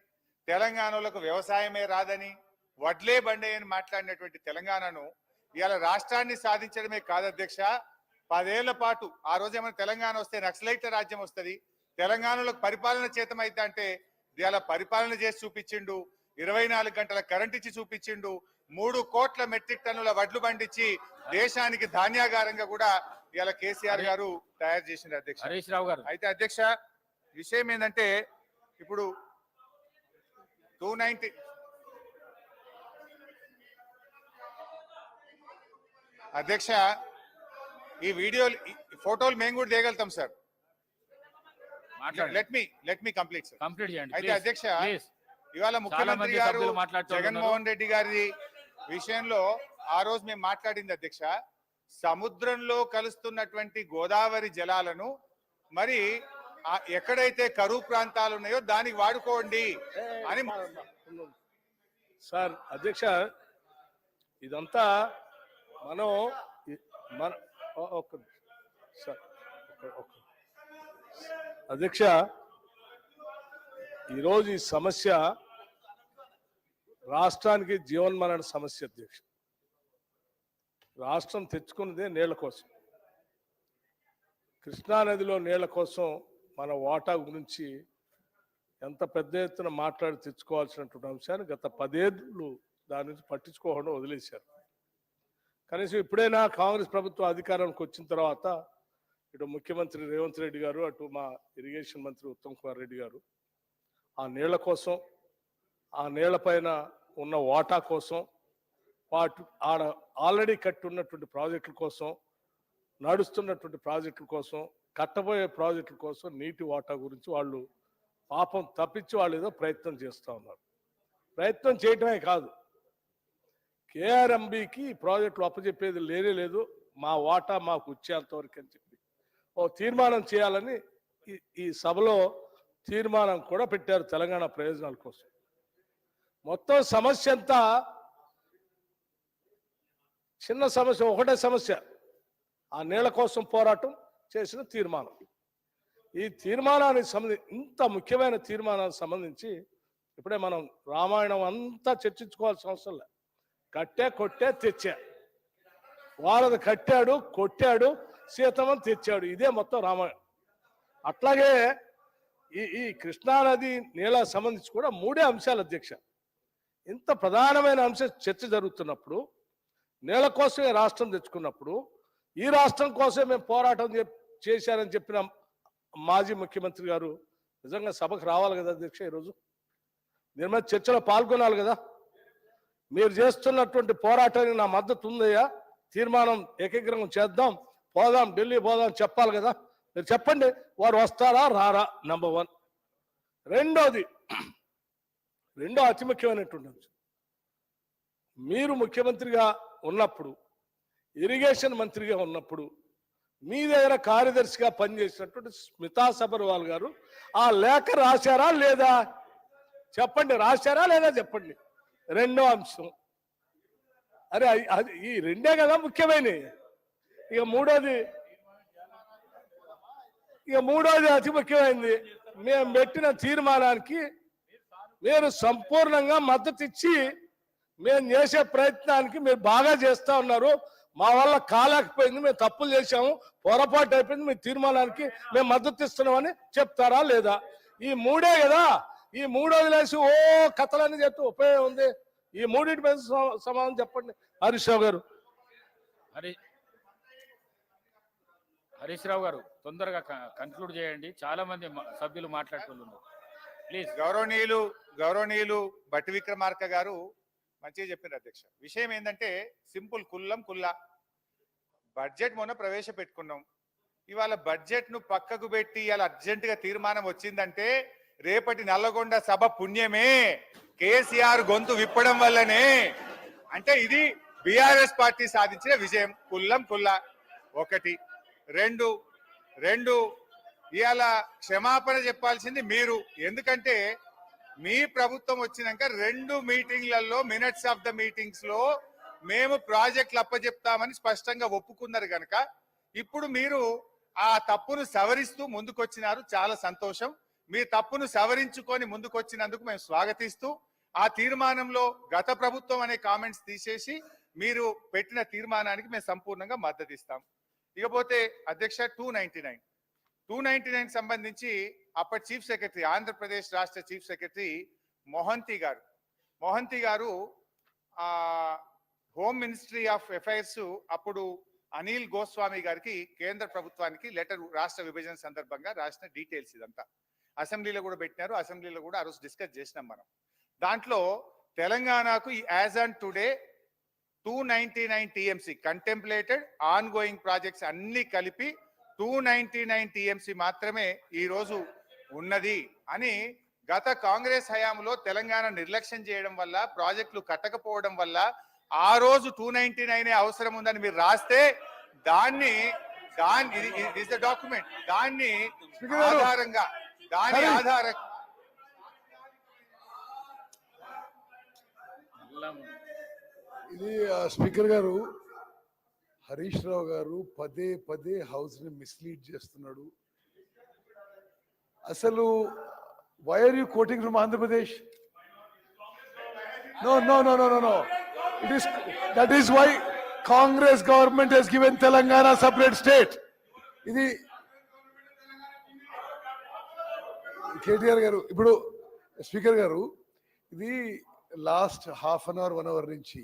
తెలంగాణలకు వ్యవసాయమే రాదని, వడ్లే బండే అని మాట్లాడినటువంటి తెలంగాణను ఇవాళ రాష్ట్రాన్ని సాధించడమే కాదు అధ్యక్ష, 10 ఏళ్ల పాటు ఆ రోజు ఏమైనా తెలంగాణ వస్తే నక్సలైట్ల రాజ్యం వస్తుంది, తెలంగాణలోకి పరిపాలన చేతమైతే అంటే ఇవాళ పరిపాలన చేసి చూపించిండు. 24 గంటల కరెంట్ ఇచ్చి చూపించిండు. 3 కోట్ల మెట్రిక్ టన్నుల వడ్లు పండించి దేశానికి ధాన్యాగారంగా కూడా ఇవాళ కేసీఆర్ గారు తయారు చేసింది అధ్యక్ష. హరీష్ రావు గారు అయితే అధ్యక్ష విషయం ఏంటంటే ఇప్పుడు 290 అధ్యక్ష ఈ వీడియోలు ఫోటోలు మేము కూడా తీయగలుగుతాం sir. Let me complete sir. Complete చేయండి. అయితే అధ్యక్ష ఇవాళ ముఖ్యమంత్రి గారు జగన్మోహన్ రెడ్డి గారి విషయంలో ఆ రోజు మేము మాట్లాడింది అధ్యక్ష, సముద్రంలో కలుస్తున్నటువంటి గోదావరి జలాలను మరి ఎక్కడైతే కరువు ప్రాంతాలు ఉన్నాయో దానికి వాడుకోండి అని. సార్ అధ్యక్ష ఇదంతా మనం అధ్యక్ష ఈరోజు ఈ సమస్య రాష్ట్రానికి జీవన్మరణ సమస్య అధ్యక్ష. రాష్ట్రం తెచ్చుకున్నదే నీళ్ల కోసం, కృష్ణానదిలో నీళ్ల కోసం మన వాటా గురించి ఎంత పెద్ద ఎత్తున మాట్లాడి తెచ్చుకోవాల్సినటువంటి అంశాన్ని గత 10 ఏళ్ళు దాని నుంచి పట్టించుకోకుండా వదిలేశారు. కనీసం ఇప్పుడైనా కాంగ్రెస్ ప్రభుత్వం అధికారానికి వచ్చిన తర్వాత ఇటు ముఖ్యమంత్రి రేవంత్ రెడ్డి గారు, అటు మా ఇరిగేషన్ మంత్రి ఉత్తమ్ కుమార్ రెడ్డి గారు ఆ నీళ్ల కోసం, ఆ నీళ్లపైన ఉన్న వాటా కోసం, ఆడ ఆల్రెడీ కట్టి ఉన్నటువంటి ప్రాజెక్టుల కోసం, నడుస్తున్నటువంటి ప్రాజెక్టుల కోసం, కట్టబోయే ప్రాజెక్టుల కోసం నీటి వాటా గురించి వాళ్ళు పాపం తప్పించి వాళ్ళు ఏదో ప్రయత్నం చేస్తూ ఉన్నారు. ప్రయత్నం చేయటమే కాదు, కేఆర్ఎంబికి ప్రాజెక్టులు అప్పచెప్పేది లేనే లేదు, మా వాటా మాకు వచ్చేంతవరకు అని చెప్పి ఓ తీర్మానం చేయాలని ఈ సభలో తీర్మానం కూడా పెట్టారు తెలంగాణ ప్రయోజనాల కోసం. మొత్తం సమస్య అంతా చిన్న సమస్య, ఒకటే సమస్య, ఆ నీళ్ల కోసం పోరాటం చేసిన తీర్మానం. ఈ తీర్మానానికి సంబంధించి, ఇంత ముఖ్యమైన తీర్మానానికి సంబంధించి ఇప్పుడే మనం రామాయణం అంతా చర్చించుకోవాల్సిన అవసరం లేదు. కట్టే కొట్టే తెచ్చా, వారధి కట్టాడు కొట్టాడు సీతమ్మని తెచ్చాడు, ఇదే మొత్తం రామాయణం. అట్లాగే ఈ కృష్ణానది నీళ్ళ సంబంధించి కూడా 3 అంశాలు అధ్యక్ష. ఇంత ప్రధానమైన అంశం చర్చ జరుగుతున్నప్పుడు, నీళ్ళ కోసమే రాష్ట్రం తెచ్చుకున్నప్పుడు, ఈ రాష్ట్రం కోసమే మేము పోరాటం చేశారని చెప్పిన మాజీ ముఖ్యమంత్రి గారు నిజంగా సభకు రావాలి కదా అధ్యక్ష, ఈరోజు దీని మీద చర్చలో పాల్గొనాలి కదా. మీరు చేస్తున్నటువంటి పోరాటానికి నా మద్దతు ఉందయ్యా, తీర్మానం ఏకగ్రీవం చేద్దాం, పోదాం, ఢిల్లీ పోదాం చెప్పాలి కదా. మీరు చెప్పండి, వారు వస్తారా రారా, నంబర్ 1. రెండో అతి ముఖ్యమైనటువంటి అంశం, మీరు ముఖ్యమంత్రిగా ఉన్నప్పుడు, ఇరిగేషన్ మంత్రిగా ఉన్నప్పుడు మీ దగ్గర కార్యదర్శిగా పనిచేసినటువంటి స్మితా సబర్వాల్ గారు ఆ లేఖ రాశారా లేదా చెప్పండి, రాశారా లేదా చెప్పండి. రెండో అంశం, అరే అది ఈ రెండే కదా ముఖ్యమైనవి. ఇక మూడోది అతి ముఖ్యమైనది, మేము పెట్టిన తీర్మానానికి మీరు సంపూర్ణంగా మద్దతు ఇచ్చి మేము చేసే ప్రయత్నానికి మీరు బాగా చేస్తా ఉన్నారు. మా వల్ల కాలేకపోయింది, మేము తప్పులు చేశాము, పొరపాటు అయిపోయింది, మీ తీర్మానానికి మేము మద్దతు ఇస్తున్నామని చెప్తారా లేదా? ఈ మూడే కదా. ఈ మూడు వదిలేసి ఓ కథలని చెప్తూ ఉపయోగం ఉంది? ఈ మూడింటి మీద సమాధానం చెప్పండి హరీష్ రావు గారు. హరీష్ రావు గారు తొందరగా కన్క్లూడ్ చేయండి, చాలా మంది సభ్యులు మాట్లాడుతున్నారు. ప్లీజ్. గౌరవనీయులు బట్టి విక్రమార్క గారు మంచిగా చెప్పినారు అధ్యక్ష. విషయం ఏంటంటే సింపుల్, కుల్లా బడ్జెట్ మొన్న ప్రవేశపెట్టుకున్నాం. ఇవాళ బడ్జెట్ ను పక్కకు పెట్టి ఇవాళ అర్జెంట్ గా తీర్మానం వచ్చిందంటే రేపటి నల్లగొండ సభ పుణ్యమే, కేసీఆర్ గొంతు విప్పడం వల్లనే. అంటే ఇది బీఆర్ఎస్ పార్టీ సాధించిన విజయం. కుల్లా ఒకటి. రెండు ఇవాళ క్షమాపణ చెప్పాల్సింది మీరు. ఎందుకంటే మీ ప్రభుత్వం వచ్చినాక 2 మీటింగ్లలో మినిట్స్ ఆఫ్ ద మీటింగ్స్ లో మేము ప్రాజెక్టులు అప్పచెప్తామని స్పష్టంగా ఒప్పుకున్నారు కనుక ఇప్పుడు మీరు ఆ తప్పును సవరిస్తూ ముందుకొచ్చినారు. చాలా సంతోషం. మీ తప్పును సవరించుకొని ముందుకొచ్చినందుకు మేము స్వాగతిస్తూ ఆ తీర్మానంలో గత ప్రభుత్వం అనే కామెంట్స్ తీసేసి మీరు పెట్టిన తీర్మానానికి మేము సంపూర్ణంగా మద్దతు ఇస్తాం. ఇకపోతే అధ్యక్ష 299 సంబంధించి అప్పటి చీఫ్ సెక్రటరీ, ఆంధ్రప్రదేశ్ రాష్ట్ర చీఫ్ సెక్రటరీ మొహంతి గారు హోమ్ మినిస్ట్రీ ఆఫ్ అఫైర్స్ అప్పుడు అనిల్ గోస్వామి గారికి కేంద్ర ప్రభుత్వానికి లెటర్ రాష్ట్ర విభజన సందర్భంగా రాసిన డీటెయిల్స్ ఇదంతా అసెంబ్లీలో కూడా పెట్టినారు. అసెంబ్లీలో కూడా ఆ రోజు డిస్కస్ చేసినాం మనం. దాంట్లో తెలంగాణకు as on today 299 TMC contemplated on going projects అన్ని కలిపి 299 టీఎంసీ మాత్రమే ఈ రోజు ఉన్నది అని గత కాంగ్రెస్ హయాంలో తెలంగాణ నిర్లక్ష్యం చేయడం వల్ల, ప్రాజెక్టులు కట్టకపోవడం వల్ల ఆ రోజు 299 అవసరం ఉందని మీరు రాస్తే దాని డాక్యుమెంట్ దాని ఆధారంగా ఇది స్పీకర్ గారు, హరీష్ రావు గారు పదే హౌస్ ని మిస్లీడ్ చేస్తున్నాడు. అసలు why are you quoting from Andhra Pradesh? No. That is why Congress government has given Telangana separate state. ఇది KTR గారు, ఇప్పుడు స్పీకర్ గారు, ఇది last half an hour 1 hour నుంచి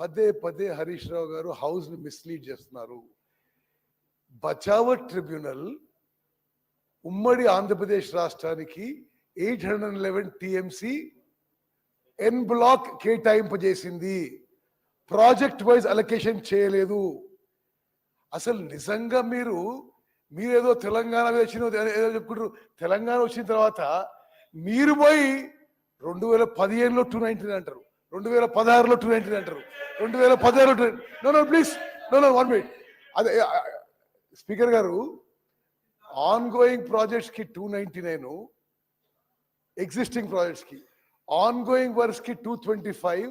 పదే హరీష్ రావు గారు హౌస్ ని మిస్లీడ్ చేస్తున్నారు. బచావత్ ట్రిబ్యునల్ ఉమ్మడి ఆంధ్రప్రదేశ్ రాష్ట్రానికి 811 టీఎంసీ ఎన్ బ్లాక్ కేటాయింపు చేసింది, ప్రాజెక్ట్ వైజ్ అలొకేషన్ చేయలేదు. అసలు నిజంగా మీరేదో తెలంగాణ ఏదో చెప్పుకుంటారు. తెలంగాణ వచ్చిన తర్వాత మీరు పోయి 2015లో 219 అంటారు, 2016లో 219 అంటారు, 2016లో నో ప్లీజ్ నో 1 మినిట్. అదే స్పీకర్ గారు, ఆన్ గోయింగ్ ప్రాజెక్ట్స్ కి 299, ఎగ్జిస్టింగ్ ప్రాజెక్ట్స్ కి ఆన్ గోయింగ్ వర్క్స్ కి 225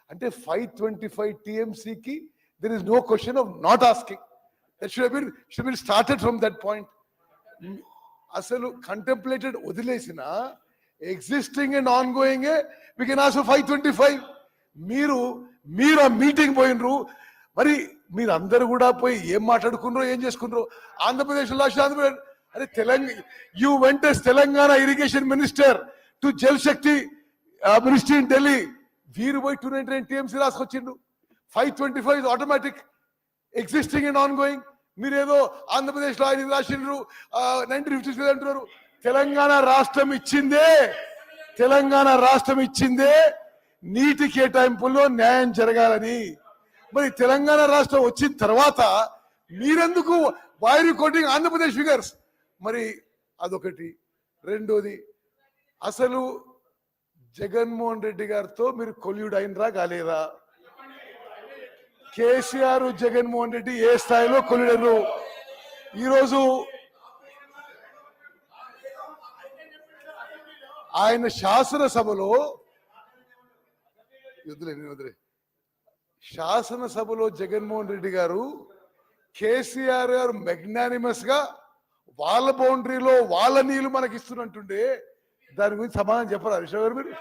అంటే 525 టీఎంసీకి there is no question of not asking. That should have been started from that point. అసలు కంటెంప్లేటెడ్ వదిలేసిన existing and on going we can ask for 525. మీరు ఆ meeting పోయినరు. మరి మీరు అందరు కూడా పోయి ఏం మాట్లాడుకున్నారో ఏం చేసుకున్నారో ఆంధ్రప్రదేశ్ ఆంధ్రప్రదేశ్ అరే you went as Telangana irrigation minister to Jal Shakti ministry in Delhi. వీరు పోయి 299 TMC రాసుకొచ్చిండు. 525 is automatic, existing and ongoing. మీరేదో ఆంధ్రప్రదేశ్లో ఆయన ఇది రాసిండ్రు 1956 అంటున్నారు. తెలంగాణ రాష్ట్రం ఇచ్చిందే నీటి కేటాయింపుల్లో న్యాయం జరగాలని. మరి తెలంగాణ రాష్ట్రం వచ్చిన తర్వాత మీరెందుకు వైర్ కోటింగ్ ఆంధ్రప్రదేశ్ ఫిగర్స్? మరి అదొకటి. రెండోది, అసలు జగన్మోహన్ రెడ్డి గారితో మీరు కొల్యూడ్ అయినరా కాలేదా? కేసీఆర్ జగన్మోహన్ రెడ్డి ఏ స్థాయిలో కొల్యూడరు? ఈరోజు ఆయన శాసనసభలో జగన్మోహన్ రెడ్డి గారు కేసీఆర్ గారు మెగ్నానిమస్ గా వాళ్ళ బౌండరీలో వాళ్ళ నీళ్లు మనకి ఇస్తున్నట్టుండే దాని గురించి సమాధానం చెప్పరా హరీష్ గారు మీరు?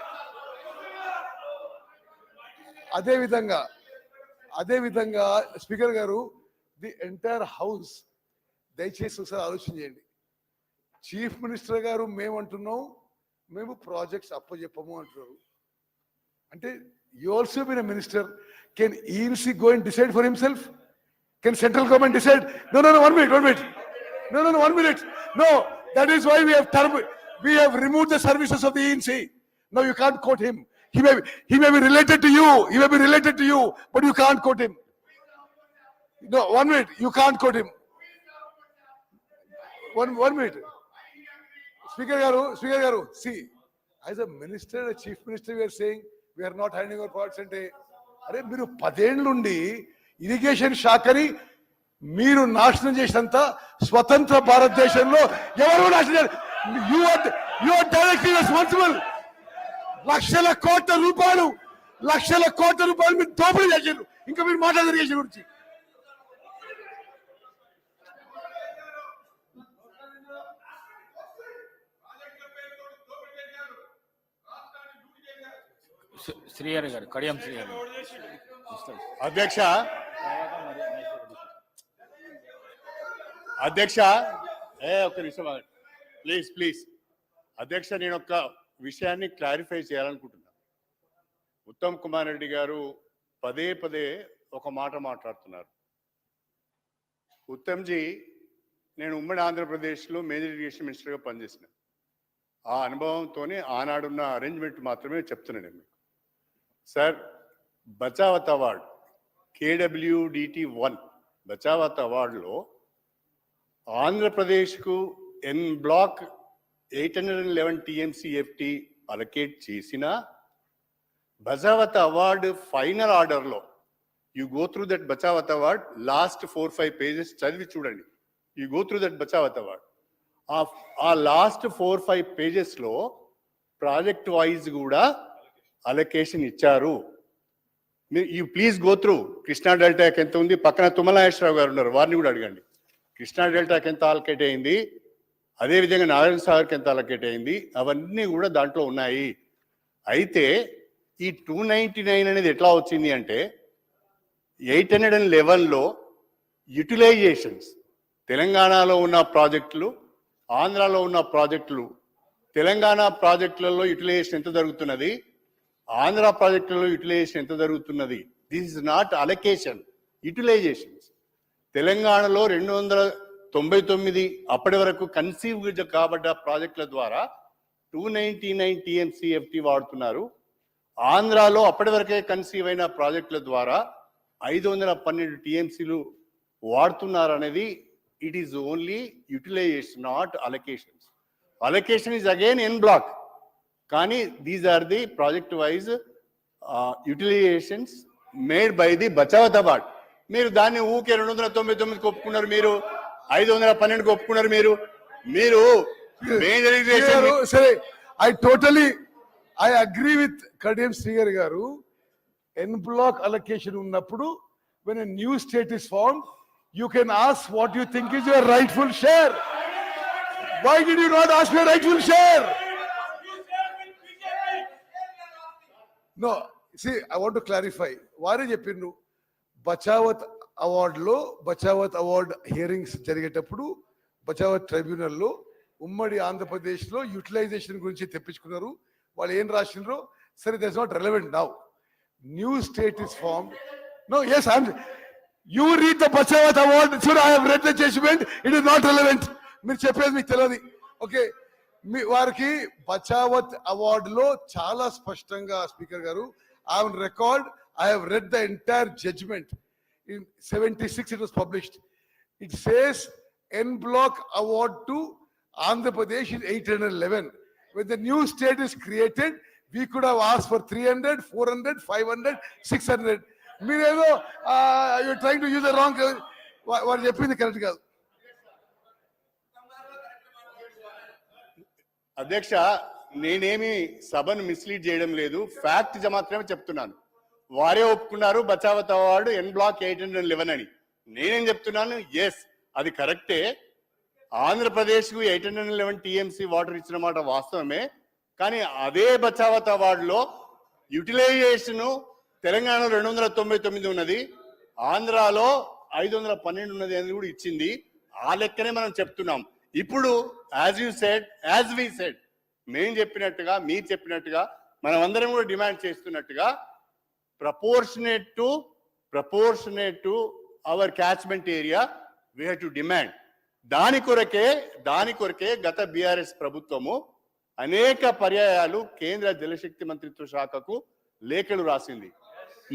అదేవిధంగా స్పీకర్ గారు, ది ఎంటైర్ హౌస్ దయచేసి ఒకసారి ఆలోచన చేయండి. చీఫ్ మినిస్టర్ గారు మేము ప్రాజెక్ట్స్ అప్పచెప్పము అంటున్నారు. అంటే you also been a minister. Can ENC go and decide for himself? Can central government decide? No, 1 minute. No, 1 minute. No, that is why we have removed the services of the ENC. No, you can't quote him. He may be related to you, but you can't quote him. No, 1 minute. You can't quote him. One minute. Speaker garu, see, as a minister, a chief minister, we are saying we are not handing over parts and అరే మీరు 10 ఏళ్ళ నుండి irrigation శాఖని మీరు నాశనం చేసినంత స్వతంత్ర భారతదేశంలో ఎవరు నాశనం? You are directly responsible. లక్షల కోట్ల రూపాయలు మీరు దోపిడీ చేశారు. ఇంకా మీరు మాట్లాడారు ఇరిగేషన్ గురించి. శ్రీహరి గారు, కడియం శ్రీహరి. అధ్యక్ష ఒక్క నిమిషం ప్లీజ్. అధ్యక్ష, నేను ఒక విషయాన్ని క్లారిఫై చేయాలనుకుంటున్నా. ఉత్తమ్ కుమార్ రెడ్డి గారు పదే ఒక మాట మాట్లాడుతున్నారు. ఉత్తమ్జీ, నేను ఉమ్మడి ఆంధ్రప్రదేశ్లో మేజర్ ఇరిగేషన్ మినిస్టర్గా పనిచేసిన ఆ అనుభవంతోనే ఆనాడున్న అరేంజ్మెంట్ మాత్రమే చెప్తున్నాను మీకు. Sir, Bachawat award KWDT 1 Bachawat అవార్డులో ఆంధ్రప్రదేశ్కు ఎన్ బ్లాక్ 811 TMCFT అలకేట్ చేసిన బచావత్ అవార్డు ఫైనల్ ఆర్డర్లో you go through that Bachawat award last 4-5 pages చదివి చూడండి. You go through that Bachawat award. ఆ లాస్ట్ 4-5 pagesలో ప్రాజెక్ట్ వైజ్ కూడా అలొకేషన్ ఇచ్చారు. You please go through. Krishna డెల్టాకి ఎంత ఉంది? పక్కన తుమ్మలాయేశ్వరరావు గారు ఉన్నారు, వారిని కూడా అడగండి. కృష్ణా డెల్టాకి ఎంత అలకేట్ అయింది, అదేవిధంగా నారాయణ సాగర్కి ఎంత అలకేట్ అయింది, అవన్నీ కూడా దాంట్లో ఉన్నాయి. అయితే ఈ 299 అనేది ఎట్లా వచ్చింది అంటే 811లో యూటిలైజేషన్స్, తెలంగాణలో ఉన్న ప్రాజెక్టులు, ఆంధ్రాలో ఉన్న ప్రాజెక్టులు, తెలంగాణ ప్రాజెక్టులలో యూటిలైజేషన్ ఎంత జరుగుతున్నది, ఆంధ్ర ప్రాజెక్టులలో యూటిలైజేషన్ ఎంత జరుగుతున్నది. This is not allocation, utilisations. తెలంగాణలో 299 అప్పటి వరకు కన్సీవ్ కాబడ్డ ప్రాజెక్టుల ద్వారా 299 TMCFT వాడుతున్నారు. ఆంధ్రాలో అప్పటి వరకే కన్సీవ్ అయిన ప్రాజెక్టుల ద్వారా 512 TMCలు వాడుతున్నారు అనేది it is only utilization, not allocations. Allocation is again en bloc, కానీ these are the project wise utilizations made by the Bachawat award. మీరు దాన్ని ఊకే 299 ఒప్పుకున్నారు, మీరు 512 ఒప్పుకున్నారు. మీరు మేజర్ ఇరిగేషన్. సరే, I agree with Kadiyam Srihari garu. En bloc allocation ఉన్నప్పుడు when a new state is formed, you can ask what you think is your rightful share. Why did you not ask your rightful share? No, see, I want to clarify. వారే చెప్పిండ్రు Bachawat award hearings జరిగేటప్పుడు బచావత్ ట్రైబ్యునల్లో ఉమ్మడి ఆంధ్రప్రదేశ్లో utilisation గురించి తెప్పించుకున్నారు. వాళ్ళు ఏం రాసిండ్రో సరే, that's not relevant now. New state is formed. No, yes, You read the Bachawat award. Sir, I have read the judgment. It is not relevant. మీరు చెప్పేది మీకు తెలియదు. ఓకే, మీ వారికి బచావత్ అవార్డు లో చాలా స్పష్టంగా స్పీకర్ గారు, I have record, I have read the entire judgment. In 76 it was published. It says N block award to Andhra Pradesh is 811. When the new state is created, we could have asked for 300, 400, 500, 600. మీరేదో you trying to use the wrong, వారు చెప్పింది correct కాదు. అధ్యక్ష, నేనేమి సభను mislead చేయడం లేదు, fact మాత్రమే చెప్తున్నాను. వారే ఒప్పుకున్నారు బచావత్ అవార్డు ఎన్ బ్లాక్ 811 అని. నేనేం చెప్తున్నాను, ఎస్ అది కరెక్టే. ఆంధ్రప్రదేశ్ కు 811 టీఎంసీ వాటర్ ఇచ్చిన మాట వాస్తవమే. కానీ అదే బచావత్ అవార్డులో యూటిలైజేషన్ తెలంగాణ 299 ఉన్నది, ఆంధ్రాలో 512 ఉన్నది అని కూడా ఇచ్చింది. ఆ లెక్కనే మనం చెప్తున్నాం. ఇప్పుడు as you said, as we said, మేము చెప్పినట్టుగా మీరు చెప్పినట్టుగా మనం అందరం కూడా డిమాండ్ చేస్తున్నట్టుగా proportionate to our catchment area we have to demand. దాని కొరకే గత బీఆర్ఎస్ ప్రభుత్వము అనేక పర్యాయాలు కేంద్ర జలశక్తి మంత్రిత్వ శాఖకు లేఖలు రాసింది.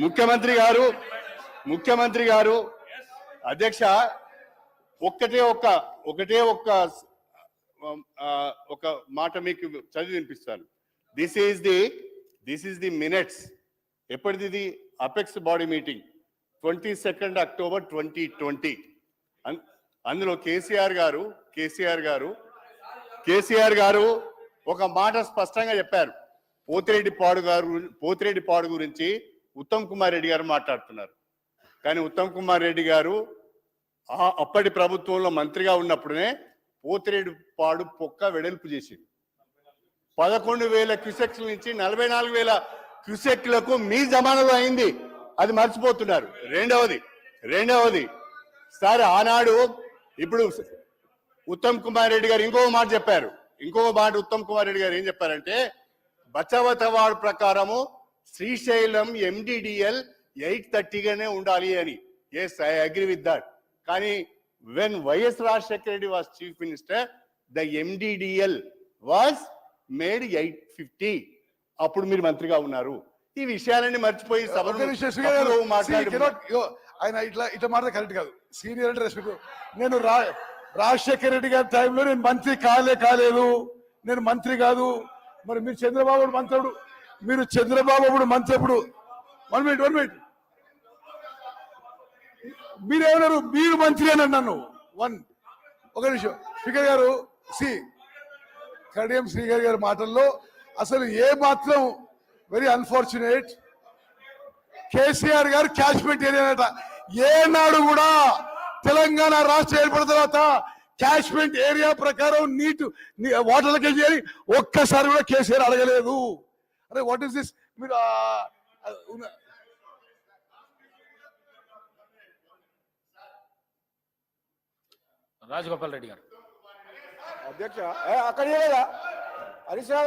ముఖ్యమంత్రి గారు అధ్యక్ష ఒకటే ఒక మాట మీకు చదివి వినిపిస్తాను. This is the minutes. ఎప్పటిది ఇది? Apex body meeting 22 October 2020. అందులో కేసీఆర్ గారు ఒక మాట స్పష్టంగా చెప్పారు. పోతిరెడ్డిపాడు గురించి ఉత్తమ్ కుమార్ రెడ్డి గారు మాట్లాడుతున్నారు. కానీ ఉత్తమ్ కుమార్ రెడ్డి గారు అప్పటి ప్రభుత్వంలో మంత్రిగా ఉన్నప్పుడే పోతిరెడ్డిపాడు పొక్క వెడల్పు చేసింది. 11,000 క్యూసెక్ల నుంచి 44,000 క్యూసెక్లకు మీ జమానాలో అయింది. అది మర్చిపోతున్నారు. రెండవది సార్, ఆనాడు ఇప్పుడు ఉత్తమ్ కుమార్ రెడ్డి గారు ఇంకో మాట చెప్పారు. ఉత్తమ్ కుమార్ రెడ్డి గారు ఏం చెప్పారంటే, బచావత్ అవార్డు ప్రకారము శ్రీశైలం MDDL 830గానే ఉండాలి అని. Yes, I agree with that. కానీ when YS Rajasekhara Reddy was chief minister, the MDDL was made 850. అప్పుడు మీరు మంత్రిగా ఉన్నారు. ఈ విషయాలన్నీ మర్చిపోయి ఆయన ఇట్లా మాట కరెక్ట్ కాదు. సీనియర్ అంటే రెస్పెక్ట్. నేను రాజశేఖర రెడ్డి గారి టైంలో నేను మంత్రి కాలేదు, నేను మంత్రి కాదు. మరి మీరు చంద్రబాబు మంత్రుడు, వన్ మినిట్ మీరేమన్నారు? మీరు మంత్రి అని అన్నాను. ఒక నిమిషం స్పీకర్ గారు. కడియం శ్రీగారి గారి మాటల్లో అసలు ఏ మాత్రం వెరీ అన్ఫార్చునేట్. కేసీఆర్ గారు క్యాచ్మెంట్ ఏరియా అట. ఏనాడు కూడా తెలంగాణ రాష్ట్రం ఏర్పడిన తర్వాత క్యాచ్మెంట్ ఏరియా ప్రకారం వాటర్లకి చేయాలి ఒక్కసారి కూడా కేసీఆర్ అడగలేదు. అరే వాట్ ఈస్ దిస్? మీరు రాజగోపాల్ రెడ్డి గారు. అధ్యక్ష అక్కడే కదా హరీష్ రావు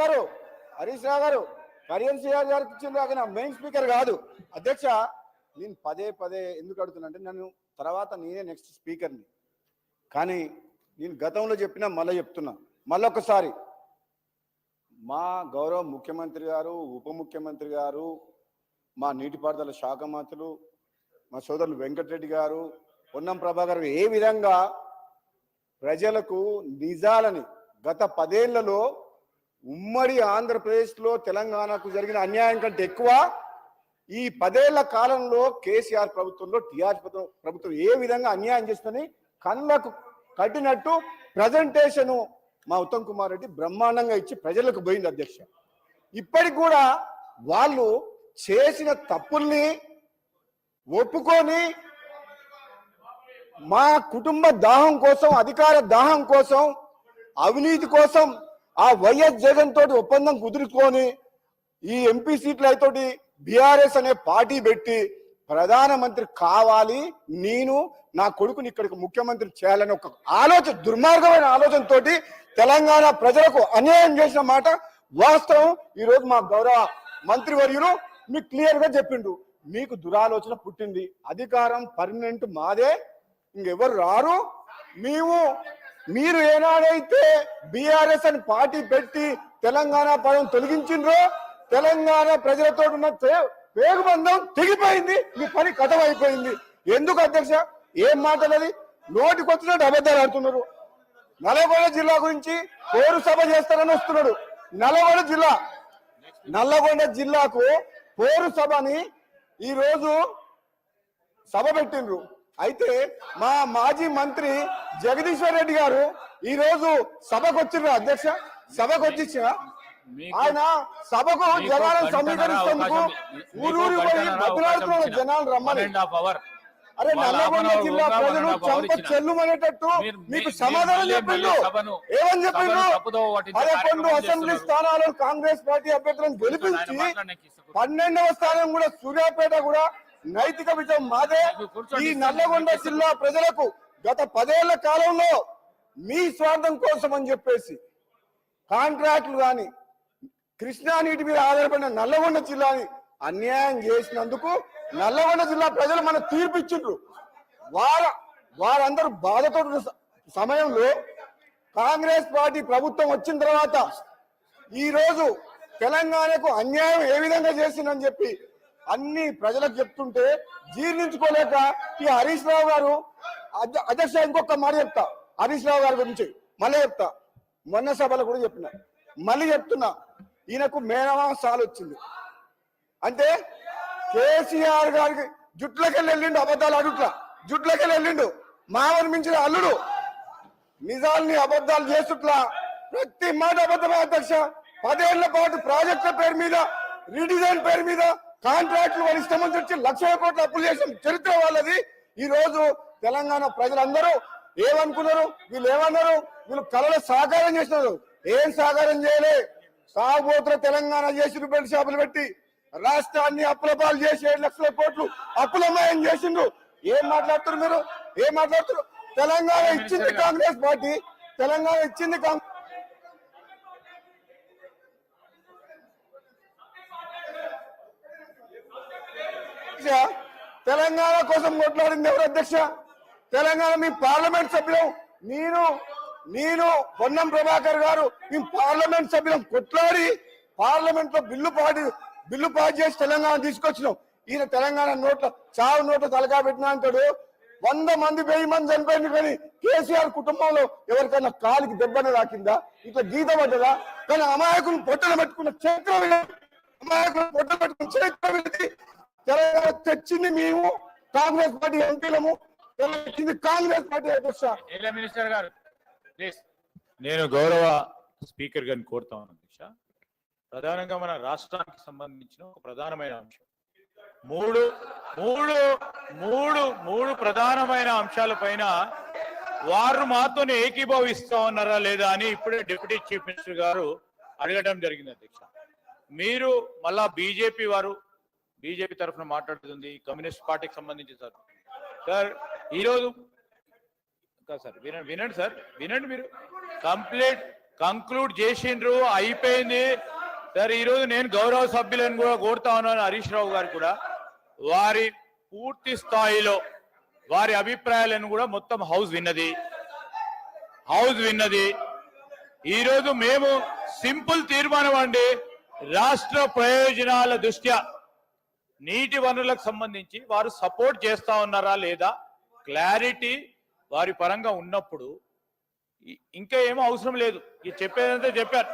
గారు కడియం శ్రీగారి గారికి ఇచ్చింది. అక్కడ మెయిన్ స్పీకర్ కాదు. అధ్యక్ష, నేను పదే ఎందుకు అడుగుతున్నా అంటే, నన్ను తర్వాత నేనే నెక్స్ట్ స్పీకర్ని. కానీ నేను గతంలో చెప్పినా మళ్ళీ చెప్తున్నా, మళ్ళొకసారి మా గౌరవ ముఖ్యమంత్రి గారు, ఉప ముఖ్యమంత్రి గారు, మా నీటిపారుదల శాఖ మంత్రులు, మా సోదరులు వెంకటరెడ్డి గారు, పొన్నం ప్రభాకర్ ఏ విధంగా ప్రజలకు నిజాలని గత 10 ఏళ్లలో ఉమ్మడి ఆంధ్రప్రదేశ్లో తెలంగాణకు జరిగిన అన్యాయం కంటే ఎక్కువ ఈ 10 ఏళ్ల కాలంలో కేసీఆర్ ప్రభుత్వంలో టీఆర్ ప్రభుత్వం ఏ విధంగా అన్యాయం చేస్తుందని కళ్ళకు కట్టినట్టు ప్రజెంటేషన్ మా ఉత్తమ్ కుమార్ రెడ్డి బ్రహ్మాండంగా ఇచ్చి ప్రజలకు పోయింది. అధ్యక్ష, ఇప్పటికి కూడా వాళ్ళు చేసిన తప్పుల్ని ఒప్పుకొని మా కుటుంబ దాహం కోసం, అధికార దాహం కోసం, అవినీతి కోసం ఆ వైఎస్ జగన్ తోటి ఒప్పందం కుదుర్చుకొని ఈ ఎంపీ సీట్ల తోటి బీఆర్ఎస్ అనే పార్టీ పెట్టి ప్రధానమంత్రి కావాలి, నేను నా కొడుకుని ఇక్కడికి ముఖ్యమంత్రి చేయాలని ఒక ఆలోచన, దుర్మార్గమైన ఆలోచనతో తెలంగాణ ప్రజలకు అన్యాయం చేసిన మాట వాస్తవం. ఈరోజు మా గౌరవ మంత్రివర్యులు మీకు క్లియర్ గా చెప్పిండు. మీకు దురాలోచన పుట్టింది. అధికారం పర్మనెంట్ మాదే, ఇంకెవరు రారు. మీరు ఏనాడైతే బీఆర్ఎస్ అని పార్టీ పెట్టి తెలంగాణ పదం తొలగించిండ్రో తెలంగాణ ప్రజలతో ఉన్న పేగుబంధం తెగిపోయింది. మీ పని కథం అయిపోయింది. ఎందుకు అధ్యక్ష ఏం మాట్లాడది? నోటికొచ్చినట్టు అబద్ధాలు ఆడుతున్నారు. నల్లగొండ జిల్లా గురించి పోరు సభ చేస్తారని వస్తున్నాడు. నల్లగొండ జిల్లాకు పోరు సభని ఈ రోజు సభ పెట్టిండ్రు. అయితే మా మాజీ మంత్రి జగదీశ్వర్ రెడ్డి గారు ఈ రోజు సభకు వచ్చిండ్రు. అధ్యక్ష సభకు వచ్చి ఆయన సభకు జనాలను సమీకరిస్తేందుకు ఊరూరు పోయి బతులాడుతున్న జనాలు రమ్మని. అరే నల్లగొండ జిల్లా ప్రజలు చంప చెల్లుమనేటట్టు మీకు సమాధానం చెప్పిండు. ఏమని చెప్పిండు? 11 అసెంబ్లీ స్థానాలను కాంగ్రెస్ పార్టీ అభ్యర్థులను గెలిపించి 12వ స్థానం కూడా సూర్యాపేట కూడా నైతిక విజయం మాదే. ఈ నల్లగొండ జిల్లా ప్రజలకు గత 10 ఏళ్ల కాలంలో మీ స్వార్థం కోసం అని చెప్పేసి కాంట్రాక్టులు కానీ కృష్ణా నీటి మీద ఆధారపడిన నల్లగొండ జిల్లాని అన్యాయం చేసినందుకు నల్లగొండ జిల్లా ప్రజలు మన తీర్పిచ్చిండ్రు. వారందరూ బాధతో సమయంలో కాంగ్రెస్ పార్టీ ప్రభుత్వం వచ్చిన తర్వాత ఈ రోజు తెలంగాణకు అన్యాయం ఏ విధంగా చేసిందని చెప్పి అన్ని ప్రజలకు చెప్తుంటే జీర్ణించుకోలేక ఈ హరీష్ రావు గారు అధ్యక్ష ఇంకొక మాట చెప్తా హరీష్ రావు గారి గురించి మళ్ళీ చెప్తా. మొన్న సభలో కూడా చెప్పిన, మళ్ళీ చెప్తున్నా, ఈయనకు మేనమా సాలు వచ్చింది. అంటే కేసీఆర్ గారికి జుట్లకెళ్ళి వెళ్ళిండు. అబద్ధాలు అడుట్లా జుట్లకెళ్ళి వెళ్ళిండు. మామని మించిన అల్లుడు నిజాల్ని అబద్ధాలు చేస్తుట్లా ప్రతి మాట అబద్ధమే అధ్యక్ష. 10 ఏళ్ల పాటు ప్రాజెక్టుల పేరు మీద రీడిజైన్ పేరు మీద కాంట్రాక్టులు వారి ఇష్టం వచ్చి లక్షల కోట్ల అప్పులు చేసిన చరిత్ర వాళ్ళది. ఈ రోజు తెలంగాణ ప్రజలందరూ ఏమనుకున్నారు? వీళ్ళు ఏమన్నారు? వీళ్ళు కళలో సాకారం చేసినారు. ఏం సాకారం చేయలే. సాగుబోతుల తెలంగాణ చేసి రూపాయల షాపులు పెట్టి రాష్ట్రాన్ని అప్పుల పాలు చేసి 7 లక్షల కోట్లు అప్పులమయం చేసిండ్రు. ఏం మాట్లాడుతున్నారు మీరు? ఏం మాట్లాడుతున్నారు? తెలంగాణ ఇచ్చింది కాంగ్రెస్ పార్టీ. తెలంగాణ ఇచ్చింది తెలంగాణ కోసం కొట్లాడింది ఎవరు అధ్యక్ష? తెలంగాణ మీ పార్లమెంట్ సభ్యులం. నేను పొన్నం ప్రభాకర్ గారు మీ పార్లమెంట్ సభ్యులం కొట్లాడి పార్లమెంట్ లో బిల్లు పాస్ చేసి తెలంగాణ తీసుకొచ్చినాం. ఈయన తెలంగాణ చావు నోట్ల తలకా పెట్టినా అంటాడు. 100 మంది 1000 మంది చనిపోయింది. కానీ కేసీఆర్ కుటుంబంలో ఎవరికైనా కాలికి దెబ్బన రాకిందా? ఇట్లా గీత పడ్డదా? కానీ అమాయకులు పొట్టలు పెట్టుకున్న చరిత్ర తెలంగాణ తెచ్చింది మేము కాంగ్రెస్ పార్టీ ఎంపీలము. కాంగ్రెస్ పార్టీ అధ్యక్ష. మినిస్టర్ గారు నేను గౌరవ స్పీకర్ గారిని కోరుతా ఉన్నాను అధ్యక్ష. ప్రధానంగా మన రాష్ట్రానికి సంబంధించిన ఒక ప్రధానమైన అంశం మూడు ప్రధానమైన అంశాల పైన వారు మాతో ఏకీభవిస్తా ఉన్నారా లేదా అని ఇప్పుడే డిప్యూటీ చీఫ్ మినిస్టర్ గారు అడగడం జరిగింది అధ్యక్ష. మీరు మళ్ళా బీజేపీ తరఫున మాట్లాడుతుంది, కమ్యూనిస్ట్ పార్టీకి సంబంధించి సార్ ఈరోజు సార్ వినండి సార్, వినండి. మీరు కంక్లూడ్ చేసిండ్రు, అయిపోయింది సార్. ఈరోజు నేను గౌరవ సభ్యులను కూడా కోరుతా ఉన్నాను, హరీష్ రావు గారు కూడా వారి పూర్తి స్థాయిలో వారి అభిప్రాయాలను కూడా మొత్తం హౌస్ విన్నది. ఈరోజు మేము సింపుల్ తీర్మానం అండి, రాష్ట్ర ప్రయోజనాల దృష్ట్యా నీటి వనరులకు సంబంధించి వారు సపోర్ట్ చేస్తా ఉన్నారా లేదా క్లారిటీ వారి పరంగా ఉన్నప్పుడు ఇంకా ఏమో అవసరం లేదు. ఇది చెప్పేదంతా చెప్పారు.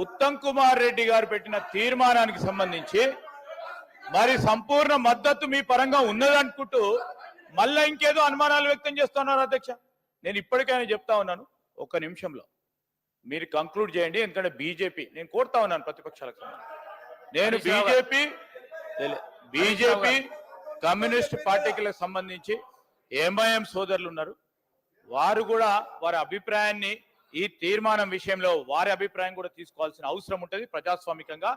ఉత్తమ్ కుమార్ రెడ్డి గారు పెట్టిన తీర్మానానికి సంబంధించి మరి సంపూర్ణ మద్దతు మీ పరంగా ఉన్నదనుకుంటూ మళ్ళా ఇంకేదో అనుమానాలు వ్యక్తం చేస్తున్నారు అధ్యక్ష. నేను ఇప్పటికైనా చెప్తా ఉన్నాను, 1 నిమిషంలో మీరు కంక్లూడ్ చేయండి. ఎందుకంటే బీజేపీ నేను కోరుతా ఉన్నాను ప్రతిపక్షాలకు, నేను బీజేపీ కమ్యూనిస్ట్ పార్టీలకు సంబంధించి ఎంఐఎం సోదరులు ఉన్నారు, వారు కూడా వారి అభిప్రాయాన్ని ఈ తీర్మానం విషయంలో వారి అభిప్రాయం కూడా తీసుకోవాల్సిన అవసరం ఉంటుంది ప్రజాస్వామికంగా.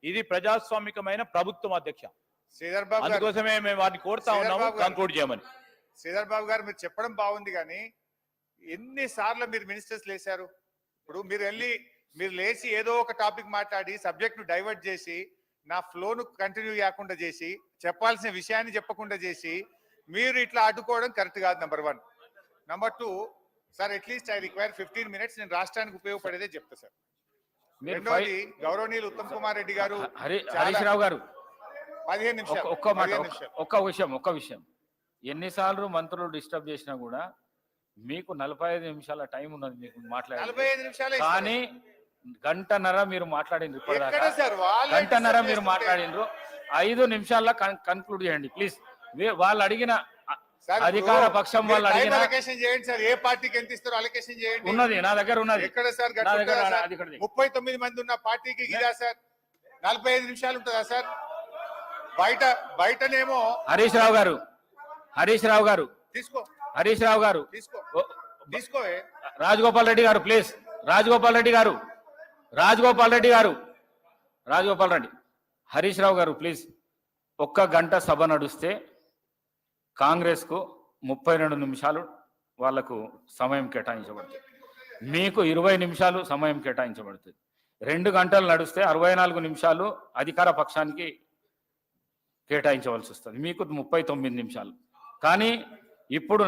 ఇది ప్రజాస్వామికమైన ప్రభుత్వం అధ్యక్ష. అందుకోసమే మేము వారిని కోరుతా ఉన్నాము కంక్లూడ్ చేయమని. శ్రీధర్ బాబు గారు మీరు చెప్పడం బాగుంది, కానీ ఎన్నిసార్లు మీరు మినిస్టర్స్ లేశారు? ఇప్పుడు మీరు లేచి ఏదో ఒక టాపిక్ మాట్లాడి సబ్జెక్ట్ ను డైవర్ట్ చేసి నా ఫ్లోను కంటిన్యూ చేయకుండా చేసి చెప్పాల్సిన విషయాన్ని చెప్పకుండా చేసి మీరు ఇట్లా అడ్డుకోవడం కరెక్ట్ కాదు. Number 1. Number 2, sir at least I require 15 minutes. నేను రాష్ట్రానికి ఉపయోగపడేదే చెప్తా సార్. రెండోది, గౌరవనీయులు ఉత్తమ్ కుమార్ రెడ్డి గారు హరీష్ రావు గారు 15 నిమిషాలు. ఒక్క విషయం ఎన్నిసార్లు మంత్రులు డిస్టర్బ్ చేసినా కూడా మీకు 45 నిమిషాల టైం ఉన్నది మీకు 45 నిమిషాలే కానీ గంటన్నర మీరు మాట్లాడిండ్రు ఎక్కడ సార్? వాళ్ళే గంటన్నర disturb మీరు చేస్తుంటే. మాట్లాడిండ్రు 5 నిమిషాల్లో కన్క్లూడ్ చేయండి ప్లీజ్. వాళ్ళు అడిగిన సార్, అధికార పక్షం వాళ్ళు టైం అడిగిన అలొకేషన్ చేయండి సార్. ఏ పార్టీకి ఎంత ఇస్తారో అలొకేషన్ చేయండి. ఉన్నది నా దగ్గర ఉన్నది. ఎక్కడ సార్? నా దగ్గర గట్టుంటుందా సార్? అది ఇక్కడిది. 39 మంది ఉన్న పార్టీకి ఇదా సార్ 45 నిమిషాలు ఉంటుందా సార్? బయటనేమో హరీష్ రావు గారు తీసుకో హరీష్ రావు గారు తీసుకో రాజగోపాల్ రెడ్డి గారు ప్లీజ్. రాజగోపాల్ రెడ్డి హరీష్ రావు గారు ప్లీజ్. 1 గంట సభ నడుస్తే కాంగ్రెస్ కు 32 నిమిషాలు వాళ్లకు సమయం కేటాయించబడుతుంది. మీకు 20 నిమిషాలు సమయం కేటాయించబడుతుంది. 2 గంటలు నడిస్తే 64 నిమిషాలు అధికార పక్షానికి కేటాయించవలసి వస్తుంది. మీకు 39 నిమిషాలు. కానీ ఇప్పుడు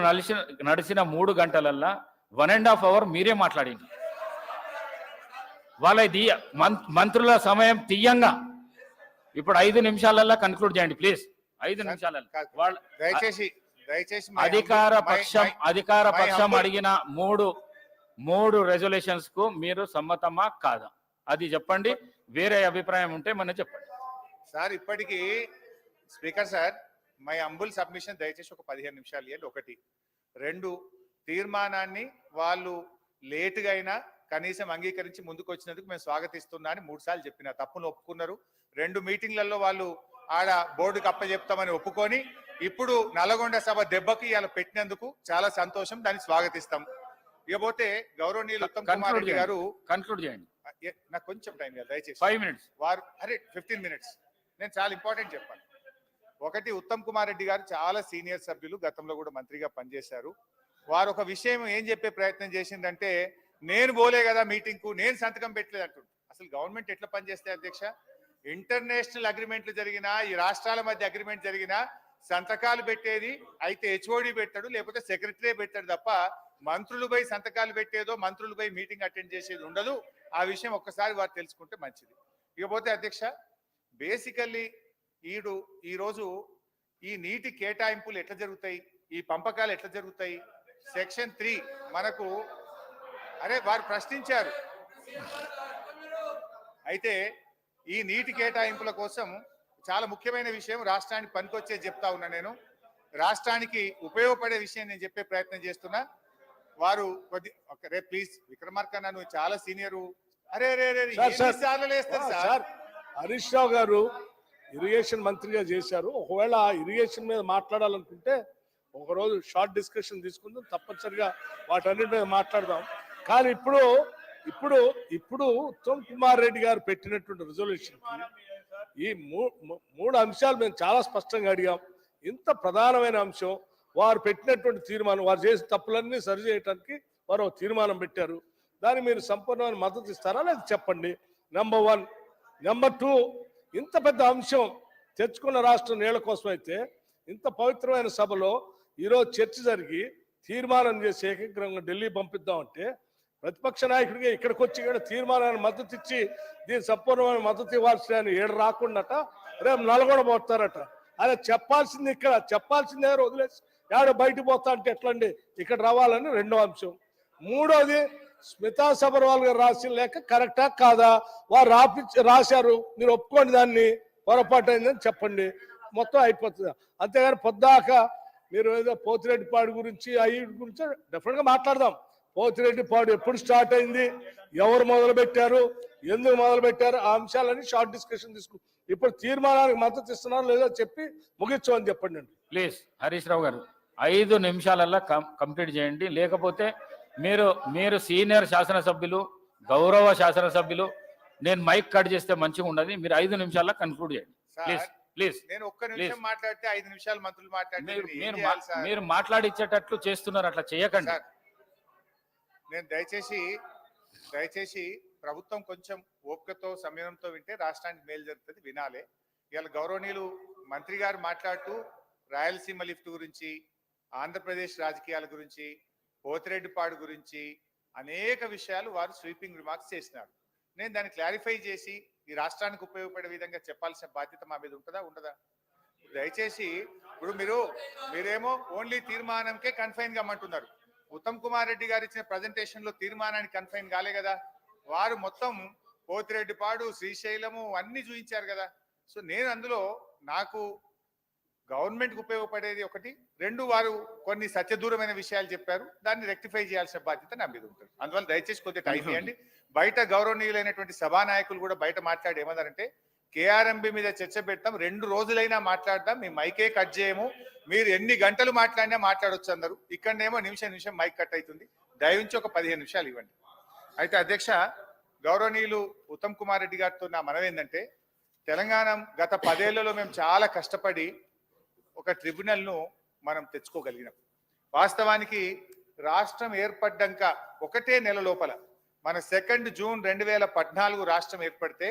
నడిచిన 3 గంటలల్లా 1.5 hour మీరే మాట్లాడింది. వాళ్ళ మంత్రుల సమయం తీయంగా ఇప్పుడు 5 నిమిషాలల్లా కన్క్లూడ్ చేయండి ప్లీజ్. 5 నిమిషాలలో వాళ్ళ దయచేసి అధికార పక్షం అడిగిన మూడు రెజల్యూషన్స్ కు మీరు సమ్మతమా కాదా అది చెప్పండి. వేరే అభిప్రాయం ఉంటే మనం చెప్పండి సార్. ఇప్పటికీ స్పీకర్ సార్, మై అంబుల్ సబ్మిషన్ దయచేసి ఒక 15 నిమిషాలు ఇవ్వండి. 1. 2, తీర్మానాన్ని వాళ్ళు లేటుగా అయినా కనీసం అంగీకరించి ముందుకు వచ్చినందుకు మేము స్వాగతిస్తున్నా అని 3 సార్లు చెప్పిన తప్పును ఒప్పుకున్నారు. 2 మీటింగ్లలో వాళ్ళు ఆడ బోర్డుకి అప్పచెప్తామని ఒప్పుకొని ఇప్పుడు నల్గొండ సభ దెబ్బకి ఇలా పెట్టినందుకు చాలా సంతోషం. దాన్ని స్వాగతిస్తాం. ఇకపోతే గౌరవనీయులు ఉత్తమ్ కుమార్ రెడ్డి గారు కన్క్లూడ్ చేయండి. నాకు కొంచెం టైం కదా దయచేసి. 5 minutes. వారు 15 minutes. నేను చాలా ఇంపార్టెంట్ చెప్పాను. 1, ఉత్తమ్ కుమార్ రెడ్డి గారు చాలా సీనియర్ సభ్యులు, గతంలో కూడా మంత్రిగా పనిచేశారు. వారు ఒక విషయం ఏం చెప్పే ప్రయత్నం చేసిందంటే, నేను పోలే కదా మీటింగ్ కు, నేను సంతకం పెట్టలేదు అంటుంది. అసలు గవర్నమెంట్ ఎట్లా పనిచేస్తే అధ్యక్ష? ఇంటర్నేషనల్ అగ్రిమెంట్లు జరిగినా, ఈ రాష్ట్రాల మధ్య అగ్రిమెంట్ జరిగినా సంతకాలు పెట్టేది అయితే హెచ్ఓడి పెట్టాడు, లేకపోతే సెక్రటరీ పెట్టాడు తప్ప మంత్రులు పోయి సంతకాలు పెట్టేదో మంత్రులు పోయి మీటింగ్ అటెండ్ చేసేది ఉండదు. ఆ విషయం ఒక్కసారి వారు తెలుసుకుంటే మంచిది. ఇకపోతే అధ్యక్ష, బేసికల్లీ ఈరోజు ఈ నీటి కేటాయింపులు ఎట్లా జరుగుతాయి, ఈ పంపకాలు ఎట్లా జరుగుతాయి? సెక్షన్ 3 మనకు వారు ప్రశ్నించారు. అయితే ఈ నీటి కేటాయింపుల కోసం చాలా ముఖ్యమైన విషయం రాష్ట్రానికి పనికొచ్చే చెప్తా ఉన్నా. నేను రాష్ట్రానికి ఉపయోగపడే విషయం నేను చెప్పే ప్రయత్నం చేస్తున్నా. వారు ప్లీజ్ విక్రమార్క, నువ్వు చాలా సీనియరు. హరీష్ రావు గారు ఇరిగేషన్ మంత్రిగా చేశారు. ఒకవేళ ఇరిగేషన్ మీద మాట్లాడాలనుకుంటే ఒకరోజు షార్ట్ డిస్కషన్ తీసుకుందాం, తప్పనిసరిగా వాటన్నిటి మీద మాట్లాడదాం. కానీ ఇప్పుడు ఉత్తమ్ కుమార్ రెడ్డి గారు పెట్టినటువంటి రిజల్యూషన్ ఈ 3 అంశాలు మేము చాలా స్పష్టంగా అడిగాం. ఇంత ప్రధానమైన అంశం వారు పెట్టినటువంటి తీర్మానం, వారు చేసిన తప్పులన్నీ సరి చేయడానికి వారు తీర్మానం పెట్టారు. దాన్ని మీరు సంపూర్ణమైన మద్దతు ఇస్తారా లేదా చెప్పండి. నెంబర్ 1. నెంబర్ 2, ఇంత పెద్ద అంశం తెచ్చుకున్న రాష్ట్రం నీళ్ల కోసం అయితే ఇంత పవిత్రమైన సభలో ఈరోజు చర్చ జరిగి తీర్మానం చేసి ఏకగ్రంగా ఢిల్లీ పంపిద్దామంటే ప్రతిపక్ష నాయకుడిగా ఇక్కడికి వచ్చి తీర్మానాన్ని మద్దతు ఇచ్చి దీని సంపూర్ణమైన మద్దతు ఇవ్వాల్సిన ఏడు రాకుండాట రేపు నల్గొండ పోతారట. అదే చెప్పాల్సింది ఇక్కడ, చెప్పాల్సిందే వదిలేసి ఏడు బయటకు పోతా అంటే ఎట్లండి? ఇక్కడ రావాలని 2వ అంశం. 3వది, స్మితా సబర్వాల్ గారు రాసిన లేక కరెక్టా కాదా? వారు రాశారు, మీరు ఒప్పుకోండి, దాన్ని పొరపాటు అయిందని చెప్పండి, మొత్తం అయిపోతుంది. అంతేగాని పొద్దాక మీరు ఏదో పోతిరెడ్డిపాడు గురించి అవి గురించి డెఫినెట్ గా మాట్లాడదాం. పోతిరెడ్డిపాడు ఎప్పుడు స్టార్ట్ అయింది, ఎవరు మొదలు పెట్టారు, ఎందుకు మొదలు పెట్టారు, ఆ అంశాలన్నీ షార్ట్ డిస్కషన్ తీసుకు. ఇప్పుడు తీర్మానానికి మద్దతు ఇస్తున్నారు లేదో చెప్పి ముగించమని చెప్పండి అండి ప్లీజ్. హరీష్ రావు గారు 5 నిమిషాలలో కంప్లీట్ చేయండి. లేకపోతే మీరు సీనియర్ శాసనసభ్యులు, గౌరవ శాసనసభ్యులు, నేను మైక్ కట్ చేస్తే మంచిగా ఉండదు. మీరు 5 నిమిషాల్లో కన్క్లూడ్ చేయండి ప్లీజ్. ప్లీజ్. నేను ఒక్క నిమిషం మాట్లాడితే 5 నిమిషాలు మంత్రులు మాట్లాడితే మీరు మాట్లాడిచ్చేటట్లు చేస్తున్నారు, అట్లా చేయకండి. నేను దయచేసి ప్రభుత్వం కొంచెం ఓపికతో సంయమనంతో వింటే రాష్ట్రానికి మేలు జరుగుతుంది, వినాలే. ఇవాళ గౌరవనీయులు మంత్రి గారు మాట్లాడుతూ రాయలసీమ లిఫ్ట్ గురించి, ఆంధ్రప్రదేశ్ రాజకీయాల గురించి, పోతిరెడ్డిపాడు గురించి అనేక విషయాలు వారు స్వీపింగ్ రిమార్క్స్ చేసినారు. నేను దాన్ని క్లారిఫై చేసి ఈ రాష్ట్రానికి ఉపయోగపడే విధంగా చెప్పాల్సిన బాధ్యత మా మీద ఉంటుందా ఉండదా? దయచేసి ఇప్పుడు మీరేమో ఓన్లీ తీర్మానంకే కన్ఫైన్ కమ్మంటున్నారు. ఉత్తమ్ కుమార్ రెడ్డి గారు ఇచ్చిన ప్రజెంటేషన్ లో తీర్మానానికి కన్ఫైన్ కాలే కదా, వారు మొత్తం పోతిరెడ్డిపాడు, శ్రీశైలము అన్ని చూపించారు కదా. సో నేను అందులో నాకు గవర్నమెంట్కి ఉపయోగపడేది ఒకటి, రెండు వారు కొన్ని సత్యదూరమైన విషయాలు చెప్పారు, దాన్ని రెక్టిఫై చేయాల్సిన బాధ్యత నా మీద ఉంటుంది. అందువల్ల దయచేసి కొద్దిగా టైం ఇవ్వండి. బయట గౌరవనీయులైనటువంటి సభానాయకులు కూడా బయట మాట్లాడి ఏమన్నారంటే కేఆర్ఎంబి మీద చర్చ పెడతాం, 2 రోజులైనా మాట్లాడదాం, మీ మైకే కట్ చేయము, మీరు ఎన్ని గంటలు మాట్లాడినా మాట్లాడొచ్చు అన్నారు. ఇక్కడనేమో నిమిషం మైక్ కట్ అవుతుంది. దయవించి ఒక 15 నిమిషాలు ఇవ్వండి. అయితే అధ్యక్ష, గౌరవనీయులు ఉత్తమ్ కుమార్ రెడ్డి గారితో నా మనవి ఏంటంటే, తెలంగాణ గత 10 ఏళ్లలో మేము చాలా కష్టపడి ఒక ట్రిబ్యునల్ను మనం తెచ్చుకోగలిగినాం. వాస్తవానికి రాష్ట్రం ఏర్పడ్డాక 1 నెల లోపల మన 2 జూన్ 2014 రాష్ట్రం ఏర్పడితే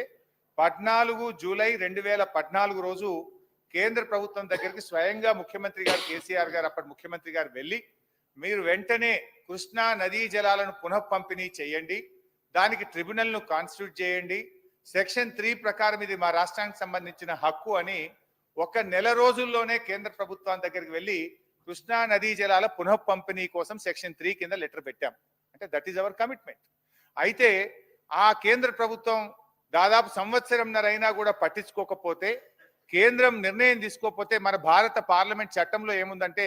14 జూలై 2014 రోజు కేంద్ర ప్రభుత్వం దగ్గరికి స్వయంగా ముఖ్యమంత్రి గారు కేసీఆర్ గారు, అప్పటి ముఖ్యమంత్రి గారు వెళ్ళి, మీరు వెంటనే కృష్ణా నదీ జలాలను పునః పంపిణీ చేయండి, దానికి ట్రిబ్యునల్ను కాన్స్టిట్యూట్ చేయండి, సెక్షన్ 3 ప్రకారం ఇది మా రాష్ట్రానికి సంబంధించిన హక్కు అని 1 నెల రోజుల్లోనే కేంద్ర ప్రభుత్వం దగ్గరికి వెళ్ళి కృష్ణా నదీ జలాల పునః పంపిణీ కోసం సెక్షన్ 3 కింద లెటర్ పెట్టాం. అంటే దట్ ఈస్ అవర్ కమిట్మెంట్. అయితే ఆ కేంద్ర ప్రభుత్వం దాదాపు సంవత్సరంన్నర అయినా కూడా పట్టించుకోకపోతే, కేంద్రం నిర్ణయం తీసుకోకపోతే, మన భారత పార్లమెంట్ చట్టంలో ఏముందంటే,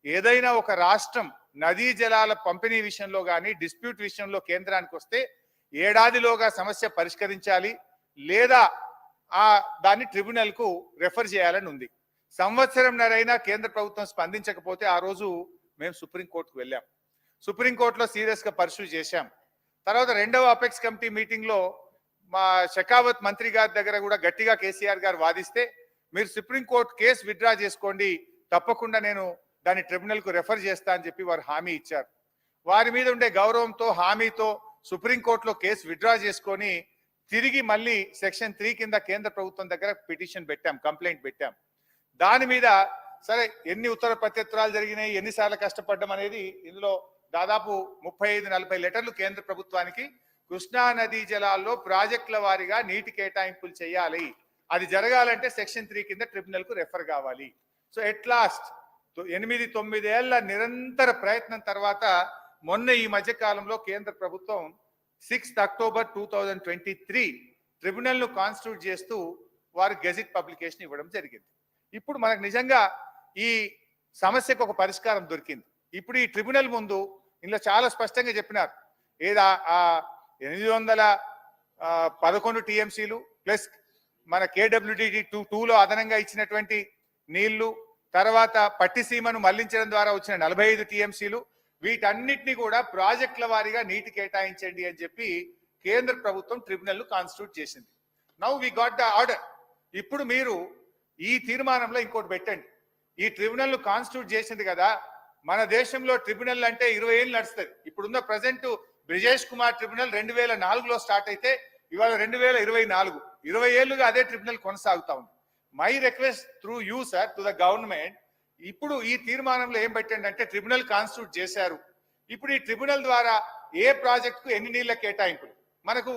ఏదైనా ఒక రాష్ట్రం నదీ జలాల పంపిణీ విషయంలో కానీ డిస్ప్యూట్ విషయంలో కేంద్రానికి వస్తే ఏడాదిలోగా సమస్య పరిష్కరించాలి, లేదా దాన్ని ట్రిబ్యునల్ కు రెఫర్ చేయాలని ఉంది. సంవత్సరంన్నరైనా కేంద్ర ప్రభుత్వం స్పందించకపోతే ఆ రోజు మేము సుప్రీంకోర్టుకు వెళ్ళాం. సుప్రీంకోర్టులో సీరియస్ గా పర్సూ చేశాం. తర్వాత 2వ అపెక్స్ కమిటీ మీటింగ్ లో మా షెకావత్ మంత్రి గారి దగ్గర కూడా గట్టిగా కేసీఆర్ గారు వాదిస్తే, మీరు సుప్రీంకోర్టు కేసు విత్డ్రా చేసుకోండి, తప్పకుండా నేను దాన్ని ట్రిబ్యునల్ కు రెఫర్ చేస్తా అని చెప్పి వారు హామీ ఇచ్చారు. వారి మీద ఉండే గౌరవంతో, హామీతో సుప్రీంకోర్టులో కేసు విత్డ్రా చేసుకొని తిరిగి మళ్ళీ సెక్షన్ 3 కింద కేంద్ర ప్రభుత్వం దగ్గర పిటిషన్ పెట్టాం, కంప్లైంట్ పెట్టాం. దాని మీద సరే ఎన్ని ఉత్తర ప్రత్యుత్తరాలు జరిగినాయి, ఎన్నిసార్లు కష్టపడ్డం అనేది ఇందులో దాదాపు 35-40 లెటర్లు కేంద్ర ప్రభుత్వానికి కృష్ణా నదీ జలాల్లో ప్రాజెక్టుల వారీగా నీటి కేటాయింపులు చేయాలి, అది జరగాలంటే సెక్షన్ 3 కింద ట్రిబ్యునల్ కు రెఫర్ కావాలి. సో ఎట్ లాస్ట్ 8-9 ఏళ్ల నిరంతర ప్రయత్నం తర్వాత మొన్న ఈ మధ్య కాలంలో కేంద్ర ప్రభుత్వం 6 అక్టోబర్ 2023 ట్రిబ్యునల్ ను కాన్స్టిట్యూట్ చేస్తూ వారు గెజిట్ పబ్లికేషన్ ఇవ్వడం జరిగింది. ఇప్పుడు మనకు నిజంగా ఈ సమస్యకు ఒక పరిష్కారం దొరికింది. ఇప్పుడు ఈ ట్రిబ్యునల్ ముందు ఇందులో చాలా స్పష్టంగా చెప్పినారు, ఏదా 811 టీఎంసీలు ప్లస్ మన కేడబ్ల్యూడిటి 2లో అదనంగా ఇచ్చినటువంటి నీళ్లు, తర్వాత పట్టిసీమను మళ్లించడం ద్వారా వచ్చిన 45 టీఎంసీలు, వీటన్నిటిని కూడా ప్రాజెక్టుల వారీగా నీటి కేటాయించండి అని చెప్పి కేంద్ర ప్రభుత్వం ట్రిబ్యునల్ ను కాన్స్టిట్యూట్ చేసింది. Now we got the order. ఇప్పుడు మీరు ఈ తీర్మానంలో ఇంకోటి పెట్టండి, ఈ ట్రిబ్యునల్ ను కాన్స్టిట్యూట్ చేసింది కదా, మన దేశంలో ట్రిబ్యునల్ అంటే 20 ఏళ్ళు నడుస్తుంది. ఇప్పుడున్న ప్రజెంట్ బ్రిజేష్ కుమార్ ట్రిబ్యునల్ 2004లో స్టార్ట్ అయితే ఇవాళ 2024, 20 ఏళ్లుగా అదే ట్రిబ్యునల్ కొనసాగుతా ఉంది. My request through you sir to the government, ఇప్పుడు ఈ తీర్మానంలో ఏం పెట్టండి అంటే, ట్రిబ్యునల్ కాన్స్టిట్యూట్ చేశారు, ఇప్పుడు ఈ ట్రిబ్యునల్ ద్వారా ఏ ప్రాజెక్ట్ కు ఎన్ని నీళ్ల కేటాయింపులు, మనకు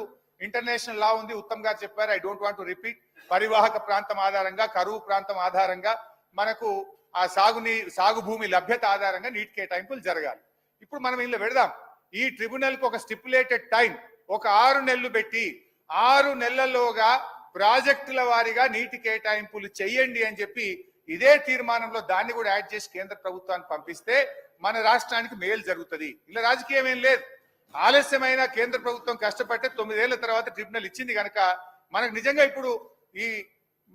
ఇంటర్నేషనల్ లా ఉంది, ఉత్తమ్ గారు చెప్పారు, I don't want to repeat. పరివాహక ప్రాంతం ఆధారంగా, కరువు ప్రాంతం ఆధారంగా, మనకు ఆ సాగు భూమి లభ్యత ఆధారంగా నీటి కేటాయింపులు జరగాలి. ఇప్పుడు మనం ఇందులో పెడదాం, ఈ ట్రిబ్యునల్ కు ఒక స్టిపులేటెడ్ టైం, ఒక 6 నెలలు పెట్టి 6 నెలల్లోగా ప్రాజెక్టుల వారీగా నీటి కేటాయింపులు చేయండి అని చెప్పి ఇదే తీర్మానంలో దాన్ని కూడా యాడ్ చేసి కేంద్ర ప్రభుత్వానికి పంపిస్తే మన రాష్ట్రానికి మేలు జరుగుతుంది. ఇలా రాజకీయం ఏం లేదు. ఆలస్యమైన కేంద్ర ప్రభుత్వం కష్టపడితే 9 ఏళ్ల తర్వాత ట్రిబ్యునల్ ఇచ్చింది కనుక మనకు నిజంగా ఇప్పుడు ఈ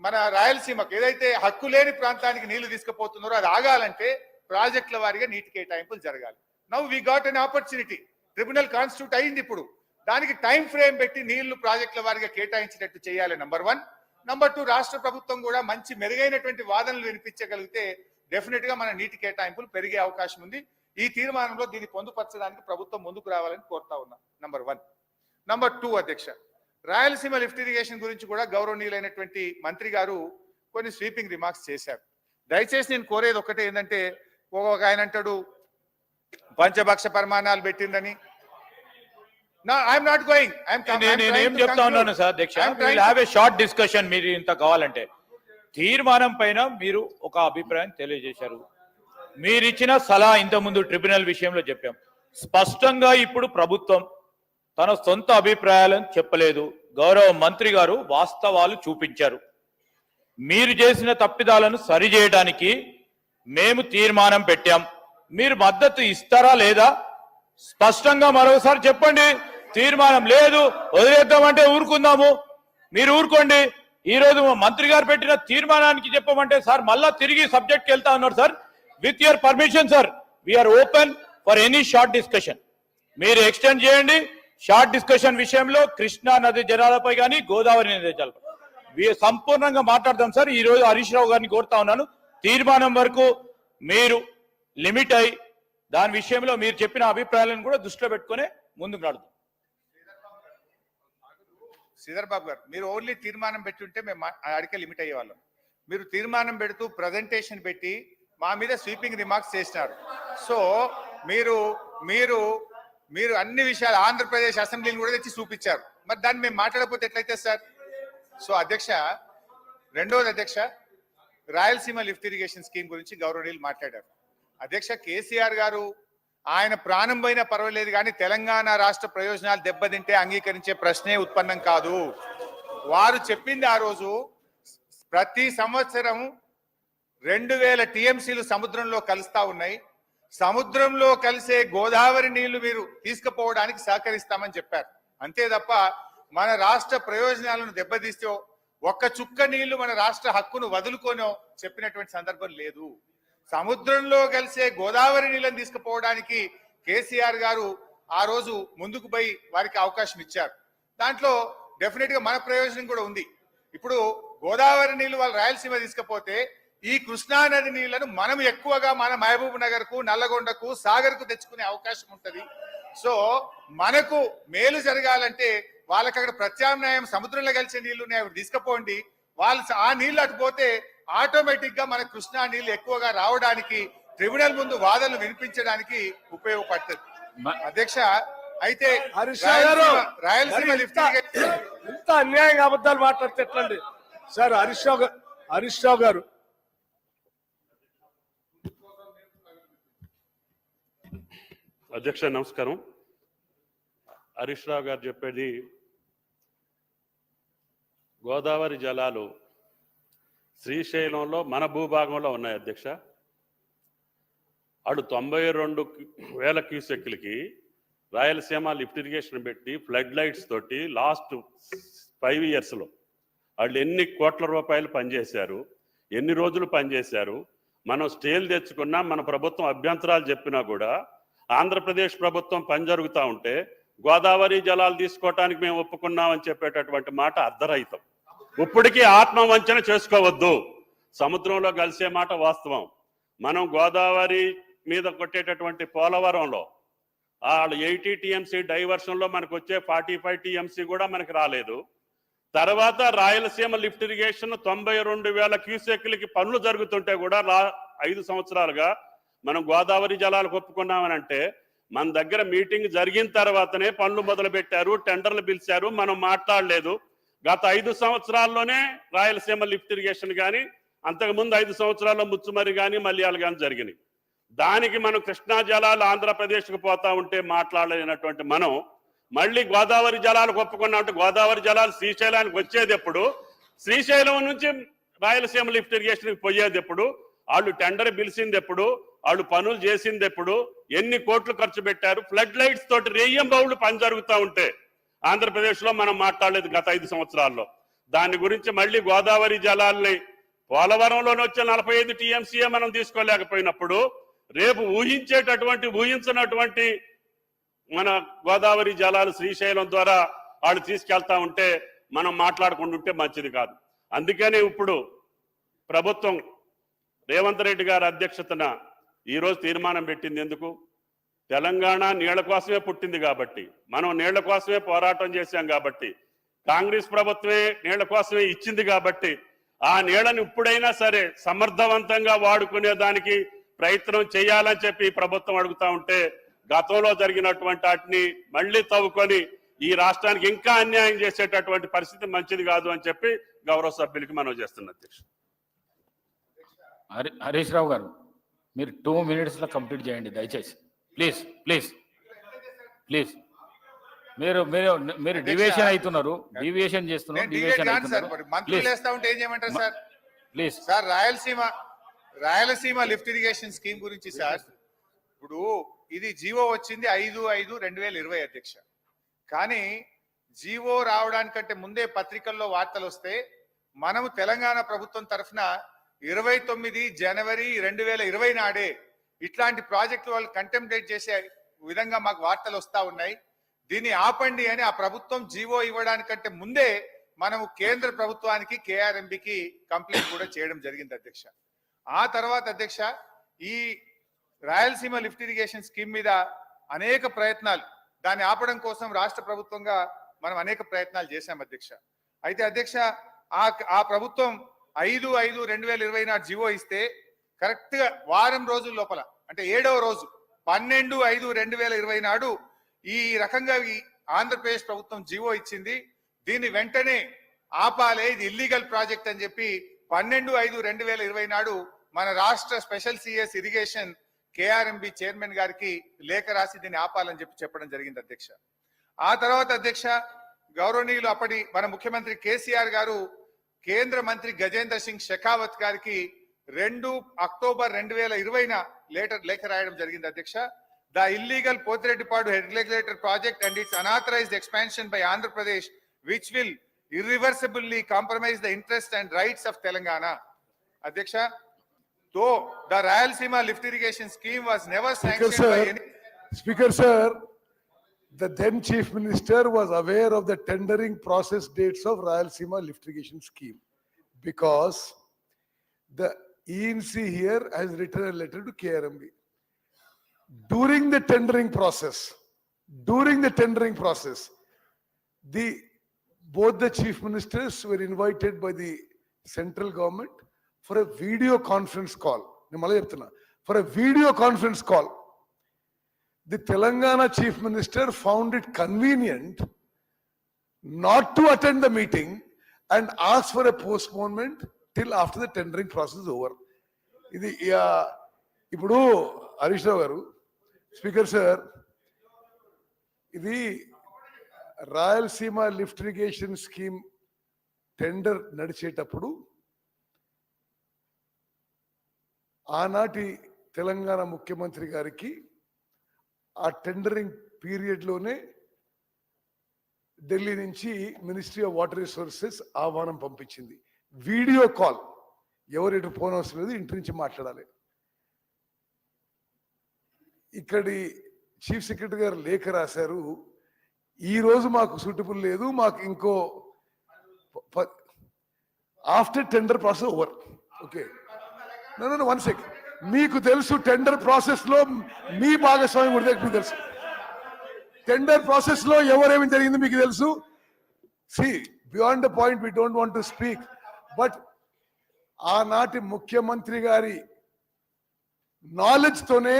మన రాయలసీమకు ఏదైతే హక్కు లేని ప్రాంతానికి నీళ్లు తీసుకుపోతున్నారో అది ఆగాలంటే ప్రాజెక్టుల వారీగా నీటి కేటాయింపులు జరగాలి. Now we got an opportunity. Tribunal constitute అయింది, ఇప్పుడు దానికి టైం ఫ్రేమ్ పెట్టి నీళ్లు ప్రాజెక్టుల వారీగా కేటాయించినట్టు చేయాలి. నంబర్ 1. నంబర్ 2, రాష్ట్ర ప్రభుత్వం కూడా మంచి మెరుగైనటువంటి వాదనలు వినిపించగలిగితే డెఫినెట్ గా మన నీటి కేటాయింపులు పెరిగే అవకాశం ఉంది. ఈ తీర్మానంలో దీన్ని పొందుపరచడానికి ప్రభుత్వం ముందుకు రావాలని కోరుతా ఉన్నా. నంబర్ 1. నంబర్ 2 అధ్యక్ష, రాయలసీమ లిఫ్ట్ ఇరిగేషన్ గురించి కూడా గౌరవనీయులైనటువంటి మంత్రి గారు కొన్ని స్వీపింగ్ రిమార్క్స్ చేశారు. దయచేసి నేను కోరేది ఒకటే ఏంటంటే, ఒక ఆయన అంటాడు పంచభక్ష పరిమాణాలు పెట్టిందని. I'm not going. నేనేం చెప్తా ఉన్నాను సార్ అధ్యక్ష, హ్యావ్ ఏ షార్ట్ డిస్కషన్. మీరు ఇంత కావాలంటే తీర్మానం పైన మీరు ఒక అభిప్రాయం తెలియజేశారు. మీరు ఇచ్చిన సలహా ఇంతకుముందు ట్రిబ్యునల్ విషయంలో చెప్పాం. స్పష్టంగా ఇప్పుడు ప్రభుత్వం తన సొంత అభిప్రాయాలను చెప్పలేదు. గౌరవ మంత్రి గారు వాస్తవాలు చూపించారు. మీరు చేసిన తప్పిదాలను సరిచేయడానికి మేము తీర్మానం పెట్టాం. మీరు మద్దతు ఇస్తారా లేదా స్పష్టంగా మరోసారి చెప్పండి. తీర్మానం లేదు వదిలేద్దామంటే ఊరుకుందాము, మీరు ఊరుకోండి. ఈ రోజు మంత్రి గారు పెట్టిన తీర్మానానికి చెప్పమంటే సార్ మళ్ళా తిరిగి సబ్జెక్ట్కి వెళ్తా ఉన్నారు sir. With your permission sir, we are open for any short discussion. మీరు ఎక్స్టెండ్ చేయండి. షార్ట్ డిస్కషన్ విషయంలో కృష్ణా నది జలాలపై కానీ గోదావరి నది జలాలపై సంపూర్ణంగా మాట్లాడదాం సార్. ఈ రోజు హరీష్ రావు గారిని కోరుతా ఉన్నాను, తీర్మానం వరకు మీరు లిమిట్ అయి దాని విషయంలో మీరు చెప్పిన అభిప్రాయాలను కూడా దృష్టిలో పెట్టుకుని ముందుకు నడుద్దాం. శ్రీధర్ బాబు గారు, మీరు ఓన్లీ తీర్మానం పెట్టుంటే మేము అడిగే లిమిట్ అయ్యేవాళ్ళం. మీరు తీర్మానం పెడుతూ ప్రజెంటేషన్ పెట్టి మా మీద స్వీపింగ్ రిమార్క్స్ చేసినారు. సో మీరు మీరు మీరు అన్ని విషయాలు ఆంధ్రప్రదేశ్ అసెంబ్లీని కూడా తెచ్చి చూపించారు. మరి దాన్ని మేము మాట్లాడకపోతే ఎట్లయితే సార్? సో అధ్యక్ష, రెండవది అధ్యక్ష, రాయలసీమ లిఫ్ట్ ఇరిగేషన్ స్కీమ్ గురించి గౌరవనీయులు మాట్లాడారు. అధ్యక్ష, కేసీఆర్ గారు ఆయన ప్రాణం పోయినా పర్వాలేదు కానీ తెలంగాణ రాష్ట్ర ప్రయోజనాలు దెబ్బతింటే అంగీకరించే ప్రశ్నే ఉత్పన్నం కాదు. వారు చెప్పింది ఆ రోజు ప్రతి సంవత్సరం 2000 టీఎంసీలు సముద్రంలో కలుస్తా ఉన్నాయి. సముద్రంలో కలిసే గోదావరి నీళ్లు మీరు తీసుకుపోవడానికి సహకరిస్తామని చెప్పారు. అంతే తప్ప మన రాష్ట్ర ప్రయోజనాలను దెబ్బతీస్తే ఒక్క చుక్క నీళ్లు మన రాష్ట్ర హక్కును వదులుకోనో చెప్పినటువంటి సందర్భం లేదు. సముద్రంలో కలిసే గోదావరి నీళ్ళని తీసుకుపోవడానికి కేసీఆర్ గారు ఆ రోజు ముందుకు పోయి వారికి అవకాశం ఇచ్చారు. దాంట్లో డెఫినెట్ గా మన ప్రయోజనం కూడా ఉంది. ఇప్పుడు గోదావరి నీళ్లు వాళ్ళు రాయలసీమ తీసుకపోతే ఈ కృష్ణా నది నీళ్లను మనం ఎక్కువగా మన మహబూబ్ నగర్ కు, నల్లగొండకు, సాగర్ కు తెచ్చుకునే అవకాశం ఉంటది. సో మనకు మేలు జరగాలంటే వాళ్ళకి అక్కడ ప్రత్యామ్నాయం సముద్రంలో కలిసే నీళ్లు అవి తీసుకుపోండి. వాళ్ళు ఆ నీళ్లు అటు పోతే ఆటోమేటిక్ గా మన కృష్ణా నీళ్లు ఎక్కువగా రావడానికి, ట్రిబ్యునల్ ముందు వాదనలు వినిపించడానికి ఉపయోగపడుతుంది. అధ్యక్ష, అయితే రాయలసీమ లిఫ్ట్ ఇంత అన్యాయంగా అబద్ధాలు మాట్లాడితే ఎట్లండి సార్? హరీష్ రావు గారు, అధ్యక్ష నమస్కారం. హరీష్ రావు గారు చెప్పేది గోదావరి జలాలు శ్రీశైలంలో మన భూభాగంలో ఉన్నాయి అధ్యక్ష. అటు 92,000 క్యూసెక్లకి రాయలసీమ లిఫ్ట్ ఇరిగేషన్ పెట్టి ఫ్లడ్ లైట్స్ తోటి లాస్ట్ 5 yearsలో వాళ్ళు ఎన్ని కోట్ల రూపాయలు పనిచేశారు, ఎన్ని రోజులు పనిచేశారు. మనం స్టేలు తెచ్చుకున్నా, మన ప్రభుత్వం అభ్యంతరాలు చెప్పినా కూడా ఆంధ్రప్రదేశ్ ప్రభుత్వం పని జరుగుతూ ఉంటే గోదావరి జలాలు తీసుకోవటానికి మేము ఒప్పుకున్నామని చెప్పేటటువంటి మాట అర్ధరహితం. ఇప్పటికీ ఆత్మవంచన చేసుకోవద్దు. సముద్రంలో కలిసే మాట వాస్తవం. మనం గోదావరి మీద కొట్టేటటువంటి పోలవరంలో 80 టీఎంసీ డైవర్షన్లో మనకు వచ్చే 45 టీఎంసీ కూడా మనకి రాలేదు. తర్వాత రాయలసీమ లిఫ్ట్ ఇరిగేషన్ 92,000 క్యూసెక్లకి పనులు జరుగుతుంటే కూడా 5 సంవత్సరాలుగా మనం గోదావరి జలాలకు ఒప్పుకున్నామని అంటే మన దగ్గర మీటింగ్ జరిగిన తర్వాతనే పనులు మొదలు పెట్టారు, టెండర్లు పిలిచారు, మనం మాట్లాడలేదు. గత 5 సంవత్సరాల్లోనే రాయలసీమ లిఫ్ట్ ఇరిగేషన్ కానీ, అంతకుముందు 5 సంవత్సరాల్లో ముచ్చుమరి కానీ, మల్యాలు కానీ జరిగినాయి. దానికి మనం కృష్ణా జలాలు ఆంధ్రప్రదేశ్కి పోతా ఉంటే మాట్లాడలేనటువంటి మనం మళ్ళీ గోదావరి జలాలకు ఒప్పుకున్నామంటే గోదావరి జలాలు శ్రీశైలానికి వచ్చేది ఎప్పుడు, శ్రీశైలం నుంచి రాయలసీమ లిఫ్ట్ ఇరిగేషన్కి పోయేది ఎప్పుడు, వాళ్ళు టెండర్ పిలిచింది ఎప్పుడు, వాళ్ళు పనులు చేసింది ఎప్పుడు, ఎన్ని కోట్లు ఖర్చు పెట్టారు, ఫ్లడ్ లైట్స్ తోటి రేయం బౌళ్ళు పని జరుగుతూ ఉంటే ఆంధ్రప్రదేశ్లో మనం మాట్లాడలేదు గత 5 సంవత్సరాల్లో. దాని గురించి మళ్ళీ గోదావరి జలాల్ని పోలవరంలోనే వచ్చే 45 టీఎంసీఏ మనం తీసుకోలేకపోయినప్పుడు రేపు ఊహించినటువంటి మన గోదావరి జలాలు శ్రీశైలం ద్వారా వాళ్ళు తీసుకెళ్తా ఉంటే మనం మాట్లాడుకుంటుంటే మంచిది కాదు. అందుకనే ఇప్పుడు ప్రభుత్వం రేవంత్ రెడ్డి గారి అధ్యక్షతన ఈరోజు తీర్మానం పెట్టింది ఎందుకు? తెలంగాణ నీళ్ల కోసమే పుట్టింది కాబట్టి, మనం నీళ్ల కోసమే పోరాటం చేశాం కాబట్టి, కాంగ్రెస్ ప్రభుత్వమే నీళ్ల కోసమే ఇచ్చింది కాబట్టి, ఆ నీళ్లను ఇప్పుడైనా సరే సమర్థవంతంగా వాడుకునే దానికి ప్రయత్నం చేయాలని చెప్పి ఈ ప్రభుత్వం అడుగుతా ఉంటే, గతంలో జరిగినటువంటి వాటిని మళ్ళీ తవ్వుకొని ఈ రాష్ట్రానికి ఇంకా అన్యాయం చేసేటటువంటి పరిస్థితి మంచిది కాదు అని చెప్పి గౌరవ సభ్యులకి మనం చేస్తున్నాం. అధ్యక్షుడు హరీష్ రావు గారు, మీరు 2 minutesలో కంప్లీట్ చేయండి దయచేసి. Please please please. మీరు మీరు మీరు డివియేషన్ అవుతున్నారు, డివియేషన్ చేస్తున్నారు, డివియేషన్ అవుతున్నారు. మంత్రులు వేస్తా ఉంటే ఏం చేయమంటారు sir? Please sir, Rayalaseema lift irrigation scheme గురించి సార్, ఇప్పుడు ఇది జీవో వచ్చింది 5/5/2020 అధ్యక్ష. కానీ జీవో రావడానికంటే ముందే పత్రికల్లో వార్తలు వస్తే మనము తెలంగాణ ప్రభుత్వం తరఫున 29 జనవరి 2020 నాడే ఇట్లాంటి ప్రాజెక్టులు వాళ్ళు కంటెంప్లేట్ చేసే విధంగా మాకు వార్తలు వస్తా ఉన్నాయి. దీన్ని ఆపండి అని ఆ ప్రభుత్వం జీవో ఇవ్వడానికంటే ముందే మనము కేంద్ర ప్రభుత్వానికి కేఆర్ఎంబికి కంప్లైంట్ కూడా చేయడం జరిగింది అధ్యక్ష. ఆ తర్వాత అధ్యక్ష, ఈ రాయలసీమ లిఫ్ట్ ఇరిగేషన్ స్కీమ్ మీద అనేక ప్రయత్నాలు, దాన్ని ఆపడం కోసం రాష్ట్ర ప్రభుత్వంగా మనం అనేక ప్రయత్నాలు చేశాం అధ్యక్ష. అయితే అధ్యక్ష, ఆ ప్రభుత్వం 5/5/2020 నాడు జీవో ఇస్తే కరెక్ట్ గా వారం రోజుల లోపల, అంటే 7వ రోజు 12/5/2020 నాడు ఈ రకంగా ఈ ఆంధ్రప్రదేశ్ ప్రభుత్వం జీవో ఇచ్చింది. దీన్ని వెంటనే ఆపాలే, ఇది ఇల్లీగల్ ప్రాజెక్ట్ అని చెప్పి 12/5/2020 నాడు మన రాష్ట్ర special CS irrigation KRMB chairman గారికి లేఖ రాసి దీన్ని ఆపాలని చెప్పడం జరిగింది అధ్యక్ష. ఆ తర్వాత అధ్యక్ష, గౌరవనీయులు అప్పటి మన ముఖ్యమంత్రి కేసీఆర్ గారు కేంద్ర మంత్రి గజేంద్ర సింగ్ షెకావత్ గారికి 2 అక్టోబర్ 2020 లేఖ రాయడం జరిగింది అధ్యక్ష. The illegal Pothireddypadu regulator project and it's unauthorised expansion by Andhra Pradesh which will irreversibly compromise the interests and rights of Telangana. Adhyaksha, though the Rayalaseema lift irrigation scheme was never sanctioned by any... Speaker sir, the then Chief Minister was aware of the tendering process dates of Rayalaseema lift irrigation scheme because the ENC here has written a letter to KRMB. During the tendering process, both the chief ministers were invited by the central government for a video conference call. For a video conference call. The Telangana chief minister found it convenient not to attend the meeting and asked for a postponement till after the tendering process is over. Ipudu Harish Rao garu, Speaker sir, ఇది Rayalaseema lift irrigation scheme tender నడిచేటప్పుడు ఆనాటి తెలంగాణ ముఖ్యమంత్రి గారికి ఆ tendering period లోనే ఢిల్లీ నుంచి ministry of water resources ఆహ్వానం పంపించింది. వీడియో కాల్, ఎవరు ఫోన్ అవసరం లేదు, ఇంటి నుంచి మాట్లాడాలి. ఇక్కడి చీఫ్ సెక్రటరీ గారు లేఖ రాశారు, ఈ రోజు మాకు సూటబుల్ లేదు, మాకు ఇంకో after tender process over. Okay, no 1 second. మీకు తెలుసు టెండర్ ప్రాసెస్ లో మీ భాగస్వామ్యం కూడా మీకు తెలుసు. టెండర్ ప్రాసెస్ లో ఎవరేమి జరిగింది మీకు తెలుసు. See beyond the point, we don't want to speak, but ఆనాటి ముఖ్యమంత్రి గారి నాలెడ్జ్ తోనే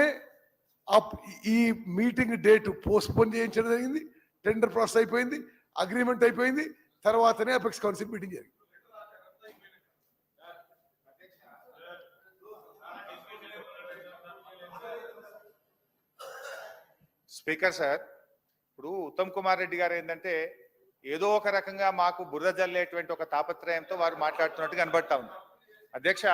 ఈ మీటింగ్ డేట్ పోస్ట్పోన్ చేయించడం జరిగింది. టెండర్ ప్రాసెస్ అయిపోయింది, అగ్రిమెంట్ అయిపోయింది, తర్వాతనే అపెక్స్ కౌన్సిల్ మీటింగ్ జరిగింది. స్పీకర్ సార్, ఇప్పుడు ఉత్తమ్ కుమార్ రెడ్డి గారు ఏంటంటే ఏదో ఒక రకంగా మాకు బురద జల్లేటువంటి ఒక తాపత్రయంతో వారు మాట్లాడుతున్నట్టు కనబడతా ఉంది. అధ్యక్ష,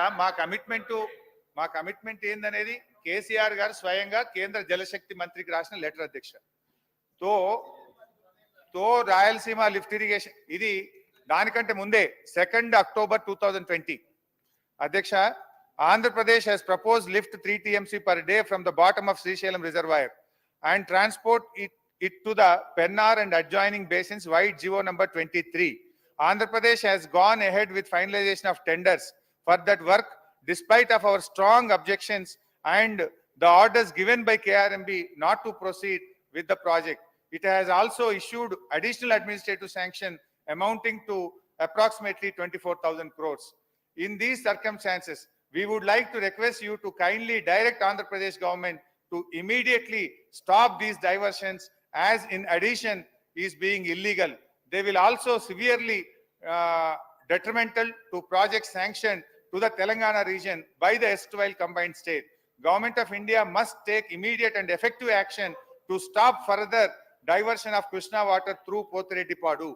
మా కమిట్మెంట్ ఏందనేది కేసీఆర్ గారు స్వయంగా కేంద్ర జలశక్తి మంత్రికి రాసిన లెటర్ అధ్యక్ష. తో రాయలసీమ లిఫ్ట్ ఇరిగేషన్ ఇది దానికంటే ముందే 2 అక్టోబర్ 2020 అధ్యక్ష, Andhra Pradesh has proposed lift 3 TMC per day from the bottom of Srisailam reservoir and transport it to the Pennar and adjoining basins via GO number 23. Andhra Pradesh has gone ahead with finalization of tenders for that work despite of our strong objections and the orders given by KRMB not to proceed with the project. It has also issued additional administrative sanction amounting to approximately 24,000 crores. In these circumstances, we would like to request you to kindly direct Andhra Pradesh government to immediately stop these diversions, as in addition is being illegal. They will also severely detrimental to projects sanctioned to the Telangana region by the erstwhile combined state. Government of India must take immediate and effective action to stop further diversion of Krishna water through Potireddy Padu.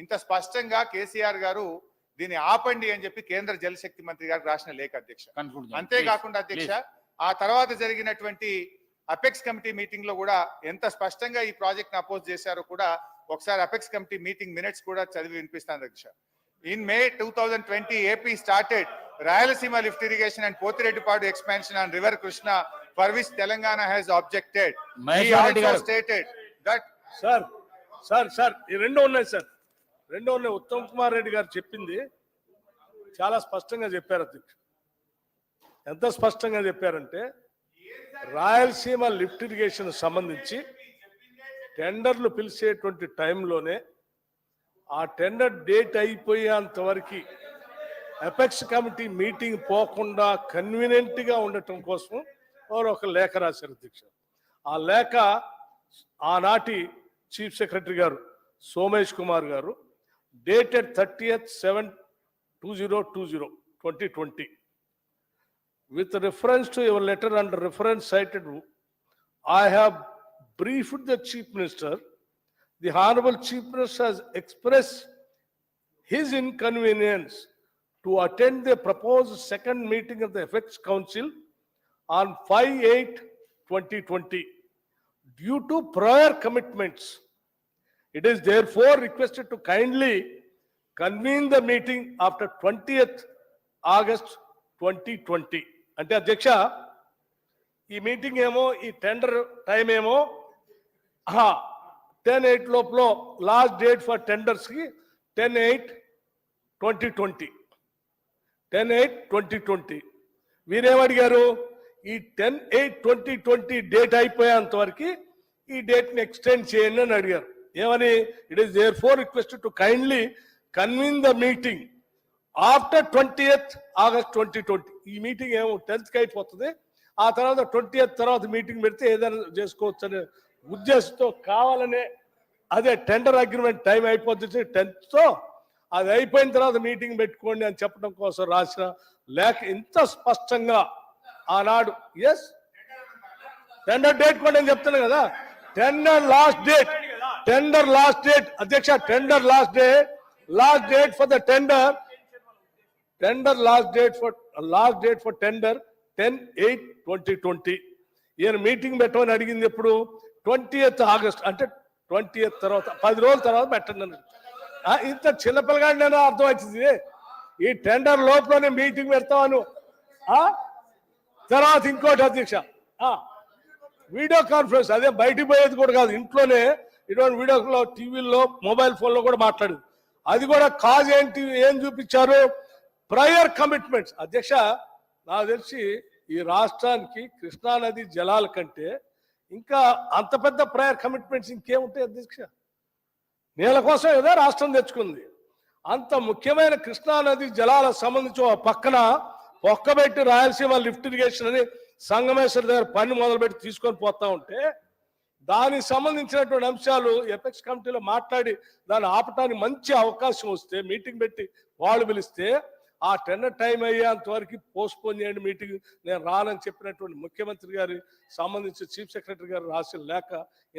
ఇంత స్పష్టంగా కేసీఆర్ గారు దీన్ని ఆపండి అని చెప్పి కేంద్ర జలశక్తి మంత్రి గారికి రాసిన లేఖ అధ్యక్ష. అంతేకాకుండా అధ్యక్ష, ఆ తర్వాత జరిగినటువంటి అపెక్స్ కమిటీ మీటింగ్ లో కూడా ఎంత స్పష్టంగా ఈ ప్రాజెక్ట్ ని అపోజ్ చేశారో కూడా ఒకసారి అపెక్స్ కమిటీ మీటింగ్ మినిట్స్ కూడా చదివి వినిపిస్తాను అధ్యక్ష. In May 2020, AP started Rayalaseema lift irrigation and Potireddy Padu expansion on River Krishna, for which Telangana has objected. He also stated that sir ఈ రెండు ఉన్నాయి సార్, రెండు ఉన్నాయి. ఉత్తమ్ కుమార్ రెడ్డి గారు చెప్పింది చాలా స్పష్టంగా చెప్పారు అధ్యక్ష. ఎంత స్పష్టంగా చెప్పారంటే, రాయలసీమ లిఫ్ట్ ఇరిగేషన్ సంబంధించి టెండర్లు పిలిచేటువంటి టైంలోనే ఆ టెండర్ డేట్ అయిపోయేంత వరకు అపెక్స్ కమిటీ మీటింగ్ పోకుండా కన్వీనియంట్ గా ఉండటం కోసం వారు ఒక లేఖ రాశారు అధ్యక్ష. ఆ లేఖ ఆనాటి చీఫ్ సెక్రటరీ గారు సోమేష్ కుమార్ గారు dated 30/7/2020 with reference to your letter and reference cited, I have briefed the Chief Minister. The Honorable Chief Minister has expressed his inconvenience to attend the proposed second meeting of the Effects Council on 5/8/2020 due to prior commitments. It is therefore requested to kindly convene the meeting after 20th August 2020. అంటే అధ్యక్ష, ఈ meeting ఏమో, ఈ tender time ఏమో 10/8 లోపల, last date for tenders కి 10/8/2020. 10/8/2020 వీరేమడిగారు, ఈ 10/8/2020 date అయిపోయేంత వరకు ఈ డేట్ ని ఎక్స్టెండ్ చేయండి అని అడిగారు. ఏమని? It is therefore requested to kindly convene the meeting after 20th August 2020. ఈ మీటింగ్ ఏమో 10th కి అయిపోతుంది, ఆ తర్వాత 20th తర్వాత మీటింగ్ పెడితే ఏదైనా చేసుకోవచ్చు అనే ఉద్దేశంతో కావాలనే, అదే టెండర్ అగ్రిమెంట్ టైం అయిపోతుంది 10th తో, అది అయిపోయిన తర్వాత మీటింగ్ పెట్టుకోండి అని చెప్పడం కోసం రాసిన లేఖ. ఇంత స్పష్టంగా ఆనాడు టెండర్ డేట్ కూడా నేను చెప్తాను కదా, టెండర్ లాస్ట్ డేట్ అధ్యక్ష, tender last date for the tender last date for tender 10/8/2020. ఈయన మీటింగ్ పెట్టమని అడిగింది ఎప్పుడు? 20th August, అంటే 20th తర్వాత 10 రోజుల తర్వాత పెట్టండి అన్నాడు. ఇంత చిన్నపిల్లగాడి నేను అర్థం అవుతుంది. ఈ టెండర్ లోపలనే మీటింగ్ పెడతాను. తర్వాత ఇంకోటి అధ్యక్ష, వీడియో కాన్ఫరెన్స్, అదే బయటికి పోయేది కూడా కాదు, ఇంట్లోనే ఇటువంటి వీడియోలో, టీవీల్లో, మొబైల్ ఫోన్లో కూడా మాట్లాడేది. అది కూడా కాజ్ ఏంటి, ఏం చూపించారు? Prior commitments. అధ్యక్ష, నాకు తెలిసి ఈ రాష్ట్రానికి కృష్ణానది జలాల కంటే ఇంకా అంత పెద్ద ప్రయర్ కమిట్మెంట్స్ ఇంకేముంటాయి అధ్యక్ష? నీళ్ళ కోసం ఏదో రాష్ట్రం తెచ్చుకుంది. అంత ముఖ్యమైన కృష్ణానది జలాలకు సంబంధించి ఒక పక్కన ఒక్కబెట్టి రాయలసీమ లిఫ్ట్ ఇరిగేషన్ అని సంగమేశ్వర దగ్గర పని మొదలుపెట్టి తీసుకొని పోతా ఉంటే, దానికి సంబంధించినటువంటి అంశాలు ఎపెక్స్ కమిటీలో మాట్లాడి దాన్ని ఆపటానికి మంచి అవకాశం వస్తే, మీటింగ్ పెట్టి వాళ్ళు పిలిస్తే, ఆ టెండర్ టైం అయ్యేంత వరకు పోస్ట్పోన్ చేయండి మీటింగ్, నేను రానని చెప్పినటువంటి ముఖ్యమంత్రి గారి సంబంధించి చీఫ్ సెక్రటరీ గారు రాసిన లేఖ.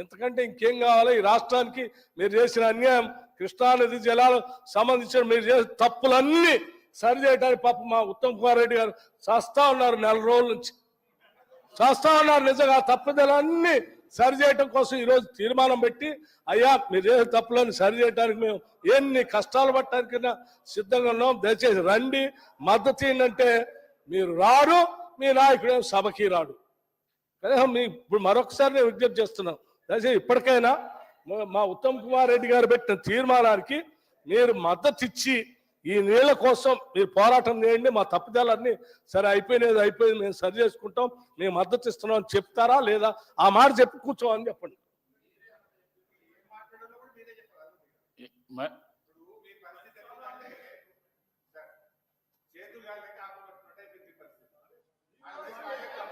ఇంతకంటే ఇంకేం కావాలో? ఈ రాష్ట్రానికి మీరు చేసిన అన్యాయం, కృష్ణానది జలాలకు సంబంధించిన మీరు చేసిన తప్పులన్నీ సరి చేయడానికి పాపం మా ఉత్తమ్ కుమార్ రెడ్డి గారు చేస్తా ఉన్నారు, 4 రోజుల నుంచి చేస్తా ఉన్నారు. నిజంగా తప్పుదలన్నీ సరి చేయటం కోసం ఈరోజు తీర్మానం పెట్టి, అయ్యా మీరు చేసే తప్పులను సరి చేయడానికి మేము ఎన్ని కష్టాలు పట్టడానికైనా సిద్ధంగా ఉన్నాం, దయచేసి రండి, మద్దతు ఏంటంటే మీరు రారు, మీ నాయకుడు సభకి రాడు. కనీసం మీ ఇప్పుడు మరొకసారి నేను విజ్ఞప్తి చేస్తున్నాను, దయచేసి ఇప్పటికైనా మా ఉత్తమ్ కుమార్ రెడ్డి గారు పెట్టిన తీర్మానానికి మీరు మద్దతు ఇచ్చి ఈ నీళ్ల కోసం మీరు పోరాటం చేయండి, మా తప్పుదలన్నీ సరే అయిపోయినది అయిపోయింది, మేము సరి చేసుకుంటాం, మేము మద్దతు ఇస్తున్నాం అని చెప్తారా లేదా? ఆ మాట చెప్పి కూర్చోమని చెప్పండి. మ-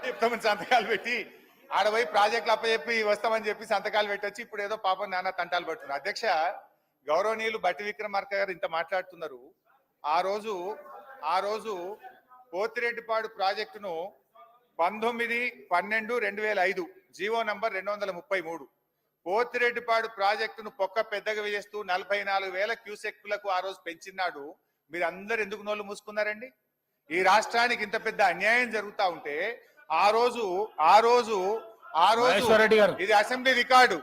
చెప్తామని సంతకాలు పెట్టి ఆడపోయి ప్రాజెక్టులు అప్పచెప్పి వస్తామని చెప్పి సంతకాలు పెట్టొచ్చి ఇప్పుడు ఏదో పాపం నాన్న తంటాలు పడుతున్నారు. అధ్యక్ష, గౌరవనీయులు బట్టి విక్రమార్క గారు ఇంత మాట్లాడుతున్నారు. ఆ రోజు పోతిరెడ్డిపాడు ప్రాజెక్టును 19/12/2005 జీవో నంబర్ 233 పోతిరెడ్డిపాడు ప్రాజెక్టును పొక్క పెద్దగా వేస్తూ 44,000 క్యూసెక్కులకు ఆ రోజు పెంచినాడు. మీరు అందరు ఎందుకు నోళ్ళు మూసుకున్నారండి? ఈ రాష్ట్రానికి ఇంత పెద్ద అన్యాయం జరుగుతా ఉంటే ఆ రోజు మహేశ్వర్ రెడ్డి గారు. ఇది అసెంబ్లీ రికార్డు.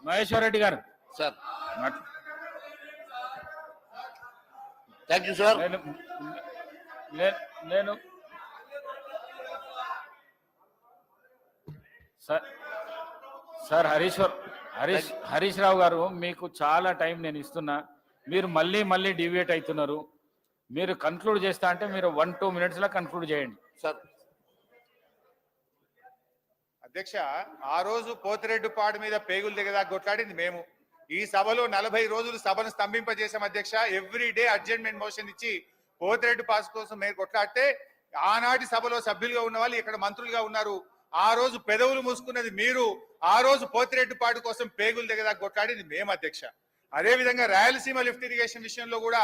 మహేశ్వర్ రెడ్డి గారు సార్ థ్యాంక్ యూ సార్. నేను సార్ హరీష్ రావు గారు, మీకు చాలా టైం నేను ఇస్తున్నా, మీరు మళ్ళీ డివియేట్ అవుతున్నారు. మీరు కన్క్లూడ్ చేస్తా అంటే మీరు 1-2 minutes లో కన్క్లూడ్ చేయండి సార్. అధ్యక్ష, ఆ రోజు పోతిరెడ్డిపాడు మీద పేగులు దిగదాకా కొట్లాడింది మేము. ఈ సభలో 40 రోజులు సభను స్తంభింపజేశాం అధ్యక్ష. ఎవ్రీ డే అడ్జర్న్మెంట్ మోషన్ ఇచ్చి పోతిరెడ్డి పాస్ కోసం మేము కొట్లాడితే ఆనాటి సభలో సభ్యులుగా ఉన్న వాళ్ళు ఇక్కడ మంత్రులుగా ఉన్నారు. ఆ రోజు పెదవులు మూసుకున్నది మీరు, ఆ రోజు పోతిరెడ్డిపాడు కోసం పేగులు దిగదాకా కొట్లాడింది మేము అధ్యక్ష. అదే విధంగా రాయలసీమ లిఫ్ట్ ఇరిగేషన్ విషయంలో కూడా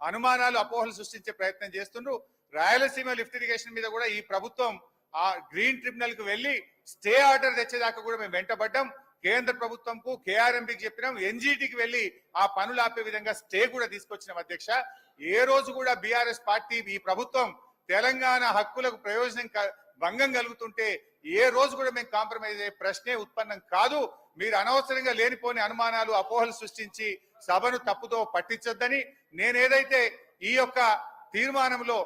అనుమానాలు అపోహలు సృష్టించే ప్రయత్నం చేస్తుండ్రు. రాయలసీమ లిఫ్ట్ ఇరిగేషన్ మీద కూడా ఈ ప్రభుత్వం ఆ గ్రీన్ ట్రిబ్యునల్ కు వెళ్లి స్టే ఆర్డర్ తెచ్చేదాకా కూడా మేము వెంటబడ్డాం. కేంద్ర ప్రభుత్వంకు కేఆర్ఎంబికి చెప్పినాం, ఎన్జీటీకి వెళ్లి ఆ పనులు ఆపే విధంగా స్టే కూడా తీసుకొచ్చినాం అధ్యక్ష. ఏ రోజు కూడా బీఆర్ఎస్ పార్టీ ఈ ప్రభుత్వం తెలంగాణ హక్కులకు ప్రయోజనం భంగం కలుగుతుంటే ఏ రోజు కూడా మేము కాంప్రమైజ్ అయ్యే ప్రశ్నే ఉత్పన్నం కాదు. మీరు అనవసరంగా లేనిపోని అనుమానాలు అపోహలు సృష్టించి సభను తప్పుతో పట్టించొద్దని, నేనేదైతే ఈ యొక్క తీర్మానంలో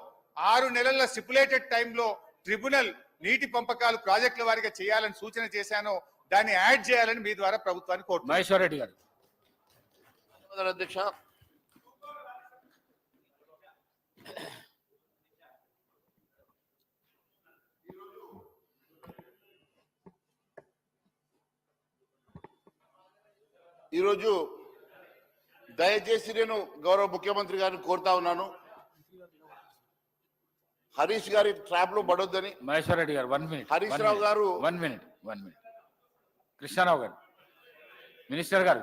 6 నెలల స్టిపులేటెడ్ టైంలో ట్రిబ్యునల్ నీటి పంపకాలు ప్రాజెక్టుల వారిగా చేయాలని సూచన చేశానో దాన్ని యాడ్ చేయాలని మీ ద్వారా ప్రభుత్వాన్ని కోరుతున్నాను. మహేశ్వర్ రెడ్డి గారు. అధ్యక్ష, ఈరోజు దయచేసి నేను గౌరవ ముఖ్యమంత్రి గారిని కోరుతా ఉన్నాను, హరీష్ గారి ట్రాప్ లో పడొద్దని. మహేశ్వర్ రెడ్డి గారు 1 minute. హరీష్ రావు గారు 1 minute. కృష్ణారావు గారు, మినిస్టర్ గారు.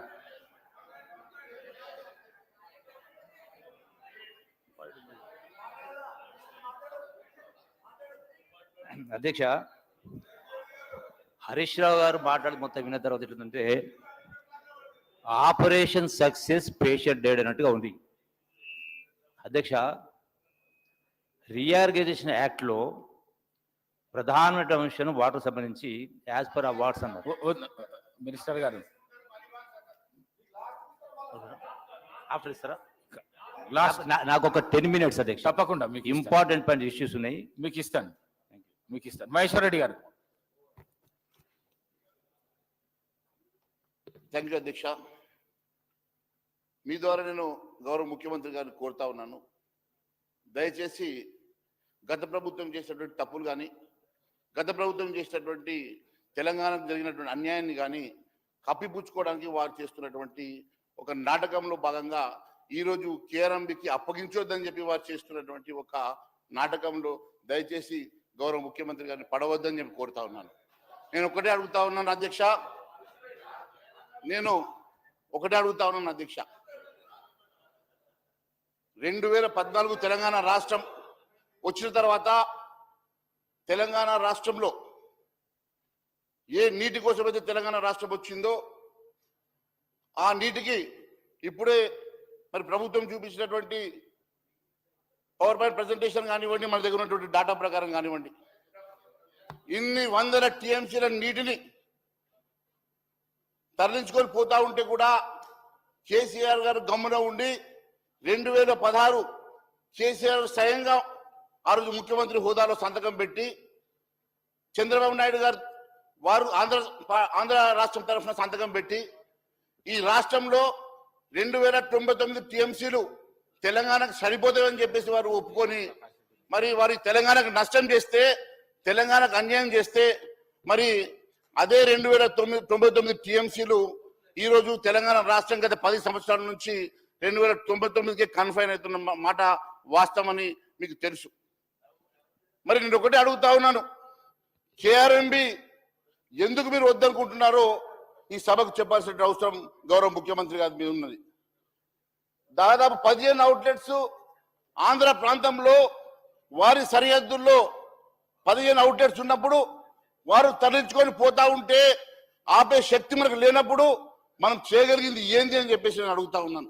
అధ్యక్ష, హరీష్ రావు గారు మాట్లాడి మొత్తం విన్న తర్వాత ఏంటంటే ఆపరేషన్ సక్సెస్ పేషెంట్ డెడ్ అన్నట్టుగా ఉంది. అధ్యక్ష, రీఆర్గనైజేషన్ యాక్ట్లో ప్రధానమైన అంశం వాటర్ సంబంధించి యాజ్ పర్ అవార్డ్స్ అన్నారు. మినిస్టర్ గారు ఆఫ్టర్ ఇస్తారా? నాకు ఒక 10 minutes అధ్యక్ష. తప్పకుండా మీకు ఇంపార్టెంట్ పాయింట్ ఇష్యూస్ ఉన్నాయి, మీకు ఇస్తాను. మహేశ్వర్ రెడ్డి గారు. థ్యాంక్ యూ అధ్యక్ష. మీ ద్వారా నేను గౌరవ ముఖ్యమంత్రి గారిని కోరుతా ఉన్నాను, దయచేసి గత ప్రభుత్వం చేసినటువంటి తప్పులు కానీ, గత ప్రభుత్వం చేసినటువంటి తెలంగాణకు జరిగినటువంటి అన్యాయాన్ని కానీ కప్పిపుచ్చుకోవడానికి వారు చేస్తున్నటువంటి ఒక నాటకంలో భాగంగా ఈరోజు కేఆర్ఎంబికి అప్పగించొద్దని చెప్పి వారు చేస్తున్నటువంటి ఒక నాటకంలో దయచేసి గౌరవ ముఖ్యమంత్రి గారిని పడవద్దని చెప్పి కోరుతా ఉన్నాను. నేను ఒకటే అడుగుతా ఉన్నాను అధ్యక్ష, నేను ఒకటే అడుగుతా ఉన్నాను అధ్యక్ష, 2014 తెలంగాణ రాష్ట్రం వచ్చిన తర్వాత తెలంగాణ రాష్ట్రంలో ఏ నీటి కోసమైతే తెలంగాణ రాష్ట్రం వచ్చిందో ఆ నీటికి ఇప్పుడే మరి ప్రభుత్వం చూపించినటువంటి పవర్ పాయింట్ ప్రజెంటేషన్ కానివ్వండి, మన దగ్గర ఉన్నటువంటి డాటా ప్రకారం కానివ్వండి, ఇన్ని వందల టీఎంసీల నీటిని తరలించుకొని పోతా ఉంటే కూడా కేసీఆర్ గారు గమ్మున ఉండి 2016 కేసీఆర్ స్వయంగా ఆ రోజు ముఖ్యమంత్రి హోదాలో సంతకం పెట్టి చంద్రబాబు నాయుడు గారు వారు ఆంధ్ర రాష్ట్రం తరఫున సంతకం పెట్టి ఈ రాష్ట్రంలో 2099 టీఎంసీలు తెలంగాణకు సరిపోతాయని చెప్పేసి వారు ఒప్పుకొని మరి వారి తెలంగాణకు నష్టం చేస్తే, తెలంగాణకు అన్యాయం చేస్తే, మరి అదే 2099 టీఎంసీలు ఈ రోజు తెలంగాణ రాష్ట్రం గత 10 సంవత్సరాల నుంచి 2099కే కన్ఫైన్ అవుతున్న మాట వాస్తవమని మీకు తెలుసు. మరి నేను ఒకటే అడుగుతా ఉన్నాను, కేఆర్ఎంబి ఎందుకు మీరు వద్దనుకుంటున్నారో ఈ సభకు చెప్పాల్సిన అవసరం గౌరవ ముఖ్యమంత్రి గారి మీద ఉన్నది. దాదాపు 15 అవుట్లెట్స్ ఆంధ్ర ప్రాంతంలో వారి సరిహద్దుల్లో 15 అవుట్లెట్స్ ఉన్నప్పుడు వారు తరలించుకొని పోతా ఉంటే ఆపే శక్తి మనకు లేనప్పుడు మనం చేయగలిగింది ఏంది అని చెప్పేసి నేను అడుగుతా ఉన్నాను.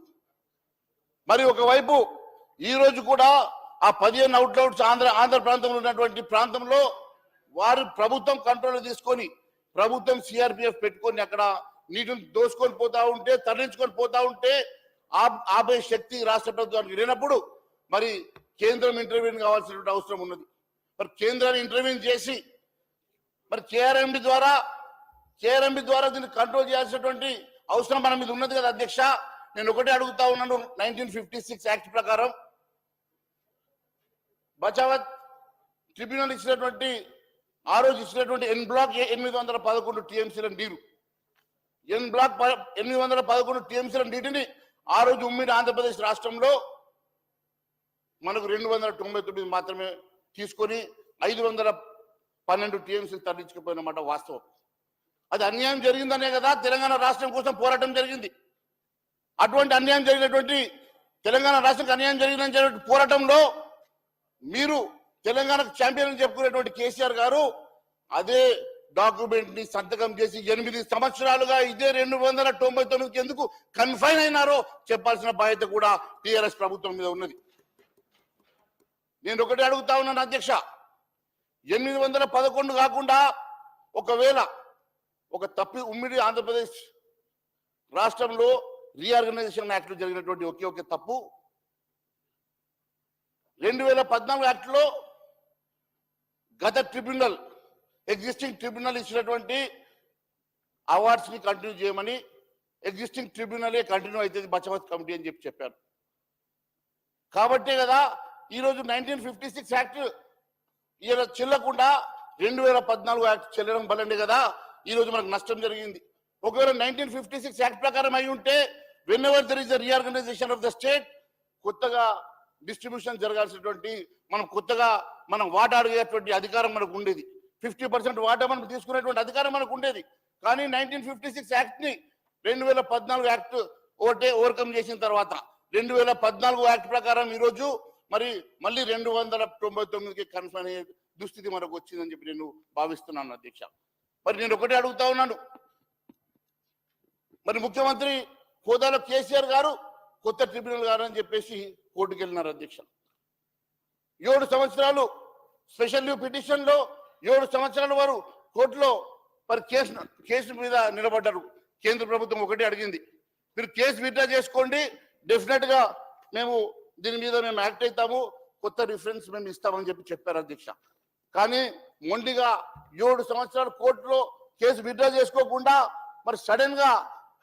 మరి ఒకవైపు ఈ రోజు కూడా ఆ 15 అవుట్లెట్స్ ఆంధ్ర ప్రాంతంలో ఉన్నటువంటి ప్రాంతంలో వారు ప్రభుత్వం కంట్రోల్ తీసుకొని ప్రభుత్వం సిఆర్పిఎఫ్ పెట్టుకొని అక్కడ నీటిని దోసుకొని పోతా ఉంటే, తరలించుకొని పోతా ఉంటే ఆపే శక్తి రాష్ట్ర ప్రభుత్వానికి లేనప్పుడు మరి కేంద్రం ఇంటర్వ్యూన్ కావాల్సినటువంటి అవసరం ఉన్నది. మరి కేంద్రాన్ని ఇంటర్వ్యూన్ చేసి మరి కేఆర్ఎంబి ద్వారా దీన్ని కంట్రోల్ చేయాల్సినటువంటి అవసరం మన మీద ఉన్నది కదా అధ్యక్ష. నేను ఒకటే అడుగుతా ఉన్నాను, 1956 యాక్ట్ ప్రకారం బచావత్ ట్రిబ్యునల్ ఇచ్చినటువంటి ఆ రోజు ఇచ్చినటువంటి ఎన్ బ్లాక్ 811 టీఎంసీల నీరు, ఎన్ బ్లాక్ 811 టీఎంసీల నీటిని ఆ రోజు ఉమ్మడి ఆంధ్రప్రదేశ్ రాష్ట్రంలో మనకు 299 మాత్రమే తీసుకొని 512 టీఎంసీలు తరలించుకుపోయినమాట వాస్తవం. అది అన్యాయం జరిగిందనే కదా తెలంగాణ రాష్ట్రం కోసం పోరాటం జరిగింది. అటువంటి అన్యాయం జరిగినటువంటి తెలంగాణ రాష్ట్రానికి అన్యాయం జరిగిన పోరాటంలో మీరు తెలంగాణకు ఛాంపియన్ చెప్పుకునేటువంటి కేసీఆర్ గారు అదే డాక్యుమెంట్ ని సంతకం చేసి 8 సంవత్సరాలుగా ఇదే 299కి ఎందుకు కన్ఫైన్ అయినారో చెప్పాల్సిన బాధ్యత కూడా టీఆర్ఎస్ ప్రభుత్వం మీద ఉన్నది. నేను ఒకటి అడుగుతా ఉన్నాను అధ్యక్ష, 811 కాకుండా ఒకవేళ ఒక ఉమ్మడి ఆంధ్రప్రదేశ్ రాష్ట్రంలో రీఆర్గనైజేషన్ యాక్ట్ జరిగినటువంటి ఒకే తప్పు 2014 యాక్ట్ లో గత ట్రిబ్యునల్ ఎగ్జిస్టింగ్ ట్రిబ్యునల్ ఇచ్చినటువంటి అవార్డ్స్ ని కంటిన్యూ చేయమని, ఎగ్జిస్టింగ్ ట్రిబ్యునలే కంటిన్యూ అవుతుంది బచావత్ కమిటీ అని చెప్పారు. కాబట్టే కదా ఈరోజు 1956 యాక్ట్ ఇలా చెల్లకుండా 2014 యాక్ట్ చెల్లడం వల్లనే కదా ఈరోజు మనకు నష్టం జరిగింది. ఒకవేళ 1956 యాక్ట్ ప్రకారం అయి ఉంటే whenever there is the reorganisation of the state, కొత్తగా డిస్ట్రిబ్యూషన్ జరగాల్సినటువంటి కొత్తగా మనం వాటా అడిగేటువంటి అధికారం మనకు ఉండేది. 50% వాటా మనం తీసుకునేటువంటి అధికారం మనకు ఉండేది. కానీ 1956 యాక్ట్ ని 2014 యాక్ట్ ఓవర్కమ్ చేసిన తర్వాత 2014 యాక్ట్ ప్రకారం ఈరోజు మరి మళ్ళీ 299కి కన్ఫైన్ అయ్యే దుస్థితి మనకు వచ్చిందని చెప్పి నేను భావిస్తున్నాను అధ్యక్ష. మరి నేను ఒకటే అడుగుతా ఉన్నాను, మరి ముఖ్యమంత్రి హోదాలో కేసీఆర్ గారు కొత్త ట్రిబ్యునల్ గారు అని చెప్పేసి కోర్టుకు వెళ్ళినారు అధ్యక్ష. 7 సంవత్సరాలు స్పెషల్ లీవ్ పిటిషన్ లో 7 సంవత్సరాల వారు కోర్టులో మరి కేసు మీద నిలబడ్డారు. కేంద్ర ప్రభుత్వం ఒకటే అడిగింది, మీరు కేసు విత్డ్రా చేసుకోండి, డెఫినెట్ గా మేము దీని మీద మేము యాక్ట్ అవుతాము, కొత్త రిఫరెన్స్ మేము ఇస్తామని చెప్పారు అధ్యక్ష. కానీ మొండిగా 7 సంవత్సరాలు కోర్టులో కేసు విత్డ్రా చేసుకోకుండా మరి సడన్ గా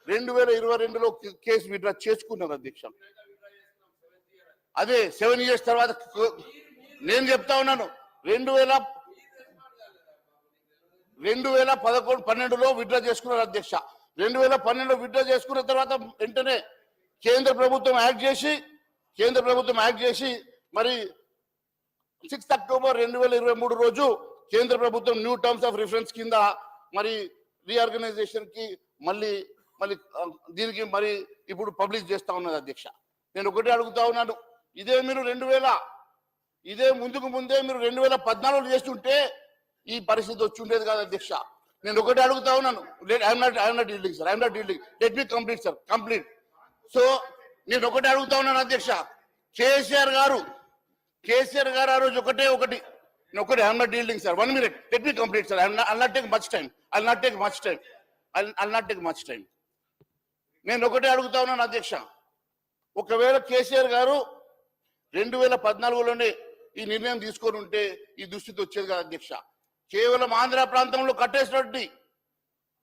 2022లో కేసు విత్డ్రా చేసుకున్నారు అధ్యక్ష. అదే 7 years తర్వాత నేను చెప్తా ఉన్నాను, 2012లో విత్డ్రా చేసుకున్నారు అధ్యక్ష. 2012లో విత్డ్రా చేసుకున్న తర్వాత వెంటనే కేంద్ర ప్రభుత్వం యాక్ట్ చేసి మరి 6 అక్టోబర్ 2023 రోజు కేంద్ర ప్రభుత్వం న్యూ టర్మ్స్ ఆఫ్ రిఫరెన్స్ కింద మరి రీఆర్గనైజేషన్ కి మళ్ళీ దీనికి మరి ఇప్పుడు పబ్లిష్ చేస్తా ఉన్నది అధ్యక్ష. నేను ఒకటే అడుగుతా ఉన్నాను, ఇదే మీరు ముందుకు ముందే మీరు 2014 చేస్తుంటే ఈ పరిస్థితి వచ్చి ఉండేది కాదు అధ్యక్ష. నేను ఒకటే అడుగుతా ఉన్నాను, I'm not dealing sir, let me complete sir, complete. So నేను ఒకటే అడుగుతా ఉన్నాను అధ్యక్ష, కేసీఆర్ గారు ఆ రోజు ఒకటి I'm not dealing sir, 1 minute, let me complete sir, I'll not take much time. నేను ఒకటే అడుగుతా ఉన్నాను అధ్యక్ష, ఒకవేళ కేసీఆర్ గారు 2014లోనే ఈ నిర్ణయం తీసుకొని ఉంటే ఈ దుస్థితి వచ్చేది కదా అధ్యక్ష. కేవలం ఆంధ్ర ప్రాంతంలో కట్టేసినటువంటి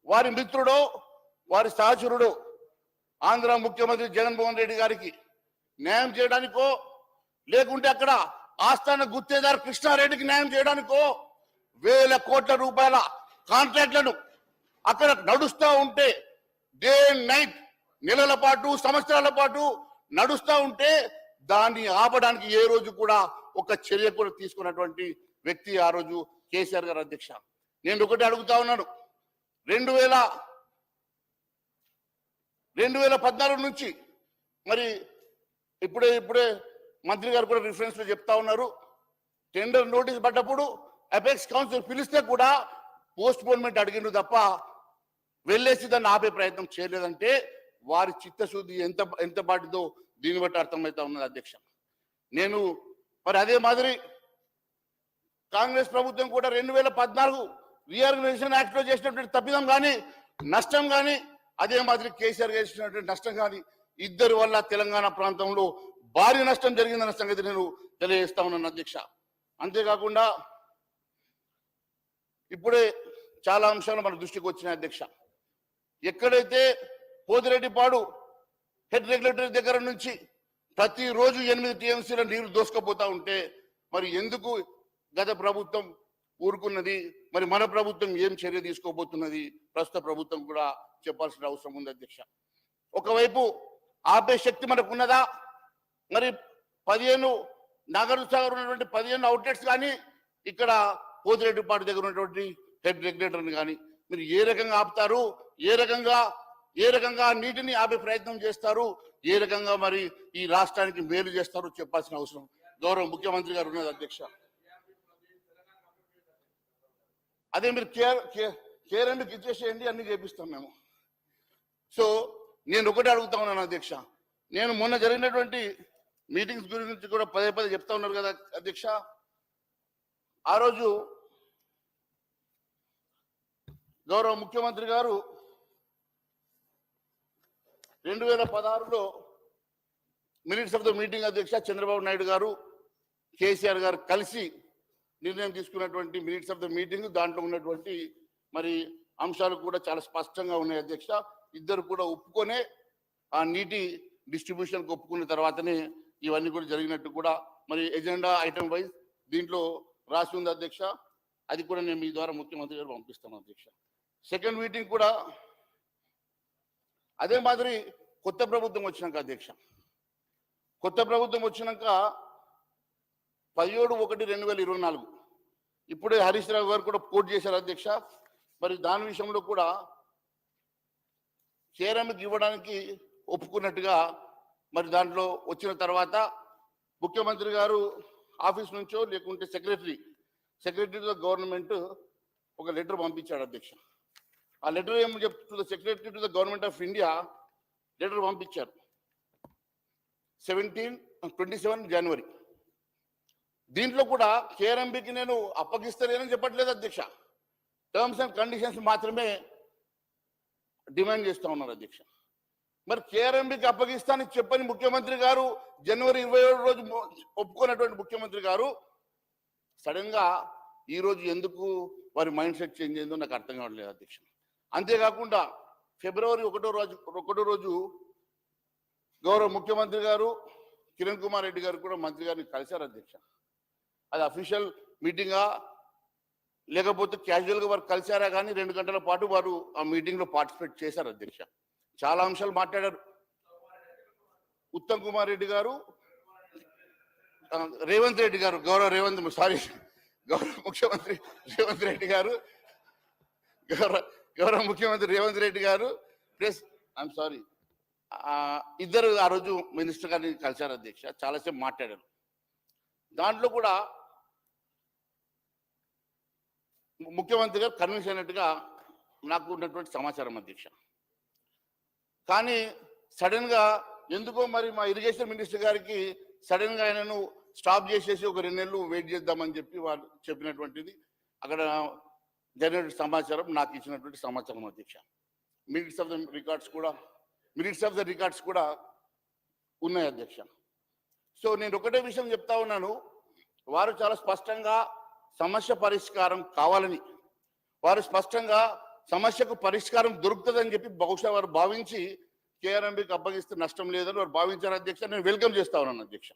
వారి మిత్రుడో వారి సహచరుడో ఆంధ్ర ముఖ్యమంత్రి జగన్మోహన్ రెడ్డి గారికి న్యాయం చేయడానికో, లేకుంటే అక్కడ ఆస్థాన గుత్తేదారు కృష్ణారెడ్డికి న్యాయం చేయడానికో వేల కోట్ల రూపాయల కాంట్రాక్ట్లను అక్కడ నడుస్తూ ఉంటే, డే అండ్ నైట్, నెలల పాటు, సంవత్సరాల పాటు నడుస్తూ ఉంటే దాన్ని ఆపడానికి ఏ రోజు కూడా ఒక చర్య కూడా తీసుకున్నటువంటి వ్యక్తి ఆ రోజు కేసీఆర్ గారు అధ్యక్ష. నేను ఒకటి అడుగుతా ఉన్నాను, 2014 నుంచి మరి ఇప్పుడే మంత్రి గారు కూడా రిఫరెన్స్ లో చెప్తా ఉన్నారు, టెండర్ నోటీస్ పడ్డప్పుడు అపెక్స్ కౌన్సిల్ పిలిస్తే కూడా పోస్ట్ పోన్మెంట్ అడిగిండు తప్ప వెళ్ళేసి దాన్ని ఆపే ప్రయత్నం చేయలేదంటే వారి చిత్తశుద్ధి ఎంత బాటిదో దీన్ని బట్టి అర్థమవుతా ఉన్నది అధ్యక్ష. నేను మరి అదే మాదిరి కాంగ్రెస్ ప్రభుత్వం కూడా 2014 రీఆర్గనైజేషన్ యాక్ట్ లో చేసినటువంటి తప్పిదం కానీ, నష్టం కానీ, అదే మాదిరి కేసీఆర్ చేసినటువంటి నష్టం కానీ, ఇద్దరి వల్ల తెలంగాణ ప్రాంతంలో భారీ నష్టం జరిగిందన్న సంగతి నేను తెలియజేస్తా ఉన్నాను అధ్యక్ష. అంతేకాకుండా ఇప్పుడే చాలా అంశాలు మన దృష్టికి వచ్చినాయి అధ్యక్ష. ఎక్కడైతే పోతిరెడ్డిపాడు హెడ్ రెగ్యులేటరీ దగ్గర నుంచి ప్రతిరోజు 8 టీఎంసీల నీరు దోసుకపోతా ఉంటే మరి ఎందుకు గత ప్రభుత్వం ఊరుకున్నది, మరి మన ప్రభుత్వం ఏం చర్య తీసుకోబోతున్నది ప్రస్తుత ప్రభుత్వం కూడా చెప్పాల్సిన అవసరం ఉంది అధ్యక్ష. ఒకవైపు ఆపే శక్తి మనకు ఉన్నదా? మరి 15 నాగార్జున సాగర్ ఉన్నటువంటి 15 అవుట్లెట్స్ కానీ, ఇక్కడ పోతిరెడ్డిపాడు దగ్గర ఉన్నటువంటి హెడ్ రెగ్యులేటర్ని కానీ మీరు ఏ రకంగా ఆపుతారు? ఏ రకంగా నీటిని ఆపే ప్రయత్నం చేస్తారు? ఏ రకంగా మరి ఈ రాష్ట్రానికి మేలు చేస్తారో చెప్పాల్సిన అవసరం గౌరవ ముఖ్యమంత్రి గారు ఉన్నది అధ్యక్ష. అదే మీరు కేఆర్ఎంకి ఇచ్చేసేయండి, అన్ని చేపిస్తాం మేము. సో నేను ఒకటే అడుగుతా ఉన్నాను అధ్యక్ష, నేను మొన్న జరిగినటువంటి మీటింగ్స్ గురించి కూడా పదే చెప్తా ఉన్నారు కదా అధ్యక్ష. ఆ రోజు గౌరవ ముఖ్యమంత్రి గారు 2016లో మినిట్స్ ఆఫ్ ద మీటింగ్ అధ్యక్ష చంద్రబాబు నాయుడు గారు, కేసీఆర్ గారు కలిసి నిర్ణయం తీసుకున్నటువంటి మినిట్స్ ఆఫ్ ద మీటింగ్, దాంట్లో ఉన్నటువంటి మరి అంశాలు కూడా చాలా స్పష్టంగా ఉన్నాయి అధ్యక్ష. ఇద్దరు కూడా ఒప్పుకొనే ఆ నీటి డిస్ట్రిబ్యూషన్కి ఒప్పుకున్న తర్వాతనే ఇవన్నీ కూడా జరిగినట్టు కూడా మరి ఎజెండా ఐటమ్ వైజ్ దీంట్లో రాసి ఉంది అధ్యక్ష. అది కూడా నేను మీ ద్వారా ముఖ్యమంత్రి గారు పంపిస్తాను అధ్యక్ష. సెకండ్ మీటింగ్ కూడా అదే మాదిరి కొత్త ప్రభుత్వం వచ్చినాక అధ్యక్ష, కొత్త ప్రభుత్వం వచ్చినాక 17/1/2024 ఇప్పుడే హరీష్ రావు గారు కూడా కోట్ చేశారు అధ్యక్ష. మరి దాని విషయంలో కూడా కేఆర్ఎంకి ఇవ్వడానికి ఒప్పుకున్నట్టుగా మరి దాంట్లో వచ్చిన తర్వాత ముఖ్యమంత్రి గారు ఆఫీస్ నుంచో లేకుంటే సెక్రటరీ టు ద గవర్నమెంట్ ఒక లెటర్ పంపించాడు అధ్యక్ష. ఆ లెటర్ ఏమని చెప్తుంది, secretary to the government of India letter పంపించారు 27 జనవరి. దీంట్లో కూడా కేఆర్ఎంబికి నేను అప్పగిస్తలేనని చెప్పట్లేదు అధ్యక్ష, టర్మ్స్ అండ్ కండిషన్స్ మాత్రమే డిమాండ్ చేస్తూ ఉన్నారు అధ్యక్ష. మరి కేఆర్ఎంబికి అప్పగిస్తానని చెప్పని ముఖ్యమంత్రి గారు జనవరి 27 రోజు ఒప్పుకున్నటువంటి ముఖ్యమంత్రి గారు సడన్ గా ఈ రోజు ఎందుకు వారి మైండ్ సెట్ చేంజ్ అయిందో నాకు అర్థం కావట్లేదు అధ్యక్ష. అంతేకాకుండా ఫిబ్రవరి 1 రోజు గౌరవ ముఖ్యమంత్రి గారు కిరణ్ కుమార్ రెడ్డి గారు కూడా మంత్రి గారిని కలిశారు అధ్యక్ష. అది అఫీషియల్ మీటింగా లేకపోతే క్యాజువల్గా వారు కలిశారా కానీ 2 గంటల పాటు వారు ఆ మీటింగ్లో పార్టిసిపేట్ చేశారు అధ్యక్ష. చాలా అంశాలు మాట్లాడారు. ఉత్తమ్ కుమార్ రెడ్డి గారు, రేవంత్ రెడ్డి గారు, గౌరవ ముఖ్యమంత్రి రేవంత్ రెడ్డి గారు, గౌరవ ముఖ్యమంత్రి రేవంత్ రెడ్డి గారు ప్లస్ ఇద్దరు ఆ రోజు మినిస్టర్ గారిని కలిశారు అధ్యక్ష. చాలాసేపు మాట్లాడారు. దాంట్లో కూడా ముఖ్యమంత్రి గారు కన్విన్స్ అయినట్టుగా నాకు ఉన్నటువంటి సమాచారం అధ్యక్ష. కానీ సడన్ గా ఎందుకో మరి మా ఇరిగేషన్ మినిస్టర్ గారికి సడన్ గా ఆయనను స్టాప్ చేసేసి ఒక 2 నెలలు వెయిట్ చేద్దామని చెప్పి వాళ్ళు చెప్పినటువంటిది అక్కడ జరిగిన సమాచారం, నాకు ఇచ్చినటువంటి సమాచారం అధ్యక్ష. మినిట్స్ ఆఫ్ ద రికార్డ్స్ కూడా ఉన్నాయి అధ్యక్ష. సో నేను ఒకటే విషయం చెప్తా ఉన్నాను, వారు చాలా స్పష్టంగా సమస్య పరిష్కారం కావాలని, వారు స్పష్టంగా సమస్యకు పరిష్కారం దొరుకుతుందని చెప్పి బహుశా వారు భావించి కేఆర్ఎంబికి అప్పగిస్తే నష్టం లేదని వారు భావించారు అధ్యక్ష. నేను వెల్కమ్ చేస్తా ఉన్నాను అధ్యక్ష.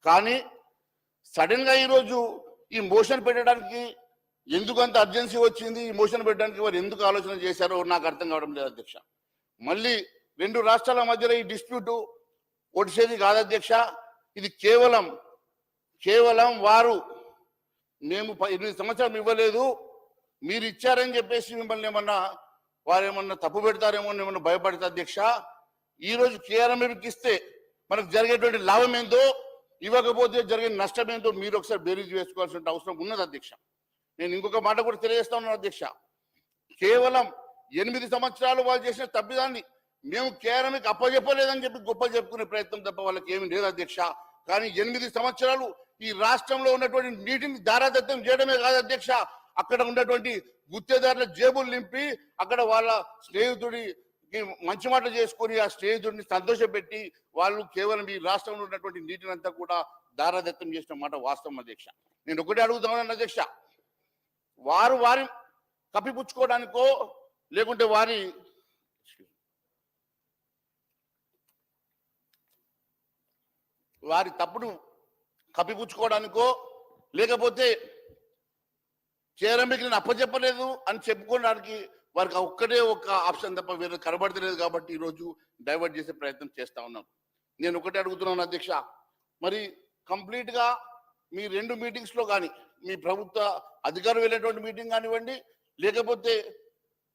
కానీ సడన్ గా ఈరోజు ఈ మోషన్ పెట్టడానికి ఎందుకు అంత అర్జెన్సీ వచ్చింది, ఈ మోషన్ పెట్టడానికి వారు ఎందుకు ఆలోచన చేశారో నాకు అర్థం కావడం లేదు అధ్యక్ష. మళ్ళీ రెండు రాష్ట్రాల మధ్యలో ఈ డిస్ప్యూట్ ఒడిసేది కాదు అధ్యక్ష. ఇది కేవలం వారు మేము 8 సంవత్సరాలు ఇవ్వలేదు, మీరు ఇచ్చారని చెప్పేసి మిమ్మల్ని వారు ఏమన్నా తప్పు పెడతారేమో ఏమన్నా భయపడతా అధ్యక్ష. ఈరోజు కేఆర్ఎంబికి ఇస్తే మనకు జరిగేటువంటి లాభం ఏందో, ఇవ్వకపోతే జరిగే నష్టం ఏందో మీరు ఒకసారి బేరీజ్ వేసుకోవాల్సిన అవసరం ఉన్నది అధ్యక్ష. నేను ఇంకొక మాట కూడా తెలియజేస్తా ఉన్నాను అధ్యక్ష. కేవలం 8 సంవత్సరాలు వాళ్ళు చేసిన తప్పిదాన్ని మేము కేఆర్ఎంకి అప్పచెప్పలేదని చెప్పి గొప్పలు చెప్పుకునే ప్రయత్నం తప్ప వాళ్ళకి ఏమీ లేదు అధ్యక్ష. కానీ 8 సంవత్సరాలు ఈ రాష్ట్రంలో ఉన్నటువంటి నీటిని దారాదత్తం చేయడమే కాదు అధ్యక్ష, అక్కడ ఉన్నటువంటి గుత్తేదారుల జేబులు నింపి అక్కడ వాళ్ళ స్నేహితుడికి మంచి మాట చేసుకొని ఆ స్నేహితుడిని సంతోషపెట్టి వాళ్ళు కేవలం ఈ రాష్ట్రంలో ఉన్నటువంటి నీటిని అంతా కూడా దారాదత్తం చేసిన మాట వాస్తవం అధ్యక్ష. నేను ఒకటే అడుగుతా ఉన్నాను అధ్యక్ష, వారి కప్పిపుచ్చుకోవడానికో లేకుంటే వారి తప్పుడు కప్పిపుచ్చుకోవడానికో లేకపోతే కేఆర్ఎంకి నేను అప్పచెప్పలేదు అని చెప్పుకోవడానికి వారికి ఒక్కటే ఒక ఆప్షన్ తప్ప వేరే కనబడతలేదు. కాబట్టి ఈరోజు డైవర్ట్ చేసే ప్రయత్నం చేస్తా ఉన్నాం. నేను ఒకటే అడుగుతున్నాను అధ్యక్ష, మరి కంప్లీట్ గా మీ 2 మీటింగ్స్ లో కానీ మీ ప్రభుత్వ అధికారులు వెళ్ళేటువంటి మీటింగ్ కానివ్వండి, లేకపోతే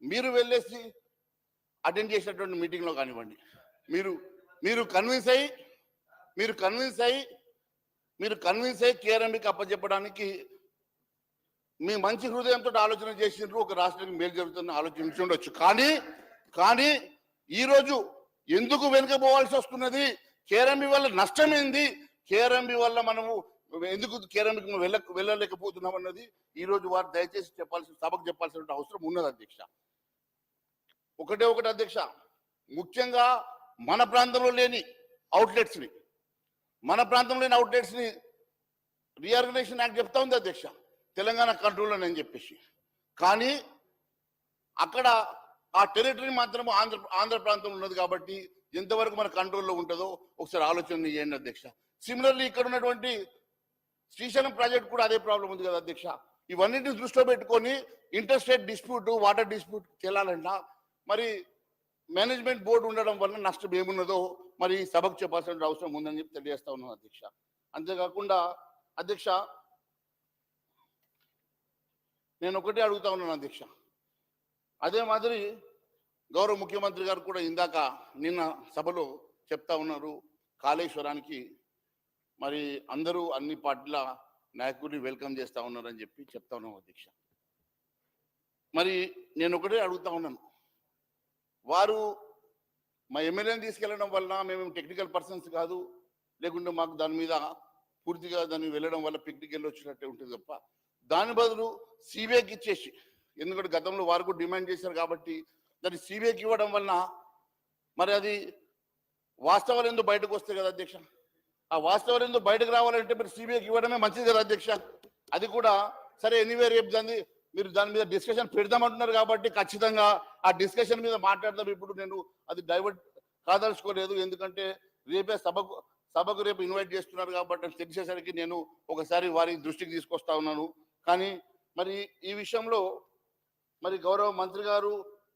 మీరు వెళ్ళేసి అటెండ్ చేసినటువంటి మీటింగ్ లో కానివ్వండి, మీరు కన్విన్స్ అయ్యి కేఆర్ఎంకి అప్పచెప్పడానికి మీ మంచి హృదయంతో ఆలోచన చేసినారు, ఒక రాష్ట్రానికి మేలు జరుగుతుందని ఆలోచించి ఉండొచ్చు. కానీ ఈరోజు ఎందుకు వెనుకపోవాల్సి వస్తున్నది, కేఆర్ఎంబి వల్ల నష్టం ఏంది, కేఆర్ఎంబి వల్ల మనము ఎందుకు కేఆర్ఎంకి వెళ్ళలేకపోతున్నాం అన్నది ఈరోజు వారు దయచేసి సభకు చెప్పాల్సిన అవసరం ఉన్నది అధ్యక్ష. ఒకటే అధ్యక్ష, ముఖ్యంగా మన ప్రాంతంలో లేని అవుట్లెట్స్ ని రీఆర్గనైజేషన్ యాక్ట్ చెప్తా ఉంది అధ్యక్ష, తెలంగాణ కంట్రోల్లో అని చెప్పేసి. కానీ అక్కడ ఆ టెరిటరీ మాత్రం ఆంధ్ర ప్రాంతంలో ఉన్నది కాబట్టి ఎంతవరకు మన కంట్రోల్లో ఉంటుందో ఒకసారి ఆలోచన చేయండి అధ్యక్ష. సిమిలర్లీ ఇక్కడ ఉన్నటువంటి శ్రీశైలం ప్రాజెక్ట్ కూడా అదే ప్రాబ్లం ఉంది కదా అధ్యక్ష. ఇవన్నింటిని దృష్టిలో పెట్టుకొని ఇంటర్స్టేట్ డిస్ప్యూట్, వాటర్ డిస్ప్యూట్ తేలాలంట మరి మేనేజ్మెంట్ బోర్డు ఉండడం వల్ల నష్టం ఏమున్నదో మరి సభకు చెప్పాల్సిన అవసరం ఉందని చెప్పి తెలియజేస్తా ఉన్నాను అధ్యక్ష. అంతేకాకుండా అధ్యక్ష, నేను ఒకటే అడుగుతా ఉన్నాను అధ్యక్ష, అదే మాదిరి గౌరవ ముఖ్యమంత్రి గారు కూడా ఇందాక నిన్న సభలో చెప్తా ఉన్నారు, కాళేశ్వరానికి మరి అందరూ అన్ని పార్టీల నాయకుడిని వెల్కమ్ చేస్తా ఉన్నారని చెప్పి చెప్తా ఉన్నాం అధ్యక్ష. మరి నేను ఒకటే అడుగుతా ఉన్నాను, వారు మా ఎమ్మెల్యేని తీసుకెళ్లడం వలన మేము టెక్నికల్ పర్సన్స్ కాదు, లేకుంటే మాకు దాని మీద పూర్తిగా దాన్ని వెళ్ళడం వల్ల పిక్నిక్ వెళ్ళి వచ్చినట్టే ఉంటుంది తప్ప దాని బదులు సిబిఐకి ఇచ్చేసి, ఎందుకంటే గతంలో వారు కూడా డిమాండ్ చేశారు కాబట్టి దాన్ని సిబిఐకి ఇవ్వడం వలన మరి అది వాస్తవాలు ఎందుకు బయటకు వస్తాయి కదా అధ్యక్ష. ఆ వాస్తవాలు ఎందుకు బయటకు రావాలంటే మీరు సిబిఐకి ఇవ్వడమే మంచిది కదా అధ్యక్ష. అది కూడా సరే ఎనీవే రేపు మీరు దాని మీద డిస్కషన్ పెడదామంటున్నారు కాబట్టి ఖచ్చితంగా ఆ డిస్కషన్ మీద మాట్లాడదాం. ఇప్పుడు నేను అది డైవర్ట్ కాదలుచుకోలేదు, ఎందుకంటే రేపే సభకు రేపు ఇన్వైట్ చేస్తున్నారు కాబట్టి తెలిసేసరికి నేను ఒకసారి వారి దృష్టికి తీసుకొస్తా ఉన్నాను. కానీ మరి ఈ విషయంలో మరి గౌరవ మంత్రి గారు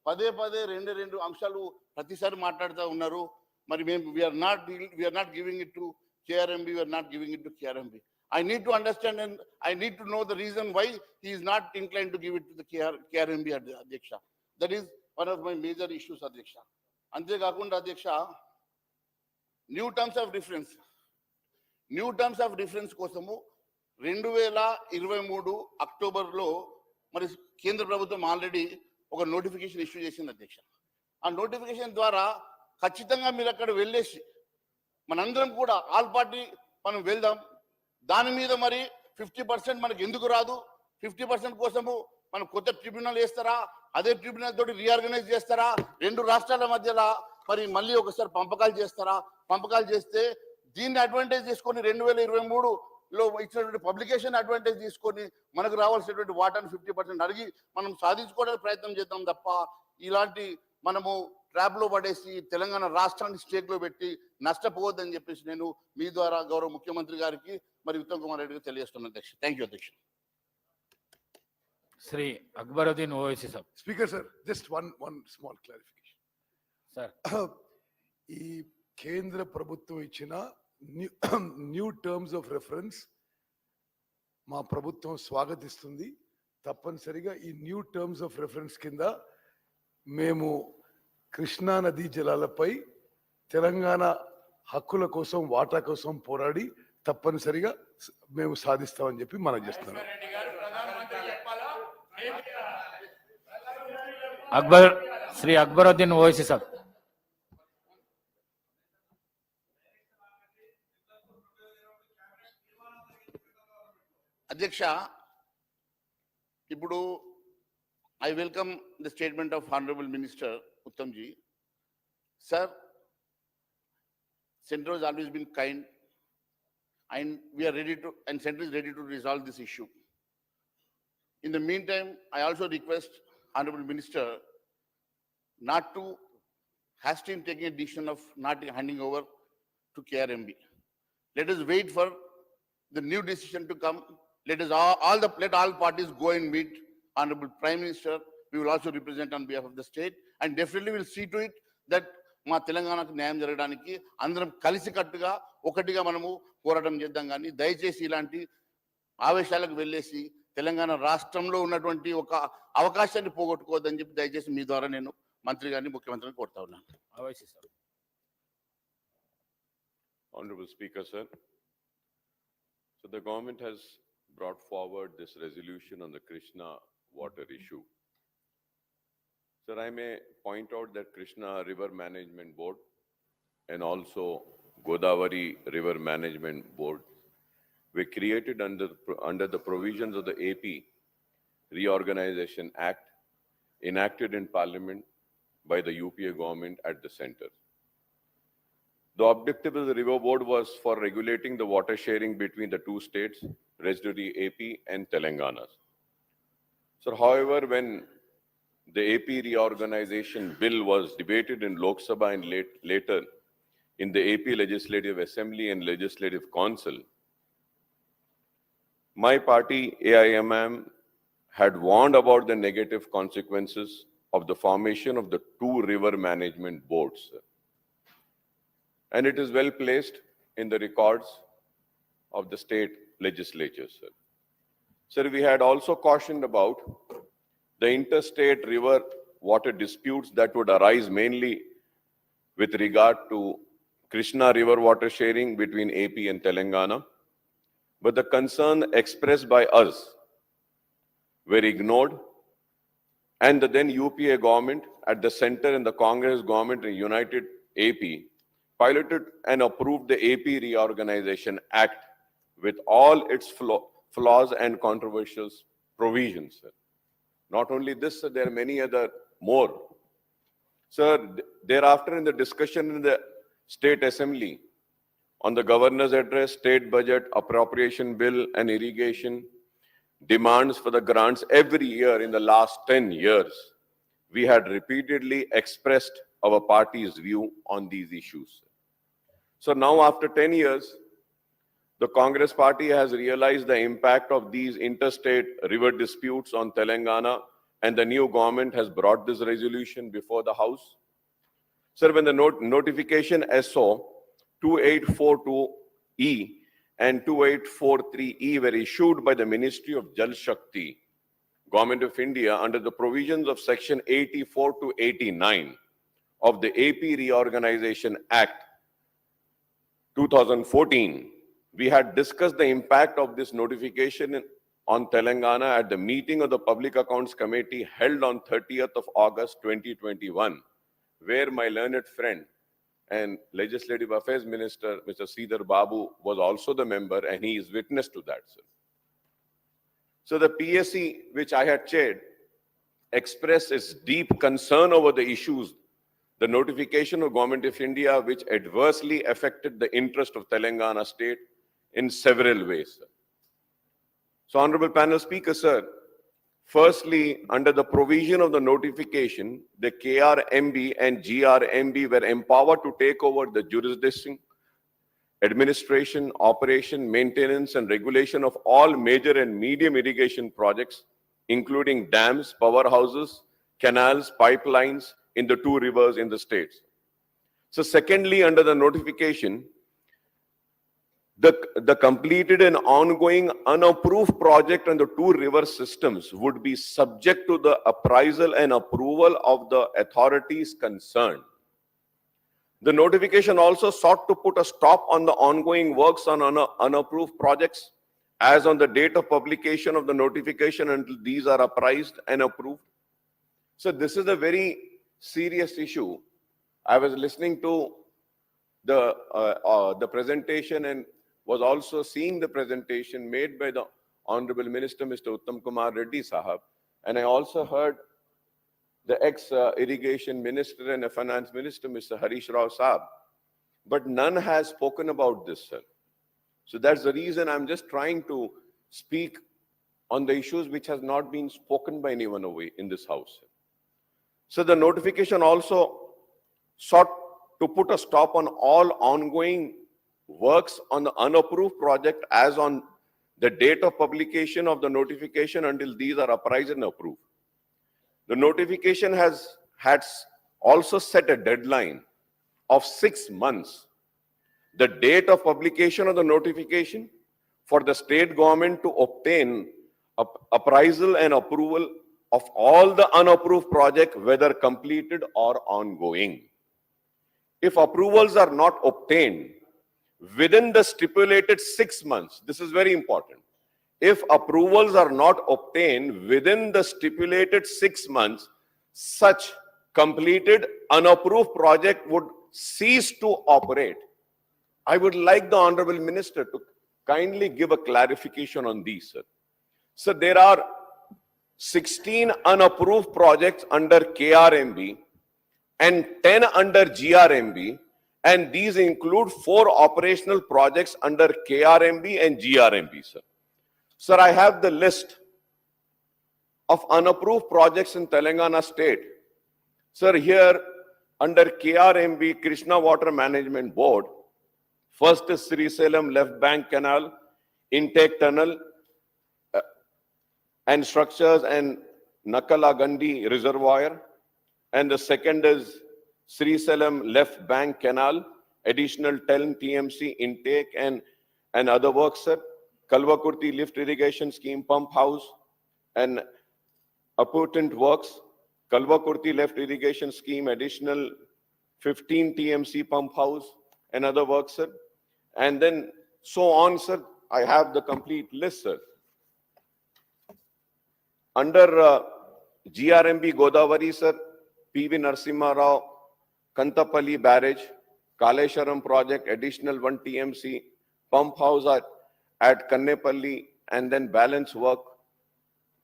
పదే రెండు అంశాలు ప్రతిసారి మాట్లాడుతూ ఉన్నారు. మరి మేము we are not giving it to KRMB, we are not giving it to KRMB. I need to understand and I need to know the reason why he is not inclined to give it to the KRMB Adhyaksha. That is one of my major issues Adhyaksha. Ante kakunda Adhyaksha, new terms of reference kosamu 2023 అక్టోబర్లో మరి కేంద్ర ప్రభుత్వం already ఒక notification issue చేసింది అధ్యక్ష. ఆ notification ద్వారా ఖచ్చితంగా మీరు అక్కడ వెళ్ళేసి మనందరం కూడా ఆల్ పార్టీ మనం వెళ్దాం, దాని మీద మరి 50% మనకు ఎందుకు రాదు, 50% కోసము మనం కొత్త ట్రిబ్యునల్ వేస్తారా, అదే ట్రిబ్యునల్ తోటి రీఆర్గనైజ్ చేస్తారా, రెండు రాష్ట్రాల మధ్యలో మరి మళ్ళీ ఒకసారి పంపకాలు చేస్తారా, పంపకాలు చేస్తే దీన్ని అడ్వాంటేజ్ తీసుకొని 2023లో ఇచ్చినటువంటి పబ్లికేషన్ అడ్వాంటేజ్ తీసుకొని మనకు రావాల్సినటువంటి వాటాను 50% అడిగి మనం సాధించుకోవడానికి ప్రయత్నం చేద్దాం తప్ప ఇలాంటి మనము ట్రాప్ లో పడేసి తెలంగాణ రాష్ట్రాన్ని స్టేక్ లో పెట్టి నష్టపోవద్దని చెప్పేసి నేను మీ ద్వారా గౌరవ ముఖ్యమంత్రి గారికి మరి ఉత్తమ్ కుమార్ రెడ్డికి తెలియజేస్తున్నాను అధ్యక్ష. థ్యాంక్ యూ అధ్యక్ష. Sri Akbaruddin Owaisi sir. Speaker sir, just one small clarification. Sir. ఈ కేంద్ర ప్రభుత్వం ఇచ్చిన న్యూ టర్మ్స్ ఆఫ్ రెఫరెన్స్ మా ప్రభుత్వం స్వాగతిస్తుంది. తప్పనిసరిగా ఈ న్యూ టర్మ్స్ ఆఫ్ రెఫరెన్స్ కింద మేము కృష్ణా నదీ జలాలపై తెలంగాణ హక్కుల కోసం వాటా కోసం పోరాడి తప్పనిసరిగా మేము సాధిస్తామని చెప్పి మనం చేస్తున్నాం. Sri Akbaruddin Owaisi sir. అధ్యక్ష, ఇప్పుడు I welcome the statement of Honorable Minister Uttamji. Sir, Central has always been kind and we are ready to, and Central is ready to resolve this issue. In the meantime, I also request Honorable Minister not to hasten taking a decision of not handing over to KRMB. Let us wait for the new decision to come. Let us let all parties go and meet Honorable Prime Minister. We will also represent on behalf of the state and definitely will see to it that మా తెలంగాణకు న్యాయం జరగడానికి అందరం కలిసికట్టుగా ఒకటిగా మనము పోరాటం చేద్దాం. కానీ దయచేసి ఇలాంటి ఆవేశాలకు వెళ్ళేసి తెలంగాణ రాష్ట్రంలో ఉన్నటువంటి ఒక అవకాశాన్ని పోగొట్టుకోవద్దని చెప్పి దయచేసి మీ ద్వారా నేను మంత్రి గారిని ముఖ్యమంత్రిని కోరుతా ఉన్నాను. Honorable Speaker, sir. So the government has brought forward this resolution on the Krishna water issue. Sir, I may point out that Krishna River Management Board and also Godavari River Management Board were created under the provisions of the AP Reorganization Act enacted in Parliament by the UPA government at the center. The objective of the River Board was for regulating the water sharing between the two states, residuary AP and Telangana. So, however, when the AP reorganization bill was debated in Lok Sabha and later in the AP Legislative Assembly and Legislative Council, my party, AIMM, had warned about the negative consequences of the formation of the two river management boards. And it is well placed in the records of the state legislatures. Sir, we had also cautioned about the interstate river water disputes that would arise mainly with regard to Krishna River water sharing between AP and Telangana. But the concern expressed by us were ignored, and the then UPA government at the center and the Congress government in United AP piloted and approved the AP Reorganization Act with all its flaws and controversial provisions. Not only this, sir, there are many other more. Sir, thereafter in the discussion in the State Assembly on the Governor's address, State Budget, Appropriation Bill and Irrigation, demands for the grants every year in the last 10 years, we had repeatedly expressed our party's view on these issues. So now after 10 years, the Congress party has realized the impact of these interstate river disputes on Telangana, and the new government has brought this resolution before the House. Sir, when the notification SO 2842E and 2843E were issued by the Ministry of Jal Shakti, Government of India, under the provisions of Section 84 to 89 of the AP Reorganization Act 2014, we had discussed the impact of this notification on Telangana at the meeting of the Public Accounts Committee held on 30th of August 2021, where my learned friend and Legislative Affairs Minister, Mr. Sridhar Babu, was also the member, and he is witness to that, sir. So the PSC, which I had chaired, expressed its deep concern over the issues, the notification of Government of India, which adversely affected the interest of Telangana state in several ways. So, Honorable Panel Speaker, sir, Firstly, under the provision of the notification, the KRMB and GRMB were empowered to take over the jurisdiction, administration, operation, maintenance, and regulation of all major and medium irrigation projects, including dams, powerhouses, canals, pipelines in the 2 rivers in the states. So secondly, under the notification, the completed and ongoing unapproved project on the 2 river systems would be subject to the appraisal and approval of the authorities concerned. The notification also sought to put a stop on the ongoing works on unapproved projects as on the date of publication of the notification until these are apprised and approved. So this is a very serious issue. I was listening to the presentation and was also seeing the presentation made by the Honorable Minister, Mr. Uttam Kumar Reddy Sahab. And I also heard the ex-irrigation minister and the finance minister, Mr. Harish Rao Sahab. But none has spoken about this, sir. So that's the reason I'm just trying to speak on the issues which has not been spoken by anyone away in this house. So the notification also sought to put a stop on all ongoing works on the unapproved project as on the date of publication of the notification until these are apprised and approved. The notification had also set a deadline of 6 months, the date of publication of the notification, for the state government to obtain appraisal and approval of all the unapproved project, whether completed or ongoing. If approvals are not obtained within the stipulated 6 months, this is very important. If approvals are not obtained within the stipulated 6 months, such completed unapproved project would cease to operate. I would like the Honorable Minister to kindly give a clarification on these, sir. So there are 16 unapproved projects under KRMB and 10 under GRMB, and these include 4 operational projects under KRMB and GRMB, sir. Sir, I have the list of unapproved projects in Telangana state. Sir, here under KRMB, Krishna Water Management Board, first is Srisalem Left Bank Canal, Intake Tunnel, and structures and Nakala Gandhi Reservoir. And the second is Srisalem Left Bank Canal, additional 10 TMC intake and other works, sir. Kalvakurti Lift Irrigation Scheme Pump House and appurtenant works. Kalvakurti Left Irrigation Scheme, additional 15 TMC Pump House and other works, sir. And then so on, sir. I have the complete list, sir. Under GRMB Godavari, sir, PV Narasimha Rao, Kantapalli Barrage, Kalesharam Project, additional 1 TMC, Pump House at Kannepalli, and then balance work.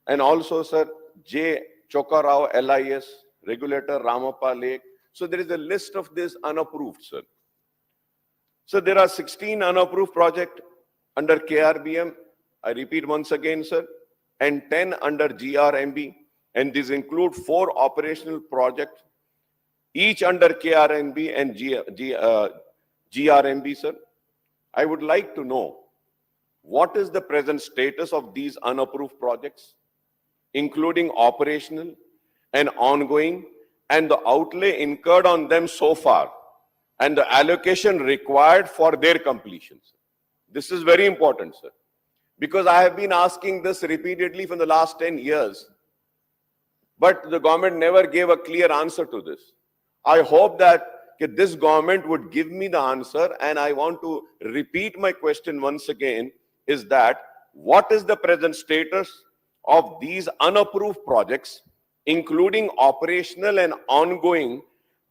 And also, sir, J. Chokarao LIS, Regulator Ramappa Lake. So there is a list of this unapproved, sir. So there are 16 unapproved projects under KRBM. I repeat once again, sir, and 10 under GRMB. And these include 4 operational projects, each under KRMB and GRMB, sir. I would like to know what is the present status of these unapproved projects, including operational and ongoing, and the outlay incurred on them so far, and the allocation required for their completion. This is very important, sir, because I have been asking this repeatedly for the last 10 years, but the government never gave a clear answer to this. I hope that this government would give me the answer, and I want to repeat my question once again, is that what is the present status of these unapproved projects, including operational and ongoing,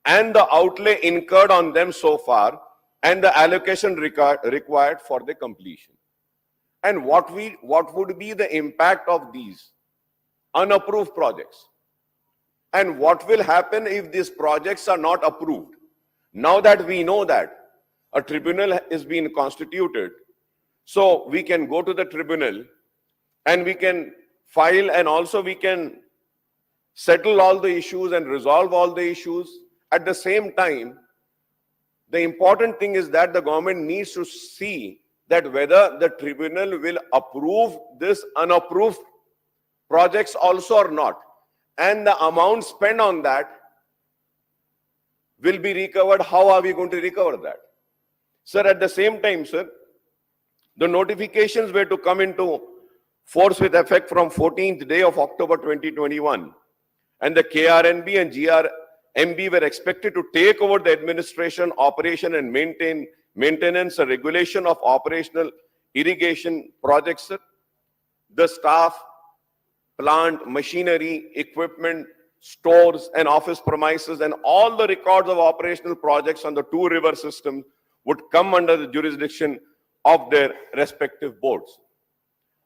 and the outlay incurred on them so far, and the allocation required for the completion? And what would be the impact of these unapproved projects? And what will happen if these projects are not approved? Now that we know that a tribunal is being constituted, so we can go to the tribunal and we can file, and also we can settle all the issues and resolve all the issues. At the same time, the important thing is that the government needs to see that whether the tribunal will approve this unapproved projects also or not, and the amount spent on that will be recovered. How are we going to recover that? Sir, at the same time, sir, the notifications were to come into force with effect from 14th day of October 2021, and the KRNB and GRMB were expected to take over the administration, operation and maintenance and regulation of operational irrigation projects, sir. The staff, plant, machinery, equipment, stores and office premises and all the records of operational projects on the two river systems would come under the jurisdiction of their respective boards.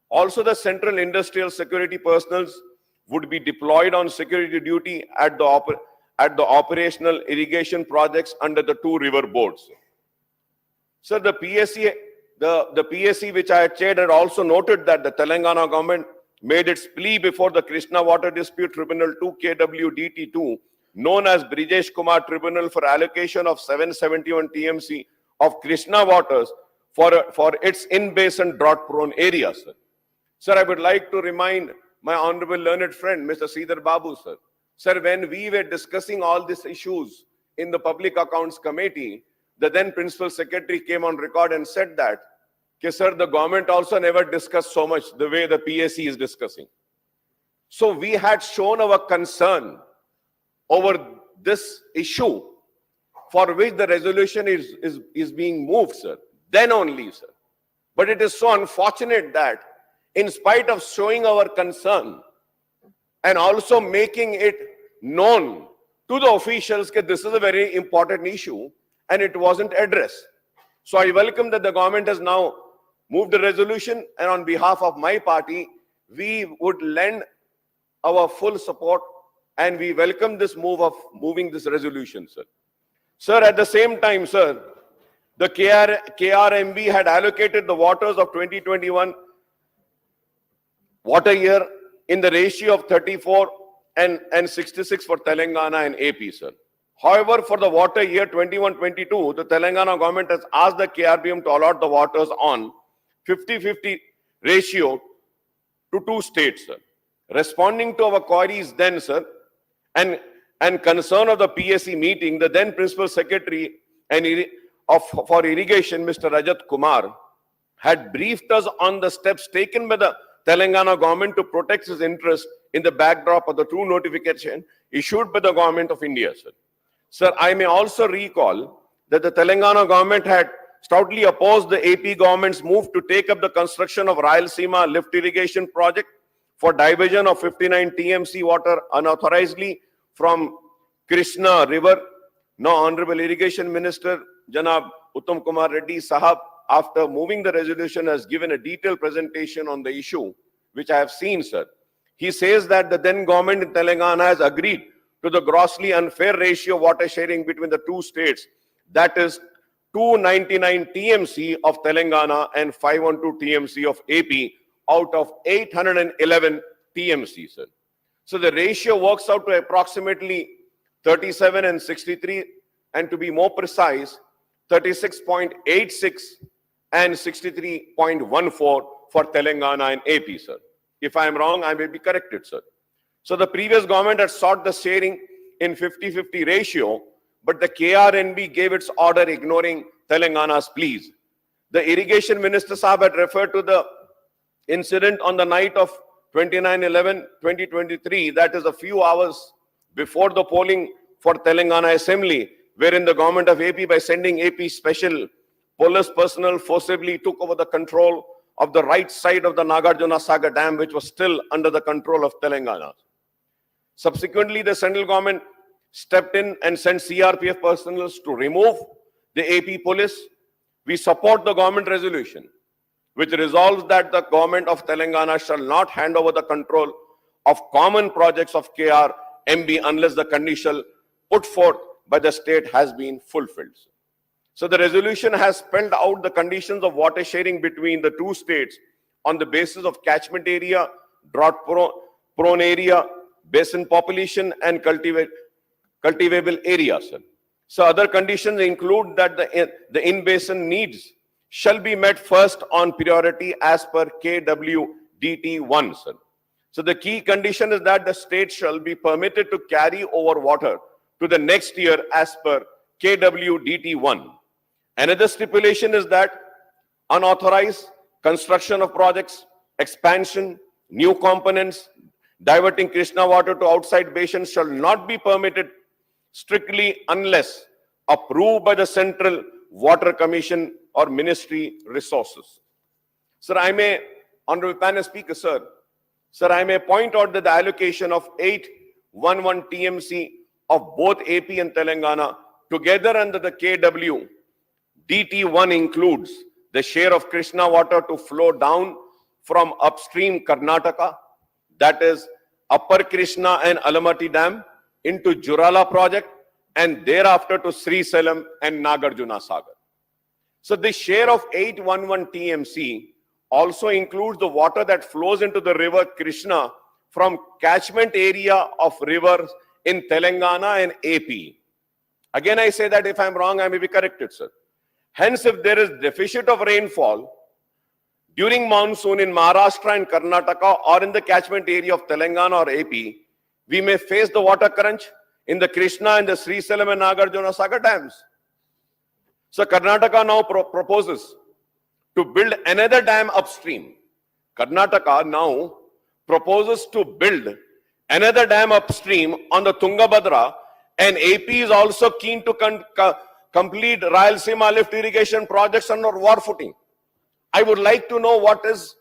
Also, the central industrial security personnel would be deployed on security duty at the operational irrigation projects under the two river boards. Sir, the PSC which I had chaired had also noted that the Telangana government made its plea before the Krishna Water Dispute Tribunal 2 KWDT2, known as Brijesh Kumar Tribunal, for allocation of 771 TMC of Krishna waters for its in-basin drought-prone areas. Sir. Sir, I would like to remind my honorable learned friend, Mr. Sridhar Babu, sir. Sir, when we were discussing all these issues in the Public Accounts Committee, the then Principal Secretary came on record and said that, okay, sir, the government also never discussed so much the way the PSC is discussing. So we had shown our concern over this issue for which the resolution is being moved, sir. Then only, sir. But it is so unfortunate that in spite of showing our concern and also making it known to the officials that this is a very important issue and it wasn't addressed. So I welcome that the government has now moved a resolution, and on behalf of my party, we would lend our full support and we welcome this move of moving this resolution, sir. Sir, at the same time, sir, the KRMB had allocated the waters of 2021 water year in the ratio of 34 and 66 for Telangana and AP, sir. However, for the water year 21-22, the Telangana government has asked the KRBM to allot the waters on 50-50 ratio to two states, sir. Responding to our queries then, sir, and concern of the PSC meeting, the then Principal Secretary for Irrigation, Mr. Rajat Kumar, had briefed us on the steps taken by the Telangana government to protect his interest in the backdrop of the true notification issued by the government of India, sir. Sir, I may also recall that the Telangana government had stoutly opposed the AP government's move to take up the construction of Rayalaseema lift irrigation project for diversion of 59 TMC water unauthorizedly from Krishna River. Now, Honorable Irrigation Minister Janab Uttam Kumar Reddy Sahab, after moving the resolution, has given a detailed presentation on the issue, which I have seen, sir. He says that the then government in Telangana has agreed to the grossly unfair ratio of water sharing between the two states, that is 299 TMC of Telangana and 512 TMC of AP out of 811 TMC, sir. So the ratio works out to approximately 37 and 63, and to be more precise, 36.86 and 63.14 for Telangana and AP, sir. If I am wrong, I may be corrected, sir. So the previous government had sought the sharing in 50-50 ratio, but the KRNB gave its order ignoring Telangana's pleas. The Irrigation Minister Sahab had referred to the incident on the night of 29/11/2023, that is a few hours before the polling for Telangana Assembly, wherein the government of AP, by sending AP special police personnel, forcibly took over the control of the right side of the Nagarjuna Sagar Dam, which was still under the control of Telangana. Subsequently, the central government stepped in and sent CRPF personnel to remove the AP police. We support the government resolution, which resolves that the government of Telangana shall not hand over the control of common projects of KRMB unless the condition put forth by the state has been fulfilled. So the resolution has spelled out the conditions of water sharing between the two states on the basis of catchment area, prone area, basin population, and cultivable area, sir. So other conditions include that the in-basin needs shall be met first on priority as per KWDT1, sir. So the key condition is that the state shall be permitted to carry over water to the next year as per KWDT1. Another stipulation is that unauthorized construction of projects, expansion, new components, diverting Krishna water to outside basins shall not be permitted strictly unless approved by the Central Water Commission or Ministry resources. Sir, I may, Honorable Panel Speaker, sir, I may point out that the allocation of 811 TMC of both AP and Telangana together under the KW DT1 includes the share of Krishna water to flow down from upstream Karnataka, that is Upper Krishna and Alamati Dam, into Jurala project, and thereafter to Sri Salem and Nagarjuna Sagar. So the share of 811 TMC also includes the water that flows into the river Krishna from catchment area of rivers in Telangana and AP. Again, I say that if I'm wrong, I may be corrected, sir. Hence, if there is deficit of rainfall during monsoon in Maharashtra and Karnataka or in the catchment area of Telangana or AP, we may face the water crunch in the Krishna and the Sri Salem and Nagarjuna Sagar dams. So Karnataka now proposes to build another dam upstream. Karnataka now proposes to build another dam upstream on the Tungabhadra, and AP is also keen to complete Rayalaseema lift irrigation projects under war footing. I would like to know what is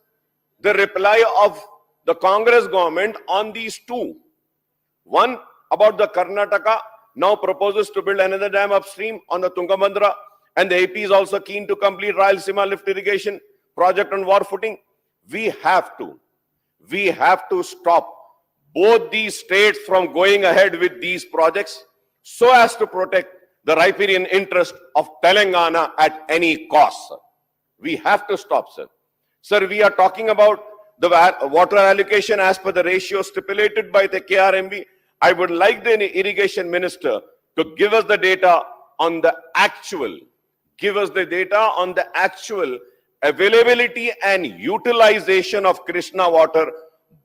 the reply of the Congress government on these two. One, about the Karnataka now proposes to build another dam upstream on the Tungabhadra, and the AP is also keen to complete Rayalaseema lift irrigation project on war footing. We have to stop both these states from going ahead with these projects so as to protect the riparian interest of Telangana at any cost, sir. We have to stop, sir. Sir, we are talking about the water allocation as per the ratio stipulated by the KRMB. I would like the irrigation minister to give us the data on the actual, availability and utilization of Krishna water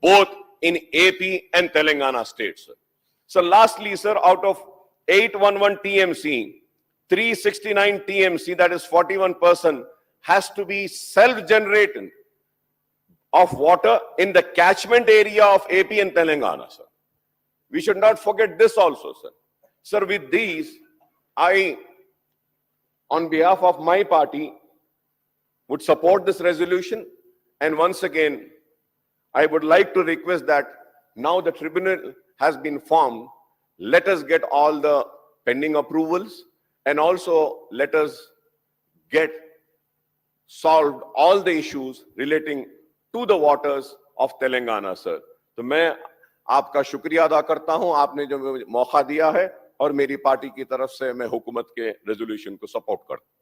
both in AP and Telangana states, sir. So lastly, sir, out of 811 TMC, 369 TMC, that is 41%, has to be self-generated of water in the catchment area of AP and Telangana, sir. We should not forget this also, sir. Sir, with these, I, on behalf of my party, would support this resolution. And once again, I would like to request that now the tribunal has been formed, let us get all the pending approvals and also let us get solved all the issues relating to the waters of Telangana, sir. तो मैं आपका शुक्रिया अदा करता हूं, आपने जो मौका दिया है और मेरी पार्टी की तरफ से मैं हुकूमत के रेजोल्यूशन को सपोर्ट करता हूं.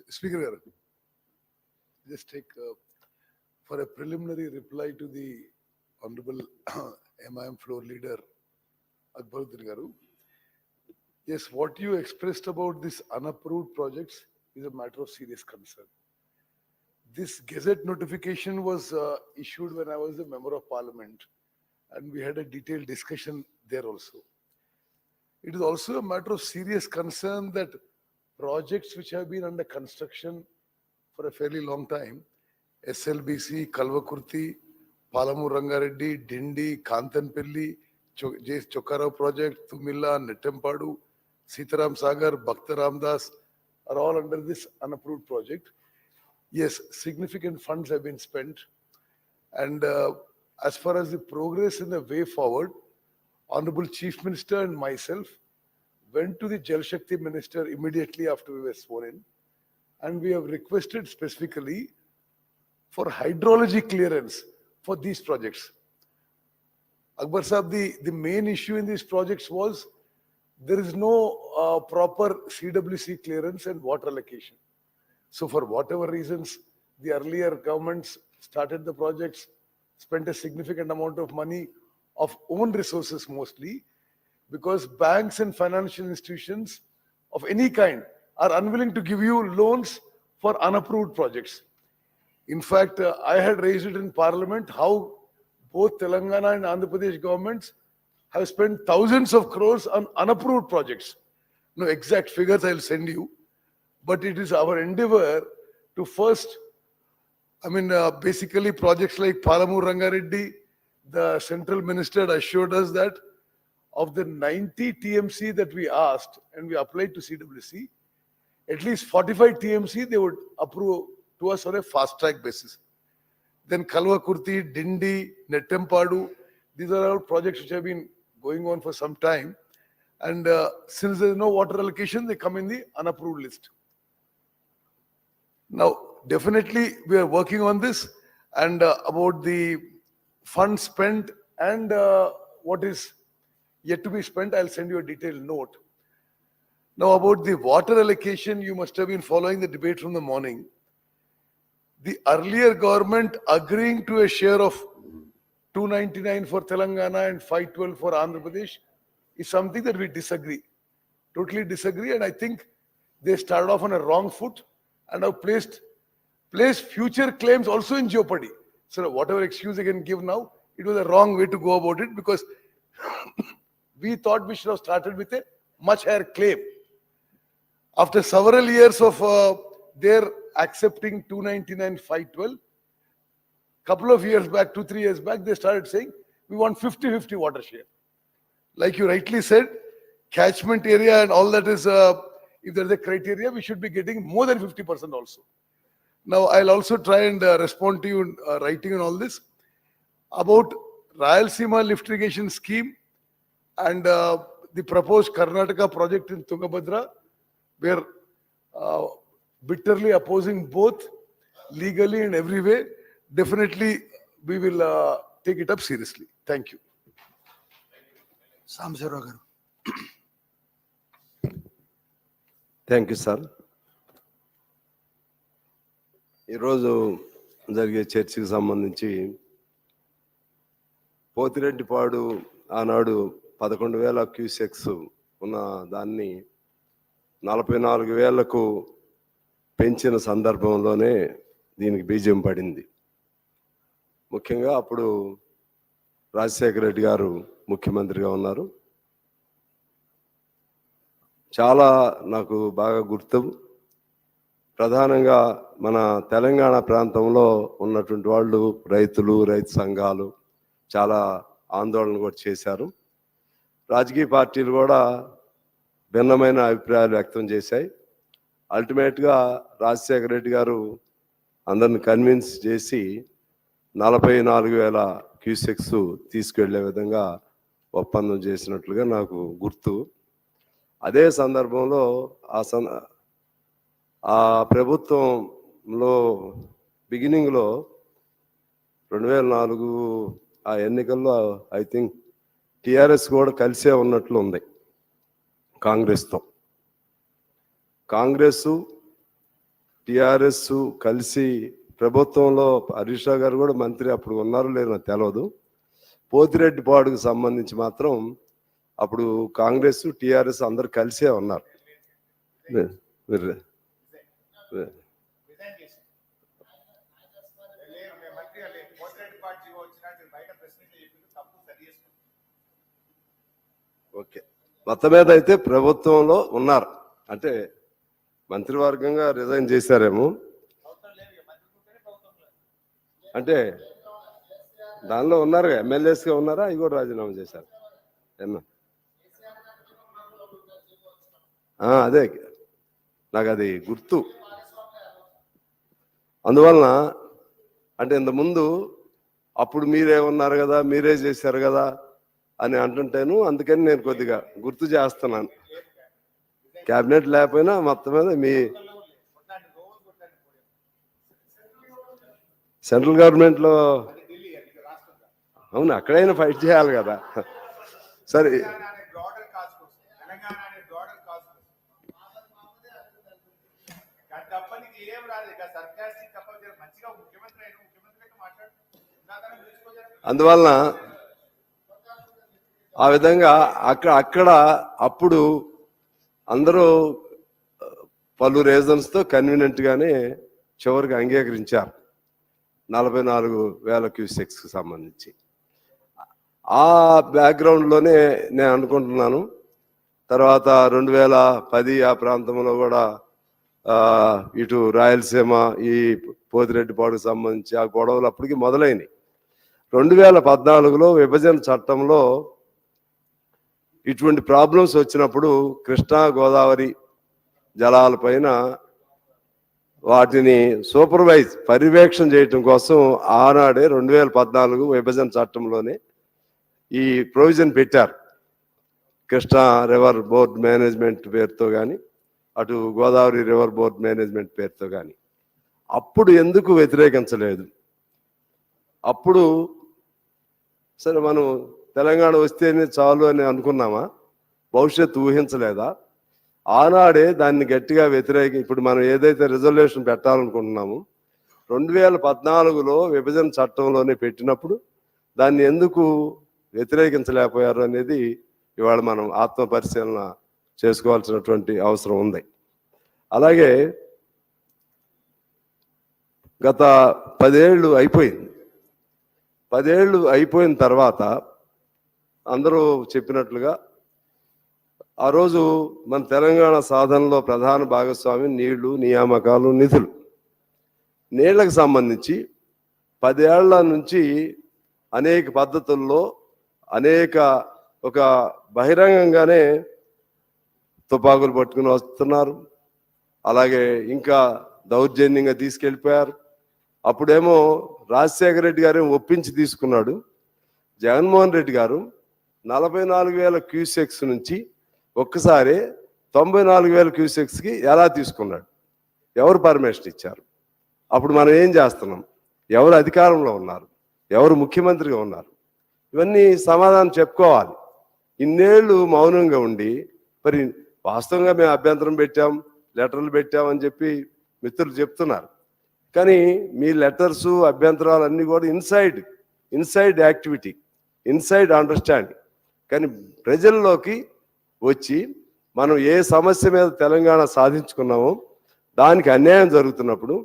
Speaker garu, just take for a preliminary reply to the Honorable MIM floor leader Akbaruddin garu. Yes, what you expressed about this unapproved projects is a matter of serious concern. This Gazette notification was issued when I was a member of parliament, and we had a detailed discussion there also. It is also a matter of serious concern that projects which have been under construction for a fairly long time, SLBC, Kalvakurti, Palamu Rangareddy, Dindi, Kantanpilli, Chokarao project, Tumilla, Nettempadu, Sitaram Sagar, Bhakta Ramdas are all under this unapproved project. Yes, significant funds have been spent. And as far as the progress in the way forward, Honorable Chief Minister and myself went to the Jal Shakti Minister immediately after we were sworn in. And we have requested specifically for hydrology clearance for these projects. Akbar Sahab, the main issue in these projects was there is no proper CWC clearance and water allocation. So for whatever reasons, the earlier governments started the projects, spent a significant amount of money of own resources mostly, because banks and financial institutions of any kind are unwilling to give you loans for unapproved projects. In fact, I had raised it in Parliament how both Telangana and Andhra Pradesh governments have spent thousands of crores on unapproved projects. No exact figures I'll send you, but it is our endeavor to first, basically projects like Palamur Rangareddy, the central minister assured us that of the 90 TMC that we asked and we applied to CWC, at least 45 TMC they would approve to us on a fast track basis. Then Kalvakurti, Dindi, Nettempadu, these are all projects which have been going on for some time. And since there is no water allocation, they come in the unapproved list. Now, definitely we are working on this, and about the funds spent and what is yet to be spent, I'll send you a detailed note. Now, about the water allocation, you must have been following the debate from the morning. The earlier government agreeing to a share of 299 for Telangana and 512 for Andhra Pradesh is something that we disagree, totally disagree, and I think they started off on a wrong foot and have placed future claims also in jeopardy. So whatever excuse they can give now, it was a wrong way to go about it, because we thought we should have started with a much higher claim. After several years of their accepting 299, 512, couple of years back, 2-3 years back, they started saying, we want 50-50 water share. Like you rightly said, catchment area and all that is, if there's a criteria, we should be getting more than 50% also. Now, I'll also try and respond to you in writing and all this. About Rayalaseema lift irrigation scheme and the proposed Karnataka project in Tungabhadra, we are bitterly opposing both, legally and every way. Definitely, we will take it up seriously. Thank you. Sambasivarao గారు. Thank you sir. ఈరోజు జరిగే చర్చకి సంబంధించి పోతిరెడ్డిపాడు ఆనాడు 11,000 cusecs ఉన్న దాన్ని 44,000కు పెంచిన సందర్భంలోనే దీనికి బీజం పడింది. ముఖ్యంగా అప్పుడు రాజశేఖర రెడ్డి గారు ముఖ్యమంత్రిగా ఉన్నారు. చాలా నాకు బాగా గుర్తు, ప్రధానంగా మన తెలంగాణ ప్రాంతంలో ఉన్నటువంటి వాళ్ళు, రైతులు, రైతు సంఘాలు చాలా ఆందోళన కూడా చేశారు. రాజకీయ పార్టీలు కూడా భిన్నమైన అభిప్రాయాలు వ్యక్తం చేశాయి. అల్టిమేట్గా రాజశేఖర రెడ్డి గారు అందరిని కన్విన్స్ చేసి 44,000 క్యూసెక్స్ తీసుకెళ్లే విధంగా ఒప్పందం చేసినట్లుగా నాకు గుర్తు. అదే సందర్భంలో ఆ ప్రభుత్వంలో బిగినింగ్లో 2004 ఆ ఎన్నికల్లో ఐ థింక్ టిఆర్ఎస్ కూడా కలిసే ఉన్నట్లు ఉంది కాంగ్రెస్తో. కాంగ్రెస్ టిఆర్ఎస్ కలిసి ప్రభుత్వంలో హరీష్ రావు గారు కూడా మంత్రి అప్పుడు ఉన్నారో లేదో నాకు తెలియదు. పోతిరెడ్డిపాడుకు సంబంధించి మాత్రం అప్పుడు కాంగ్రెస్ టిఆర్ఎస్ అందరు కలిసే ఉన్నారు. ఓకే, మొత్తం మీద అయితే ప్రభుత్వంలో ఉన్నారు, అంటే మంత్రివర్గంగా రిజైన్ చేశారేమో, అంటే దానిలో ఉన్నారు, ఎమ్మెల్యేస్గా ఉన్నారా, అవి కూడా రాజీనామా చేశారు. అదే నాకు అది గుర్తు. అందువలన అంటే ఇంతకుముందు అప్పుడు మీరే ఉన్నారు కదా, మీరే చేశారు కదా అని అంటుంటాను. అందుకని నేను కొద్దిగా గుర్తు చేస్తున్నాను. క్యాబినెట్ లేకపోయినా మొత్తం మీద మీ సెంట్రల్ గవర్నమెంట్లో అవును అక్కడైనా ఫైట్ చేయాలి కదా. సరే, అందువలన ఆ విధంగా అక్కడ అప్పుడు అందరూ పలు రీజన్స్తో కన్వీనియంట్గానే చివరికి అంగీకరించారు 44,000 క్యూసెక్స్కి సంబంధించి. ఆ బ్యాక్గ్రౌండ్లోనే నేను అనుకుంటున్నాను తర్వాత 2010 ఆ ప్రాంతంలో కూడా ఇటు రాయలసీమ ఈ పోతిరెడ్డిపాడుకు సంబంధించి ఆ గొడవలు అప్పటికి మొదలైనవి. 2014లో విభజన చట్టంలో ఇటువంటి ప్రాబ్లమ్స్ వచ్చినప్పుడు కృష్ణా గోదావరి జలాలపైన వాటిని పర్యవేక్షణ చేయటం కోసం ఆనాడే 2014 విభజన చట్టంలోనే ఈ ప్రొవిజన్ పెట్టారు. కృష్ణా రివర్ బోర్డ్ మేనేజ్మెంట్ పేరుతో కానీ అటు గోదావరి రివర్ బోర్డ్ మేనేజ్మెంట్ పేరుతో కానీ. అప్పుడు ఎందుకు వ్యతిరేకించలేదు? అప్పుడు సరే మనం తెలంగాణ వస్తేనే చాలు అని అనుకున్నామా? భవిష్యత్తు ఊహించలేదా? ఆనాడే దాన్ని గట్టిగా ఇప్పుడు మనం ఏదైతే రిజల్యూషన్ పెట్టాలనుకుంటున్నామో 2014లో విభజన చట్టంలోనే పెట్టినప్పుడు దాన్ని ఎందుకు వ్యతిరేకించలేకపోయారు అనేది ఇవాళ మనం ఆత్మ పరిశీలన చేసుకోవాల్సినటువంటి అవసరం ఉంది. అలాగే గత 10 ఏళ్ళు అయిపోయింది. 10 ఏళ్ళు అయిపోయిన తర్వాత అందరూ చెప్పినట్లుగా ఆ రోజు మన తెలంగాణ సాధనలో ప్రధాన భాగస్వామి నీళ్లు, నియామకాలు, నిధులు. నీళ్లకు సంబంధించి 10 ఏళ్ల నుంచి అనేక పద్ధతుల్లో ఒక బహిరంగంగానే తుపాకులు పట్టుకుని వస్తున్నారు. అలాగే ఇంకా దౌర్జన్యంగా తీసుకెళ్ళిపోయారు. అప్పుడేమో రాజశేఖర రెడ్డి గారు ఒప్పించి తీసుకున్నాడు. జగన్మోహన్ రెడ్డి గారు 44,000 క్యూసెక్స్ నుంచి ఒక్కసారి 94,000 క్యూసెక్స్కి ఎలా తీసుకున్నాడు? ఎవరు పర్మిషన్ ఇచ్చారు? అప్పుడు మనం ఏం చేస్తున్నాం? ఎవరు అధికారంలో ఉన్నారు? ఎవరు ముఖ్యమంత్రిగా ఉన్నారు? ఇవన్నీ సమాధానం చెప్పుకోవాలి. ఇన్నేళ్ళు మౌనంగా ఉండి మరి వాస్తవంగా మేము అభ్యంతరం పెట్టాం, లెటర్లు పెట్టామని చెప్పి మిత్రులు చెప్తున్నారు. కానీ మీ లెటర్సు అభ్యంతరాలు అన్నీ కూడా ఇన్సైడ్ యాక్టివిటీ, ఇన్సైడ్ అండర్స్టాండింగ్. కానీ ప్రజల్లోకి వచ్చి మనం ఏ సమస్య మీద తెలంగాణ సాధించుకున్నామో దానికి అన్యాయం జరుగుతున్నప్పుడు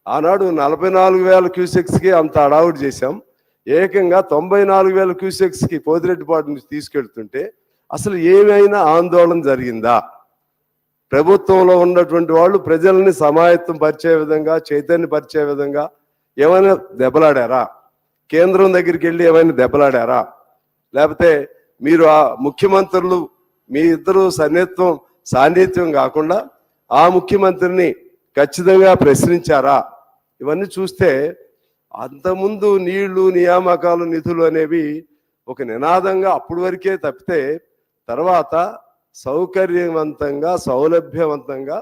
ఆనాడు 44,000 క్యూసెక్స్కి అంత అడావుడి చేశాం. ఏకంగా 94,000 క్యూసెక్స్కి పోతిరెడ్డిపాడు నుంచి తీసుకెళ్తుంటే అసలు ఏమైనా ఆందోళన జరిగిందా? ప్రభుత్వంలో ఉన్నటువంటి వాళ్ళు ప్రజల్ని సమాయత్తం పరిచే విధంగా, చైతన్యపరిచే విధంగా ఏమైనా దెబ్బలాడారా? కేంద్రం దగ్గరికి వెళ్ళి ఏమైనా దెబ్బలాడారా? లేకపోతే మీరు ఆ ముఖ్యమంత్రులు మీ ఇద్దరు సాన్నిధ్యం కాకుండా ఆ ముఖ్యమంత్రిని ఖచ్చితంగా ప్రశ్నించారా? ఇవన్నీ చూస్తే అంతకుముందు నీళ్లు, నియామకాలు, నిధులు అనేవి ఒక నినాదంగా అప్పటి వరకే తప్పితే తర్వాత సౌకర్యవంతంగా, సౌలభ్యవంతంగా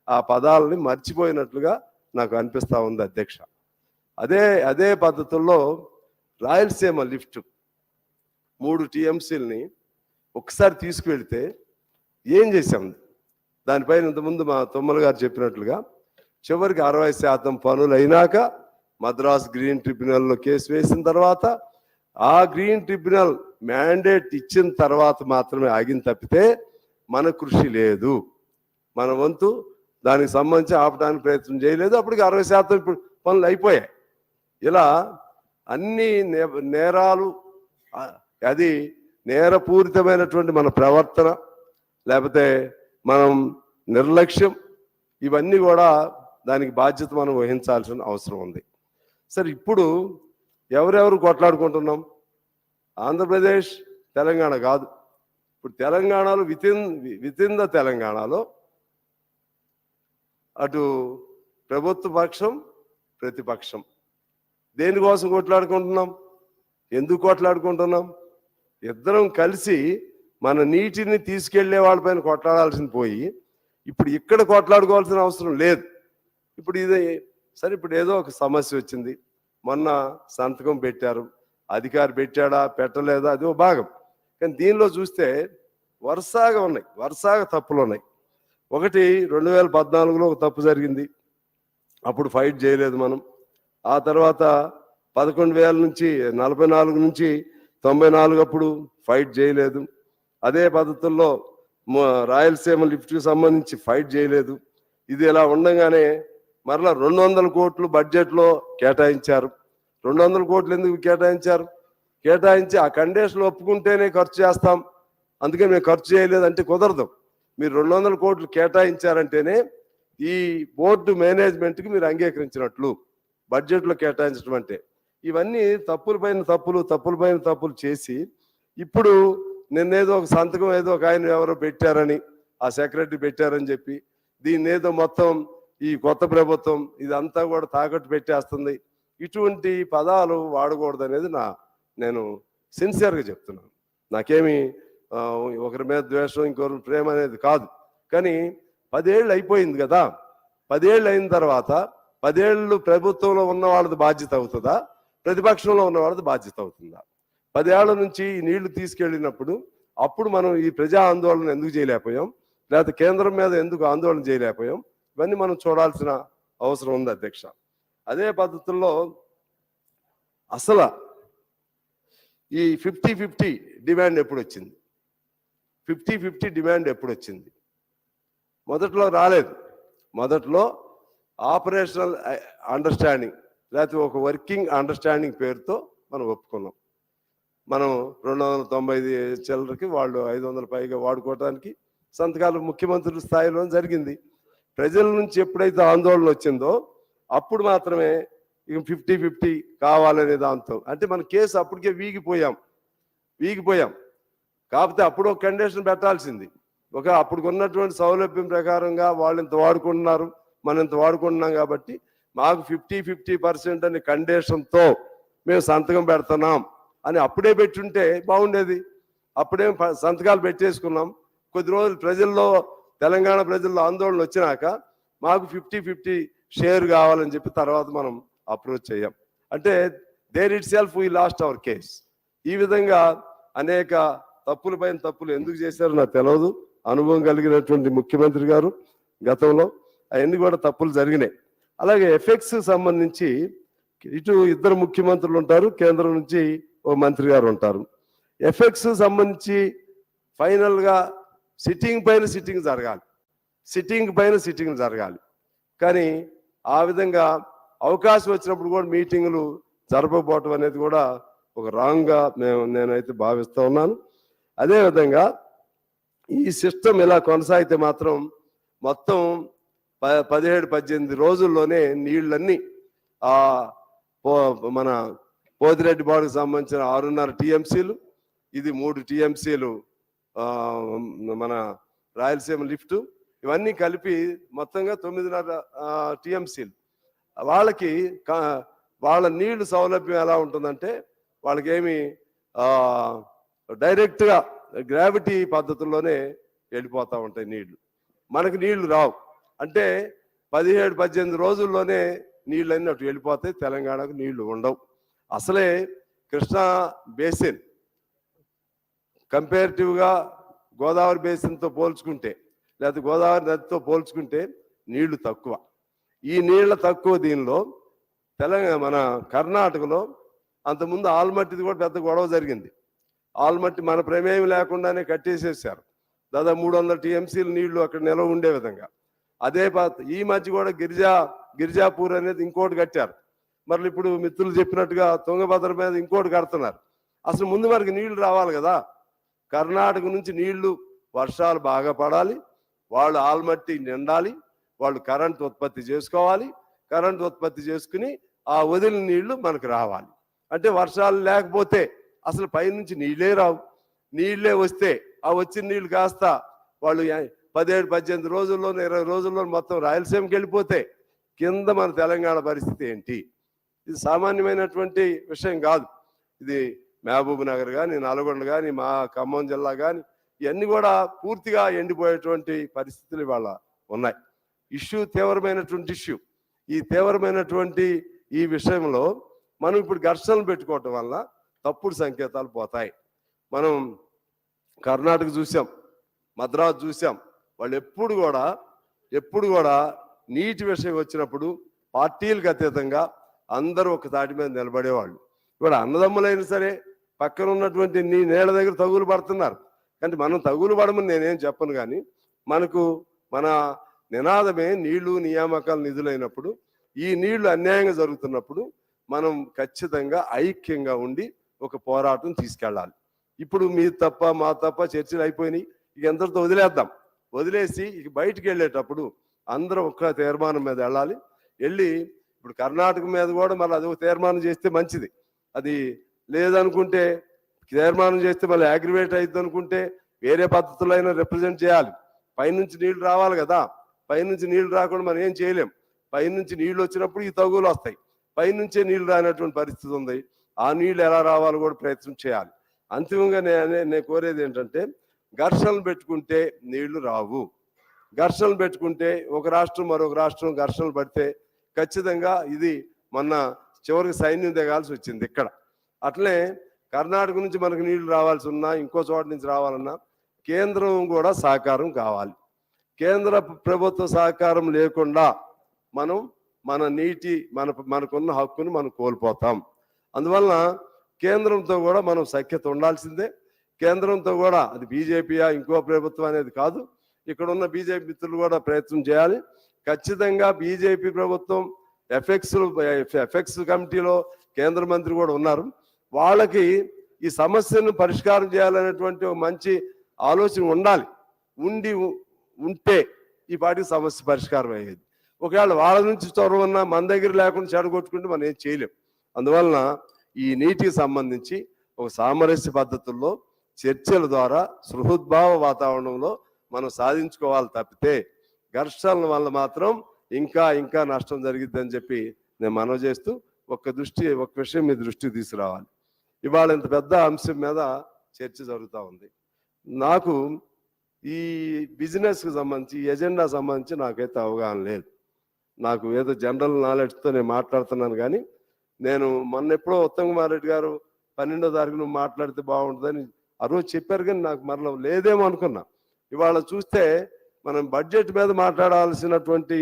ఆ పదాలని మర్చిపోయినట్లుగా నాకు అనిపిస్తూ ఉంది అధ్యక్ష. అదే పద్ధతుల్లో రాయలసీమ లిఫ్ట్ 3 టీఎంసీలని ఒకసారి తీసుకువెళ్తే ఏం చేశాం? దానిపైన ఇంతకుముందు మా తొమ్మల గారు చెప్పినట్లుగా చివరికి 60% పనులు అయినాక మద్రాస్ గ్రీన్ ట్రిబ్యునల్లో కేసు వేసిన తర్వాత ఆ గ్రీన్ ట్రిబ్యునల్ మ్యాండేట్ ఇచ్చిన తర్వాత మాత్రమే ఆగిన తప్పితే మన కృషి లేదు. మన వంతు దానికి సంబంధించి ఆపడానికి ప్రయత్నం చేయలేదు. అప్పటికి 60% ఇప్పుడు పనులు అయిపోయాయి. ఇలా అన్ని నేరాలు, అది నేరపూరితమైనటువంటి మన ప్రవర్తన, లేకపోతే మనం నిర్లక్ష్యం, ఇవన్నీ కూడా దానికి బాధ్యత మనం వహించాల్సిన అవసరం ఉంది. సరే, ఇప్పుడు ఎవరెవరు కొట్లాడుకుంటున్నాం? ఆంధ్రప్రదేశ్, తెలంగాణ కాదు. ఇప్పుడు తెలంగాణలో వితిన్ ద తెలంగాణలో అటు ప్రభుత్వ పక్షం, ప్రతిపక్షం దేనికోసం కొట్లాడుకుంటున్నాం? ఎందుకు కొట్లాడుకుంటున్నాం? ఇద్దరం కలిసి మన నీటిని తీసుకెళ్లే వాళ్ళపైన కొట్లాడాల్సిన పోయి ఇప్పుడు ఇక్కడ కొట్లాడుకోవాల్సిన అవసరం లేదు. ఇప్పుడు ఇప్పుడు ఏదో ఒక సమస్య వచ్చింది, మొన్న సంతకం పెట్టారు, అధికారి పెట్టాడా పెట్టలేదా అది ఒక భాగం. కానీ దీనిలో చూస్తే వరుసగా తప్పులు ఉన్నాయి. ఒకటి 2014లో ఒక తప్పు జరిగింది, అప్పుడు ఫైట్ చేయలేదు మనం. ఆ తర్వాత 11,000 నుంచి 44 నుంచి 94 అప్పుడు ఫైట్ చేయలేదు. అదే పద్ధతుల్లో రాయలసీమ లిఫ్ట్కి సంబంధించి ఫైట్ చేయలేదు. ఇది ఇలా ఉండగానే మరలా 200 కోట్లు బడ్జెట్లో కేటాయించారు. 200 కోట్లు ఎందుకు కేటాయించారు? కేటాయించి ఆ కండిషన్ ఒప్పుకుంటేనే ఖర్చు చేస్తాం, అందుకే మేము ఖర్చు చేయలేదంటే కుదరదు. మీరు 200 కోట్లు కేటాయించారంటేనే ఈ బోర్డు మేనేజ్మెంట్కి మీరు అంగీకరించినట్లు బడ్జెట్లో కేటాయించడం అంటే. ఇవన్నీ తప్పులపైన తప్పులు చేసి ఇప్పుడు నిన్నేదో ఒక సంతకం ఏదో ఒక ఆయన ఎవరో పెట్టారని, ఆ సెక్రటరీ పెట్టారని చెప్పి దీన్ని ఏదో మొత్తం ఈ కొత్త ప్రభుత్వం ఇదంతా కూడా తాకట్టు పెట్టేస్తుంది. ఇటువంటి పదాలు వాడకూడదు అనేది నేను సిన్సియర్గా చెప్తున్నాను. నాకేమి ఒకరి మీద ద్వేషం ఇంకొకరి ప్రేమ అనేది కాదు. కానీ 10 ఏళ్ళు అయిపోయింది కదా, 10 ఏళ్ళు అయిన తర్వాత 10 ఏళ్ళు ప్రభుత్వంలో ఉన్న వాళ్ళది బాధ్యత అవుతుందా, ప్రతిపక్షంలో ఉన్న వాళ్ళది బాధ్యత అవుతుందా? 10 ఏళ్ల నుంచి ఈ నీళ్లు తీసుకెళ్ళినప్పుడు అప్పుడు మనం ఈ ప్రజా ఆందోళన ఎందుకు చేయలేకపోయాం, లేకపోతే కేంద్రం మీద ఎందుకు ఆందోళన చేయలేకపోయాం, ఇవన్నీ మనం చూడాల్సిన అవసరం ఉంది అధ్యక్ష. అదే పద్ధతుల్లో అసలు ఈ 50-50 డిమాండ్ ఎప్పుడు వచ్చింది? 50-50 డిమాండ్ ఎప్పుడు వచ్చింది? మొదట్లో రాలేదు. మొదట్లో ఆపరేషనల్ అండర్స్టాండింగ్ లేకపోతే ఒక వర్కింగ్ అండర్స్టాండింగ్ పేరుతో మనం ఒప్పుకున్నాం. మనం 290 చిల్లరకి వాళ్ళు 500 పైగా వాడుకోవడానికి సంతకాలు ముఖ్యమంత్రుల స్థాయిలో జరిగింది. ప్రజల నుంచి ఎప్పుడైతే ఆందోళన వచ్చిందో అప్పుడు మాత్రమే ఇక 50-50 కావాలనే దాంతో, అంటే మన కేసు అప్పటికే వీగిపోయాం. కాకపోతే అప్పుడు ఒక కండిషన్ పెట్టాల్సింది. అప్పుడు ఉన్నటువంటి సౌలభ్యం ప్రకారంగా వాళ్ళు ఇంత వాడుకుంటున్నారు, మనం ఇంత వాడుకుంటున్నాం కాబట్టి మాకు 50-50% అనే కండిషన్తో మేము సంతకం పెడుతున్నాం అని అప్పుడే పెట్టుంటే బాగుండేది. అప్పుడే సంతకాలు పెట్టేసుకున్నాం. కొద్ది రోజులు ప్రజల్లో, తెలంగాణ ప్రజల్లో ఆందోళన వచ్చినాక మాకు 50-50 షేర్ కావాలని చెప్పి తర్వాత మనం అప్రోచ్ చేయం. అంటే there itself we lost our case. ఈ విధంగా అనేక తప్పులపైన తప్పులు ఎందుకు చేశారో నాకు తెలియదు. అనుభవం కలిగినటువంటి ముఖ్యమంత్రి గారు గతంలో అవన్నీ కూడా తప్పులు జరిగినాయి. అలాగే ఎఫెక్ట్స్ సంబంధించి ఇటు ఇద్దరు ముఖ్యమంత్రులు ఉంటారు, కేంద్రం నుంచి ఓ మంత్రి గారు ఉంటారు. ఎఫెక్ట్స్ సంబంధించి ఫైనల్గా సిట్టింగ్ పైన సిట్టింగ్ జరగాలి. కానీ ఆ విధంగా అవకాశం వచ్చినప్పుడు కూడా మీటింగులు జరపకపోవటం అనేది కూడా ఒక రాంగ్గా నేనైతే భావిస్తూ ఉన్నాను. అదేవిధంగా ఈ సిస్టమ్ ఇలా కొనసాగితే మాత్రం మొత్తం 17-18 రోజుల్లోనే నీళ్ళన్నీ మన పోతిరెడ్డి బాడుకు సంబంధించిన 6.5 టీఎంసీలు, ఇది 3 టీఎంసీలు మన రాయలసీమ లిఫ్ట్, ఇవన్నీ కలిపి మొత్తంగా 9.5 టీఎంసీలు. వాళ్ళ నీళ్లు సౌలభ్యం ఎలా ఉంటుందంటే వాళ్ళకి ఏమి డైరెక్ట్గా గ్రావిటీ పద్ధతుల్లోనే వెళ్ళిపోతూ ఉంటాయి నీళ్లు. మనకు నీళ్లు రావు. అంటే 17-18 రోజుల్లోనే నీళ్ళన్నీ అటు వెళ్ళిపోతాయి. తెలంగాణకు నీళ్లు ఉండవు. అసలే కృష్ణా బేసిన్ కంపేరిటివ్గా గోదావరి బేసిన్తో పోల్చుకుంటే, లేకపోతే గోదావరి నదితో పోల్చుకుంటే నీళ్లు తక్కువ. ఈ నీళ్ల తక్కువ దీనిలో మన కర్ణాటకలో అంతకుముందు ఆల్మట్టిది కూడా పెద్ద గొడవ జరిగింది. ఆల్మట్టి మన ప్రమేయం లేకుండానే కట్టేసేసారు. దాదాపు 300 టీఎంసీలు నీళ్లు అక్కడ నిలవ ఉండే విధంగా. అదే ఈ మధ్య కూడా గిరిజాపూర్ అనేది ఇంకోటి కట్టారు. మరి ఇప్పుడు మిత్రులు చెప్పినట్టుగా తుంగభద్ర మీద ఇంకోటి కడుతున్నారు. అసలు ముందు మనకి నీళ్లు రావాలి కదా. కర్ణాటక నుంచి నీళ్లు వర్షాలు బాగా పడాలి, వాళ్ళు ఆల్మట్టి నిండాలి, వాళ్ళు కరెంట్ ఉత్పత్తి చేసుకోవాలి, కరెంట్ ఉత్పత్తి చేసుకుని ఆ వదిలిన నీళ్లు మనకు రావాలి. అంటే వర్షాలు లేకపోతే అసలు పైనుంచి నీళ్ళే రావు. నీళ్ళే వస్తే ఆ వచ్చిన నీళ్లు కాస్త వాళ్ళు 17-18 రోజుల్లోనూ 20 రోజుల్లో మొత్తం రాయలసీమకి వెళ్ళిపోతే కింద మన తెలంగాణ పరిస్థితి ఏంటి? ఇది సామాన్యమైనటువంటి విషయం కాదు. ఇది మహబూబ్ నగర్ కానీ, నల్గొండ కానీ, మా ఖమ్మం జిల్లా కానీ ఇవన్నీ కూడా పూర్తిగా ఎండిపోయేటువంటి పరిస్థితులు ఇవాళ ఉన్నాయి. తీవ్రమైనటువంటి ఇష్యూ. ఈ తీవ్రమైనటువంటి ఈ విషయంలో మనం ఇప్పుడు ఘర్షణలు పెట్టుకోవటం వల్ల తప్పుడు సంకేతాలు పోతాయి. మనం కర్ణాటక చూసాం, మద్రాసు చూసాం. వాళ్ళు ఎప్పుడు కూడా నీటి విషయం వచ్చినప్పుడు పార్టీలకు అతీతంగా అందరూ ఒక తాటి మీద నిలబడేవాళ్ళు. ఇప్పుడు అన్నదమ్ములైనా సరే పక్కన ఉన్నటువంటి నీళ్ళ దగ్గర తగులు పడుతున్నారు. కానీ మనం తగులు పడమని నేనేం చెప్పను, కానీ మనకు మన నినాదమే నీళ్లు నియామకాలు నిధులైనప్పుడు, ఈ నీళ్లు అన్యాయంగా జరుగుతున్నప్పుడు మనం ఖచ్చితంగా ఐక్యంగా ఉండి ఒక పోరాటం తీసుకెళ్ళాలి. ఇప్పుడు మీ తప్ప మా తప్ప చర్చలు అయిపోయినాయి, ఇక ఎంతటితో వదిలేద్దాం. వదిలేసి ఇక బయటికి వెళ్ళేటప్పుడు అందరం ఒక్క తీర్మానం మీద వెళ్ళాలి. వెళ్ళి ఇప్పుడు కర్ణాటక మీద కూడా మళ్ళీ అది ఒక తీర్మానం చేస్తే మంచిది. అది లేదనుకుంటే తీర్మానం చేస్తే మళ్ళీ అగ్రివేట్ అవుతుంది అనుకుంటే వేరే పద్ధతులైనా రిప్రజెంట్ చేయాలి. పైనుంచి నీళ్లు రావాలి కదా, పైనుంచి నీళ్లు రాకుండా మనం ఏం చేయలేం. పైనుంచి నీళ్లు వచ్చినప్పుడు ఈ తగులు వస్తాయి. పైనుంచే నీళ్లు రానటువంటి పరిస్థితి ఉంది. ఆ నీళ్లు ఎలా రావాలో కూడా ప్రయత్నం చేయాలి. అంతిమంగా నేను కోరేది ఏంటంటే, ఘర్షణలు పెట్టుకుంటే నీళ్లు రావు. ఘర్షణలు పెట్టుకుంటే ఒక రాష్ట్రం మరొక రాష్ట్రం ఘర్షణలు పడితే ఖచ్చితంగా ఇది మొన్న చివరికి సైన్యం దిగాల్సి వచ్చింది ఇక్కడ. అట్లే కర్ణాటక నుంచి మనకు నీళ్లు రావాల్సి ఉన్నా, ఇంకో చోట నుంచి రావాలన్నా కేంద్రం కూడా సహకారం కావాలి. కేంద్ర ప్రభుత్వ సహకారం లేకుండా మనం మన మనకున్న హక్కుని మనం కోల్పోతాం. అందువలన కేంద్రంతో కూడా మనం సఖ్యత ఉండాల్సిందే. కేంద్రంతో కూడా అది బీజేపీయా ఇంకో ప్రభుత్వం అనేది కాదు, ఇక్కడ ఉన్న బీజేపీ మిత్రులు కూడా ప్రయత్నం చేయాలి. ఖచ్చితంగా బీజేపీ ప్రభుత్వం ఎఫెక్స్ కమిటీలో కేంద్ర మంత్రి కూడా ఉన్నారు. వాళ్ళకి ఈ సమస్యను పరిష్కారం చేయాలనేటువంటి ఒక మంచి ఆలోచన ఉండాలి. ఉంటే ఈ పాటికి సమస్య పరిష్కారం అయ్యేది. ఒకవేళ వాళ్ళ నుంచి చొరవన్నా మన దగ్గర లేకుండా చెడగొట్టుకుంటే మనం ఏం చేయలేం. అందువలన ఈ నీటికి సంబంధించి ఒక సామరస్య పద్ధతుల్లో చర్చల ద్వారా సృహద్భావ వాతావరణంలో మనం సాధించుకోవాలి తప్పితే ఘర్షణల వల్ల మాత్రం ఇంకా నష్టం జరిగిద్దని చెప్పి నేను మనవి చేస్తూ ఒక విషయం మీ దృష్టికి తీసుకురావాలి. ఇవాళ ఇంత పెద్ద అంశం మీద చర్చ జరుగుతూ ఉంది. నాకు ఈ బిజినెస్కి సంబంధించి ఈ ఎజెండా సంబంధించి నాకైతే అవగాహన లేదు. నాకు ఏదో జనరల్ నాలెడ్జ్తో నేను మాట్లాడుతున్నాను, కానీ నేను మొన్న ఎప్పుడో ఉత్తమ్ కుమార్ రెడ్డి గారు 12వ తారీఖు నువ్వు మాట్లాడితే బాగుంటుందని ఆ రోజు చెప్పారు, కానీ నాకు మరలా లేదేమో అనుకున్నా. ఇవాళ చూస్తే మనం బడ్జెట్ మీద మాట్లాడాల్సినటువంటి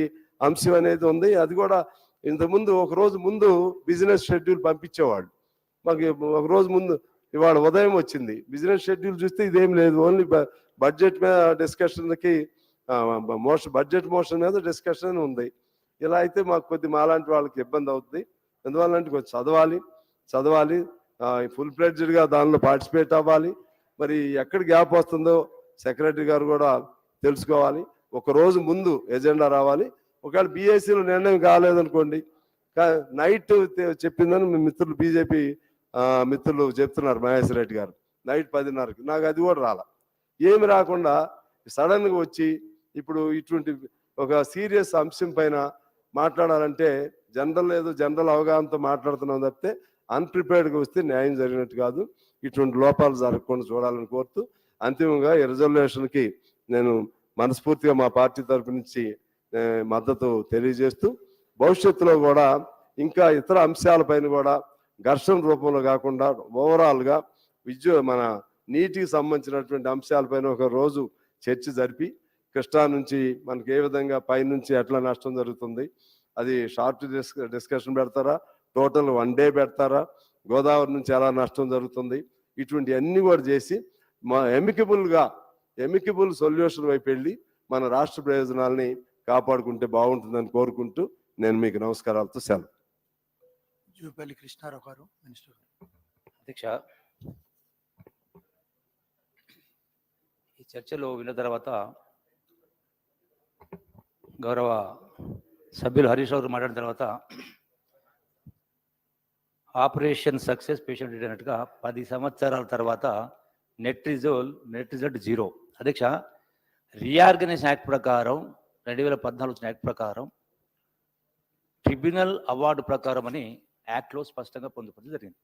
అంశం అనేది ఉంది. అది కూడా ఇంతకుముందు ఒక రోజు ముందు బిజినెస్ షెడ్యూల్ పంపించేవాడు మాకు. ఒక రోజు ముందు ఇవాళ ఉదయం వచ్చింది బిజినెస్ షెడ్యూల్ చూస్తే ఇదేం లేదు, ఓన్లీ బడ్జెట్ మీద డిస్కషన్కి బడ్జెట్ మోషన్ మీద డిస్కషన్ ఉంది. ఇలా అయితే మాకు మాలాంటి వాళ్ళకి ఇబ్బంది అవుతుంది. ఎందువల్లంటే కొంచెం చదవాలి ఫుల్ ఫ్లెడ్జ్డ్గా దానిలో పార్టిసిపేట్ అవ్వాలి. మరి ఎక్కడ గ్యాప్ వస్తుందో సెక్రటరీ గారు కూడా తెలుసుకోవాలి. ఒక రోజు ముందు ఎజెండా రావాలి. ఒకవేళ బీఏసీలో నిర్ణయం కాలేదనుకోండి, నైట్ చెప్పిందని మీ మిత్రులు బీజేపీ మిత్రులు చెప్తున్నారు, మహేశ్వర రెడ్డి గారు నైట్ 10:30కి. నాకు అది కూడా రాల. ఏమి రాకుండా సడన్గా వచ్చి ఇప్పుడు ఇటువంటి ఒక సీరియస్ అంశం పైన మాట్లాడాలంటే జనరల్ అవగాహనతో మాట్లాడుతున్నాం తప్పితే అన్ప్రిపేర్డ్గా వస్తే న్యాయం జరిగినట్టు కాదు. ఇటువంటి లోపాలు జరగకుండా చూడాలని కోరుతూ అంతిమంగా ఈ రిజల్యూషన్కి నేను మనస్ఫూర్తిగా మా పార్టీ తరఫు నుంచి మద్దతు తెలియజేస్తూ భవిష్యత్తులో కూడా ఇంకా ఇతర అంశాలపైన కూడా ఘర్షణ రూపంలో కాకుండా ఓవరాల్గా మన నీటికి సంబంధించినటువంటి అంశాలపైన ఒక రోజు చర్చ జరిపి కృష్ణా నుంచి మనకి ఏ విధంగా పైనుంచి ఎట్లా నష్టం జరుగుతుంది, అది షార్ట్ డిస్కషన్ పెడతారా, టోటల్ 1 డే పెడతారా, గోదావరి నుంచి ఎలా నష్టం జరుగుతుంది, ఇటువంటి అన్ని కూడా చేసి మా ఎమికబుల్ సొల్యూషన్ వైపు వెళ్ళి మన రాష్ట్ర ప్రయోజనాల్ని కాపాడుకుంటే బాగుంటుందని కోరుకుంటూ నేను మీకు నమస్కారాలతో సెలవు. జూపల్లి కృష్ణారావు గారు, మినిస్టర్. అధ్యక్ష, ఈ చర్చలో విన్న తర్వాత గౌరవ సభ్యులు హరీష్ రావు మాట్లాడిన తర్వాత ఆపరేషన్ సక్సెస్ పేషెంట్ అన్నట్టుగా 10 సంవత్సరాల తర్వాత నెట్ రిజల్ట్ 0. అధ్యక్ష, రీఆర్గనైజేషన్ యాక్ట్ ప్రకారం 2014 యాక్ట్ ప్రకారం ట్రిబ్యునల్ అవార్డు ప్రకారం అని యాక్ట్లో స్పష్టంగా పొందుపరచడం జరిగింది.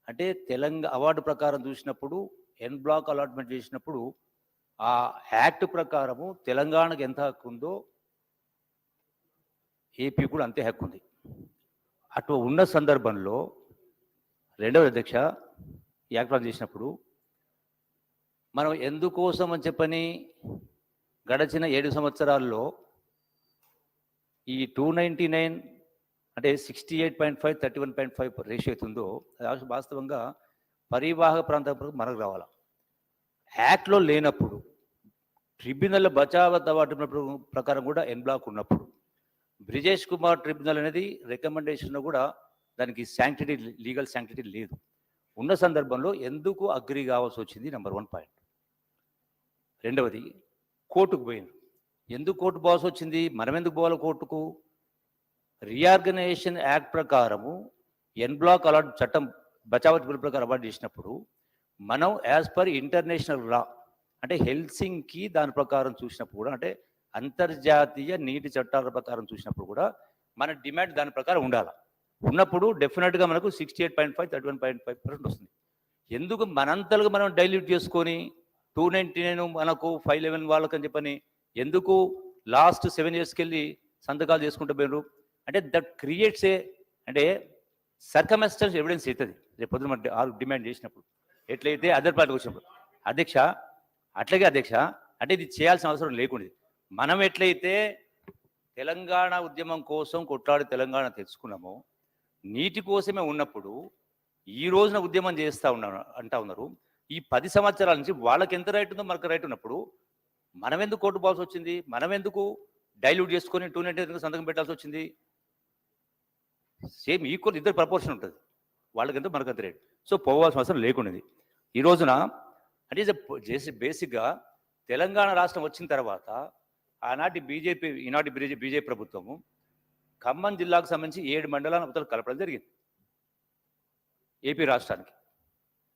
అంటే తెలంగాణ అవార్డు ప్రకారం చూసినప్పుడు ఎన్ బ్లాక్ అలాట్మెంట్ చేసినప్పుడు ఆ యాక్ట్ ప్రకారము తెలంగాణకు ఎంత హక్కు ఉందో ఏపీ కూడా అంతే హక్కు ఉంది. అటు ఉన్న సందర్భంలో రెండవ అధ్యక్ష యాక్ట్ ప్లాన్ చేసినప్పుడు మనం ఎందుకోసం అని చెప్పని గడిచిన 7 సంవత్సరాల్లో ఈ 299 అంటే 68.5 31.5 రేషియో అవుతుందో అది వాస్తవంగా పరివాహక ప్రాంతం మనకు రావాలి. యాక్ట్లో లేనప్పుడు ట్రిబ్యునల్ బచావత ప్రకారం కూడా ఎన్ బ్లాక్ ఉన్నప్పుడు బ్రిజేష్ కుమార్ ట్రిబ్యునల్ అనేది రికమెండేషన్ కూడా దానికి శాంక్టిటీ లీగల్ శాంక్టిటీ లేదు. ఉన్న సందర్భంలో ఎందుకు అగ్రి కావాల్సి వచ్చింది నెంబర్ 1 పాయింట్. రెండవది కోర్టుకు పోయింది. ఎందుకు కోర్టు పోవాల్సి వచ్చింది? మనం ఎందుకు పోవాలి కోర్టుకు? రీఆర్గనైజేషన్ యాక్ట్ ప్రకారము ఎన్ బ్లాక్ అలాట్ చట్టం బచావత్ బిల్ ప్రకారం అవార్డు చేసినప్పుడు మనం యాజ్ పర్ ఇంటర్నేషనల్ లా అంటే హెల్సింకి దాని ప్రకారం చూసినప్పుడు కూడా అంటే అంతర్జాతీయ నీటి చట్టాల ప్రకారం చూసినప్పుడు కూడా మన డిమాండ్ దాని ప్రకారం ఉండాలి. ఉన్నప్పుడు డెఫినెట్గా మనకు 68.5 31.5% వస్తుంది. ఎందుకు మనంతలుగా మనం డైల్యూట్ చేసుకొని 299 మనకు 511 వాళ్ళకని చెప్పని ఎందుకు లాస్ట్ 7 yearsకి వెళ్ళి సంతకాలు చేసుకుంటూ పోయినారు? అంటే దట్ క్రియేట్స్ అంటే సర్కమ్స్టెన్స్ ఎవిడెన్స్ అవుతుంది రేపు పొద్దున మనం డిమాండ్ చేసినప్పుడు ఎట్లయితే అదర్ పార్టీకి వచ్చినప్పుడు. అధ్యక్ష అట్లాగే అధ్యక్ష అంటే ఇది చేయాల్సిన అవసరం లేకుండా మనం ఎట్లయితే తెలంగాణ ఉద్యమం కోసం కొట్లాడి తెలంగాణ తెచ్చుకున్నామో నీటి కోసమే ఉన్నప్పుడు ఈ రోజున ఉద్యమం చేస్తూ అంటా ఉన్నారు. ఈ 10 సంవత్సరాల నుంచి వాళ్ళకి ఎంత రైట్ ఉందో మనకు రైట్ ఉన్నప్పుడు మనం ఎందుకు కోర్టు పోవాల్సి వచ్చింది? మనం ఎందుకు డైల్యూట్ చేసుకొని 299 సంతకం పెట్టాల్సి వచ్చింది? సేమ్ ఈక్వల్ ఇద్దరు ప్రపోర్షన్ ఉంటుంది. వాళ్ళకి ఎంత మనకు అంత రేట్. సో పోవాల్సిన అవసరం లేకుండాది. ఈ రోజున అంటే చేసి బేసిక్గా తెలంగాణ రాష్ట్రం వచ్చిన తర్వాత ఆనాటి ఈనాటి బీజేపీ ప్రభుత్వము ఖమ్మం జిల్లాకు సంబంధించి 7 మండలాలను అవతల కలపడం జరిగింది ఏపీ రాష్ట్రానికి.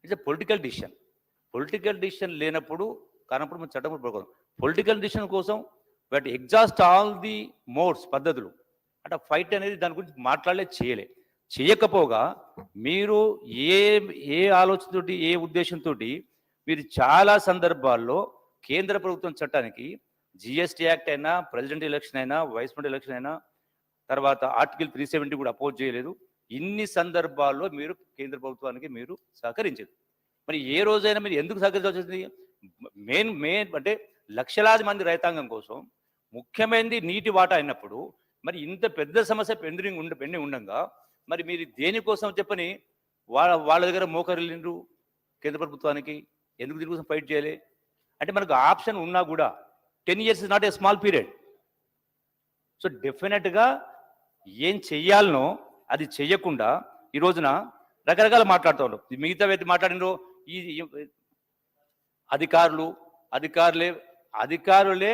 It's a political decision. Political decision లేనప్పుడు కానప్పుడు మన చట్టం ప్రకారం పొలిటికల్ డిసిషన్ కోసం but exhaust all the modes పద్ధతులు అంటే ఫైట్ అనేది దాని గురించి చేయకపోగా మీరు ఏ ఆలోచనతోటి ఏ ఉద్దేశంతో మీరు చాలా సందర్భాల్లో కేంద్ర ప్రభుత్వం చట్టానికి జిఎస్టీ యాక్ట్ అయినా ప్రెసిడెంట్ ఎలక్షన్ అయినా వైస్ ప్రెసిడెంట్ ఎలక్షన్ అయినా తర్వాత ఆర్టికల్ 370 కూడా అపోజ్ చేయలేదు. ఇన్ని సందర్భాల్లో మీరు కేంద్ర ప్రభుత్వానికి మీరు సహకరించదు. మరి ఏ రోజైనా మీరు ఎందుకు సహకరించాల్సి వచ్చింది? మెయిన్ అంటే లక్షలాది మంది రైతాంగం కోసం ముఖ్యమైనది నీటి వాటా అయినప్పుడు మరి ఇంత పెద్ద సమస్య పెండింగ్ ఉండగా మరి మీరు దేనికోసం చెప్పని వాళ్ళ దగ్గర మోకరిల్లిండ్రు కేంద్ర ప్రభుత్వానికి ఎందుకు దీనికోసం ఫైట్ చేయాలి? అంటే మనకు ఆప్షన్ ఉన్నా కూడా 10 years is not a small period. So డెఫినెట్గా ఏం చెయ్యాలనో అది చెయ్యకుండా ఈ రోజున రకరకాల మాట్లాడుతూ ఉన్నారు. మిగతా వ్యక్తి మాట్లాడినో ఈ అధికారులే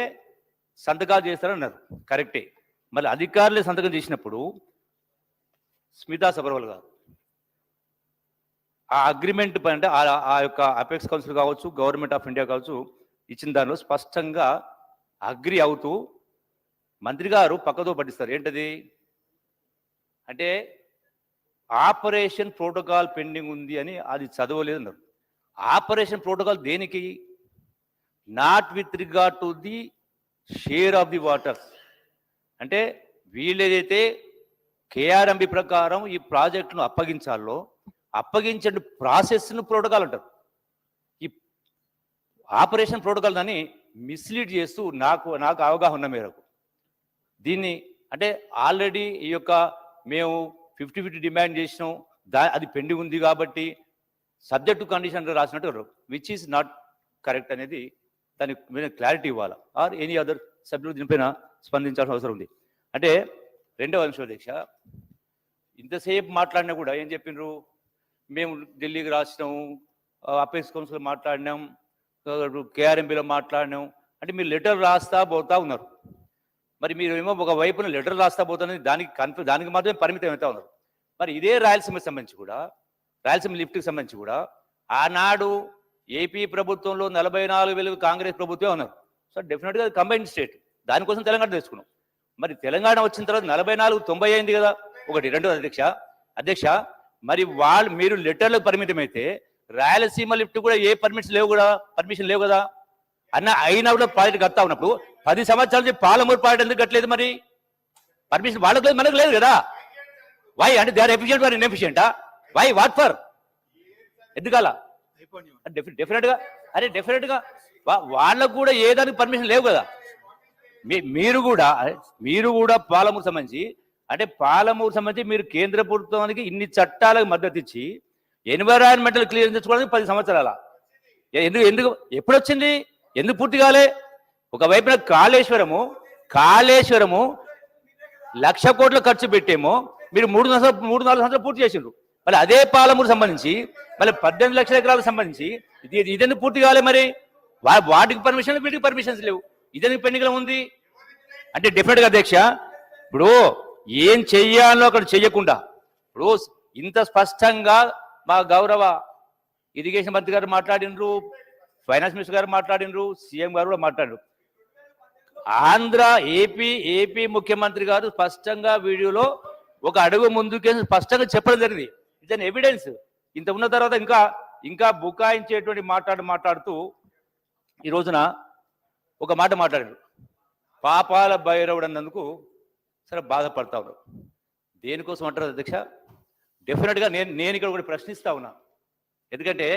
సంతకాలు చేస్తారన్నారు. కరెక్టే. మళ్ళీ అధికారులే సంతకం చేసినప్పుడు స్మితా సబర్వాల్ గారు ఆ అగ్రిమెంట్ పైన అంటే ఆ యొక్క అపెక్స్ కౌన్సిల్ కావచ్చు గవర్నమెంట్ ఆఫ్ ఇండియా కావచ్చు ఇచ్చిన దానిలో స్పష్టంగా అగ్రి అవుతూ మంత్రి గారు పక్కతో పట్టిస్తారు. ఏంటది అంటే ఆపరేషన్ ప్రోటోకాల్ పెండింగ్ ఉంది అని అది చదవలేదు అన్నారు. ఆపరేషన్ ప్రోటోకాల్ దేనికి? Not with regard to the share of the waters. అంటే వీళ్ళేదైతే కేఆర్ఎంబి ప్రకారం ఈ ప్రాజెక్టును అప్పగించాలో అప్పగించండి ప్రాసెస్ను ప్రోటోకాల్ అంటారు. ఈ ఆపరేషన్ ప్రోటోకాల్ దాన్ని మిస్లీడ్ చేస్తూ నాకు అవగాహన ఉన్న మేరకు దీన్ని అంటే ఆల్రెడీ ఈ యొక్క మేము 50-50 డిమాండ్ చేసినాం అది పెండింగ్ ఉంది కాబట్టి సబ్జెక్ట్ టు కండిషన్ రాసినట్టు విచ్ ఈస్ నాట్ కరెక్ట్ అనేది దానికి మీద క్లారిటీ ఇవ్వాలి. ఆర్ ఎనీ అదర్ సభ్యులు దీనిపైన స్పందించాల్సిన అవసరం ఉంది. అంటే రెండవ అంశం అధ్యక్ష, ఇంతసేపు మాట్లాడినా కూడా ఏం చెప్పిండ్రు? మేము ఢిల్లీకి రాసినాము, అపెక్స్ కౌన్సిల్ మాట్లాడినాం, కేఆర్ఎంబీలో మాట్లాడినాం. అంటే మీరు లెటర్ రాస్తా పోతా ఉన్నారు. మరి మీరు ఏమో ఒక వైపున లెటర్ రాస్తా పోతున్నది దానికి మాత్రమే పరిమితం అవుతా ఉన్నారు. మరి ఇదే రాయలసీమకి సంబంధించి కూడా రాయలసీమ లిఫ్ట్కి సంబంధించి కూడా ఆనాడు ఏపీ ప్రభుత్వంలో 44,000 కాంగ్రెస్ ప్రభుత్వమే ఉన్నారు. సో డెఫినెట్గా కంబైన్డ్ స్టేట్, దానికోసం తెలంగాణ తెచ్చుకున్నాం. మరి తెలంగాణ వచ్చిన తర్వాత 44 90 అయింది కదా. ఒకటి. రెండో అధ్యక్ష మరి మీరు లెటర్లకు పరిమితం అయితే రాయలసీమ లిఫ్ట్ కూడా ఏ పర్మిషన్ లేవు కదా అన్న. అయినా కూడా ప్రాజెక్ట్ కడతా ఉన్నప్పుడు 10 సంవత్సరాల నుంచి పాలమూరు ప్రాజెక్ట్ ఎందుకు కట్టలేదు? మరి పర్మిషన్ వాళ్ళకు లేదు, మనకు లేదు కదా. వై అంటే దే ఆర్ ఎఫిషియెంట్ ఆర్ ఇన్ఎఫిషియెంటా? Why what for? ఎందుకలా? డెఫినెట్గా వాళ్ళకు కూడా ఏదానికి పర్మిషన్ లేవు కదా. మీరు కూడా పాలమూరు సంబంధించి అంటే పాలమూరు సంబంధించి మీరు కేంద్ర ప్రభుత్వానికి ఇన్ని చట్టాలకు మద్దతు ఇచ్చి ఎన్విరాన్మెంటల్ క్లియరెన్స్ తెచ్చుకోవడానికి 10 సంవత్సరాల ఎందుకు ఎందుకు ఎప్పుడు వచ్చింది? ఎందుకు పూర్తి కాలే? ఒకవైపున కాళేశ్వరము 1,00,000 కోట్ల ఖర్చు పెట్టేమో మీరు 3-4 సంవత్సరాలు పూర్తి చేసిండ్రు. మళ్ళీ అదే పాలమూరు సంబంధించి మళ్ళీ 18 లక్షల ఎకరాలకు సంబంధించి ఇదెందుకు పూర్తి కాలే? మరి వాటికి పర్మిషన్లు వీటికి పర్మిషన్స్ లేవు. ఇదెందుకు పెండింగ్లో ఉంది? అంటే డెఫినెట్గా అధ్యక్ష ఇప్పుడు ఏం చెయ్యాలో అక్కడ చెయ్యకుండా ఇప్పుడు ఇంత స్పష్టంగా మా గౌరవ ఇరిగేషన్ మంత్రి గారు మాట్లాడినరు, ఫైనాన్స్ మినిస్టర్ గారు మాట్లాడినరు, సీఎం గారు కూడా మాట్లాడారు. ఆంధ్ర ఏపీ ముఖ్యమంత్రి గారు స్పష్టంగా వీడియోలో ఒక అడుగు ముందుకే స్పష్టంగా చెప్పడం జరిగింది. ఇదని ఎవిడెన్స్. ఇంత ఉన్న తర్వాత ఇంకా బుకాయించేటువంటి మాట్లాడుతూ ఈ రోజున ఒక మాట మాట్లాడారు. పాపాల భైరవుడు అన్నందుకు సరే బాధపడతా ఉన్నారు. దేనికోసం అంటారు అధ్యక్ష? డెఫినెట్గా నేను ఇక్కడ ఒకటి ప్రశ్నిస్తా ఉన్నా. ఎందుకంటే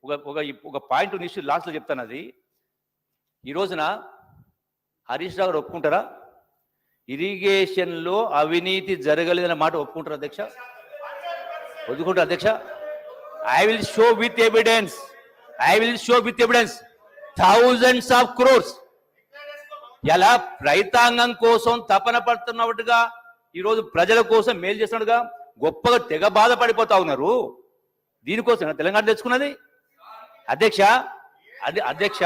ఒక పాయింట్ ఇష్యూ లాస్ట్లో చెప్తాను. అది ఈ రోజున హరీష్ రావు గారు ఒప్పుకుంటారా? ఇరిగేషన్లో అవినీతి జరగలేదన్న మాట ఒప్పుకుంటారా అధ్యక్ష? ఒప్పుకుంటారు అధ్యక్ష? I will show with evidence thousands of crores. ఎలా రైతాంగం కోసం తపన పడుతున్నట్టుగా ఈరోజు ప్రజల కోసం మేలు చేస్తున్నట్టుగా గొప్పగా తెగ బాధపడిపోతా ఉన్నారు. దీనికోసం తెలంగాణ తెచ్చుకున్నది అధ్యక్ష. అధ్యక్ష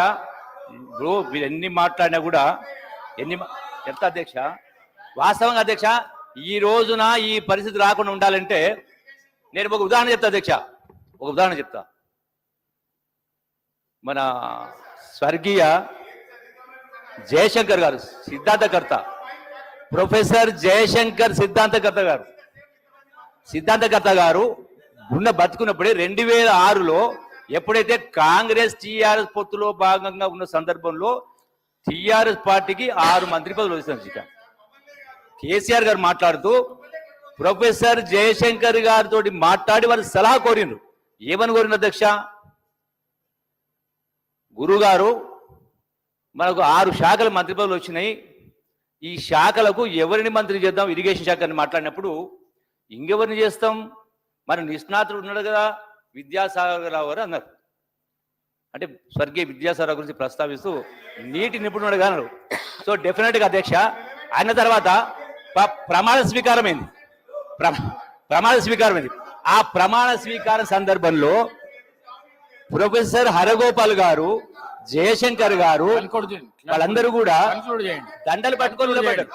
బ్రో మీరు ఎన్ని మాట్లాడినా కూడా చెప్తా అధ్యక్ష. వాస్తవంగా అధ్యక్ష ఈ రోజున ఈ పరిస్థితి రాకుండా ఉండాలంటే నేను ఒక ఉదాహరణ చెప్తా అధ్యక్ష. మన స్వర్గీయ జయశంకర్ గారు సిద్ధాంతకర్త, ప్రొఫెసర్ జయశంకర్ సిద్ధాంతకర్త గారు బతుకున్నప్పుడే 2006లో ఎప్పుడైతే కాంగ్రెస్ టీఆర్ఎస్ పొత్తులో భాగంగా ఉన్న సందర్భంలో టీఆర్ఎస్ పార్టీకి 6 మంత్రి పదవులు వచ్చింది. కేసీఆర్ గారు మాట్లాడుతూ ప్రొఫెసర్ జయశంకర్ గారితో మాట్లాడి వారు సలహా కోరిండ్రు. ఏమని కోరిన అధ్యక్ష? గురుగారు మనకు 6 శాఖల మంత్రి పదవులు వచ్చినాయి, ఈ శాఖలకు ఎవరిని మంత్రి చేద్దాం? ఇరిగేషన్ శాఖని మాట్లాడినప్పుడు ఇంకెవరిని చేస్తాం? మరి నిష్ణాతుడు ఉన్నాడు కదా విద్యాసాగర్ రావు గారు అన్నారు. అంటే స్వర్గీయ విద్యాసాగర్ గురించి ప్రస్తావిస్తూ నీటి నిపుణుడు అన్నారు. సో డెఫినెట్గా అధ్యక్ష అయిన తర్వాత ప్రమాణ స్వీకారమైంది. ఆ ప్రమాణ స్వీకారం సందర్భంలో ప్రొఫెసర్ హరగోపాల్ గారు, జయశంకర్ గారు వాళ్ళందరూ కూడా దండలు పట్టుకొని నిలబడ్డారు.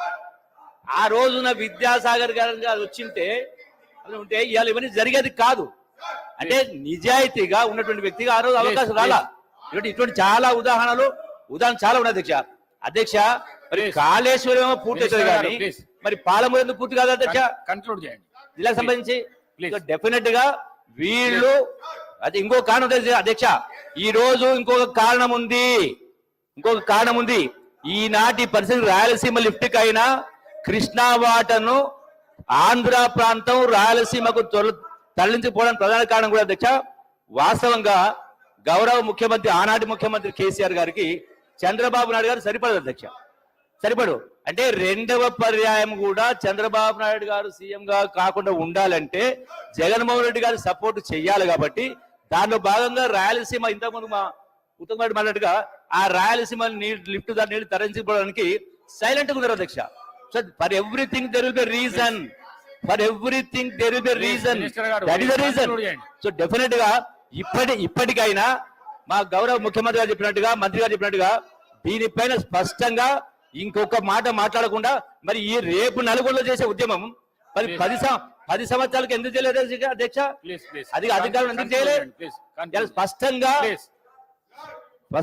ఆ రోజున విద్యాసాగర్ గారు వచ్చింటే ఉంటే ఇవాళ ఇవన్నీ జరిగేది కాదు. అంటే నిజాయితీగా ఉన్నటువంటి వ్యక్తిగా ఆ రోజు అవకాశం రాలా. ఇటువంటి చాలా ఉదాహరణలు చాలా ఉన్నాయి అధ్యక్ష. మరి కాళేశ్వరం ఏమో పూర్తి అవుతుంది కానీ మరి పాలమూరు ఎందుకు పూర్తి కాదు అధ్యక్ష? కన్క్లూడ్ చేయండి. జిల్లాకు సంబంధించి డెఫినెట్ గా వీళ్ళు అది ఇంకో కారణం అధ్యక్ష. ఈ రోజు ఇంకొక కారణం ఉంది. ఈనాటి పరిస్థితి రాయలసీమ లిఫ్ట్ అయినా కృష్ణా వాటర్ను ఆంధ్ర ప్రాంతం రాయలసీమకు తరలించిపోవడానికి ప్రధాన కారణం కూడా అధ్యక్ష. వాస్తవంగా గౌరవ ముఖ్యమంత్రి ఆనాటి ముఖ్యమంత్రి కేసీఆర్ గారికి చంద్రబాబు నాయుడు గారు సరిపడదు అధ్యక్ష. అంటే 2వ పర్యాయం కూడా చంద్రబాబు నాయుడు గారు సీఎం గా కాకుండా ఉండాలంటే జగన్మోహన్ రెడ్డి గారు సపోర్ట్ చెయ్యాలి. కాబట్టి దానిలో భాగంగా రాయలసీమ ఇంతకుముందు మా ఉత్తమ్ రెడ్డి మాట్లాడుగా ఆ రాయలసీమ లిఫ్ట్ దాని నీళ్లు తరలించుకోవడానికి సైలెంట్ గా ఉన్నారు అధ్యక్ష. So for everything there will be reason. That is the reason. So definite గా ఇప్పటికైనా మా గౌరవ ముఖ్యమంత్రి గారు చెప్పినట్టుగా, మంత్రి గారు చెప్పినట్టుగా దీనిపైన స్పష్టంగా ఇంకొక మాట మాట్లాడకుండా మరి ఈ రేపు నలుగురిలో చేసే ఉద్యమం మరి 10 సంవత్సరాలకు ఎందుకు చేయలేదు అధ్యక్ష? అది అధికారులు ఎందుకు చేయలేదు?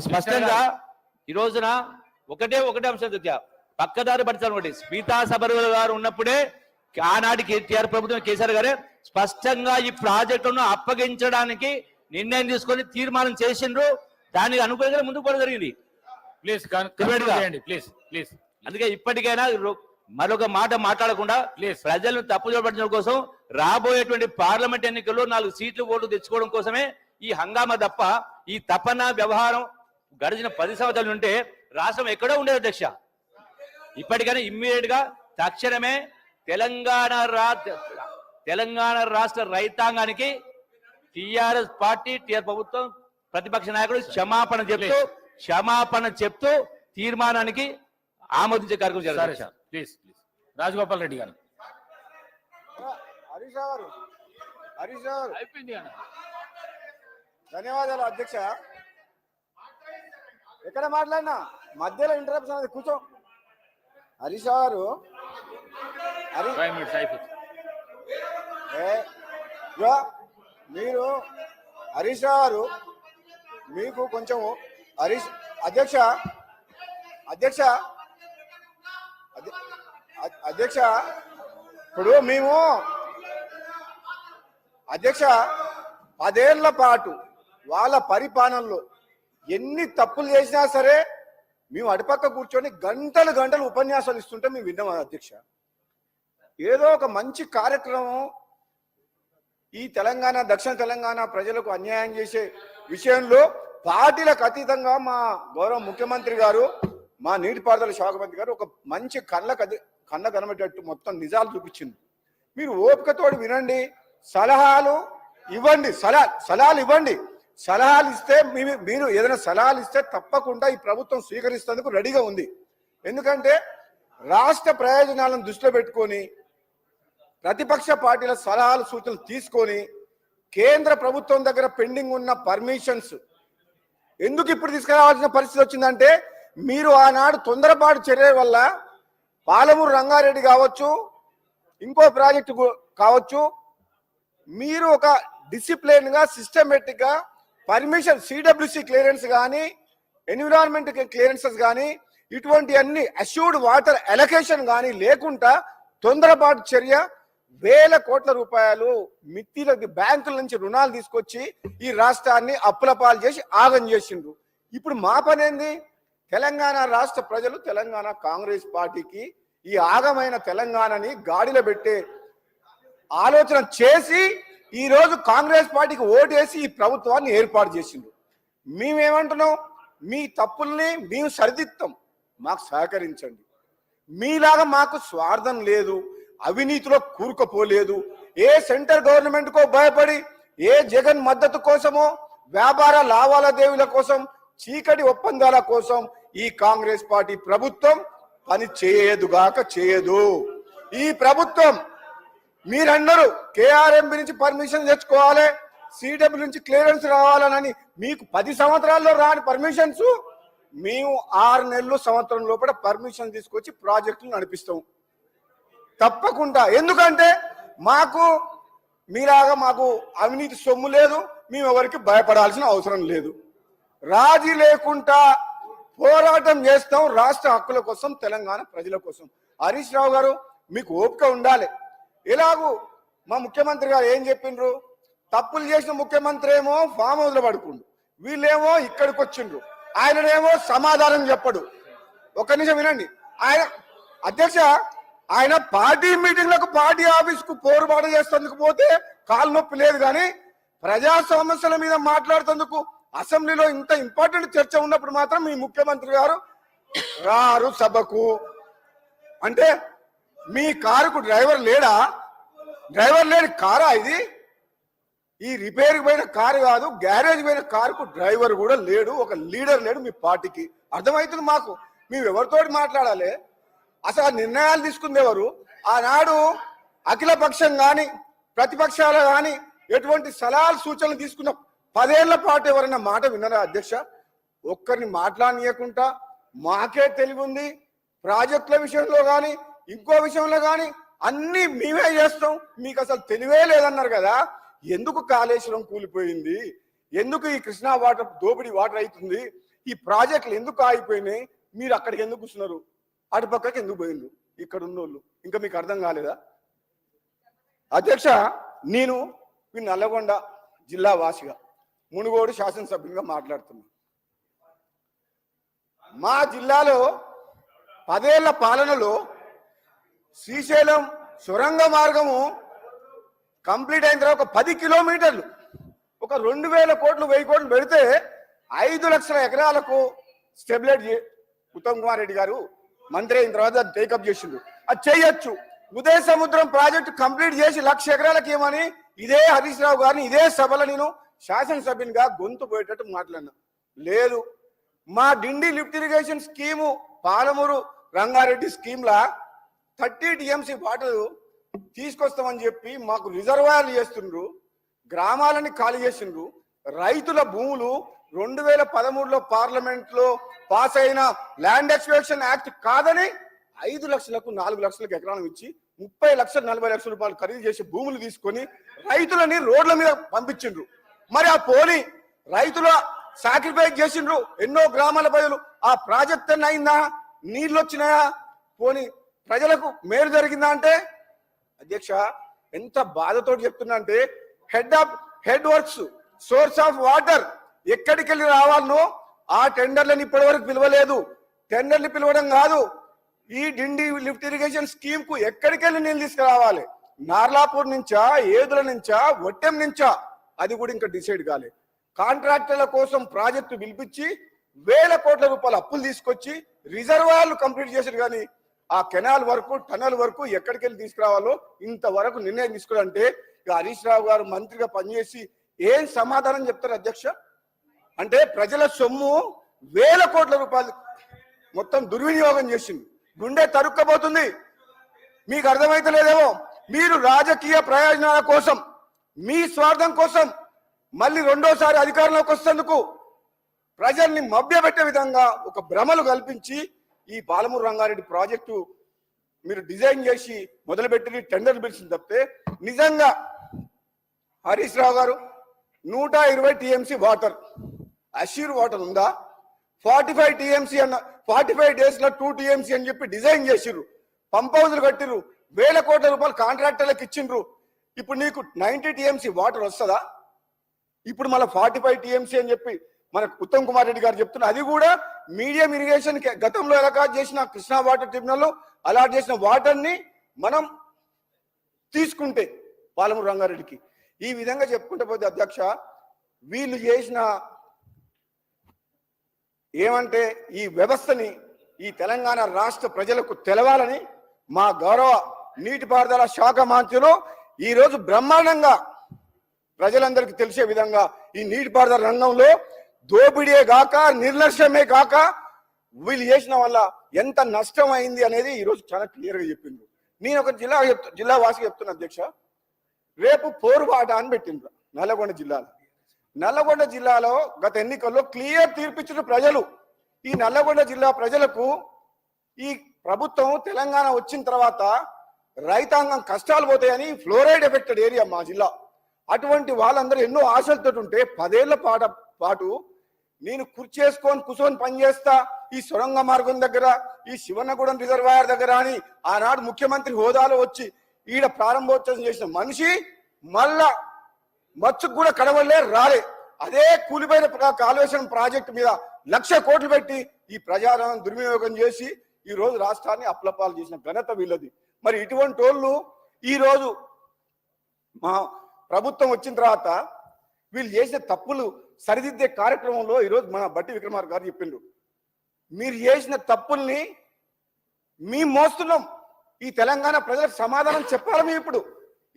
స్పష్టంగా ఈ రోజున ఒకటే అంశం అధ్యక్ష. పక్కదారి పడతాను ఒకటి. స్మితా సబర్వాల్ గారు ఉన్నప్పుడే ఆనాటి కేటీఆర్ ప్రభుత్వం కేసీఆర్ గారే స్పష్టంగా ఈ ప్రాజెక్టును అప్పగించడానికి నిర్ణయం తీసుకొని తీర్మానం చేసిండ్రు. దానికి అనుకూలంగా ముందుకు పోవడం జరిగింది. అందుకే ఇప్పటికైనా మరొక మాట మాట్లాడకుండా ప్రజలను తప్పుదోవ పట్టడం కోసం రాబోయేటువంటి పార్లమెంట్ ఎన్నికల్లో 4 సీట్లు ఓట్లు తెచ్చుకోవడం కోసమే ఈ హంగామా తప్ప ఈ తపన వ్యవహారం గడిచిన 10 సంవత్సరాల నుంటే రాష్ట్రం ఎక్కడో ఉండేది అధ్యక్ష. ఇప్పటికైనా ఇమ్మీడియట్ గా తక్షణమే తెలంగాణ రాష్ట్ర రైతాంగానికి టిఆర్ఎస్ పార్టీ టిఆర్ ప్రభుత్వం ప్రతిపక్ష నాయకుడు క్షమాపణ చెప్తూ తీర్మానానికి ఆమోదించే కార్యక్రమం సరే జరుగుతుంది. సార్, ప్లీజ్ రాజగోపాల్ రెడ్డి గారు. హరీష్ గారు అయిపోయింది అన్న. ధన్యవాదాలు అధ్యక్ష. ఎక్కడ మాట్లాడినా మధ్యలో ఇంటరప్షన్ అనేది కూర్చో. హరీష్ గారు 5 minutes అయిపోయింది. మీరు హరీష్ గారు మీకు కొంచెం హరీష్ అధ్యక్ష అధ్యక్ష అధ్యక్ష ఇప్పుడు మేము అధ్యక్ష 10 ఏళ్ల పాటు వాళ్ళ పరిపాలనలో ఎన్ని తప్పులు చేసినా సరే మేము అటుపక్క కూర్చొని గంటలు గంటలు ఉపన్యాసాలు ఇస్తుంటే మేము విన్నాం అధ్యక్ష. ఏదో ఒక మంచి కార్యక్రమం ఈ తెలంగాణ దక్షిణ తెలంగాణ ప్రజలకు అన్యాయం చేసే విషయంలో పార్టీలకు అతీతంగా మా గౌరవ ముఖ్యమంత్రి గారు, మా నీటిపారుదల శాఖ మంత్రి గారు ఒక మంచి కళ్ళ కనబెట్టేట్టు మొత్తం నిజాలు చూపించింది. మీరు ఓపికతోటి వినండి, సలహాలు ఇవ్వండి, సలహాలు ఇవ్వండి. సలహాలు ఇస్తే మీరు ఏదైనా సలహాలు ఇస్తే తప్పకుండా ఈ ప్రభుత్వం స్వీకరిస్తేందుకు రెడీగా ఉంది. ఎందుకంటే రాష్ట్ర ప్రయోజనాలను దృష్టిలో పెట్టుకొని ప్రతిపక్ష పార్టీల సలహాలు సూచనలు తీసుకొని కేంద్ర ప్రభుత్వం దగ్గర పెండింగ్ ఉన్న పర్మిషన్స్ ఎందుకు ఇప్పుడు తీసుకురావాల్సిన పరిస్థితి వచ్చిందంటే, మీరు ఆనాడు తొందరపాటు చర్య వల్ల పాలమూరు రంగారెడ్డి కావచ్చు, ఇంకో ప్రాజెక్టు కావచ్చు, మీరు ఒక డిసిప్లిన్ గా సిస్టమేటిక్ గా పర్మిషన్ సిడబ్ల్యూసి క్లియరెన్స్ కానీ ఎన్విరాన్మెంట్ క్లియరెన్సెస్ కానీ ఇటువంటి అన్ని అష్యూర్డ్ వాటర్ అలొకేషన్ కానీ లేకుండా తొందరపాటు చర్య వేల కోట్ల రూపాయలు మిత్తిలకి బ్యాంకుల నుంచి రుణాలు తీసుకొచ్చి ఈ రాష్ట్రాన్ని అప్పుల పాలు చేసి ఆగం చేసిండ్రు. ఇప్పుడు మా పని ఏంది? తెలంగాణ రాష్ట్ర ప్రజలు తెలంగాణ కాంగ్రెస్ పార్టీకి ఈ ఆగమైన తెలంగాణని గాడిలో పెట్టే ఆలోచన చేసి ఈ రోజు కాంగ్రెస్ పార్టీకి ఓటేసి ఈ ప్రభుత్వాన్ని ఏర్పాటు చేసిండ్రు. మేమేమంటున్నాం? మీ తప్పుల్ని మేము సరిదిద్దాం, మాకు సహకరించండి. మీలాగా మాకు స్వార్థం లేదు, అవినీతిలో కూరుకుపోలేదు. ఏ సెంటర్ గవర్నమెంట్ కో భయపడి, ఏ జగన్ మద్దతు కోసమో, వ్యాపార లావాదేవీల కోసం, చీకటి ఒప్పందాల కోసం ఈ కాంగ్రెస్ పార్టీ ప్రభుత్వం పని చేయదు. ఈ ప్రభుత్వం మీరందరూ కేఆర్ఎంబి నుంచి పర్మిషన్ తెచ్చుకోవాలి, సిడబ్ల్యూ నుంచి క్లియరెన్స్ రావాలని మీకు 10 సంవత్సరాల్లో రాని పర్మిషన్స్ మేము 6 నెలలు సంవత్సరం లోపల పర్మిషన్ తీసుకొచ్చి ప్రాజెక్టులు నడిపిస్తాం తప్పకుండా. ఎందుకంటే మీలాగా మాకు అవినీతి సొమ్ము లేదు, మేము ఎవరికి భయపడాల్సిన అవసరం లేదు. రాజీ లేకుండా పోరాటం చేస్తాం రాష్ట్ర హక్కుల కోసం, తెలంగాణ ప్రజల కోసం. హరీష్ రావు గారు మీకు ఓపిక ఉండాలి. ఎలాగూ మా ముఖ్యమంత్రి గారు ఏం చెప్పిండ్రు? తప్పులు చేసిన ముఖ్యమంత్రి ఏమో ఫామ్ హౌస్ లో పడుకుండు, వీళ్ళేమో ఇక్కడికి వచ్చిండ్రు, ఆయననేమో సమాధానం చెప్పడు. ఒక్క నిమిషం వినండి. అధ్యక్ష ఆయన పార్టీ మీటింగ్లకు, పార్టీ ఆఫీస్ కు పోరుబాటు చేసేందుకు పోతే కాలు నొప్పి లేదు, కానీ ప్రజా సమస్యల మీద మాట్లాడుతందుకు అసెంబ్లీలో ఇంత ఇంపార్టెంట్ చర్చ ఉన్నప్పుడు మాత్రం మీ ముఖ్యమంత్రి గారు రారు సభకు. అంటే మీ కారుకు డ్రైవర్ లేడా? డ్రైవర్ లేని కారా ఇది? ఈ రిపేర్కి పోయిన కారు కాదు, గ్యారేజ్ పోయిన కారుకు డ్రైవర్ కూడా లేడు, ఒక లీడర్ లేడు మీ పార్టీకి. అర్థమవుతుంది మాకు. మేము ఎవరితోటి మాట్లాడాలి? అసలు నిర్ణయాలు తీసుకుంది ఎవరు? ఆనాడు అఖిల పక్షం కానీ ప్రతిపక్షాలు కానీ ఎటువంటి సలహాలు సూచనలు తీసుకున్న 10 ఏళ్ల పాటు ఎవరైనా మాట విన్నారా అధ్యక్ష? ఒక్కరిని మాట్లాడనీయకుండా మాకే తెలివి ఉంది, ప్రాజెక్టుల విషయంలో కానీ ఇంకో విషయంలో కానీ అన్ని మేమే చేస్తాం, మీకు అసలు తెలివే లేదన్నారు కదా. ఎందుకు కాళేశ్వరం కూలిపోయింది? ఎందుకు ఈ కృష్ణా వాటర్ దోపిడీ వాటర్ అవుతుంది? ఈ ప్రాజెక్టులు ఎందుకు ఆగిపోయినాయి? మీరు అక్కడికి ఎందుకు వస్తున్నారు? అటుపక్కకి ఎందుకు పోయిండ్రు? ఇక్కడ ఉన్నోళ్ళు ఇంకా మీకు అర్థం కాలేదా? అధ్యక్ష, నేను ఈ నల్లగొండ జిల్లా వాసిగా, మునుగోడు శాసనసభ్యునిగా మాట్లాడుతున్నా. మా జిల్లాలో 10 ఏళ్ల పాలనలో శ్రీశైలం సొరంగ మార్గము కంప్లీట్ అయిన తర్వాత 10 కిలోమీటర్లు ఒక 2000 కోట్లు 1000 కోట్లు పెడితే 5 లక్షల ఎకరాలకు స్టెబిలైజ్ ఉత్తమ్ కుమార్ రెడ్డి గారు మంత్రి అయిన తర్వాత టేకప్ చేసిండు. అది చేయొచ్చు. ఉదయ సముద్రం ప్రాజెక్టు కంప్లీట్ చేసి 1,00,000 ఎకరాలకు ఏమని ఇదే హరీష్ రావు గారిని ఇదే సభలో నేను శాసనసభ్యునిగా గొంతు పోయేటట్టు మాట్లాడినా. లేదు, మా Dindi lift irrigation scheme Palamuru Rangareddy స్కీమ్లా 30 TMC వాటర్ తీసుకొస్తామని చెప్పి మాకు రిజర్వాయర్లు చేస్తుండ్రు, గ్రామాలని ఖాళీ చేసిండ్రు. రైతుల భూములు 2013లో పార్లమెంట్లో పాస్ అయిన ల్యాండ్ ఎక్స్ప్లోరేషన్ యాక్ట్ కాదని 5 లక్షలకు 4 లక్షలకు ఎకరాలు ఇచ్చి 30 లక్షలు 40 లక్షల రూపాయలు ఖరీదు చేసి భూములు తీసుకొని రైతులని రోడ్ల మీద పంపించిండ్రు. మరి ఆ పోని రైతుల సాక్రిఫైస్ చేసిండ్రు ఎన్నో గ్రామాల ప్రజలు. ఆ ప్రాజెక్ట్ అన్న అయిందా? నీళ్ళు వచ్చినాయా? పోని ప్రజలకు మేలు జరిగిందా అంటే అధ్యక్ష ఎంత బాధతో చెప్తున్నా అంటే head works source of water ఎక్కడికి వెళ్ళి రావాలనో ఆ టెండర్లను ఇప్పటి వరకు పిలవలేదు. టెండర్లు పిలవడం కాదు, ఈ డిండి లిఫ్ట్ ఇరిగేషన్ స్కీమ్ కు ఎక్కడికి వెళ్ళి నీళ్ళు తీసుకురావాలి, నార్లాపూర్ నుంచా, ఏదుల నుంచా, ఒట్టెం నుంచా, అది కూడా ఇంకా డిసైడ్ కాలేదు. కాంట్రాక్టర్ల కోసం ప్రాజెక్టు పిలిపించి 1,000 కోట్ల రూపాయల అప్పులు తీసుకొచ్చి రిజర్వాయర్లు కంప్లీట్ చేశారు. కానీ ఆ కెనాల్ వరకు టనల్ వరకు ఎక్కడికి వెళ్ళి తీసుకురావాలో ఇంతవరకు నిర్ణయం తీసుకోవాలంటే హరీష్ రావు గారు మంత్రిగా పనిచేసి ఏం సమాధానం చెప్తారు అధ్యక్ష? అంటే ప్రజల సొమ్ము 1,000 కోట్ల రూపాయలు మొత్తం దుర్వినియోగం చేసింది. గుండె తరుక్కపోతుంది. మీకు అర్థమైతలేదేమో. మీరు రాజకీయ ప్రయోజనాల కోసం, మీ స్వార్థం కోసం మళ్ళీ రెండోసారి అధికారంలోకి వస్తేందుకు ప్రజల్ని మభ్యపెట్టే విధంగా ఒక భ్రమలు కల్పించి ఈ పాలమూరు రంగారెడ్డి ప్రాజెక్టు మీరు డిజైన్ చేసి మొదలుపెట్టి టెండర్ పిలిచింది తప్పితే నిజంగా హరీష్ రావు గారు 120 TMC వాటర్ అష్యూర్ వాటర్ ఉందా? 45 TMC అన్న 45 days లో 2 TMC అని చెప్పి డిజైన్ చేసిర్రు, పంప్ హౌజులు కట్టిర్రు, 1,000 కోట్ల రూపాయలు కాంట్రాక్టర్లకు ఇచ్చిండ్రు. ఇప్పుడు నీకు 90 TMC వాటర్ వస్తుందా? ఇప్పుడు మళ్ళీ 45 TMC అని చెప్పి మన ఉత్తమ్ కుమార్ రెడ్డి గారు చెప్తున్నారు. అది కూడా మీడియం ఇరిగేషన్ గతంలో అలాట్ చేసిన కృష్ణా వాటర్ ట్రిబ్యునల్ అలాట్ చేసిన వాటర్ ని మనం తీసుకుంటే పాలమూరు రంగారెడ్డికి ఈ విధంగా చెప్పుకుంటే పోతే అధ్యక్ష వీళ్ళు చేసిన ఏమంటే ఈ వ్యవస్థని ఈ తెలంగాణ రాష్ట్ర ప్రజలకు తెలవాలని మా గౌరవ నీటిపారుదల శాఖ మంత్రులు ఈ రోజు బ్రహ్మాండంగా ప్రజలందరికీ తెలిసే విధంగా ఈ నీటిపారుదల రంగంలో దోపిడీ గాక నిర్లక్ష్యమే కాక వీళ్ళు చేసిన వల్ల ఎంత నష్టం అయింది అనేది ఈ రోజు చాలా క్లియర్ గా చెప్పిండ్రు. నేను ఒక జిల్లా వాసిగా చెప్తున్నా అధ్యక్ష, రేపు పోరుబాట అని పెట్టిండ్రు నల్లగొండ జిల్లాలో గత ఎన్నికల్లో క్లియర్ తీర్పిచ్చిన ప్రజలు. ఈ నల్లగొండ జిల్లా ప్రజలకు ఈ ప్రభుత్వం తెలంగాణ వచ్చిన తర్వాత రైతాంగం కష్టాలు పోతాయని ఫ్లోరైడ్ ఎఫెక్టెడ్ ఏరియా మా జిల్లా. అటువంటి వాళ్ళందరూ ఎన్నో ఆశలతో ఉంటే 10 ఏళ్ల పాటు నేను కూర్చొని పనిచేస్తా ఈ సొరంగ మార్గం దగ్గర, ఈ శివన్నగూడెం రిజర్వాయర్ దగ్గర అని ఆనాడు ముఖ్యమంత్రి హోదాలో వచ్చి ఈడ ప్రారంభోత్సవం చేసిన మనిషి మళ్ళా మచ్చుకు కూడా కడవలే రాలే. అదే కూలిపోయిన కాళేశ్వరం ప్రాజెక్టు మీద 1,00,000 కోట్లు పెట్టి ఈ ప్రజాధనం దుర్వినియోగం చేసి ఈ రోజు రాష్ట్రాన్ని అప్లపాలు చేసిన ఘనత వీళ్ళది. మరి ఇటువంటి వాళ్ళు ఈ రోజు మా ప్రభుత్వం వచ్చిన తర్వాత వీళ్ళు చేసిన తప్పులు సరిదిద్దే కార్యక్రమంలో ఈరోజు మన బట్టి విక్రమార్క గారు చెప్పిండ్రు, మీరు చేసిన తప్పుల్ని మేము మోస్తున్నాం, ఈ తెలంగాణ ప్రజలకు సమాధానం చెప్పాలి. మేము ఇప్పుడు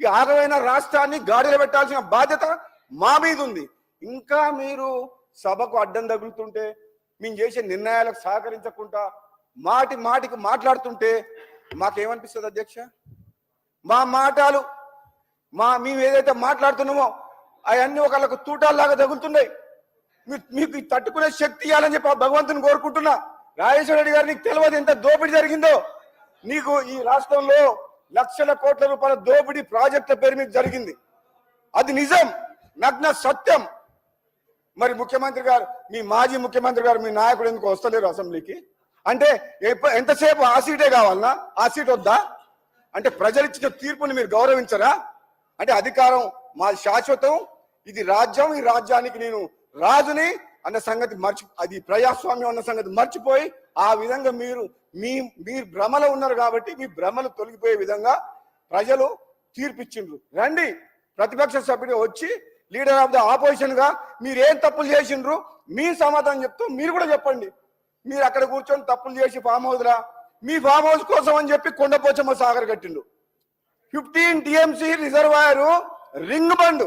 ఈ ఆగమైన రాష్ట్రాన్ని గాడిలో పెట్టాల్సిన బాధ్యత మా మీద ఉంది. ఇంకా మీరు సభకు అడ్డం తగులుతుంటే, మేము చేసే నిర్ణయాలకు సహకరించకుండా మాటికి మాట్లాడుతుంటే మాకేమనిపిస్తుంది అధ్యక్ష? మా మాటలు మేము ఏదైతే మాట్లాడుతున్నామో అవన్నీ ఒకళ్ళకు తూటాల్లాగా తగులుతున్నాయి. మీకు తట్టుకునే శక్తి ఇవ్వాలని చెప్పి భగవంతుని కోరుకుంటున్నా. రాజేశ్వర రెడ్డి గారు నీకు తెలియదు ఎంత దోపిడీ జరిగిందో. నీకు ఈ రాష్ట్రంలో 1,00,000 కోట్ల రూపాయల దోపిడీ ప్రాజెక్టుల పేరు మీద జరిగింది. అది నిజం, నగ్న సత్యం. మరి ముఖ్యమంత్రి గారు, మీ మాజీ ముఖ్యమంత్రి గారు, మీ నాయకుడు ఎందుకు వస్తలేరు అసెంబ్లీకి? అంటే ఎంతసేపు ఆ సీటే కావాలన్నా? ఆ సీట్ వద్దా? అంటే ప్రజలు ఇచ్చిన తీర్పుని మీరు గౌరవించరా? అంటే అధికారం మా శాశ్వతం, ఇది రాజ్యం, ఈ రాజ్యానికి నేను రాజుని అన్న సంగతి అది ప్రజాస్వామ్యం అన్న సంగతి మర్చిపోయి ఆ విధంగా మీరు భ్రమలో ఉన్నారు. కాబట్టి మీ భ్రమలు తొలగిపోయే విధంగా ప్రజలు తీర్పిచ్చిండ్రు. రండి ప్రతిపక్ష సభ్యుడు వచ్చి లీడర్ ఆఫ్ ద ఆపోజిషన్ గా మీరేం తప్పులు చేసిండ్రు మీ సమాధానం చెప్తూ మీరు కూడా చెప్పండి. మీరు అక్కడ కూర్చొని తప్పులు చేసి ఫామ్ హౌస్ రా, మీ ఫామ్ హౌస్ కోసం అని చెప్పి కొండపోచమ్మ సాగర్ కట్టిండు. 15 టీఎంసీ రిజర్వాయర్ రింగ్ బండ్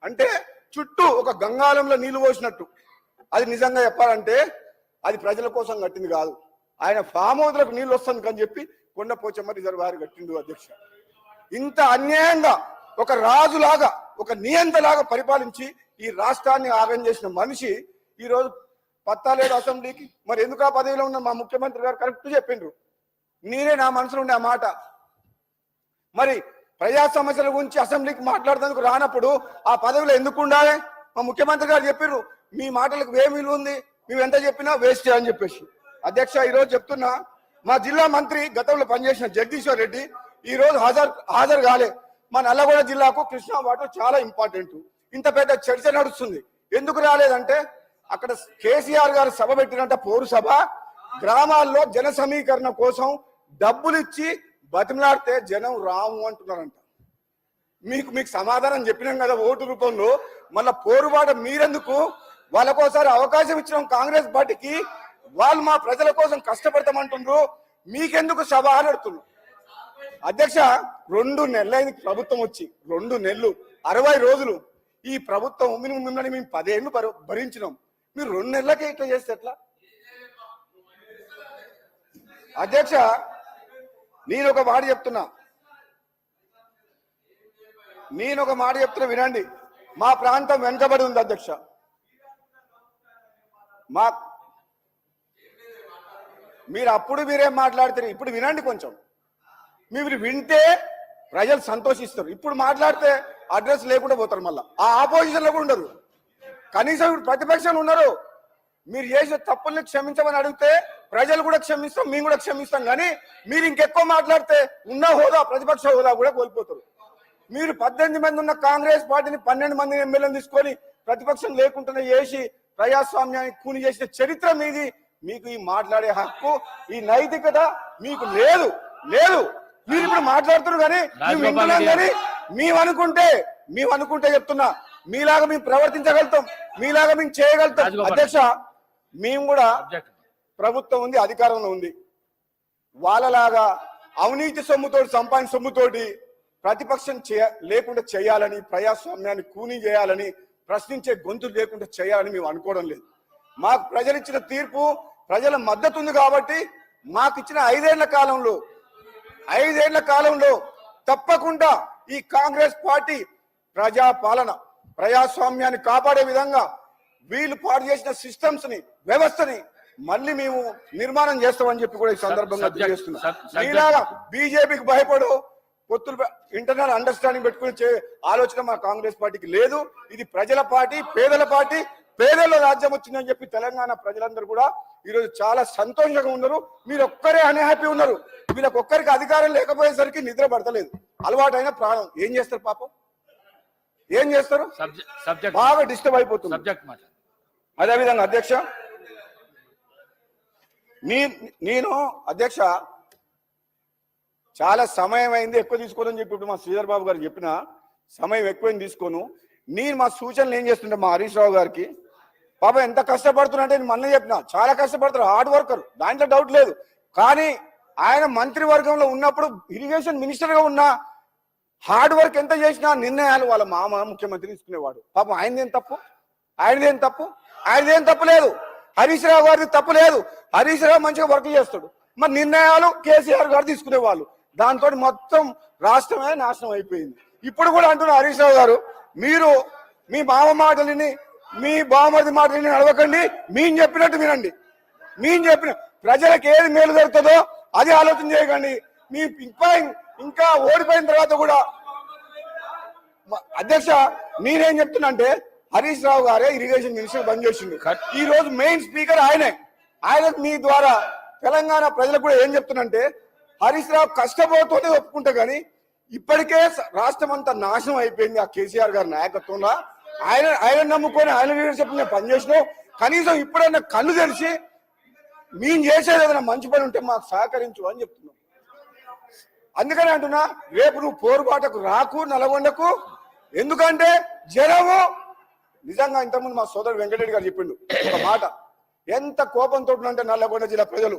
అంటే చుట్టూ ఒక గంగాళంలో నీళ్లు పోసినట్టు. అది నిజంగా చెప్పాలంటే అది ప్రజల కోసం కట్టింది కాదు, ఆయన ఫామ్ హౌస్లకు నీళ్ళు వస్తుంది అని చెప్పి కొండపోచమ్మ రిజర్వాయర్ కట్టిండు అధ్యక్ష. ఇంత అన్యాయంగా ఒక రాజులాగా ఒక నియంతలాగా పరిపాలించి ఈ రాష్ట్రాన్ని ఆగం చేసిన మనిషి ఈరోజు పత్తాలేడు అసెంబ్లీకి. మరి ఎందుకు ఆ పదవిలో ఉన్న మా ముఖ్యమంత్రి గారు కరెక్ట్ చెప్పిండ్రు, నేనే నా మనసులో ఉండే ఆ మాట. మరి ప్రజా సమస్యల గురించి అసెంబ్లీకి మాట్లాడేందుకు రానప్పుడు ఆ పదవిలో ఎందుకు ఉండాలి? మా ముఖ్యమంత్రి గారు చెప్పిర్రు, మీ మాటలకు ఏం విలువ ఉంది, మేము ఎంత చెప్పినా వేస్ట్ అని చెప్పేసి. అధ్యక్ష, ఈరోజు చెప్తున్నా, మా జిల్లా మంత్రి గతంలో పనిచేసిన జగదీశ్వర్ రెడ్డి ఈరోజు హాజరు కాలే. మా నల్లగొండ జిల్లాకు కృష్ణా వాటర్ చాలా ఇంపార్టెంట్. ఇంత పెద్ద చర్చ నడుస్తుంది, ఎందుకు రాలేదంటే అక్కడ కేసీఆర్ గారు సభ పెట్టినట్ట పౌరు సభ, గ్రామాల్లో జన సమీకరణ కోసం డబ్బులు ఇచ్చి బతిమలాడితే జనం రాము అంటున్నారంట. మీకు సమాధానం చెప్పినాం కదా ఓటు రూపంలో, మళ్ళా పోరుబాట మీరెందుకు? వాళ్ళకోసారి అవకాశం ఇచ్చినాం కాంగ్రెస్ పార్టీకి, వాళ్ళు మా ప్రజల కోసం కష్టపడతామంటుండ్రు, మీకెందుకు సభ అని అడుగుతున్నారు. అధ్యక్ష, 2 నెలలైంది ప్రభుత్వం వచ్చి, 2 నెలలు 60 రోజులు ఈ ప్రభుత్వం మిమ్మల్ని మేము 10 ఏళ్ళు భరించినాం, మీరు 2 నెలలకే ఇట్లా చేస్తే ఎట్లా? అధ్యక్ష, నేను ఒక మాట చెప్తున్నా వినండి. మా ప్రాంతం వెనుకబడి ఉంది అధ్యక్ష. మీరు అప్పుడు మీరేం మాట్లాడతారు, ఇప్పుడు వినండి కొంచెం. మీరు వింటే ప్రజలు సంతోషిస్తారు, ఇప్పుడు మాట్లాడితే అడ్రస్ లేకుండా పోతారు. మళ్ళీ ఆ ఆపోజిషన్ లో కూడా ఉండరు, కనీసం ఇప్పుడు ప్రతిపక్షాలు ఉన్నారు. మీరు చేసిన తప్పుల్ని క్షమించమని అడిగితే ప్రజలు కూడా క్షమిస్తాం, మేము కూడా క్షమిస్తాం. కానీ మీరు ఇంకెక్కువ మాట్లాడితే ఉన్న హోదా, ప్రతిపక్ష హోదా కూడా కోల్పోతారు. మీరు 18 మంది ఉన్న కాంగ్రెస్ పార్టీని 12 మంది ఎమ్మెల్యేలు తీసుకొని ప్రతిపక్షం లేకుండా చేసి ప్రజాస్వామ్యాన్ని కూని చేసిన చరిత్ర మీది. మీకు ఈ మాట్లాడే హక్కు, ఈ నైతికత మీకు లేదు. మీరు ఇప్పుడు మాట్లాడుతున్నారు కానీ మేము వింటున్నాం. కానీ మేము అనుకుంటే చెప్తున్నా, మీలాగా మేము ప్రవర్తించగలుగుతాం, మీలాగా మేము చేయగలుగుతాం. అధ్యక్ష, మేము కూడా ప్రభుత్వం ఉంది, అధికారంలో ఉంది, వాళ్ళలాగా అవినీతి సొమ్ముతోటి సంపాదించిన సొమ్ముతోటి ప్రతిపక్షం లేకుండా చేయాలని, ప్రజాస్వామ్యాన్ని కూనీ చేయాలని, ప్రశ్నించే గొంతులు లేకుండా చేయాలని మేము అనుకోవడం లేదు. మాకు ప్రజలు ఇచ్చిన తీర్పు, ప్రజల మద్దతు ఉంది కాబట్టి మాకు ఇచ్చిన 5 ఏళ్ల కాలంలో తప్పకుండా ఈ కాంగ్రెస్ పార్టీ ప్రజాపాలన, ప్రజాస్వామ్యాన్ని కాపాడే విధంగా వీళ్ళు పాడు చేసిన సిస్టమ్స్ ని, వ్యవస్థని మళ్ళీ మేము నిర్మాణం చేస్తామని చెప్పి కూడా ఈ సందర్భంగా తెలియజేస్తున్నాం. మీలాగా బీజేపీకి భయపడు పొత్తులు ఇంటర్నల్ అండర్స్టాండింగ్ పెట్టుకుని ఆలోచన మా కాంగ్రెస్ పార్టీకి లేదు. ఇది ప్రజల పార్టీ, పేదల పార్టీ. పేదల్లో రాజ్యం వచ్చిందని చెప్పి తెలంగాణ ప్రజలందరూ కూడా ఈరోజు చాలా సంతోషంగా ఉన్నారు. మీరు ఒక్కరే అన్హ్యాపీ ఉన్నారు. వీళ్ళకి ఒక్కరికి అధికారం లేకపోయేసరికి నిద్ర పడతలేదు. అలవాటైన ప్రాణం ఏం చేస్తారు పాపం, ఏం చేస్తారు? బాగా డిస్టర్బ్ అయిపోతుంది. అదేవిధంగా అధ్యక్ష, నేను అధ్యక్ష చాలా సమయం అయింది, ఎక్కువ తీసుకోనని చెప్పి ఇప్పుడు మా శ్రీధర్ బాబు గారు చెప్పిన సమయం ఎక్కువైంది తీసుకోను. నేను మా సూచనలు ఏం చేస్తుంటే మా హరీష్ రావు గారికి, పాపం ఎంత కష్టపడుతున్నా నేను మొన్న చెప్పిన, చాలా కష్టపడతారు, హార్డ్ వర్కర్, దాంట్లో డౌట్ లేదు. కానీ ఆయన మంత్రివర్గంలో ఉన్నప్పుడు, ఇరిగేషన్ మినిస్టర్ గా ఉన్న, హార్డ్ వర్క్ ఎంత చేసినా నిర్ణయాలు వాళ్ళ మామ ముఖ్యమంత్రి తీసుకునేవాడు. పాపం ఆయనదేం తప్పు లేదు, హరీష్ రావు గారిది తప్పు లేదు. హరీష్ రావు మంచిగా వర్క్ చేస్తాడు, మరి నిర్ణయాలు కేసీఆర్ గారు తీసుకునేవాళ్ళు. దాంతో మొత్తం రాష్ట్రమే నాశనం అయిపోయింది. ఇప్పుడు కూడా అంటున్న హరీష్ రావు గారు, మీరు మీ మామ మాటలని, మీ బావమరిది మాటలని నడవకండి, మేము చెప్పినట్టు వినండి. మేము చెప్పిన ప్రజలకు ఏది మేలు జరుగుతుందో అది ఆలోచన చేయకండి. మీ ఇంకా ఓడిపోయిన తర్వాత కూడా అధ్యక్ష, నేనేం చెప్తున్నా అంటే, హరీష్ రావు గారే ఇరిగేషన్ మినిస్టర్ బంద్ చేసిండు. ఈ రోజు మెయిన్ స్పీకర్ ఆయనకు మీ ద్వారా తెలంగాణ ప్రజలకు కూడా ఏం చెప్తున్నంటే, హరీష్ రావు కష్టపోతూనే ఒప్పుకుంటా, కానీ ఇప్పటికే రాష్ట్రం అంతా నాశనం అయిపోయింది ఆ కేసీఆర్ గారి నాయకత్వంలో. ఆయన నమ్ముకొని ఆయన లీడర్షిప్ నేను పనిచేసినావు. కనీసం ఇప్పుడైనా కళ్ళు తెరిచి మేము చేసేది ఏదైనా మంచి పని ఉంటే మాకు సహకరించు అని చెప్తున్నాం. అందుకని అంటున్నా, రేపు నువ్వు పోరుబాటకు రాకు నల్గొండకు. ఎందుకంటే జనము నిజంగా ఇంతకుముందు మా సోదరుడు వెంకటరెడ్డి గారు చెప్పిండు ఒక మాట, ఎంత కోపంతో అంటే నల్లగొండ జిల్లా ప్రజలు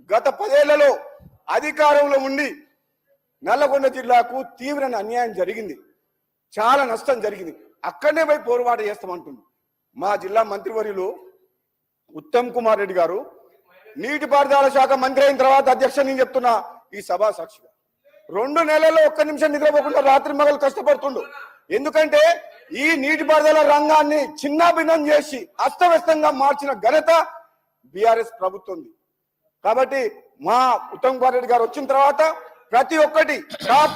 గత 10 ఏళ్లలో అధికారంలో ఉండి నల్లగొండ జిల్లాకు తీవ్ర అన్యాయం జరిగింది, చాలా నష్టం జరిగింది. అక్కడనే పోయి పోరుబాటు చేస్తామంటుంది. మా జిల్లా మంత్రివర్యులు ఉత్తమ్ కుమార్ రెడ్డి గారు నీటిపారుదల శాఖ మంత్రి అయిన తర్వాత, అధ్యక్ష నేను చెప్తున్నా ఈ సభా సాక్షిగా, 2 నెలల్లో ఒక్క నిమిషం నిద్రపోకుండా రాత్రి మగలు కష్టపడుతుండు. ఎందుకంటే ఈ నీటిపారుదల రంగాన్ని చిన్నాభిన్నం చేసి అస్తవ్యస్తంగా మార్చిన ఘనత బీఆర్ఎస్ ప్రభుత్వంది. కాబట్టి మా ఉత్తమ్ కుమార్ రెడ్డి గారు వచ్చిన తర్వాత ప్రతి ఒక్కటి టాప్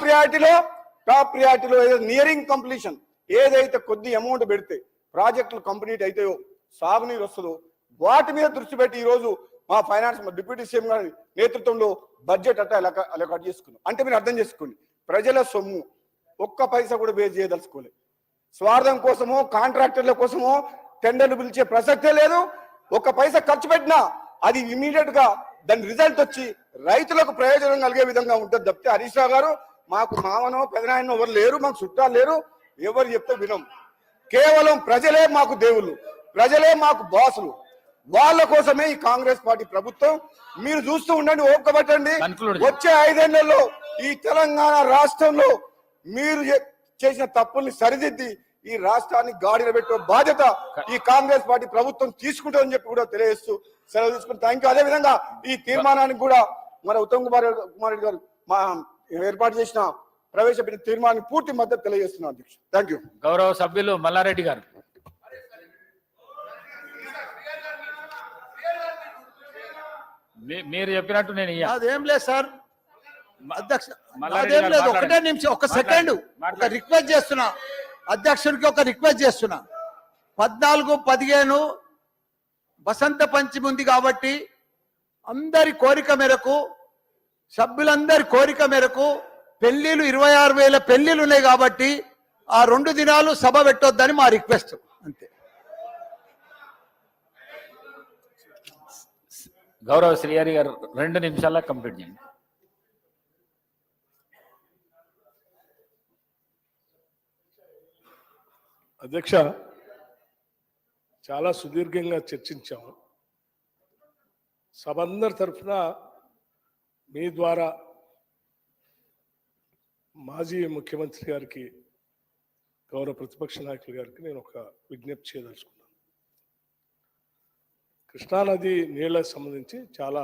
ప్రియారిటీలో నియరింగ్ కంప్లీషన్, ఏదైతే కొద్ది అమౌంట్ పెడితే ప్రాజెక్టులు కంప్లీట్ అవుతాయో, సాగునీరు వస్తుందో వాటి మీద దృష్టి పెట్టి ఈరోజు మా ఫైనాన్స్ డిప్యూటీ సీఎం గారి నేతృత్వంలో బడ్జెట్ అలకాట్ చేసుకున్నాం. అంటే మీరు అర్థం చేసుకోండి, ప్రజల సొమ్ము ఒక్క పైసా కూడా వేస్ట్ చేయదలుచుకోలేదు. స్వార్థం కోసమో కాంట్రాక్టర్ల కోసమో టెండర్లు పిలిచే ప్రసక్తే లేదు. ఒక్క పైసా ఖర్చు పెట్టినా అది ఇమీడియట్ గా దాని రిజల్ట్ వచ్చి రైతులకు ప్రయోజనం కలిగే విధంగా ఉంటుంది తప్పితే హరీష్ రావు గారు మాకు మామనో పెదనాయనో ఎవరు లేరు, మాకు చుట్టాలు లేరు, ఎవరు చెప్తే వినం. కేవలం ప్రజలే మాకు దేవుళ్ళు, ప్రజలే మాకు బాసులు. వాళ్ళ కోసమే ఈ కాంగ్రెస్ పార్టీ ప్రభుత్వం. మీరు చూస్తూ ఉండండి, ఓపిక పట్టండి. వచ్చే 5 ఏళ్లలో ఈ తెలంగాణ రాష్ట్రంలో మీరు చేసిన తప్పుల్ని సరిదిద్ది ఈ రాష్ట్రాన్ని గాడిలో పెట్టే బాధ్యత ఈ కాంగ్రెస్ పార్టీ ప్రభుత్వం తీసుకుంటుందని చెప్పి కూడా తెలియజేస్తూ సెలవు తీసుకుని థ్యాంక్ యూ. అదేవిధంగా ఈ తీర్మానానికి కూడా మన ఉత్తమ్ కుమార్ రెడ్డి గారు మా ఏర్పాటు చేసిన ప్రవేశపెట్టిన తీర్మానానికి పూర్తి మద్దతు తెలియజేస్తున్నాను అధ్యక్ష. Thank you. గౌరవ సభ్యులు మల్లారెడ్డి గారు. మీరు చెప్పినట్టు నేను అదేం లేదు సార్ అధ్యక్ష, అదేం లేదు. ఒకటే నిమిషం, ఒక సెకండ్, ఒక రిక్వెస్ట్ చేస్తున్నా అధ్యక్షుడికి, ఒక రిక్వెస్ట్ చేస్తున్నా. 14, 15 వసంత పంచమి ఉంది కాబట్టి అందరి కోరిక మేరకు, సభ్యులందరి కోరిక మేరకు పెళ్లిళ్ళు 26,000 పెళ్లిళ్ళు ఉన్నాయి కాబట్టి ఆ 2 దినాలు సభ పెట్టొద్దని మా రిక్వెస్ట్ అంతే. గౌరవ శ్రీహరి గారు 2 నిమిషాల్లో కంప్లీట్ చేయండి. అధ్యక్ష, చాలా సుదీర్ఘంగా చర్చించాము. సభ అందరి తరఫున మీ ద్వారా మాజీ ముఖ్యమంత్రి గారికి, గౌరవ ప్రతిపక్ష నాయకులు గారికి నేను ఒక విజ్ఞప్తి చేయదలుచుకున్నాను. కృష్ణానది నీళ్లకు సంబంధించి చాలా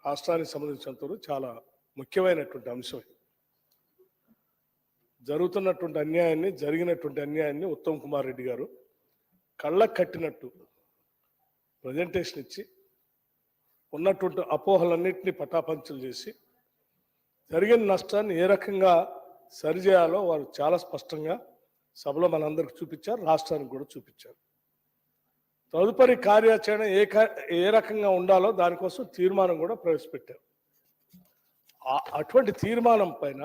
రాష్ట్రానికి సంబంధించినంత చాలా ముఖ్యమైనటువంటి అంశం. జరిగినటువంటి అన్యాయాన్ని ఉత్తమ్ కుమార్ రెడ్డి గారు కళ్ళకు కట్టినట్టు ప్రజెంటేషన్ ఇచ్చి ఉన్నటువంటి అపోహలన్నింటినీ పటాపంచలు చేసి జరిగిన నష్టాన్ని ఏ రకంగా సరిచేయాలో వారు చాలా స్పష్టంగా సభలో మనందరికి చూపించారు, రాష్ట్రానికి కూడా చూపించారు. తదుపరి కార్యాచరణ ఏ రకంగా ఉండాలో దానికోసం తీర్మానం కూడా ప్రవేశపెట్టారు. అటువంటి తీర్మానం పైన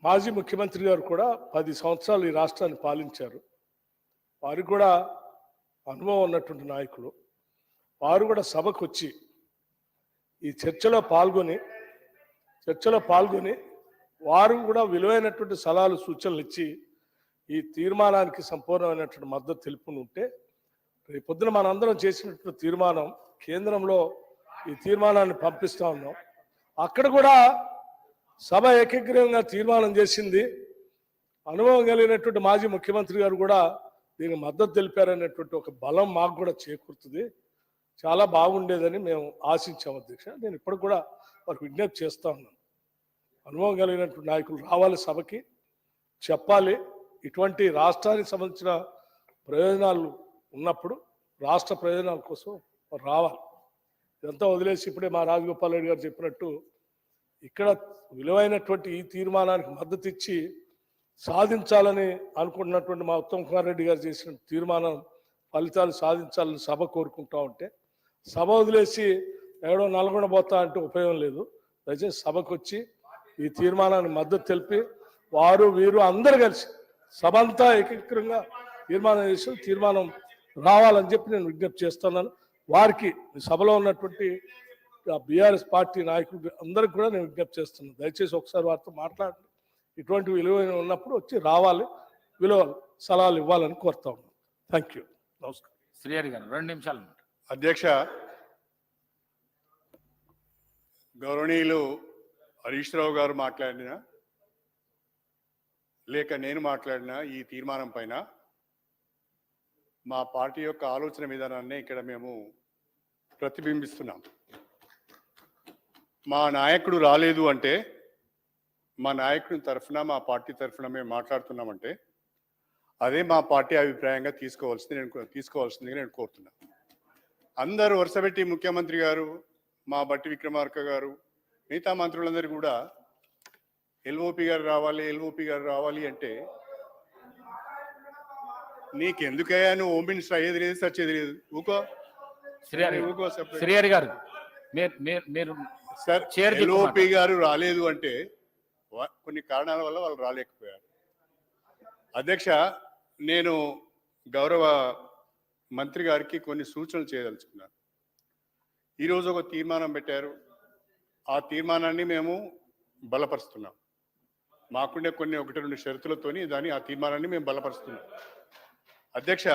మాజీ ముఖ్యమంత్రి గారు కూడా 10 సంవత్సరాలు ఈ రాష్ట్రాన్ని పాలించారు. వారికి కూడా అనుభవం ఉన్నటువంటి నాయకులు. వారు కూడా సభకు వచ్చి ఈ చర్చలో పాల్గొని వారు కూడా విలువైనటువంటి సలహాలు సూచనలు ఇచ్చి ఈ తీర్మానానికి సంపూర్ణమైనటువంటి మద్దతు తెలుపుని ఉంటే రేపొద్దున మనందరం చేసినటువంటి తీర్మానం కేంద్రంలో ఈ తీర్మానాన్ని పంపిస్తా ఉన్నాం. అక్కడ కూడా సభ ఏకగ్రీవంగా తీర్మానం చేసింది. అనుభవం కలిగినటువంటి మాజీ ముఖ్యమంత్రి గారు కూడా దీనికి మద్దతు తెలిపారనేటువంటి ఒక బలం మాకు కూడా చేకూరుతుంది. చాలా బాగుండేదని మేము ఆశించాము అధ్యక్ష. నేను ఇప్పటికి కూడా వారికి విజ్ఞప్తి చేస్తా ఉన్నాను. అనుభవం కలిగినటువంటి నాయకులు రావాలి, సభకి చెప్పాలి. ఇటువంటి రాష్ట్రానికి సంబంధించిన ప్రయోజనాలు ఉన్నప్పుడు రాష్ట్ర ప్రయోజనాల కోసం రావాలి. ఇదంతా వదిలేసి ఇప్పుడే మా రాజగోపాల్ రెడ్డి గారు చెప్పినట్టు ఇక్కడ విలువైనటువంటి ఈ తీర్మానానికి మద్దతు ఇచ్చి సాధించాలని అనుకుంటున్నటువంటి మా ఉత్తమ్ కుమార్ రెడ్డి గారు చేసిన తీర్మానం ఫలితాలు సాధించాలని సభ కోరుకుంటా ఉంటే సభ వదిలేసి ఎవడో నల్గొండ పోతా అంటే ఉపయోగం లేదు. దయచేసి సభకు వచ్చి ఈ తీర్మానాన్ని మద్దతు తెలిపి వారు వీరు అందరు కలిసి సభ అంతా ఏకీకృతంగా తీర్మానం చేసి తీర్మానం రావాలని చెప్పి నేను విజ్ఞప్తి చేస్తున్నాను. వారికి సభలో ఉన్నటువంటి బీఆర్ఎస్ పార్టీ నాయకులు అందరికి కూడా నేను విజ్ఞప్తి చేస్తున్నాను. దయచేసి ఒకసారి వారితో మాట్లాడండి. ఇటువంటి విలువైన ఉన్నప్పుడు వచ్చి రావాలి, విలువ సలహాలు ఇవ్వాలని కోరుతా ఉన్నాను. Thank you. నమస్కారం. శ్రీహరి గారు 2 నిమిషాలు. అధ్యక్ష, గౌరవనీయులు హరీష్ రావు గారు మాట్లాడినా లేక నేను మాట్లాడినా ఈ తీర్మానం పైన మా పార్టీ యొక్క ఆలోచన విధానాన్ని ఇక్కడ మేము ప్రతిబింబిస్తున్నాం. మా నాయకుడు రాలేదు అంటే, మా నాయకుడి తరఫున మా పార్టీ తరఫున మేము మాట్లాడుతున్నామంటే అదే మా పార్టీ అభిప్రాయంగా తీసుకోవాల్సిందిగా నేను కోరుతున్నాను. అందరూ వరుసపెట్టి ముఖ్యమంత్రి గారు, మా బట్టి విక్రమార్క గారు, మిగతా మంత్రులందరూ కూడా ఎల్ఓపి గారు రావాలి అంటే నీకెందుకయ్యా, నువ్వు హోమ్ మినిస్టర్ అయ్యేది లేదు, సచ్చేది లేదు, ఊకో శ్రీహరి గారు మీరు సార్. చైర్ ఎల్ఓపి గారు రాలేదు అంటే కొన్ని కారణాల వల్ల వాళ్ళు రాలేకపోయారు. అధ్యక్ష, నేను గౌరవ మంత్రి గారికి కొన్ని సూచనలు చేయదలుచుకున్నాను. ఈరోజు ఒక తీర్మానం పెట్టారు, ఆ తీర్మానాన్ని మేము బలపరుస్తున్నాం. మాకుండే కొన్ని 1-2 షరతులతోని ఆ తీర్మానాన్ని మేము బలపరుస్తున్నాం. అధ్యక్ష,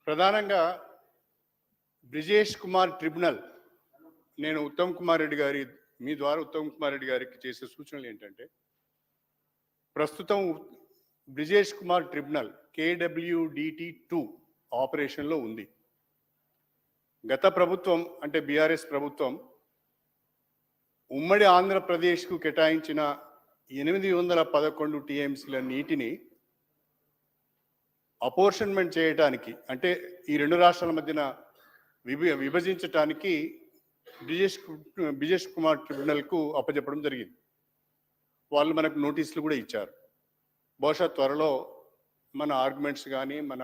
ప్రధానంగా బ్రిజేష్ కుమార్ ట్రిబ్యునల్, నేను ఉత్తమ్ కుమార్ రెడ్డి గారి మీ ద్వారా ఉత్తమ్ కుమార్ రెడ్డి గారికి చేసే సూచనలు ఏంటంటే, ప్రస్తుతం బ్రిజేష్ కుమార్ ట్రిబ్యునల్ KWDT2 ఆపరేషన్లో ఉంది. గత ప్రభుత్వం అంటే బీఆర్ఎస్ ప్రభుత్వం ఉమ్మడి ఆంధ్రప్రదేశ్కు కేటాయించిన 811 టీఎంసీల నీటిని అపోర్షన్మెంట్ చేయడానికి, అంటే ఈ 2 రాష్ట్రాల మధ్యన విభజించటానికి బ్రిజేష్ కుమార్ ట్రిబ్యునల్కు అప్పచెప్పడం జరిగింది. వాళ్ళు మనకు నోటీసులు కూడా ఇచ్చారు. బహుశా త్వరలో మన ఆర్గ్యుమెంట్స్ కానీ మన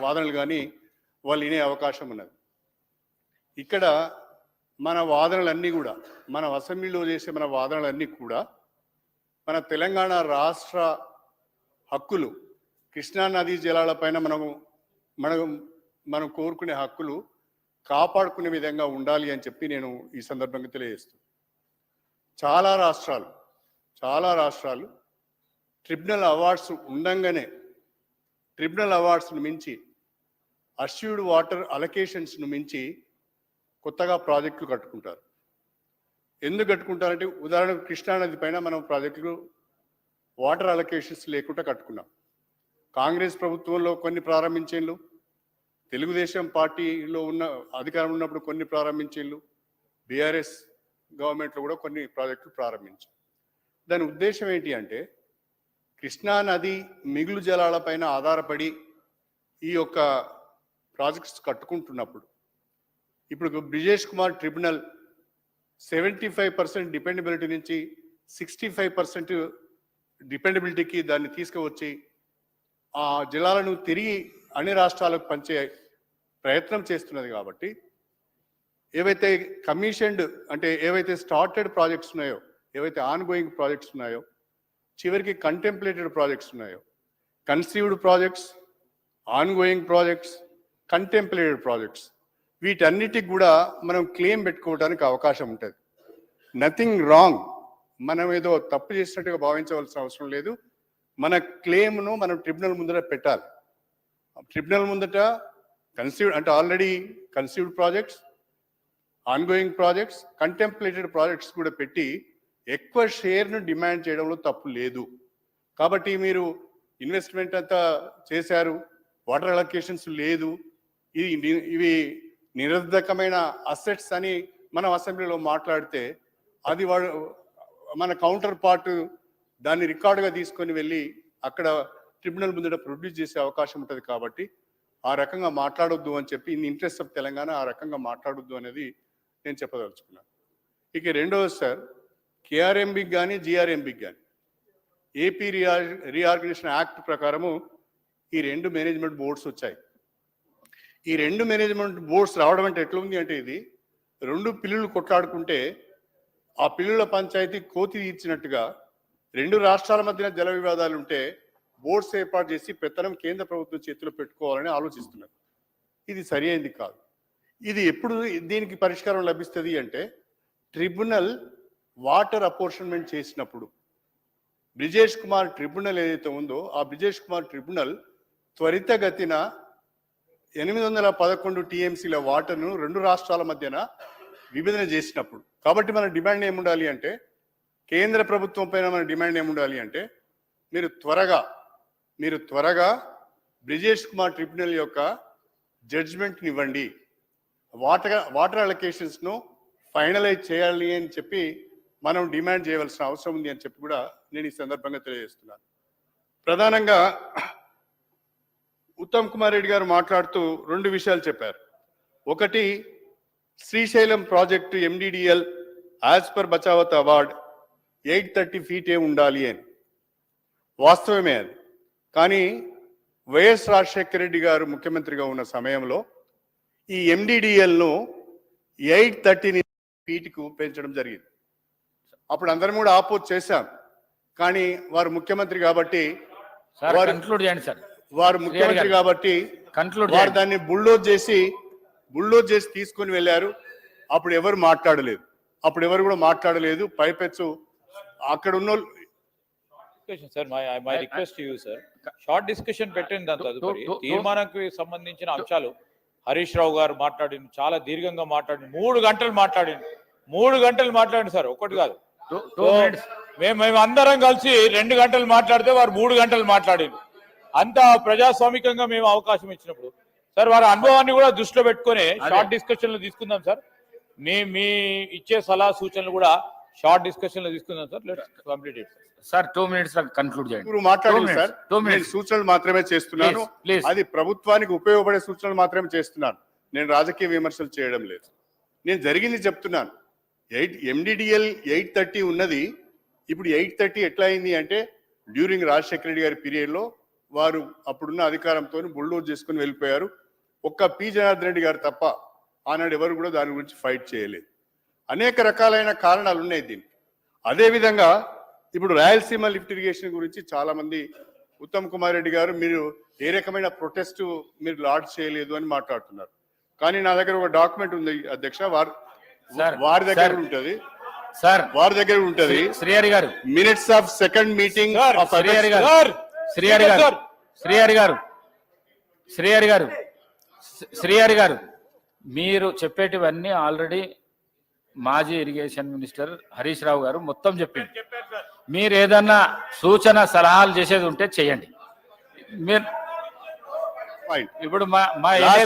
వాదనలు కానీ వాళ్ళు వినే అవకాశం ఉన్నది. ఇక్కడ మన వాదనలన్నీ కూడా, మన అసెంబ్లీలో చేసే మన వాదనలన్నీ కూడా మన తెలంగాణ రాష్ట్ర హక్కులు, కృష్ణా నదీ జలాలపైన మనం కోరుకునే హక్కులు కాపాడుకునే విధంగా ఉండాలి అని చెప్పి నేను ఈ సందర్భంగా తెలియజేస్తున్నాను. చాలా రాష్ట్రాలు ట్రిబ్యునల్ అవార్డ్స్ ఉండంగానే, ట్రిబ్యునల్ అవార్డ్స్ను మించి, అష్యూర్డ్ వాటర్ అలొకేషన్స్ను మించి కొత్తగా ప్రాజెక్టులు కట్టుకుంటారు. ఎందుకు కట్టుకుంటారంటే, ఉదాహరణకు కృష్ణానది పైన మనం ప్రాజెక్టులు వాటర్ అలొకేషన్స్ లేకుండా కట్టుకున్నాం. కాంగ్రెస్ ప్రభుత్వంలో కొన్ని ప్రారంభించేళ్ళు, తెలుగుదేశం పార్టీలో ఉన్న అధికారం ఉన్నప్పుడు కొన్ని ప్రారంభించేళ్ళు, బీఆర్ఎస్ గవర్నమెంట్లో కూడా కొన్ని ప్రాజెక్టులు ప్రారంభించారు. దాని ఉద్దేశం ఏంటి అంటే, కృష్ణానది మిగులు జలాలపైన ఆధారపడి ఈ యొక్క ప్రాజెక్ట్స్ కట్టుకుంటున్నప్పుడు, ఇప్పుడు బ్రిజేష్ కుమార్ ట్రిబ్యునల్ 75% డిపెండబిలిటీ నుంచి 65% డిపెండబిలిటీకి దాన్ని తీసుకువచ్చి ఆ జలాలను తిరిగి అన్ని రాష్ట్రాలకు పంచే ప్రయత్నం చేస్తున్నది. కాబట్టి ఏవైతే కమిషన్డ్, అంటే ఏవైతే స్టార్టెడ్ ప్రాజెక్ట్స్ ఉన్నాయో, ఏవైతే ఆన్ గోయింగ్ ప్రాజెక్ట్స్ ఉన్నాయో, చివరికి కంటెంప్లేటెడ్ ప్రాజెక్ట్స్ ఉన్నాయో, conceived projects, on going projects, contemplated projects, వీటన్నిటికి కూడా మనం క్లెయిమ్ పెట్టుకోవడానికి అవకాశం ఉంటుంది. నథింగ్ రాంగ్, మనం ఏదో తప్పు చేసినట్టుగా భావించవలసిన అవసరం లేదు. మన క్లెయిమ్ను మనం ట్రిబ్యునల్ ముందర పెట్టాలి. ట్రిబ్యునల్ ముందట కన్సీవ్డ్ అంటే already conceived projects, ongoing projects, contemplated projects కూడా పెట్టి ఎక్కువ షేర్ను డిమాండ్ చేయడంలో తప్పు లేదు. కాబట్టి మీరు ఇన్వెస్ట్మెంట్ అంతా చేశారు, వాటర్ అలొకేషన్స్ లేదు, ఇవి నిరర్ధకమైన అసెట్స్ అని మనం అసెంబ్లీలో మాట్లాడితే, అది మన కౌంటర్ పార్ట్ దాన్ని రికార్డుగా తీసుకొని వెళ్ళి అక్కడ ట్రిబ్యునల్ ముందర ప్రొడ్యూస్ చేసే అవకాశం ఉంటుంది. కాబట్టి ఆ రకంగా మాట్లాడొద్దు అని చెప్పి, ఇన్ ఇంట్రెస్ట్ ఆఫ్ తెలంగాణ ఆ రకంగా మాట్లాడొద్దు అనేది నేను చెప్పదలుచుకున్నాను. ఇక రెండవది సార్, కేఆర్ఎంబికి కానీ జిఆర్ఎంబికి కానీ ఏపీ రీఆర్గనైజేషన్ యాక్ట్ ప్రకారము ఈ 2 మేనేజ్మెంట్ బోర్డ్స్ వచ్చాయి. ఈ 2 మేనేజ్మెంట్ బోర్డ్స్ రావడం అంటే ఎట్లా ఉంది అంటే, ఇది 2 పిల్లులు కొట్లాడుకుంటే ఆ పిల్లుల పంచాయతీ కోతి తీర్చినట్టుగా 2 రాష్ట్రాల మధ్యన జల వివాదాలు ఉంటే బోర్డ్స్ ఏర్పాటు చేసి పెత్తనం కేంద్ర ప్రభుత్వం చేతిలో పెట్టుకోవాలని ఆలోచిస్తున్నారు. ఇది సరి అయింది కాదు. ఇది ఎప్పుడు దీనికి పరిష్కారం లభిస్తుంది అంటే, ట్రిబ్యునల్ వాటర్ అపోర్షన్మెంట్ చేసినప్పుడు. బ్రిజేష్ కుమార్ ట్రిబ్యునల్ ఏదైతే ఉందో, ఆ బ్రిజేష్ కుమార్ ట్రిబ్యునల్ త్వరితగతిన 811 టీఎంసీల వాటర్ను 2 రాష్ట్రాల మధ్యన విభజన చేసినప్పుడు. కాబట్టి మన డిమాండ్ ఏముండాలి అంటే, కేంద్ర ప్రభుత్వం పైన మన డిమాండ్ ఏముండాలి అంటే, మీరు త్వరగా బ్రిజేష్ కుమార్ ట్రిబ్యునల్ యొక్క జడ్జిమెంట్ని ఇవ్వండి, వాటర్ అలొకేషన్స్ను ఫైనలైజ్ చేయాలి అని చెప్పి మనం డిమాండ్ చేయవలసిన అవసరం ఉంది అని చెప్పి కూడా నేను ఈ సందర్భంగా తెలియజేస్తున్నాను. ప్రధానంగా ఉత్తమ్ కుమార్ రెడ్డి గారు మాట్లాడుతూ 2 విషయాలు చెప్పారు. ఒకటి, Srisailam project MDDL as per Bachawat award 830 ఫీటే ఉండాలి అని. వాస్తవమే అది. కానీ వైఎస్ రాజశేఖర రెడ్డి గారు ముఖ్యమంత్రిగా ఉన్న సమయంలో ఈ ఎండిడిఎల్ను 830 ఫీట్కు పెంచడం జరిగింది. అప్పుడు అందరం కూడా ఆపోజ్ చేశాం. కానీ వారు ముఖ్యమంత్రి కాబట్టి వారు దాన్ని బుల్డోజ్ చేసి తీసుకొని వెళ్ళారు. అప్పుడు ఎవరు మాట్లాడలేదు. పైపెచ్చు అక్కడ ఉన్న sir my request you sir, short discussion పెట్టండి. దాని తదుపరి తీర్మానానికి సంబంధించిన అంశాలు హరీష్ రావు గారు మాట్లాడింది, చాలా దీర్ఘంగా మాట్లాడింది, 3 గంటలు మాట్లాడింది సార్, ఒకటి కాదు. మేము అందరం కలిసి 2 గంటలు మాట్లాడితే వారు 3 గంటలు మాట్లాడింది. అంత ప్రజాస్వామికంగా మేము అవకాశం ఇచ్చినప్పుడు సార్ వారి అనుభవాన్ని కూడా దృష్టిలో పెట్టుకొని షార్ట్ డిస్కషన్ లో తీసుకుందాం సార్. మీ ఇచ్చే సలహా సూచనలు కూడా షార్ట్ డిస్కషన్ లో తీసుకుందాం sir. Let's complete it sir. 2 minutes conclude చేయండి. మాట్లాడండి సార్. నేను సూచనలు మాత్రమే చేస్తున్నాను. అది ప్రభుత్వానికి ఉపయోగపడే సూచనలు మాత్రమే చేస్తున్నాను. నేను రాజకీయ విమర్శలు చేయడం లేదు. నేను జరిగింది చెప్తున్నాను. ఎండిడిఎల్ 830 ఉన్నది. ఇప్పుడు 830 ఎట్లా అయింది అంటే, డ్యూరింగ్ రాజశేఖర రెడ్డి గారి పీరియడ్లో వారు అప్పుడున్న అధికారంతో బుల్డోజ్ చేసుకుని వెళ్ళిపోయారు. ఒక్క పి జనార్దన్ రెడ్డి గారు తప్ప ఆనాడు ఎవరు కూడా దాని గురించి ఫైట్ చేయలేదు. అనేక రకాలైన కారణాలు ఉన్నాయి దీనికి. అదేవిధంగా ఇప్పుడు రాయలసీమ లిఫ్ట్ ఇరిగేషన్ గురించి చాలా మంది ఉత్తమ్ కుమార్ రెడ్డి గారు మీరు ఏ రకమైన ప్రొటెస్ట్ మీరు లాడ్జ్ చేయలేదు అని మాట్లాడుతున్నారు. కానీ నా దగ్గర ఒక డాక్యుమెంట్ ఉంది అధ్యక్ష, వారి దగ్గర ఉంటుంది శ్రీహరి గారు minutes of second meeting Srihari గారు మీరు చెప్పేటివన్నీ ఆల్రెడీ మాజీ ఇరిగేషన్ మినిస్టర్ హరీష్ రావు గారు మొత్తం చెప్పింది. మీరు ఏదన్నా సూచన సలహాలు చేసేది ఉంటే చేయండి. మీరు ఇప్పుడు మా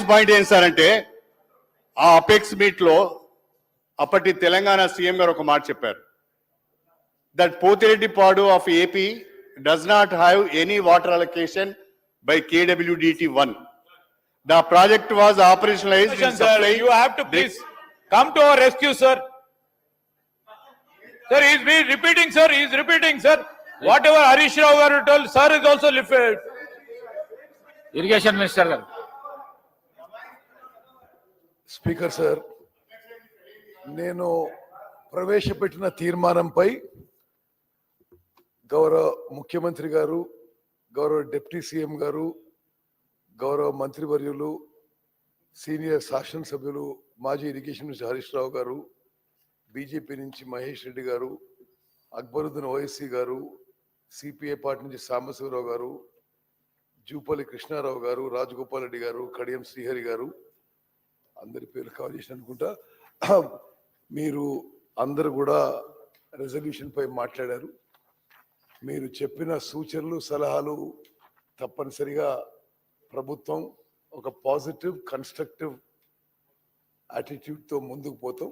పాయింట్ ఏం సార్ అంటే, ఆ అపెక్స్ మీట్ లో అప్పటి తెలంగాణ సీఎం గారు ఒక మాట చెప్పారు. That Pothireddypadu of AP does not have any water allocation by KWDT1. The project was operationalized. You have to please come to our rescue, sir. Sir, he is repeating, sir. He is repeating, sir. Whatever Harish Rao garu told, sir is also lifted. Irrigation minister గారు. Speaker sir, నేను ప్రవేశపెట్టిన తీర్మానంపై గౌరవ ముఖ్యమంత్రి గారు, గౌరవ deputy CM గారు, గౌరవ మంత్రివర్యులు, సీనియర్ శాసనసభ్యులు మాజీ ఇరిగేషన్ మినిస్టర్ హరీష్ రావు గారు, బీజేపీ నుంచి మహేష్ రెడ్డి గారు, అక్బరుద్దీన్ ఓవైసీ గారు, సిపిఐ పార్టీ నుంచి సాంబశివరావు గారు, జూపల్లి కృష్ణారావు గారు, రాజగోపాల్ రెడ్డి గారు, కడియం శ్రీహరి గారు, అందరి పేర్లు కవర్ చేసిన అనుకుంటా. మీరు అందరు కూడా రెజల్యూషన్ పై మాట్లాడారు. మీరు చెప్పిన సూచనలు సలహాలు తప్పనిసరిగా ప్రభుత్వం ఒక పాజిటివ్ కన్స్ట్రక్టివ్ యాటిట్యూడ్తో ముందుకు పోతాం.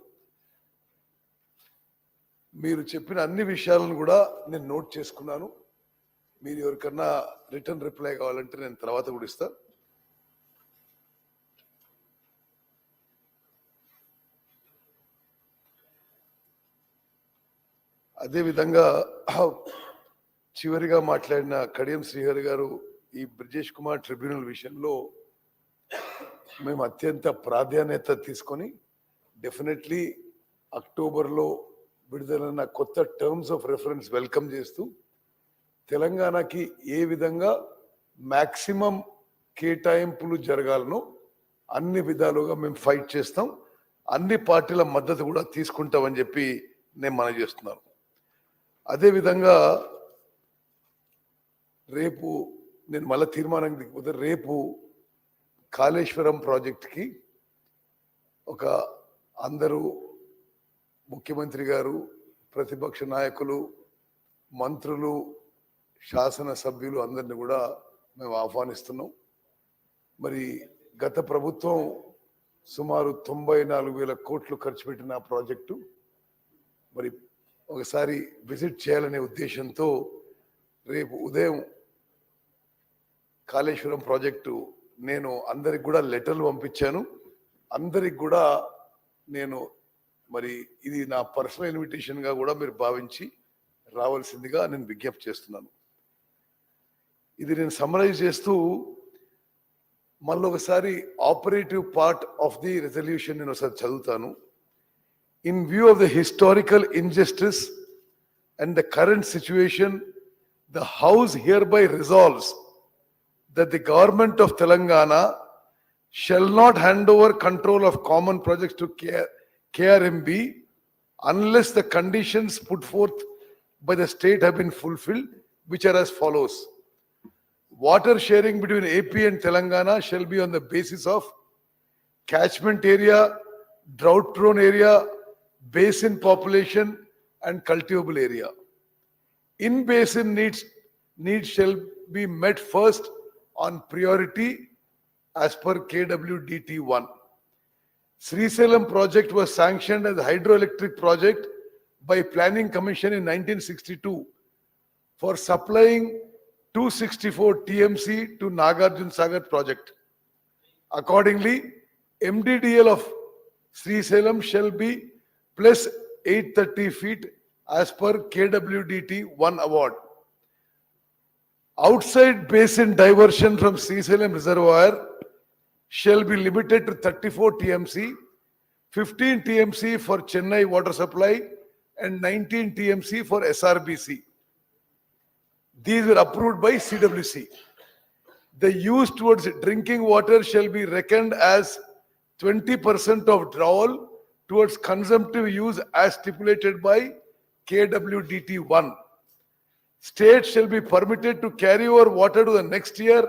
మీరు చెప్పిన అన్ని విషయాలను కూడా నేను నోట్ చేసుకున్నాను. మీరు ఎవరికన్నా రిటర్న్ రిప్లై కావాలంటే నేను తర్వాత కూడా ఇస్తాను. అదేవిధంగా చివరిగా మాట్లాడిన కడియం శ్రీహరి గారు, ఈ బ్రిజేష్ కుమార్ ట్రిబ్యునల్ విషయంలో మేము అత్యంత ప్రాధాన్యత తీసుకొని డెఫినెట్లీ అక్టోబర్లో విడుదలైన కొత్త టర్మ్స్ ఆఫ్ రెఫరెన్స్ వెల్కమ్ చేస్తూ తెలంగాణకి ఏ విధంగా మ్యాక్సిమం కేటాయింపులు జరగాలనో అన్ని విధాలుగా మేము ఫైట్ చేస్తాం. అన్ని పార్టీల మద్దతు కూడా తీసుకుంటామని చెప్పి నేను మనవి చేస్తున్నాను. అదేవిధంగా రేపు నేను మళ్ళీ తీర్మానం దిగిపోతే రేపు కాళేశ్వరం ప్రాజెక్ట్కి ఒక అందరూ ముఖ్యమంత్రి గారు, ప్రతిపక్ష నాయకులు, మంత్రులు, శాసన సభ్యులు అందరిని కూడా మేము ఆహ్వానిస్తున్నాం. మరి గత ప్రభుత్వం సుమారు 94,000 కోట్లు ఖర్చు పెట్టిన ప్రాజెక్టు మరి ఒకసారి విజిట్ చేయాలనే ఉద్దేశంతో రేపు ఉదయం కాళేశ్వరం ప్రాజెక్టు నేను అందరికి కూడా లెటర్లు పంపించాను. అందరికి కూడా నేను మరి ఇది నా పర్సనల్ ఇన్విటేషన్గా కూడా మీరు భావించి రావాల్సిందిగా నేను విజ్ఞప్తి చేస్తున్నాను. ఇది నేను సమ్మరైజ్ చేస్తూ మళ్ళీ ఒకసారి operative part of the resolution నేను ఒకసారి చదువుతాను. In view of the historical injustice and the current situation, the House hereby resolves that the government of Telangana shall not hand over control of common projects to KRMB unless the conditions put forth by the state have been fulfilled, which are as follows. Water sharing between AP and Telangana shall be on the basis of catchment area, drought-prone area, basin population and cultivable area. In-basin needs shall be met first on priority as per KWDT 1. Srisalam project was sanctioned as a hydroelectric project by Planning Commission in 1962 for supplying 264 TMC to Nagarjun Sagar project. Accordingly, MDDL of Srisalam shall be plus 830 feet as per KWDT 1 award. Outside basin diversion from Srisalam reservoir shall be limited to 34 TMC, 15 TMC for Chennai water supply and 19 TMC for SRBC. These were approved by CWC. The use towards drinking water shall be reckoned as 20% of drawal towards consumptive use as stipulated by KWDT 1. States shall be permitted to carry over water to the next year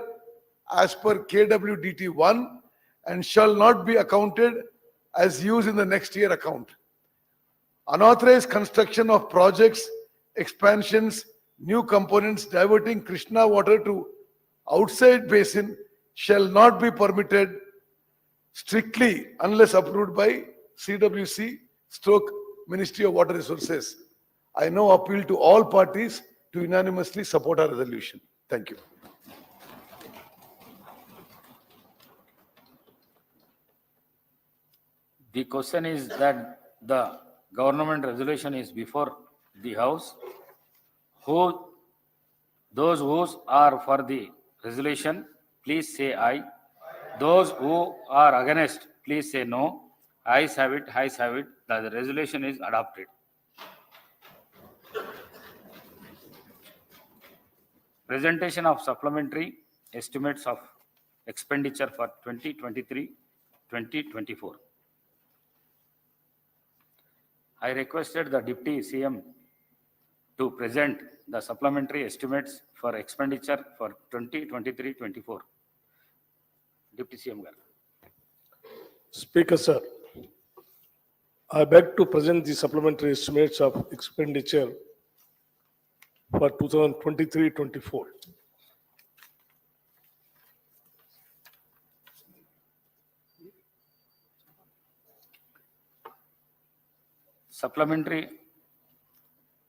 as per KWDT 1 and shall not be accounted as used in the next year account. Unauthorized construction of projects, expansions, new components diverting Krishna water to outside basin shall not be permitted strictly unless approved by CWC / Ministry of Water Resources. I now appeal to all parties to unanimously support our resolution. Thank you. The question is that the government resolution is before the House. Those who are for the resolution, please say aye. Those who are against, please say no. Ayes have it, ayes have it. The resolution is adopted. Presentation of supplementary estimates of expenditure for 2023-2024. I requested the Deputy CM to present the supplementary estimates for expenditure for 2023-24. Deputy CM garu. Speaker, sir, I beg to present the supplementary estimates of expenditure for 2023-24. Supplementary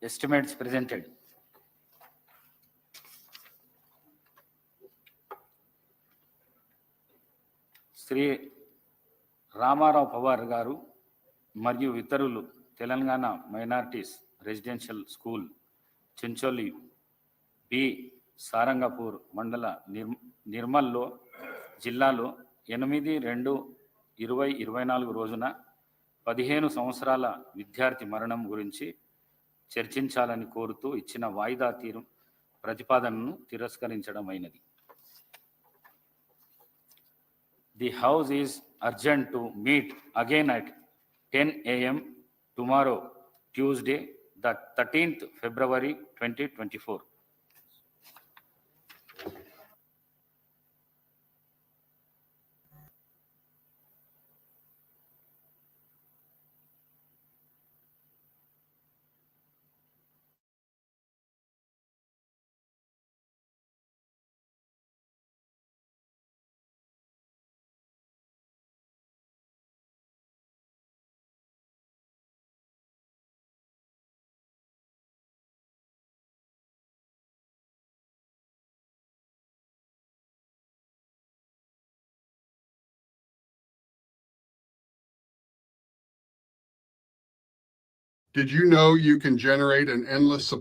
estimates presented. Shri Ramarao Pawar garu మరియు ఇతరులు Telangana minorities residential school Chencholi B Sarangapur మండల నిర్మల్లో జిల్లాలో 8/2/2024 రోజున 15 సంవత్సరాల విద్యార్థి మరణం గురించి చర్చించాలని కోరుతూ ఇచ్చిన వాయిదా ప్రతిపాదనను తిరస్కరించడమైనది. The House is urgent to meet again at 10 a.m. tomorrow, Tuesday, the 13th February 2024. Did you know you can generate an endless supply